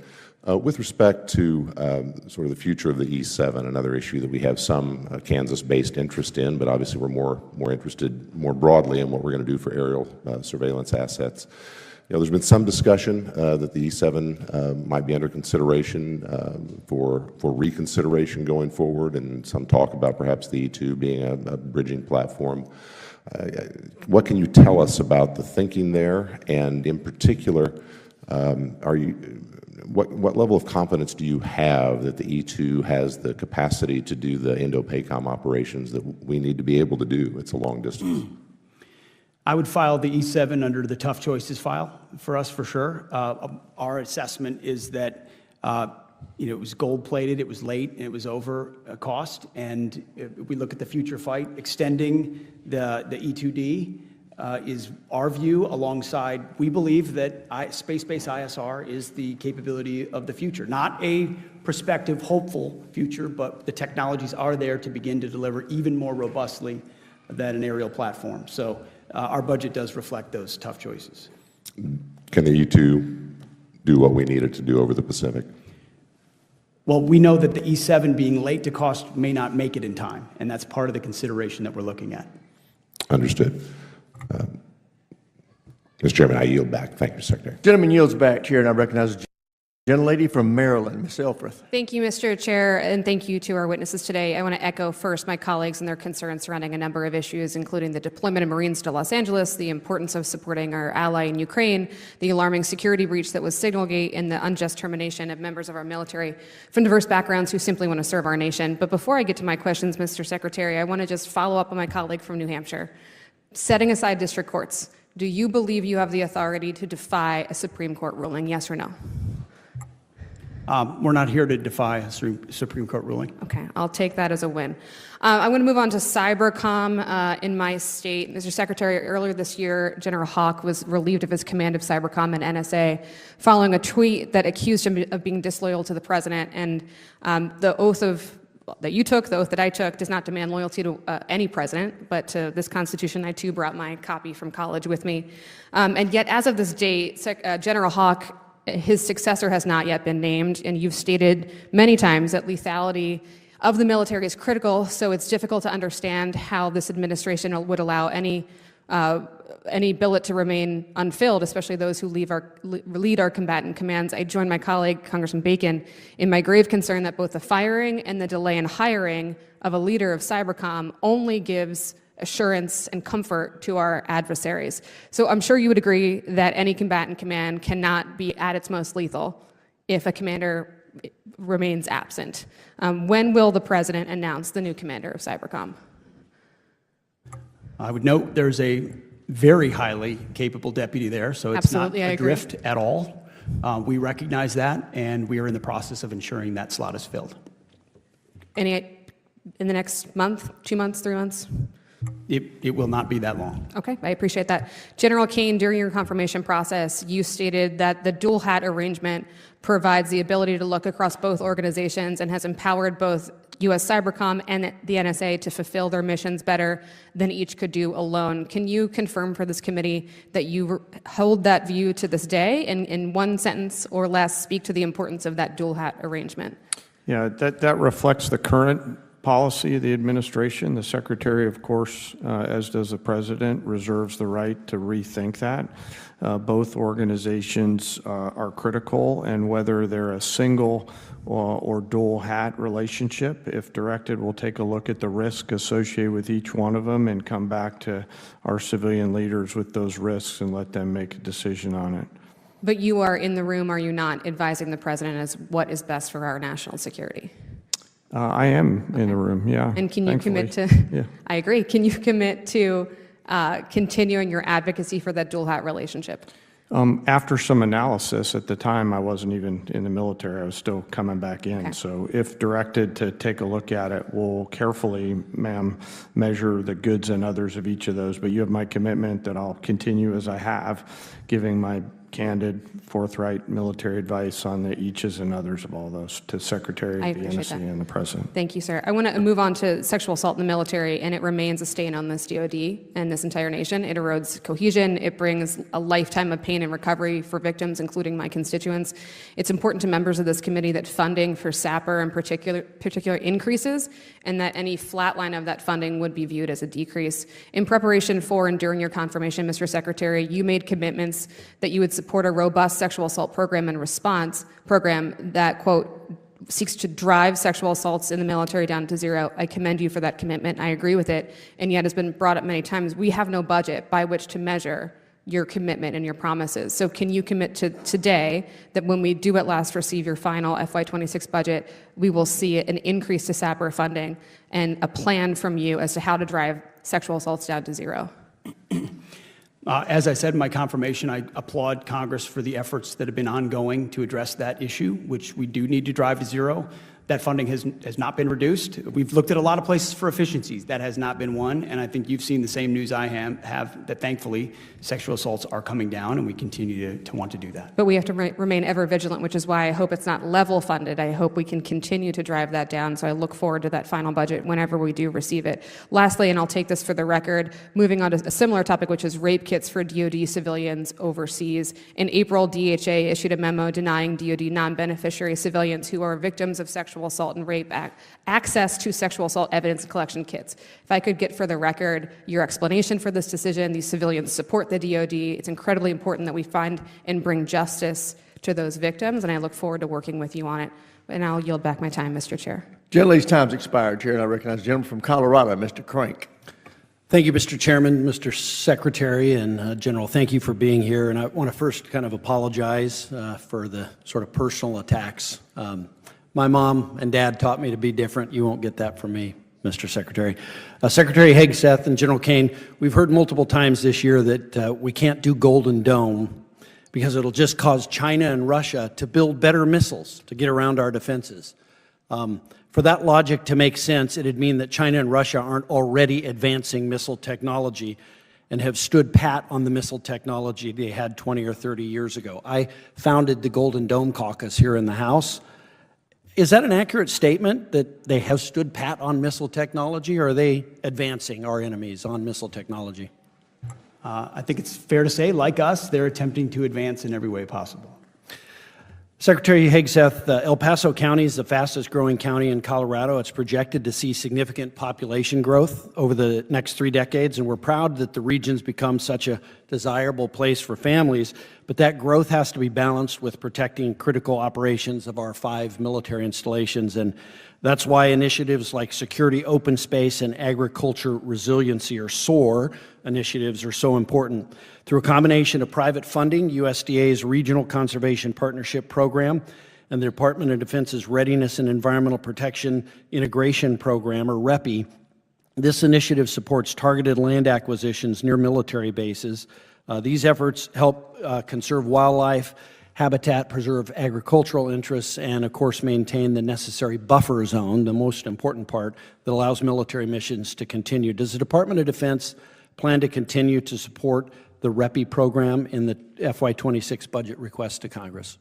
with respect to sort of the future of the E-7, another issue that we have some Kansas-based interest in, but obviously we're more interested more broadly in what we're going to do for aerial surveillance assets. There's been some discussion that the E-7 might be under consideration for reconsideration going forward, and some talk about perhaps the E-2 being a bridging platform. What can you tell us about the thinking there, and in particular, what level of confidence do you have that the E-2 has the capacity to do the Indo-PACOM operations that we need to be able to do? It's a long distance. I would file the E-7 under the tough choices file for us, for sure. Our assessment is that it was gold-plated, it was late, and it was over cost. And if we look at the future fight, extending the E-2D is our view, alongside, we believe that space-based ISR is the capability of the future. Not a prospective, hopeful future, but the technologies are there to begin to deliver even more robustly than an aerial platform. So our budget does reflect those tough choices. Can the E-2 do what we need it to do over the Pacific? Well, we know that the E-7 being late to cost may not make it in time, and that's part of the consideration that we're looking at. Understood. Mr. Chairman, I yield back. Thank you, Secretary. Gentleman yields back, Chair, and I recognize the gentlelady from Maryland, Ms. Elfreth. Thank you, Mr. Chair, and thank you to our witnesses today. I want to echo first my colleagues and their concerns surrounding a number of issues, including the deployment of Marines to Los Angeles, the importance of supporting our ally in Ukraine, the alarming security breach that was Signalgate, and the unjust termination of members of our military from diverse backgrounds who simply want to serve our nation. But before I get to my questions, Mr. Secretary, I want to just follow up on my colleague from New Hampshire. Setting aside district courts, do you believe you have the authority to defy a Supreme Court ruling, yes or no? We're not here to defy a Supreme Court ruling. Okay, I'll take that as a win. I'm going to move on to cybercom in my state. Mr. Secretary, earlier this year, General Hawk was relieved of his command of cybercom and NSA following a tweet that accused him of being disloyal to the president. And the oath that you took, the oath that I took, does not demand loyalty to any president, but to this Constitution. I too brought my copy from college with me. And yet, as of this date, General Hawk, his successor has not yet been named, and you've stated many times that lethality of the military is critical, so it's difficult to understand how this administration would allow any billet to remain unfilled, especially those who lead our combatant commands. I join my colleague, Congressman Bacon, in my grave concern that both the firing and the delay in hiring of a leader of cybercom only gives assurance and comfort to our adversaries. So I'm sure you would agree that any combatant command cannot be at its most lethal if a commander remains absent. When will the president announce the new commander of cybercom? I would note there's a very highly capable deputy there, so it's Absolutely, not I agree. adrift at all. We recognize that, and we are in the process of ensuring that slot is filled. In the next month, 2 months, 3 months? It will not be that long. Okay, I appreciate that. General Kane, during your confirmation process, you stated that the dual hat arrangement provides the ability to look across both organizations and has empowered both U.S. Cybercom and the NSA to fulfill their missions better than each could do alone. Can you confirm for this committee that you hold that view to this day, and in one sentence or less speak to the importance of that dual hat arrangement? Yeah, that reflects the current policy of the administration. The Secretary, of course, as does the President, reserves the right to rethink that. Both organizations are critical, and whether they're a single or dual hat relationship, if directed, we'll take a look at the risk associated with each one of them and come back to our civilian leaders with those risks and let them make a decision on it. But you are in the room, are you not, advising the President as what is best for our national security? I am in the room, yeah. And can you commit to, Yeah. I agree, can you commit to continuing your advocacy for that dual hat relationship? After some analysis, at the time, I wasn't even in the military. I was still coming back in. Okay. So if directed to take a look at it, we'll carefully, ma'am, measure the goods and others of each of those. But you have my commitment that I'll continue as I have, giving my candid, forthright military advice on the eaches and others of all those to Secretary I of the appreciate NSC that. and the President. Thank you, sir. I want to move on to sexual assault in the military, and it remains a stain on this DoD and this entire nation. It erodes cohesion. It brings a lifetime of pain and recovery for victims, including my constituents. It's important to members of this committee that funding for SAPR in particular increases, and that any flatline of that funding would be viewed as a decrease. In preparation for and during your confirmation, Mr. Secretary, you made commitments that you would support a robust sexual assault program and response program that, quote, seeks to drive sexual assaults in the military down to zero. I commend you for that commitment. I agree with it. And yet, has been brought up many times, we have no budget by which to measure your commitment and your promises. So can you commit to today that when we do at last receive your final FY26 budget, we will see an increase to SAPR funding and a plan from you as to how to drive sexual assaults down to zero? As I said in my confirmation, I applaud Congress for the efforts that have been ongoing to address that issue, which we do need to drive to zero. That funding has not been reduced. We've looked at a lot of places for efficiencies. That has not been one, and I think you've seen the same news I have that thankfully sexual assaults are coming down, and we continue to want to do that. But we have to remain ever vigilant, which is why I hope it's not level funded. I hope we can continue to drive that down, so I look forward to that final budget whenever we do receive it. Lastly, and I'll take this for the record, moving on to a similar topic, which is rape kits for DoD civilians overseas. In April, DHA issued a memo denying DoD non-beneficiary civilians who are victims of sexual assault and rape access to sexual assault evidence collection kits. If I could get for the record your explanation for this decision. These civilians support the DoD. It's incredibly important that we find and bring justice to those victims, and I look forward to working with you on it. And I'll yield back my time, Mr. Chair. Gentlelady's time's expired, Chair, and I recognize the gentleman from Colorado, Mr. Crank. Thank you, Mr. Chairman, Mr. Secretary, and General, thank you for being here. And I want to first kind of apologize for the sort of personal attacks. My mom and dad taught me to be different. You won't get that from me, Mr. Secretary. Secretary Hegseth and General Kane, we've heard multiple times this year that we can't do Golden Dome because it'll just cause China and Russia to build better missiles to get around our defenses. For that logic to make sense, it'd mean that China and Russia aren't already advancing missile technology and have stood pat on the missile technology they had 20 or 30 years ago. I founded the Golden Dome Caucus here in the House. Is that an accurate statement, that they have stood pat on missile technology, or are they advancing our enemies on missile technology? I think it's fair to say, like us, they're attempting to advance in every way possible. Secretary Hegseth, El Paso County is the fastest growing county in Colorado. It's projected to see significant population growth over the next 3 decades, and we're proud that the region's become such a desirable place for families, but that growth has to be balanced with protecting critical operations of our 5 military installations, and that's why initiatives like Security Open Space and Agriculture Resiliency, or SOAR, initiatives are so important. Through a combination of private funding, USDA's Regional Conservation Partnership Program, and the Department of Defense's Readiness and Environmental Protection Integration Program, or REPI, this initiative supports targeted land acquisitions near military bases. These efforts help conserve wildlife, habitat, preserve agricultural interests, and of course maintain the necessary buffer zone, the most important part, that allows military missions to continue. Does the Department of Defense plan to continue to support the REPI program in the FY26 budget request to Congress?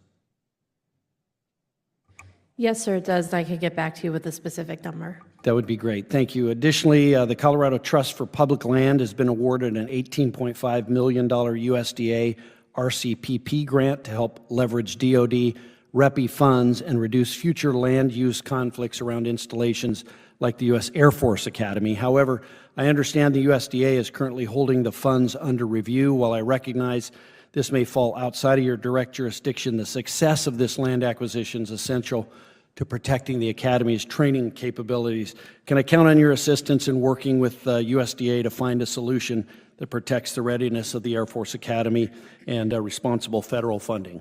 Yes, sir, it does. I could get back to you with a specific number. That would be great. Thank you. Additionally, the Colorado Trust for Public Land has been awarded an $18.5 million USDA RCPP grant to help leverage DoD REPI funds and reduce future land use conflicts around installations like the U.S. Air Force Academy. However, I understand the USDA is currently holding the funds under review. While I recognize this may fall outside of your direct jurisdiction, the success of this land acquisition is essential to protecting the Academy's training capabilities. Can I count on your assistance in working with USDA to find a solution that protects the readiness of the Air Force Academy and responsible federal funding?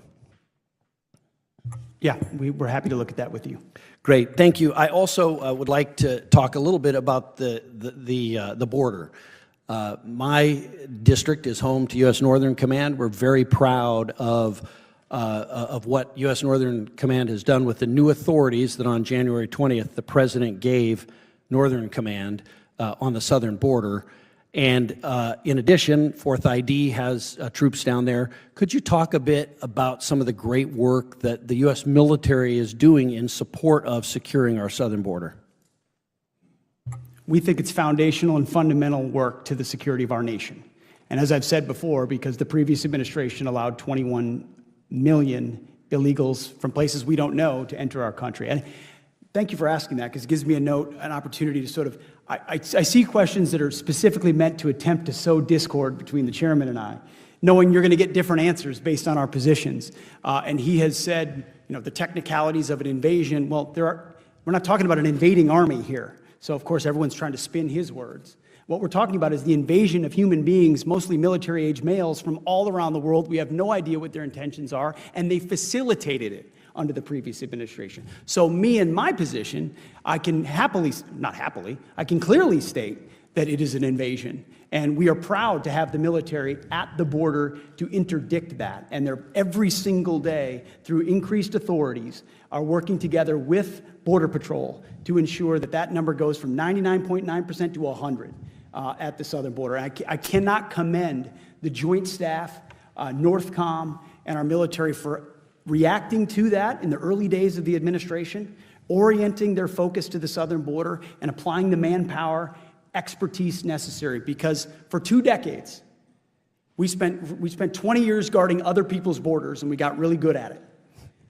Yeah, we're happy to look at that with you. Great, thank you. I also would like to talk a little bit about the border. My district is home to U.S. Northern Command. We're very proud of what U.S. Northern Command has done with the new authorities that on January 20th the President gave Northern Command on the southern border. And in addition, 4th ID has troops down there. Could you talk a bit about some of the great work that the U.S. military is doing in support of securing our southern border? We think it's foundational and fundamental work to the security of our nation. And as I've said before, because the previous administration allowed 21 million illegals from places we don't know to enter our country. And thank you for asking that, because it gives me an opportunity to sort of, I see questions that are specifically meant to attempt to sow discord between the chairman and I, knowing you're going to get different answers based on our positions. And he has said, the technicalities of an invasion, well, we're not talking about an invading army here. So, of course, everyone's trying to spin his words. What we're talking about is the invasion of human beings, mostly military-age males from all around the world. We have no idea what their intentions are, and they facilitated it under the previous administration. So me in my position, I can I can clearly state that it is an invasion. And we are proud to have the military at the border to interdict that. And they're every single day, through increased authorities, are working together with Border Patrol to ensure that that number goes from 99.9% to 100 at the southern border. I cannot commend the Joint Staff, NORTHCOM, and our military for reacting to that in the early days of the administration, orienting their focus to the southern border, and applying the manpower expertise necessary. Because for 2 decades, we spent 20 years guarding other people's borders, and we got really good at it.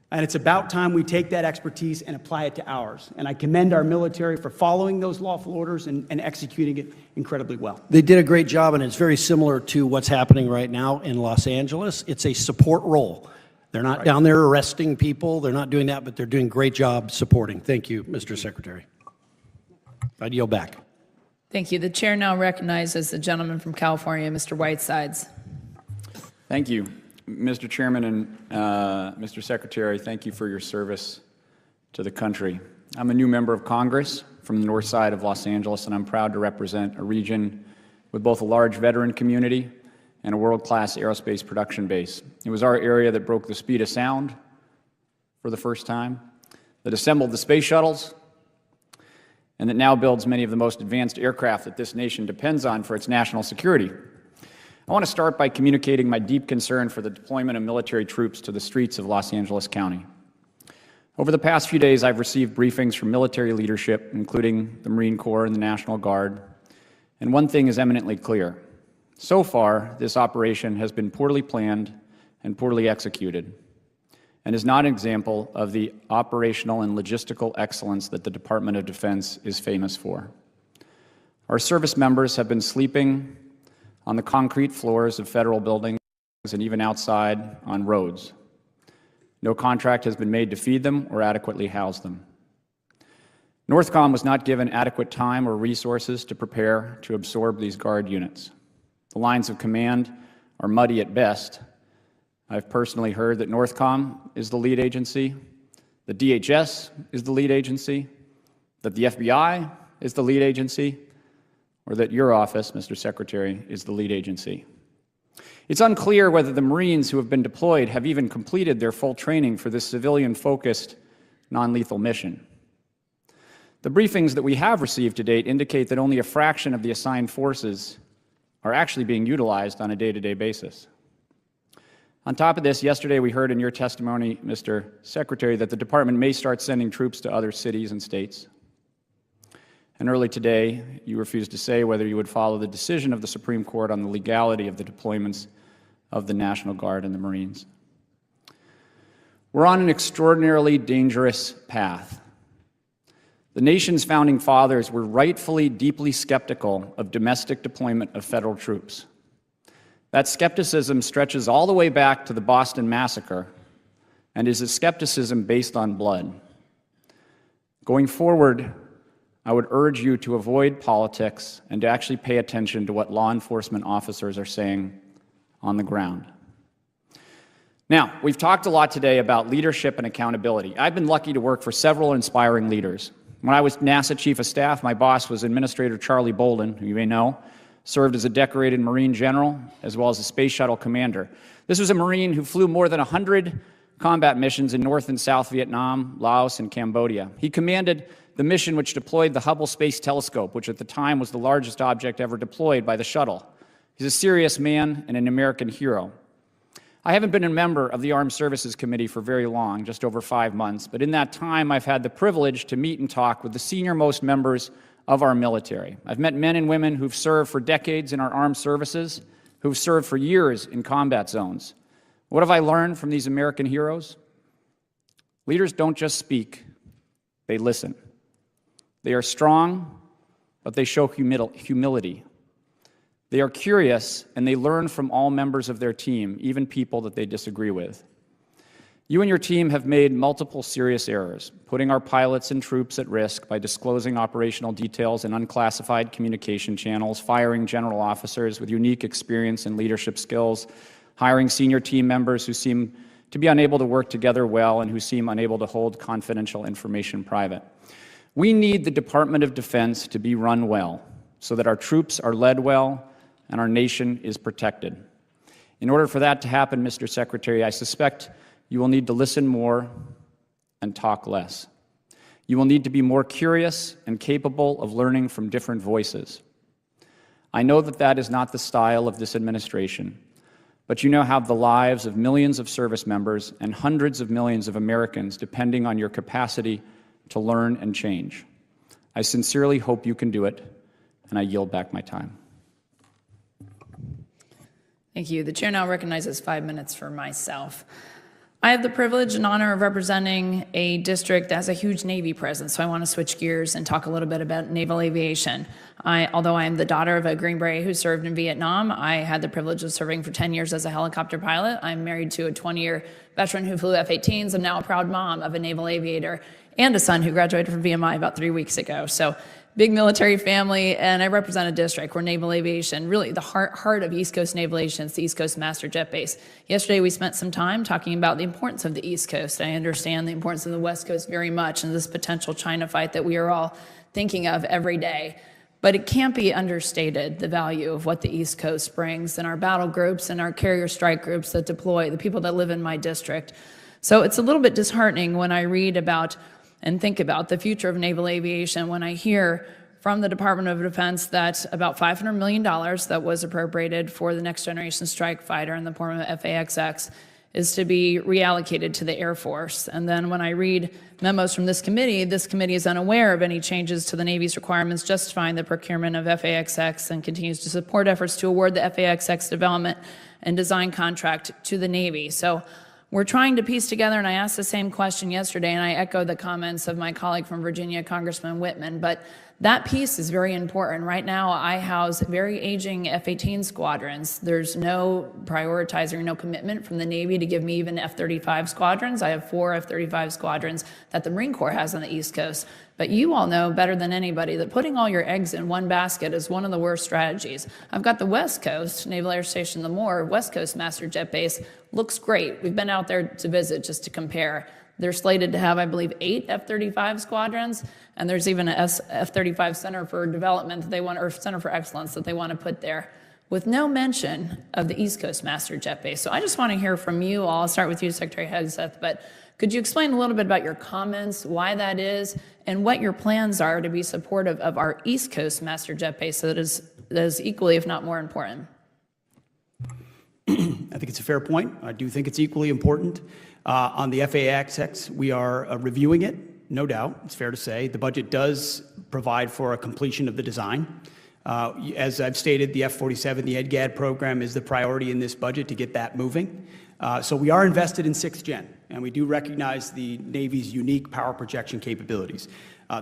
And it's about time we take that expertise and apply it to ours. And I commend our military for following those lawful orders and executing it incredibly well. They did a great job, and it's very similar to what's happening right now in Los Angeles. It's a support role. They're not down there arresting people. They're not doing that, but they're doing a great job supporting. Thank you, Mr. Secretary. I'd yield back. Thank you. The chair now recognizes the gentleman from California, Mr. Whitesides. Thank you. Mr. Chairman and Mr. Secretary, thank you for your service to the country. I'm a new member of Congress from the north side of Los Angeles, and I'm proud to represent a region with both a large veteran community and a world-class aerospace production base. It was our area that broke the speed of sound for the first time, that assembled the space shuttles, and that now builds many of the most advanced aircraft that this nation depends on for its national security. I want to start by communicating my deep concern for the deployment of military troops to the streets of Los Angeles County. Over the past few days, I've received briefings from military leadership, including the Marine Corps and the National Guard, and one thing is eminently clear. So far, this operation has been poorly planned and poorly executed, and is not an example of the operational and logistical excellence that the Department of Defense is famous for. Our service members have been sleeping on the concrete floors of federal buildings and even outside on roads. No contract has been made to feed them or adequately house them. NORTHCOM was not given adequate time or resources to prepare to absorb these Guard units. The lines of command are muddy at best. I've personally heard that NORTHCOM is the lead agency, the DHS is the lead agency, that the FBI is the lead agency, or that your office, Mr. Secretary, is the lead agency. It's unclear whether the Marines who have been deployed have even completed their full training for this civilian-focused, non-lethal mission. The briefings that we have received to date indicate that only a fraction of the assigned forces are actually being utilized on a day-to-day basis. On top of this, yesterday we heard in your testimony, Mr. Secretary, that the Department may start sending troops to other cities and states. And early today, you refused to say whether you would follow the decision of the Supreme Court on the legality of the deployments of the National Guard and the Marines. We're on an extraordinarily dangerous path. The nation's founding fathers were rightfully deeply skeptical of domestic deployment of federal troops. That skepticism stretches all the way back to the Boston Massacre and is a skepticism based on blood. Going forward, I would urge you to avoid politics and to actually pay attention to what law enforcement officers are saying on the ground. Now, we've talked a lot today about leadership and accountability. I've been lucky to work for several inspiring leaders. When I was NASA Chief of Staff, my boss was Administrator Charlie Bolden, who you may know, served as a decorated Marine general, as well as a space shuttle commander. This was a Marine who flew more than 100 combat missions in North and South Vietnam, Laos, and Cambodia. He commanded the mission which deployed the Hubble Space Telescope, which at the time was the largest object ever deployed by the shuttle. He's a serious man and an American hero. I haven't been a member of the Armed Services Committee for very long, just over 5 months, but in that time I've had the privilege to meet and talk with the senior-most members of our military. I've met men and women who've served for decades in our armed services, who've served for years in combat zones. What have I learned from these American heroes? Leaders don't just speak, they listen. They are strong, but they show humility. They are curious, and they learn from all members of their team, even people that they disagree with. You and your team have made multiple serious errors, putting our pilots and troops at risk by disclosing operational details in unclassified communication channels, firing general officers with unique experience and leadership skills, hiring senior team members who seem to be unable to work together well and who seem unable to hold confidential information private. We need the Department of Defense to be run well so that our troops are led well and our nation is protected. In order for that to happen, Mr. Secretary, I suspect you will need to listen more and talk less. You will need to be more curious and capable of learning from different voices. I know that that is not the style of this administration, but you now have the lives of millions of service members and hundreds of millions of Americans depending on your capacity to learn and change. I sincerely hope you can do it, and I yield back my time. Thank you. The chair now recognizes 5 minutes for myself. I have the privilege and honor of representing a district that has a huge Navy presence, so I want to switch gears and talk a little bit about naval aviation. Although I am the daughter of a Green Beret who served in Vietnam, I had the privilege of serving for 10 years as a helicopter pilot. I'm married to a 20-year veteran who flew F-18s. I'm now a proud mom of a naval aviator and a son who graduated from VMI about 3 weeks ago. So big military family, and I represent a district where naval aviation, really the heart of East Coast Naval Aviation, is the East Coast Master Jet Base. Yesterday we spent some time talking about the importance of the East Coast. I understand the importance of the West Coast very much in this potential China fight that we are all thinking of every day. But it can't be understated, the value of what the East Coast brings in our battle groups and our carrier strike groups that deploy, the people that live in my district. So it's a little bit disheartening when I read about and think about the future of naval aviation when I hear from the Department of Defense that about $500 million that was appropriated for the next generation strike fighter in the form of FAXX is to be reallocated to the Air Force. And then when I read memos from this committee is unaware of any changes to the Navy's requirements justifying the procurement of FAXX and continues to support efforts to award the FAXX development and design contract to the Navy. So we're trying to piece together, and I asked the same question yesterday, and I echo the comments of my colleague from Virginia, Congressman Whitman, but that piece is very important. Right now, I house very aging F-18 squadrons. There's no prioritizing, no commitment from the Navy to give me even F-35 squadrons. I have 4 F-35 squadrons that the Marine Corps has on the East Coast. But you all know better than anybody that putting all your eggs in one basket is one of the worst strategies. I've got the West Coast, Naval Air Station Lemoore, West Coast Master Jet Base. Looks great. We've been out there to visit just to compare. They're slated to have, I believe, 8 F-35 squadrons, and there's even an F-35 Center for Development that they want, or Center for Excellence that they want to put there, with no mention of the East Coast Master Jet Base. So I just want to hear from you all. I'll start with you, Secretary Hegseth, but could you explain a little bit about your comments, why that is, and what your plans are to be supportive of our East Coast Master Jet Base that is equally, if not more important? I think it's a fair point. I do think it's equally important. On the FAXX, we are reviewing it, no doubt, it's fair to say. The budget does provide for a completion of the design. As I've stated, the F-47, the EDGAD program is the priority in this budget to get that moving. So we are invested in 6th Gen, and we do recognize the Navy's unique power projection capabilities.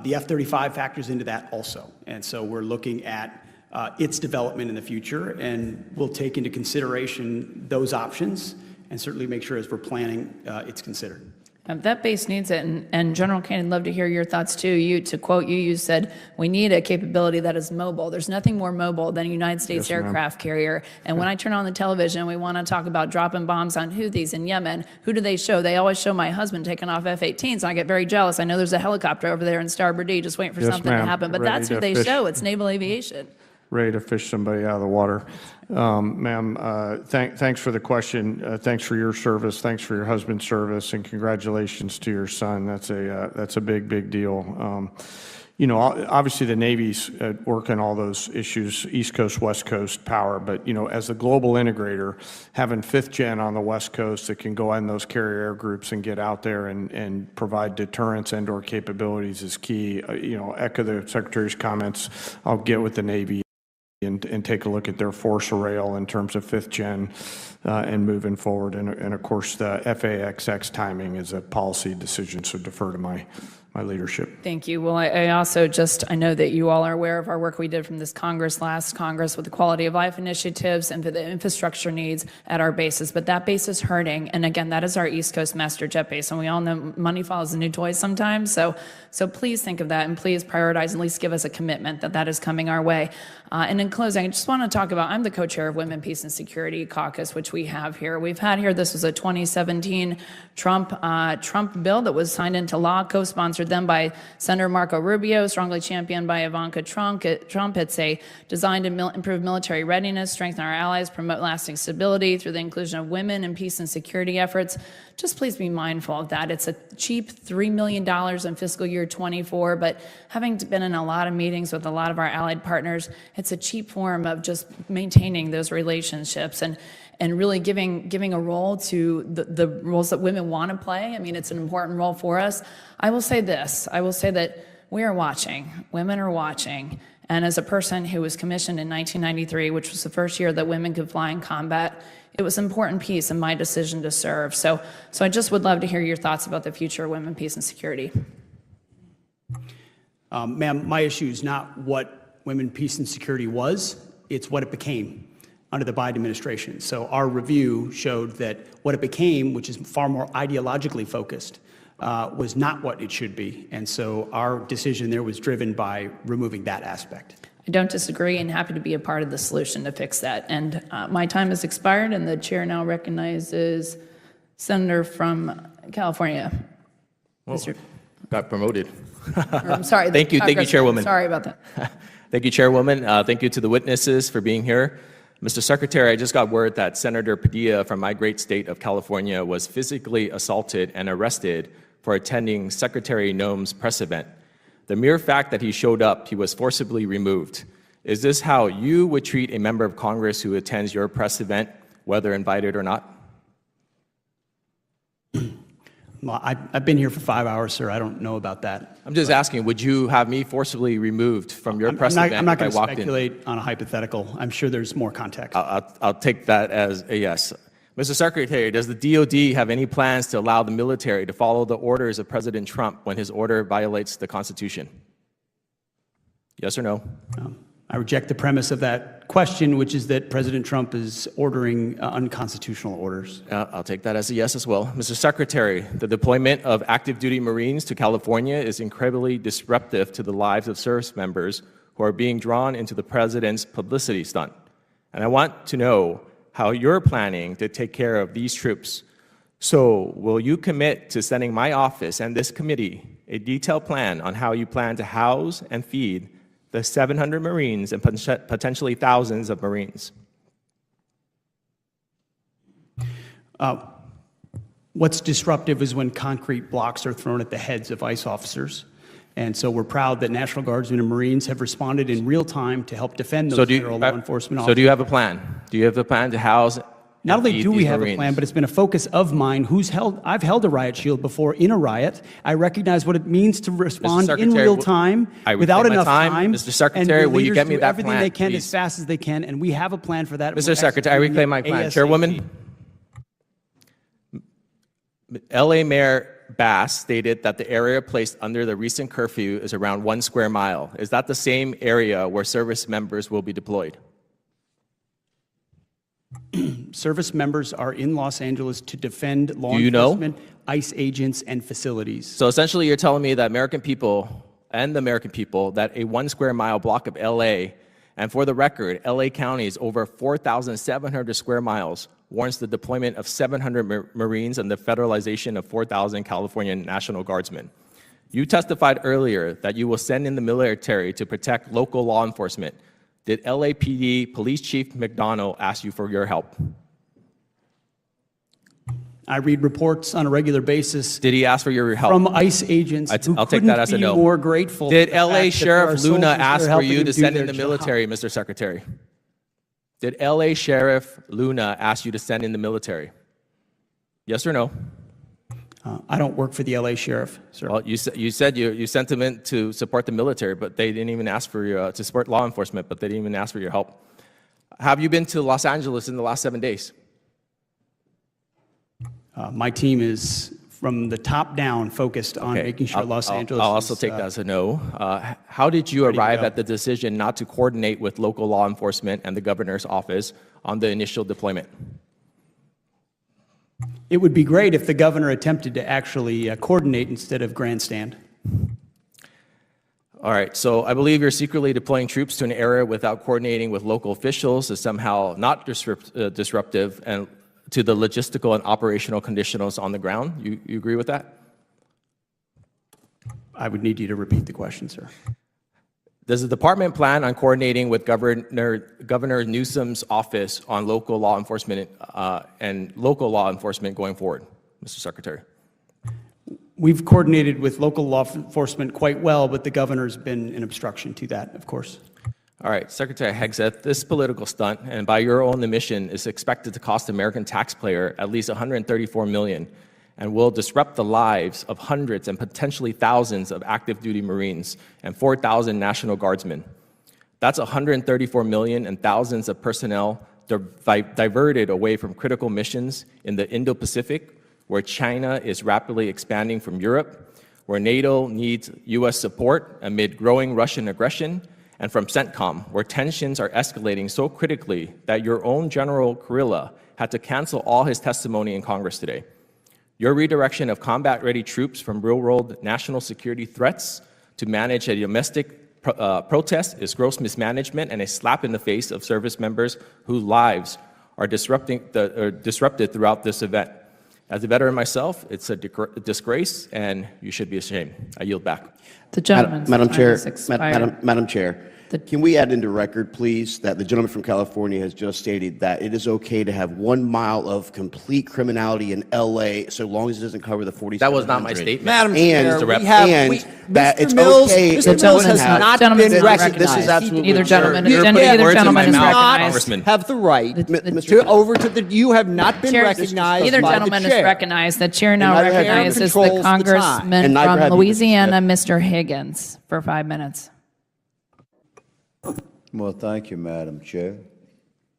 The F-35 factors into that also, and so we're looking at its development in the future, and we'll take into consideration those options and certainly make sure as we're planning it's considered. That base needs it, and General Kane, I'd love to hear your thoughts too. To quote you said, we need a capability that is mobile. There's nothing more mobile than a United States aircraft carrier. And when I turn on the television, we want to talk about dropping bombs on Houthis in Yemen. Who do they show? They always show my husband taking off F-18s, and I get very jealous. I know there's a helicopter over there in Starboard D just waiting for something to happen, but that's who they show. It's naval aviation. Ready to fish somebody out of the water. Ma'am, thanks for the question. Thanks for your service. Thanks for your husband's service, and congratulations to your son. That's a big deal. You know, obviously the Navy's working all those issues, East Coast, West Coast power, but, you know, as a global integrator, having 5th gen on the West Coast that can go in those carrier air groups and get out there and provide deterrence and/or capabilities is key. You know, echo the Secretary's comments. I'll get with the Navy and take a look at their force array in terms of 5th gen and moving forward. And of course, the FAXX timing is a policy decision, so defer to my leadership. Thank you. Well, I know that you all are aware of our work we did from this last Congress with the quality of life initiatives and for the infrastructure needs at our bases. But that base is hurting. And again, that is our East Coast master jet base. And we all know money follows a new toy sometimes. So please think of that and please prioritize and at least give us a commitment that is coming our way. And in closing, I just want to talk about, I'm the co-chair of Women, Peace, and Security Caucus, which we have here. We've had here, this was a 2017 Trump bill that was signed into law, co-sponsored then by Senator Marco Rubio, strongly championed by Ivanka Trump. It's designed to improve military readiness, strengthen our allies, promote lasting stability through the inclusion of women in peace and security efforts. Just please be mindful of that. It's a cheap $3 million in fiscal year 24, but having been in a lot of meetings with a lot of our allied partners, it's a cheap form of just maintaining those relationships and really giving a role to the roles that women want to play. I mean, it's an important role for us. I will say this. I will say that we are watching. Women are watching. And as a person who was commissioned in 1993, which was the first year that women could fly in combat, it was an important piece in my decision to serve. So I just would love to hear your thoughts about the future of women, peace, and security. Ma'am, my issue is not what women, peace, and security was. It's what it became under the Biden administration. So our review showed that what it became, which is far more ideologically focused, was not what it should be. And so our decision there was driven by removing that aspect. I don't disagree and happy to be a part of the solution to fix that. And my time has expired, and the chair now recognizes Senator from California. Mr. Got promoted. I'm sorry. Thank you, Chairwoman. Sorry about that. Thank you, Chairwoman. Thank you to the witnesses for being here. Mr. Secretary, I just got word that Senator Padilla from my great state of California was physically assaulted and arrested for attending Secretary Noem's press event. The mere fact that he showed up, he was forcibly removed. Is this how you would treat a member of Congress who attends your press event, whether invited or not? Well, I've been here for 5 hours, sir. I don't know about that. I'm just asking, would you have me forcibly removed from your press event I'm not going if to I walked in? speculate on a hypothetical. I'm sure there's more context. I'll take that as a yes. Mr. Secretary, does the DOD have any plans to allow the military to follow the orders of President Trump when his order violates the Constitution? Yes or no? I reject the premise of that question, which is that President Trump is ordering unconstitutional orders. I'll take that as a yes as well. Mr. Secretary, the deployment of active duty Marines to California is incredibly disruptive to the lives of service members who are being drawn into the President's publicity stunt. And I want to know how you're planning to take care of these troops. So will you commit to sending my office and this committee a detailed plan on how you plan to house and feed the 700 Marines and potentially thousands of Marines? What's disruptive is when concrete blocks are thrown at the heads of ICE officers. And so we're proud that National Guardsmen and Marines have responded in real time to help defend those federal law enforcement officers. So do you have a plan? Do you have a plan to house Not only do we have a plan, but it's been a focus of mine. I've held a riot shield before in a riot. I recognize what it means to respond in real time without enough time. Mr. Secretary, will you get me that plan, everything they can please? as fast as they can, and we have a plan for that. Mr. Secretary, I reclaim my plan. Chairwoman, LA Mayor Bass stated that the area placed under the recent curfew is around 1 square mile. Is that the same area where service members will be deployed? Service members are in Los Angeles to defend law Do you know? enforcement, ICE agents, and facilities. So essentially, you're telling me that American people and the American people that a 1 square mile block of LA, and for the record, LA County is over 4,700 square miles, warrants the deployment of 700 Marines and the federalization of 4,000 California National Guardsmen. You testified earlier that you will send in the military to protect local law enforcement. Did LAPD Police Chief McDonnell ask you for your help? I read reports on a regular basis. Did he ask for your help? From ICE agents who I'll take couldn't that as a be no. more grateful. Did for the LA fact that there are Sheriff Luna soldiers that are ask for helping you them to do send in their the job? military, Mr. Secretary? Did LA Sheriff Luna ask you to send in the military? Yes or no? I don't work for the LA Sheriff, sir. Well, you said you sent them in to support the military, but they didn't even ask for your, to support law enforcement, but they didn't even ask for your help. Have you been to Los Angeles in the last 7 days? My team is, from the top down, focused on making sure Los Angeles I'll also is, take that as a no. How did you ready to arrive go. at the decision not to coordinate with local law enforcement and the governor's office on the initial deployment? It would be great if the governor attempted to actually coordinate instead of grandstand. All right, so I believe you're secretly deploying troops to an area without coordinating with local officials is somehow not disruptive and to the logistical and operational conditions on the ground. You agree with that? I would need you to repeat the question, sir. Does the department plan on coordinating with Governor Newsom's office on local law enforcement going forward, Mr. Secretary? We've coordinated with local law enforcement quite well, but the governor's been an obstruction to that, of course. All right, Secretary Hegseth, this political stunt, and by your own admission, is expected to cost the American taxpayer at least $134 million and will disrupt the lives of hundreds and potentially thousands of active duty Marines and 4,000 National Guardsmen. That's $134 million and thousands of personnel diverted away from critical missions in the Indo-Pacific, where China is rapidly expanding from Europe, where NATO needs U.S. support amid growing Russian aggression, and from CENTCOM, where tensions are escalating so critically that your own General Kurilla had to cancel all his testimony in Congress today. Your redirection of combat-ready troops from real-world national security threats to manage a domestic protest is gross mismanagement and a slap in the face of service members whose lives are disrupted throughout this event. As a veteran myself, it's a disgrace, and you should be ashamed. I yield back. The gentleman's Madam time Chair, has expired. Madam Chair, can we add into record, please, that the gentleman from California has just stated that it is okay to have 1 mile of complete criminality in L.A. so long as it doesn't cover the 4700. That was not my statement. Madam Chair, that Mr. it's Mills- okay. Mr. it Mills doesn't has have- not Gentlemen, been recognized. This is absolutely Either gentleman, absurd. either gentleman is not recognized. have the right to over to the. You have not been Chair- recognized. Either by gentleman the is chair. recognized. The chair now And neither have you. recognizes Controls the the time. congressman And neither from have you, Mr. Louisiana, Mr. Higgins, for 5 minutes. Well, thank you, Madam Chair.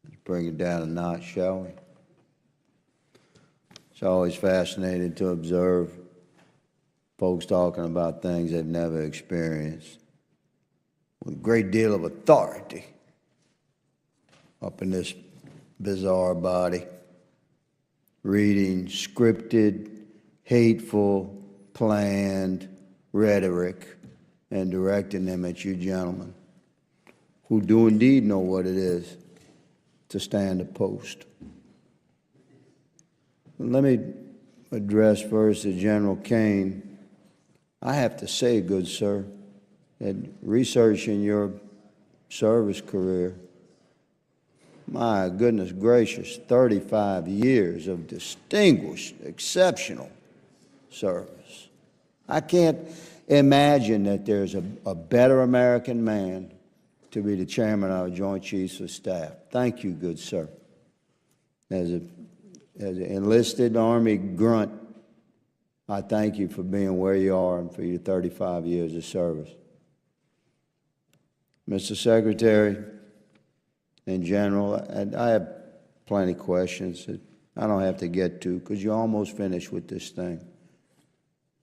Let's bring it down a notch, shall we? It's always fascinating to observe folks talking about things they've never experienced with a great deal of authority up in this bizarre body, reading scripted, hateful, planned rhetoric and directing them at you gentlemen, who do indeed know what it is to stand a post. Let me address first to General Kane. I have to say, good sir, that researching your service career, my goodness gracious, 35 years of distinguished, exceptional service. I can't imagine that there's a better American man to be the chairman of our Joint Chiefs of Staff. Thank you, good sir. As an enlisted Army grunt, I thank you for being where you are and for your 35 years of service. Mr. Secretary and General, I have plenty of questions that I don't have to get to because you're almost finished with this thing.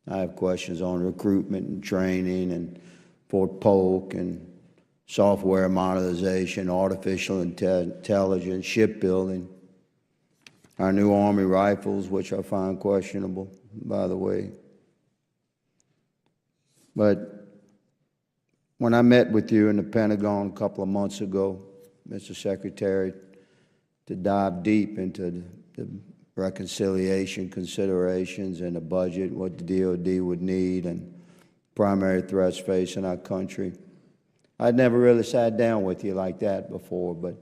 I have questions on recruitment and training and Fort Polk and software modernization, artificial intelligence, shipbuilding, our new Army rifles, which I find questionable, by the way. But when I met with you in the Pentagon a couple of months ago, Mr. Secretary, to dive deep into the reconciliation considerations and the budget, what the DOD would need, and primary threats facing our country, I'd never really sat down with you like that before, but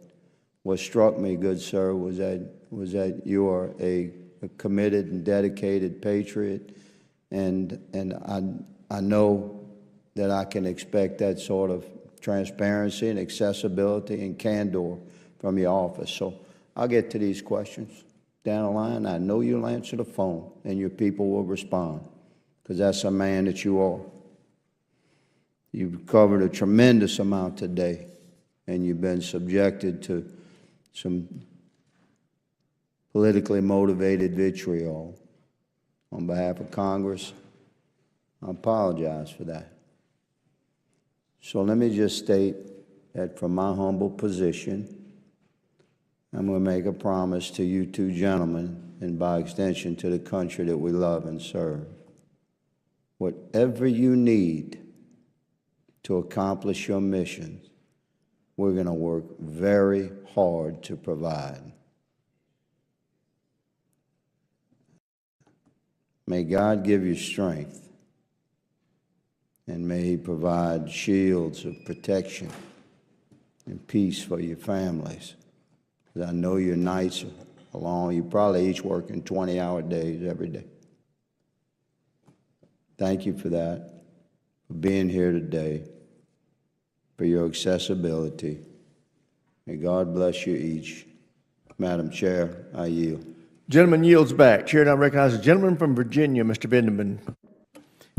what struck me, good sir, was that you are a committed and dedicated patriot, and I know that I can expect that sort of transparency and accessibility and candor from your office. So I'll get to these questions down the line. I know you'll answer the phone and your people will respond, because that's a man that you are. You've covered a tremendous amount today, and you've been subjected to some politically motivated vitriol. On behalf of Congress, I apologize for that. So let me just state that from my humble position, I'm going to make a promise to you two gentlemen, and by extension to the country that we love and serve. Whatever you need to accomplish your mission, we're going to work very hard to provide. May God give you strength, and may He provide shields of protection and peace for your families. Because I know your nights are long. You probably each working 20-hour days every day. Thank you for that, for being here today, for your accessibility. May God bless you each. Madam Chair, I yield. Gentleman yields back. Chair now recognizes the gentleman from Virginia, Mr. Bendeman.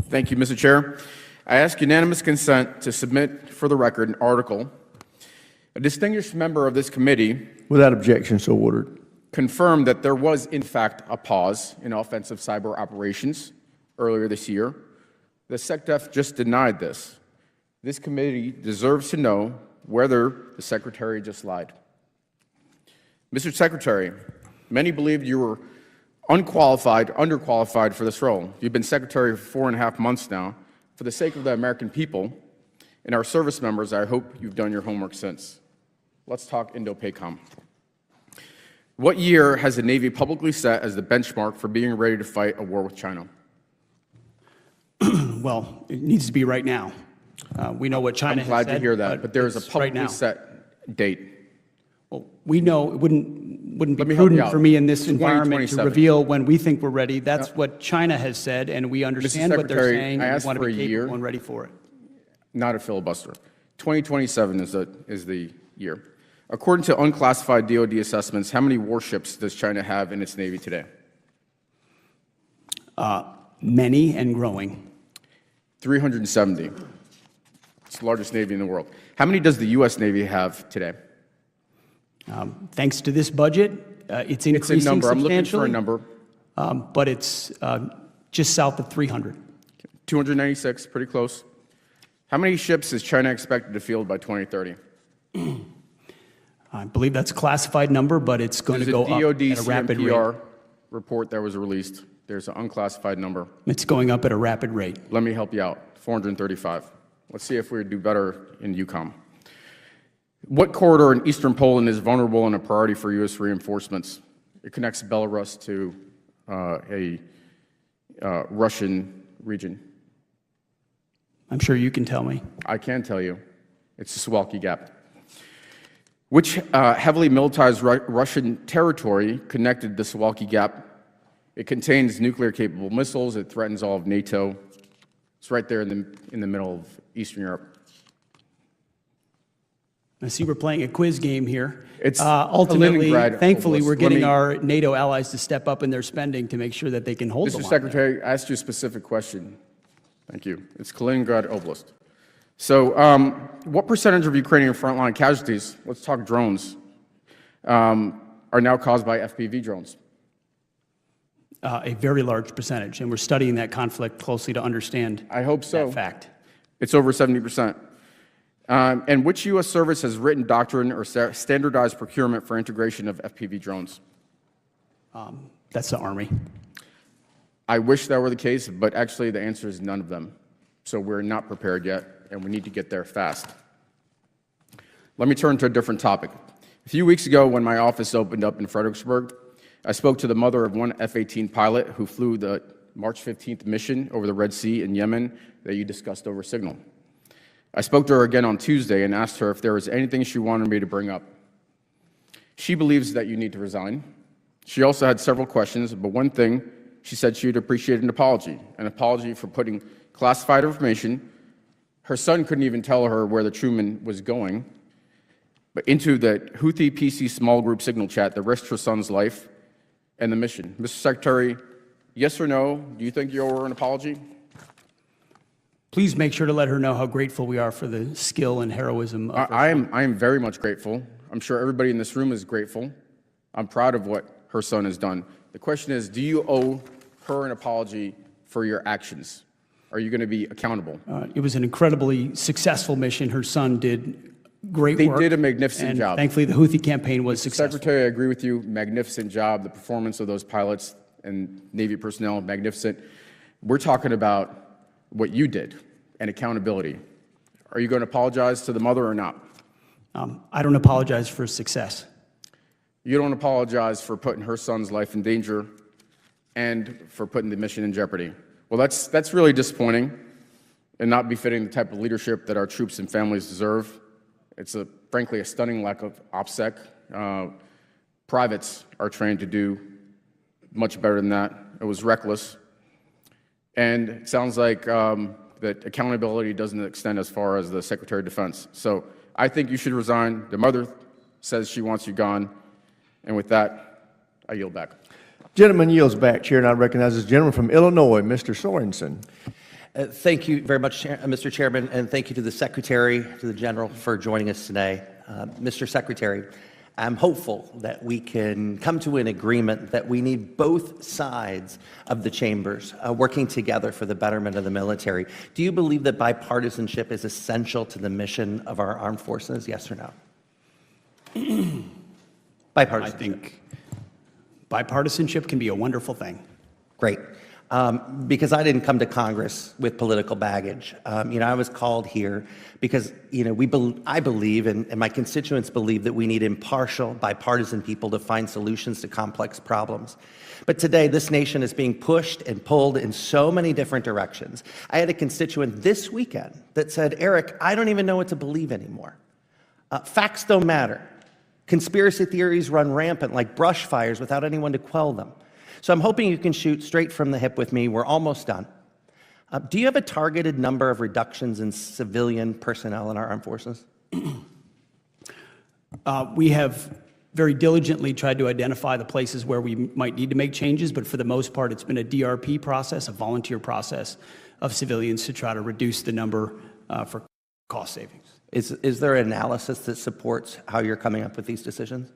Thank you, Mr. Chair. I ask unanimous consent to submit for the record an article. A distinguished member of this committee, without objection, so ordered, confirmed that there was, in fact, a pause in offensive cyber operations earlier this year. The SecDef just denied this. This committee deserves to know whether the Secretary just lied. Mr. Secretary, many believed you were underqualified for this role. You've been Secretary for 4.5 months now. For the sake of the American people and our service members, I hope you've done your homework since. Let's talk Indo-PACOM. What year has the Navy publicly set as the benchmark for being ready to fight a war with China? Well, it needs to be right now. We know what China has said. I'm glad to hear that, but there is a publicly right set date. Well, we know it wouldn't be prudent for me in this environment to reveal when we think we're ready. That's what China has said, and we understand what they're saying, and we want to be capable and ready for it. Not a filibuster. 2027 is the year. According to unclassified DoD assessments, how many warships does China have in its Navy today? Many and growing. 370. It's the largest Navy in the world. How many does the U.S. Navy have today? Thanks to this budget, it's increasing it's a number. I'm looking substantially. for a number. But it's just south of 300. 296, pretty close. How many ships is China expected to field by 2030? I believe that's a classified number, but it's going to go up at a rapid rate. CMPR report that was released. There's an unclassified number. It's going up at a rapid rate. Let me help you out. 435. Let's see if we do better in EUCOM. What corridor in eastern Poland is vulnerable and a priority for U.S. reinforcements? It connects Belarus to a Russian region. I'm sure you can tell me. I can tell you. It's the Suwalki Gap. Which heavily militarized Russian territory connected the Suwalki Gap? It contains nuclear-capable missiles. It threatens all of NATO. It's right there in the middle of Eastern Europe. I see we're playing a quiz game here. It's ultimately, Kaliningrad thankfully, Oblast. we're getting our NATO allies to step up in their spending to make sure that they can hold the Mr. line. Secretary, I asked you a specific question. Thank you. It's Kaliningrad Oblast. So what percentage of Ukrainian frontline casualties, let's talk drones, are now caused by FPV drones? A very large percentage, and we're studying that conflict closely to understand I hope so. that fact. It's over 70%. And which U.S. service has written doctrine or standardized procurement for integration of FPV drones? That's the Army. I wish that were the case, but actually the answer is none of them. So we're not prepared yet, and we need to get there fast. Let me turn to a different topic. A few weeks ago, when my office opened up in Fredericksburg, I spoke to the mother of one F-18 pilot who flew the March 15th mission over the Red Sea in Yemen that you discussed over Signal. I spoke to her again on Tuesday and asked her if there was anything she wanted me to bring up. She believes that you need to resign. She also had several questions, but one thing, she said she would appreciate an apology for putting classified information. Her son couldn't even tell her where the Truman was going, but into the Houthi PC small group Signal chat that risked her son's life and the mission. Mr. Secretary, yes or no, do you think you owe her an apology? Please make sure to let her know how grateful we are for the skill and heroism of her. I am very much grateful. I'm sure everybody in this room is grateful. I'm proud of what her son has done. The question is, do you owe her an apology for your actions? Are you going to be accountable? It was an incredibly successful mission. Her son did great work. They did a magnificent job. Thankfully, the Houthi campaign was successful. Secretary, I agree with you. Magnificent job. The performance of those pilots and Navy personnel, magnificent. We're talking about what you did and accountability. Are you going to apologize to the mother or not? I don't apologize for success. You don't apologize for putting her son's life in danger and for putting the mission in jeopardy. Well, that's really disappointing and not befitting the type of leadership that our troops and families deserve. It's frankly a stunning lack of OPSEC. Privates are trained to do much better than that. It was reckless. And it sounds like that accountability doesn't extend as far as the Secretary of Defense. So I think you should resign. The mother says she wants you gone. And with that, I yield back. Gentleman yields back. Chair now recognizes the gentleman from Illinois, Mr. Sorensen. Thank you very much, Mr. Chairman, and thank you to the Secretary, to the General for joining us today. Mr. Secretary, I'm hopeful that we can come to an agreement that we need both sides of the chambers working together for the betterment of the military. Do you believe that bipartisanship is essential to the mission of our armed forces, yes or no? Bipartisanship. I think bipartisanship can be a wonderful thing. Great. Because I didn't come to Congress with political baggage. I was called here because, I believe, and my constituents believe, that we need impartial, bipartisan people to find solutions to complex problems. But today, this nation is being pushed and pulled in so many different directions. I had a constituent this weekend that said, Eric, I don't even know what to believe anymore. Facts don't matter. Conspiracy theories run rampant like brush fires without anyone to quell them. So I'm hoping you can shoot straight from the hip with me. We're almost done. Do you have a targeted number of reductions in civilian personnel in our armed forces? We have very diligently tried to identify the places where we might need to make changes, but for the most part, it's been a DRP process, a volunteer process of civilians to try to reduce the number for cost savings. Is there an analysis that supports how you're coming up with these decisions?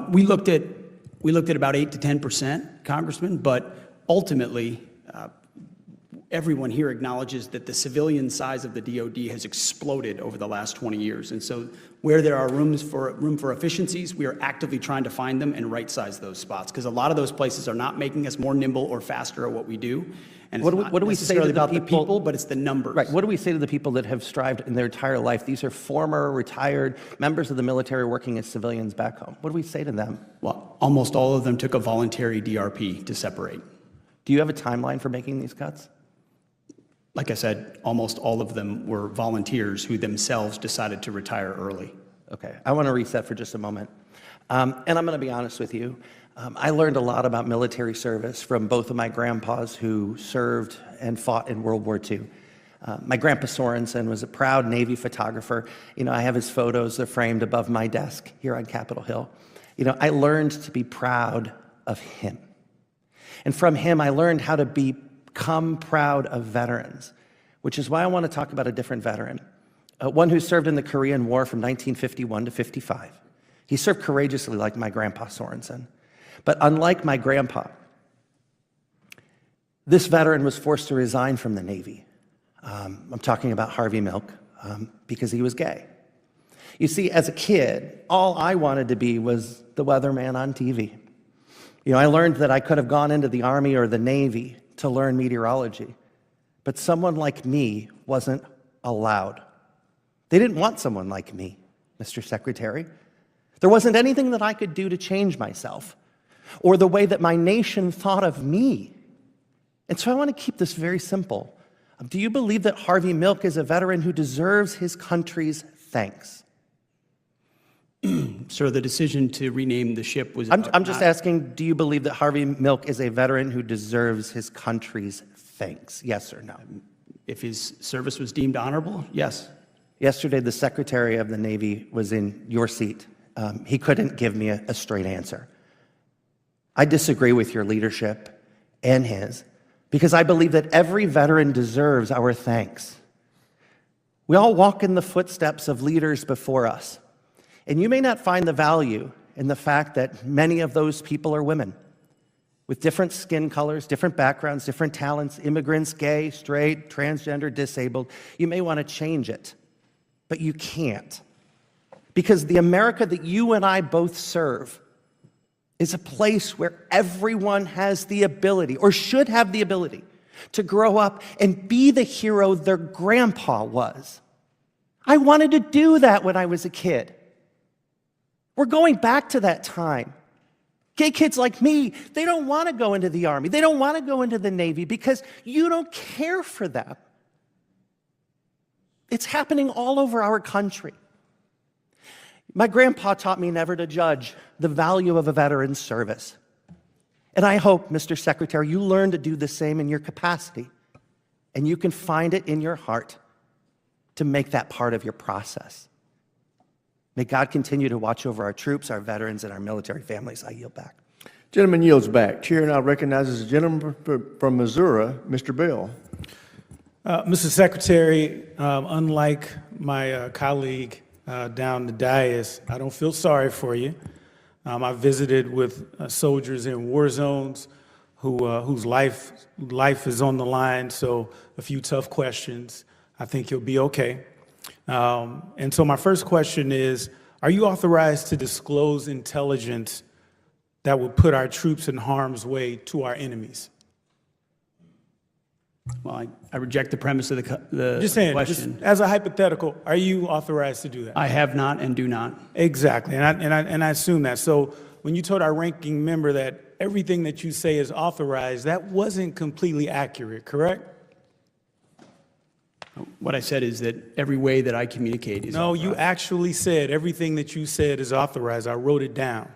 We looked at about 8 to 10%, Congressman, but ultimately, everyone here acknowledges that the civilian size of the DoD has exploded over the last 20 years. And so where there are room for efficiencies, we are actively trying to find them and right-size those spots, because a lot of those places are not making us more nimble or faster at what we do. And What it's do we say to the about the people- people, but it's the numbers. Right. What do we say to the people that have strived in their entire life? These are former, retired members of the military working as civilians back home. What do we say to them? Well, almost all of them took a voluntary DRP to separate. Do you have a timeline for making these cuts? Like I said, almost all of them were volunteers who themselves decided to retire early. Okay. I want to reset for just a moment. And I'm going to be honest with you. I learned a lot about military service from both of my grandpas who served and fought in World War II. My grandpa Sorensen was a proud Navy photographer. I have his photos. They're framed above my desk here on Capitol Hill. I learned to be proud of him. And from him, I learned how to become proud of veterans, which is why I want to talk about a different veteran, one who served in the Korean War from 1951 to 55. He served courageously like my grandpa Sorensen. But unlike my grandpa, this veteran was forced to resign from the Navy. I'm talking about Harvey Milk, because he was gay. You see, as a kid, all I wanted to be was the weatherman on TV. I learned that I could have gone into the Army or the Navy to learn meteorology, but someone like me wasn't allowed. They didn't want someone like me, Mr. Secretary. There wasn't anything that I could do to change myself or the way that my nation thought of me. And so I want to keep this very simple. Do you believe that Harvey Milk is a veteran who deserves his country's thanks? Sir, the decision to rename the ship was... I'm just asking, do you believe that Harvey Milk is a veteran who deserves his country's thanks? Yes or no? If his service was deemed honorable, yes. Yesterday, the Secretary of the Navy was in your seat. He couldn't give me a straight answer. I disagree with your leadership and his, because I believe that every veteran deserves our thanks. We all walk in the footsteps of leaders before us, and you may not find the value in the fact that many of those people are women with different skin colors, different backgrounds, different talents, immigrants, gay, straight, transgender, disabled. You may want to change it, but you can't, because the America that you and I both serve is a place where everyone has the ability, or should have the ability, to grow up and be the hero their grandpa was. I wanted to do that when I was a kid. We're going back to that time. Gay kids like me, they don't want to go into the Army. They don't want to go into the Navy because you don't care for them. It's happening all over our country. My grandpa taught me never to judge the value of a veteran's service. And I hope, Mr. Secretary, you learn to do the same in your capacity, and you can find it in your heart to make that part of your process. May God continue to watch over our troops, our veterans, and our military families. I yield back. Gentleman yields back. Chair now recognizes the gentleman from Missouri, Mr. Bell. Mr. Secretary, unlike my colleague down the dais, I don't feel sorry for you. I visited with soldiers in war zones whose life is on the line, so a few tough questions. I think you'll be okay. And so my first question is, are you authorized to disclose intelligence that would put our troops in harm's way to our enemies? Well, I reject the premise of the Just saying, question. just as a hypothetical, are you authorized to do that? I have not and do not. Exactly, and I assume that. So when you told our ranking member that everything that you say is authorized, that wasn't completely accurate, correct? What I said is that every way that I communicate is No, you actually said everything that you said is authorized. I wrote it down.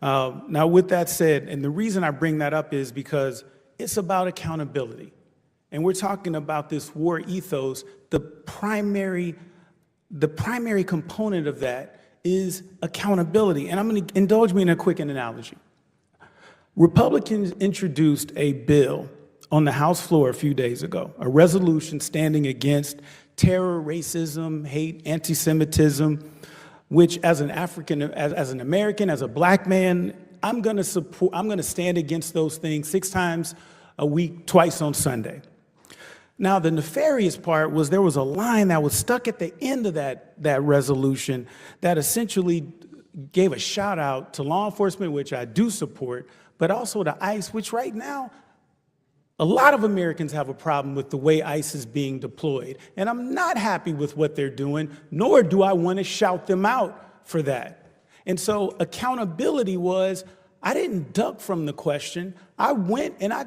Now, with that said, and the reason I bring that up is because it's about accountability. And we're talking about this war ethos. The primary component of that is accountability. And I'm going to indulge me in a quick analogy. Republicans introduced a bill on the House floor a few days ago, a resolution standing against terror, racism, hate, anti-Semitism, which as an African, as an American, as a black man, I'm going to stand against those things 6 times a week, twice on Sunday. Now, the nefarious part was there was a line that was stuck at the end of that resolution that essentially gave a shout out to law enforcement, which I do support, but also to ICE, which right now, a lot of Americans have a problem with the way ICE is being deployed. And I'm not happy with what they're doing, nor do I want to shout them out for that. And so accountability was, I didn't duck from the question. I went and I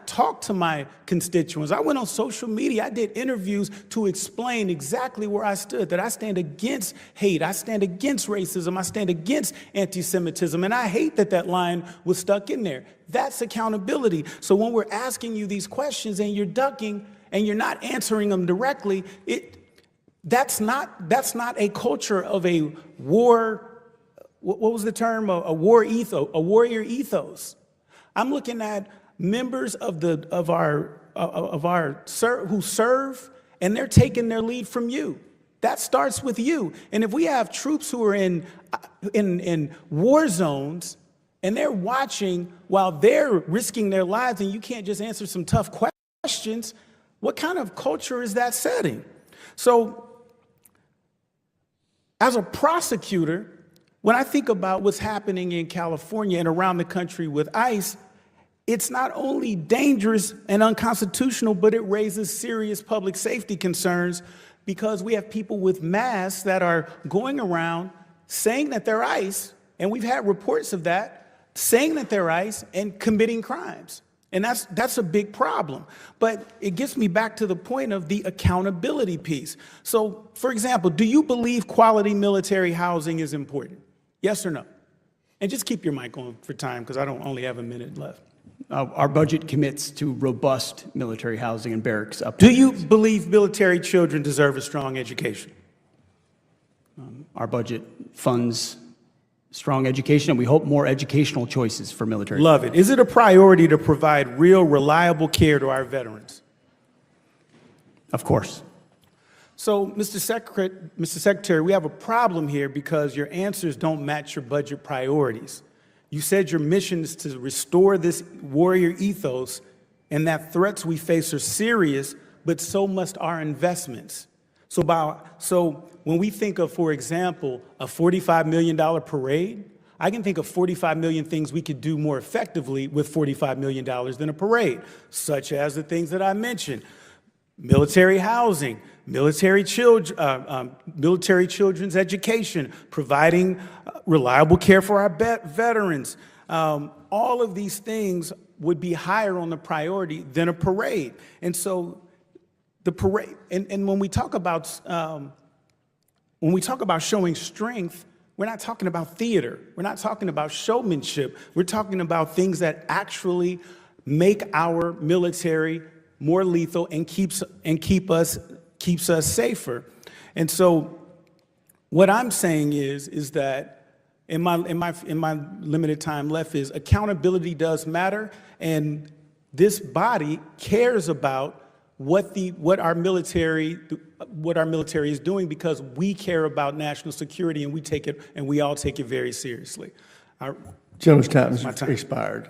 talked to my constituents. I went on social media. I did interviews to explain exactly where I stood, that I stand against hate. I stand against racism. I stand against anti-Semitism. And I hate that that line was stuck in there. That's accountability. So when we're asking you these questions and you're ducking and you're not answering them directly, that's not a culture of a war. What was the term? A war ethos, a warrior ethos. I'm looking at members of our who serve, and they're taking their lead from you. That starts with you. And if we have troops who are in war zones and they're watching while they're risking their lives, and you can't just answer some tough questions, what kind of culture is that setting? So, as a prosecutor, When I think about what's happening in California and around the country with ICE, it's not only dangerous and unconstitutional, but it raises serious public safety concerns because we have people with masks that are going around saying that they're ICE, and we've had reports of that, saying that they're ICE and committing crimes. And that's a big problem. But it gets me back to the point of the accountability piece. So, for example, do you believe quality military housing is important? Yes or no? And just keep your mic on for time because I don't only have a minute left. Our budget commits to robust military housing and barracks up. Do you believe military children deserve a strong education? Our budget funds strong education, and we hope more educational choices for military. Love it. Is it a priority to provide real, reliable care to our veterans? Of course. So, Mr. Secretary, we have a problem here because your answers don't match your budget priorities. You said your mission is to restore this warrior ethos and that threats we face are serious, but so must our investments. So when we think of, for example, a $45 million parade, I can think of 45 million things we could do more effectively with $45 million than a parade, such as the things that I mentioned: military housing, military children's education, providing reliable care for our veterans. All of these things would be higher on the priority than a parade. And so the parade, and when we talk about showing strength, we're not talking about theater. We're not talking about showmanship. We're talking about things that actually make our military more lethal and keeps us safer. And so what I'm saying is that in my limited time left is accountability does matter, and this body cares about what our military is doing because we care about national security, and we all take it very seriously. Gentleman's time has expired.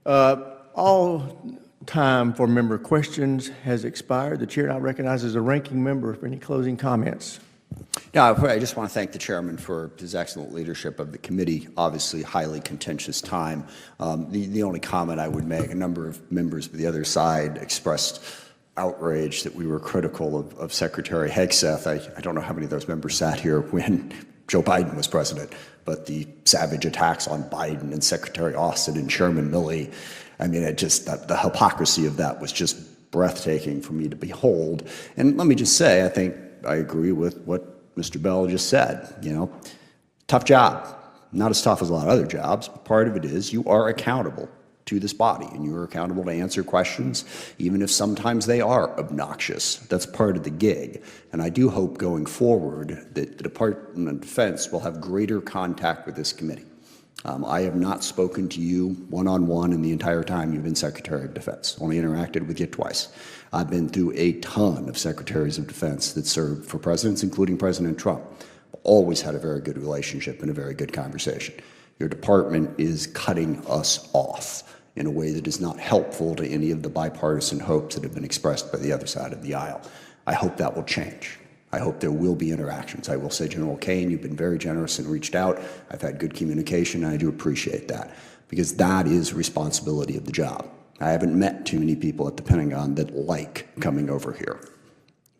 All time for member questions has expired. The chair now recognizes the ranking member for any closing comments. Yeah, I just want to thank the chairman for his excellent leadership of the committee. Obviously, highly contentious time. The only comment I would make: a number of members of the other side expressed outrage that we were critical of Secretary Hegseth. I don't know how many of those members sat here when Joe Biden was president, but the savage attacks on Biden and Secretary Austin and Chairman Milley, I mean, the hypocrisy of that was just breathtaking for me to behold. And let me just say, I think I agree with what Mr. Bell just said. Tough job. Not as tough as a lot of other jobs, but part of it is you are accountable to this body, and you are accountable to answer questions, even if sometimes they are obnoxious. That's part of the gig. And I do hope going forward that the Department of Defense will have greater contact with this committee. I have not spoken to you one-on-one in the entire time you've been Secretary of Defense, only interacted with you twice. I've been through a ton of Secretaries of Defense that served for presidents, including President Trump. Always had a very good relationship and a very good conversation. Your department is cutting us off in a way that is not helpful to any of the bipartisan hopes that have been expressed by the other side of the aisle. I hope that will change. I hope there will be interactions. I will say, General Kane, you've been very generous and reached out. I've had good communication, and I do appreciate that, because that is responsibility of the job. I haven't met too many people at the Pentagon that like coming over here.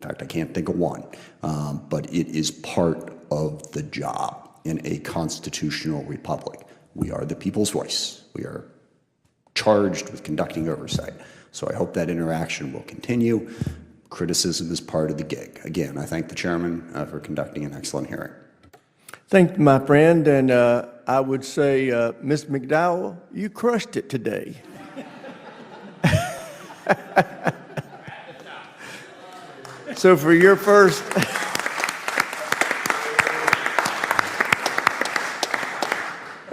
In fact, I can't think of one, but it is part of the job in a constitutional republic. We are the people's voice. We are charged with conducting oversight. So I hope that interaction will continue. Criticism is part of the gig. Again, I thank the chairman for conducting an excellent hearing. Thank you, my friend. And I would say, Ms. McDowell, you crushed it today. So for your first...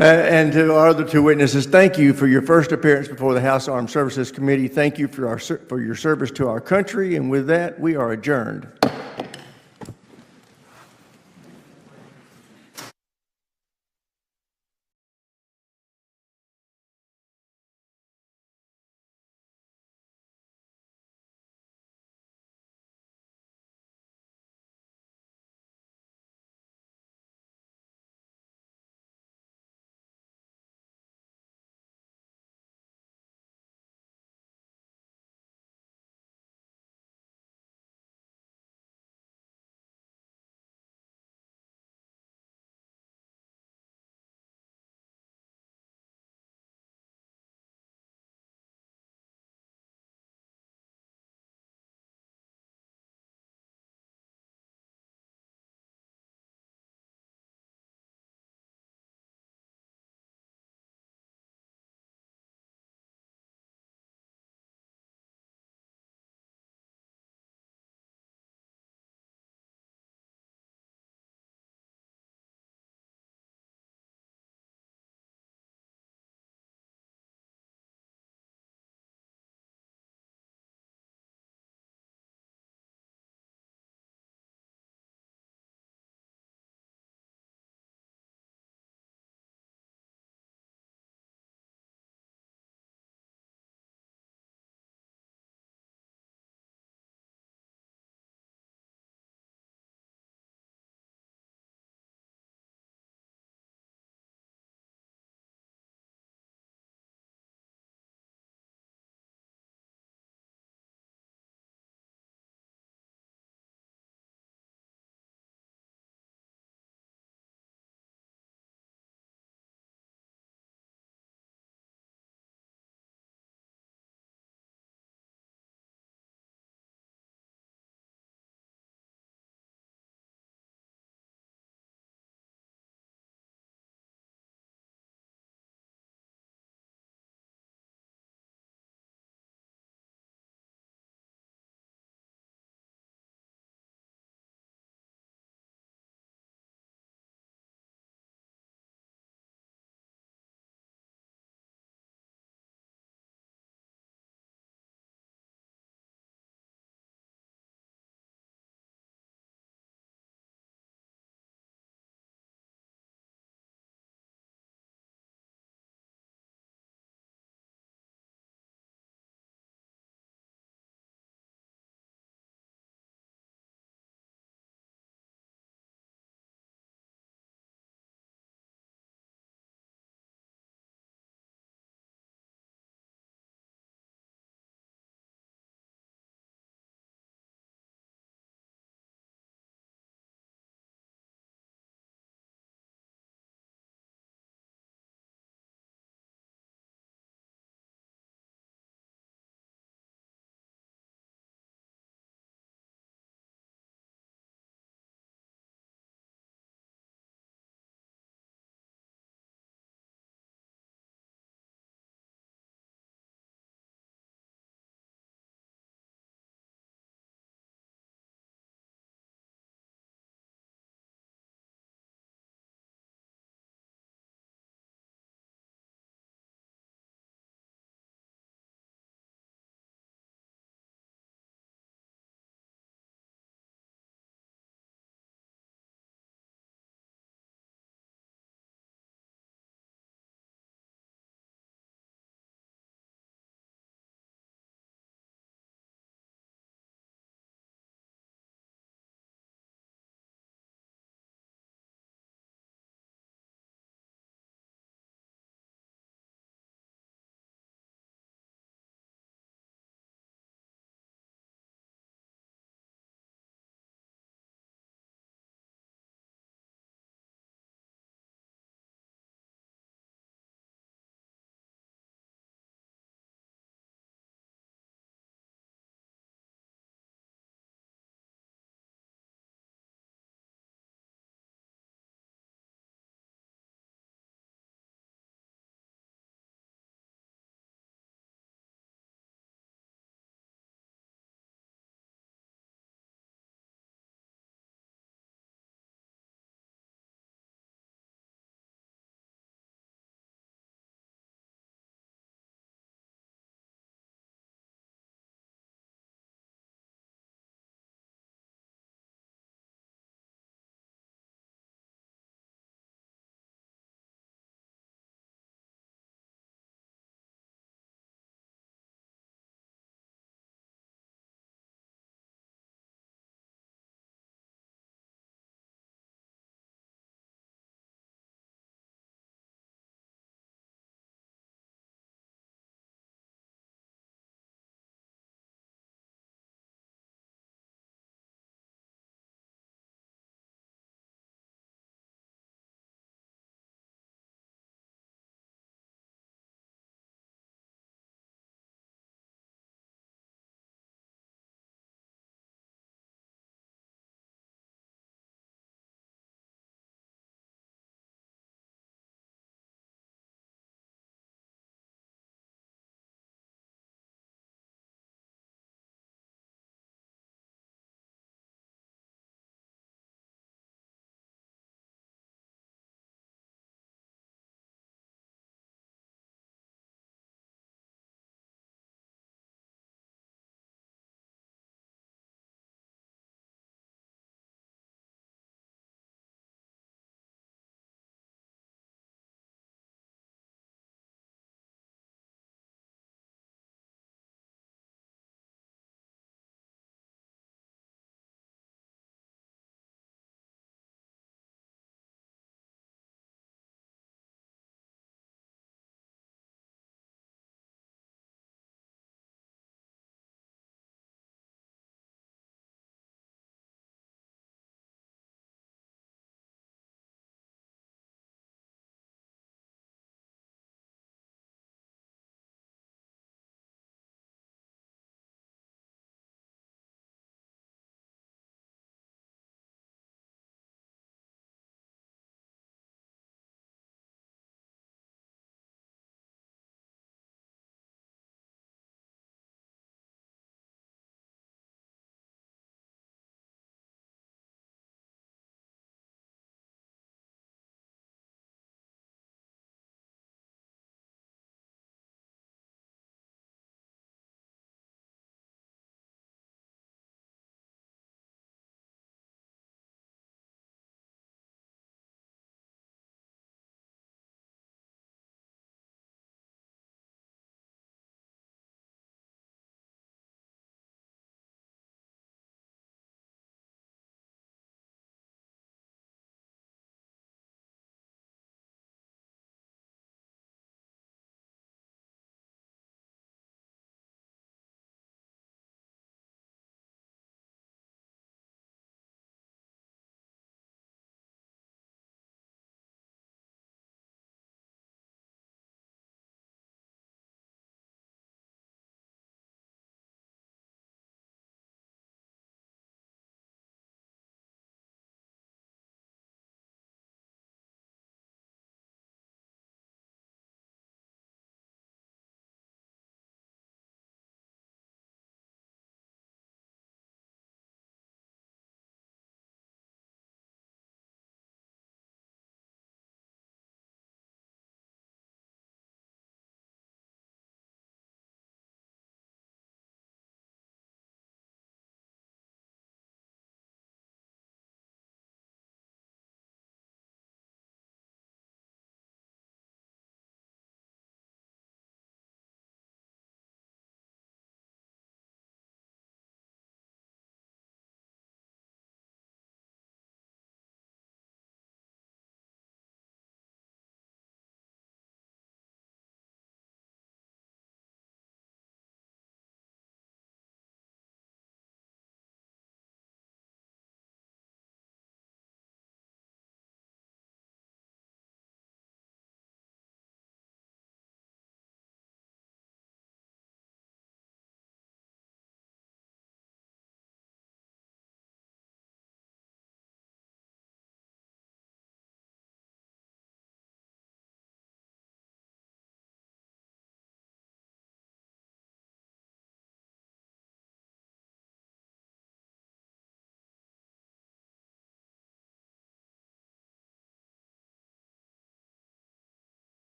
And to our other two witnesses, thank you for your first appearance before the House Armed Services Committee. Thank you for your service to our country. And with that, we are adjourned.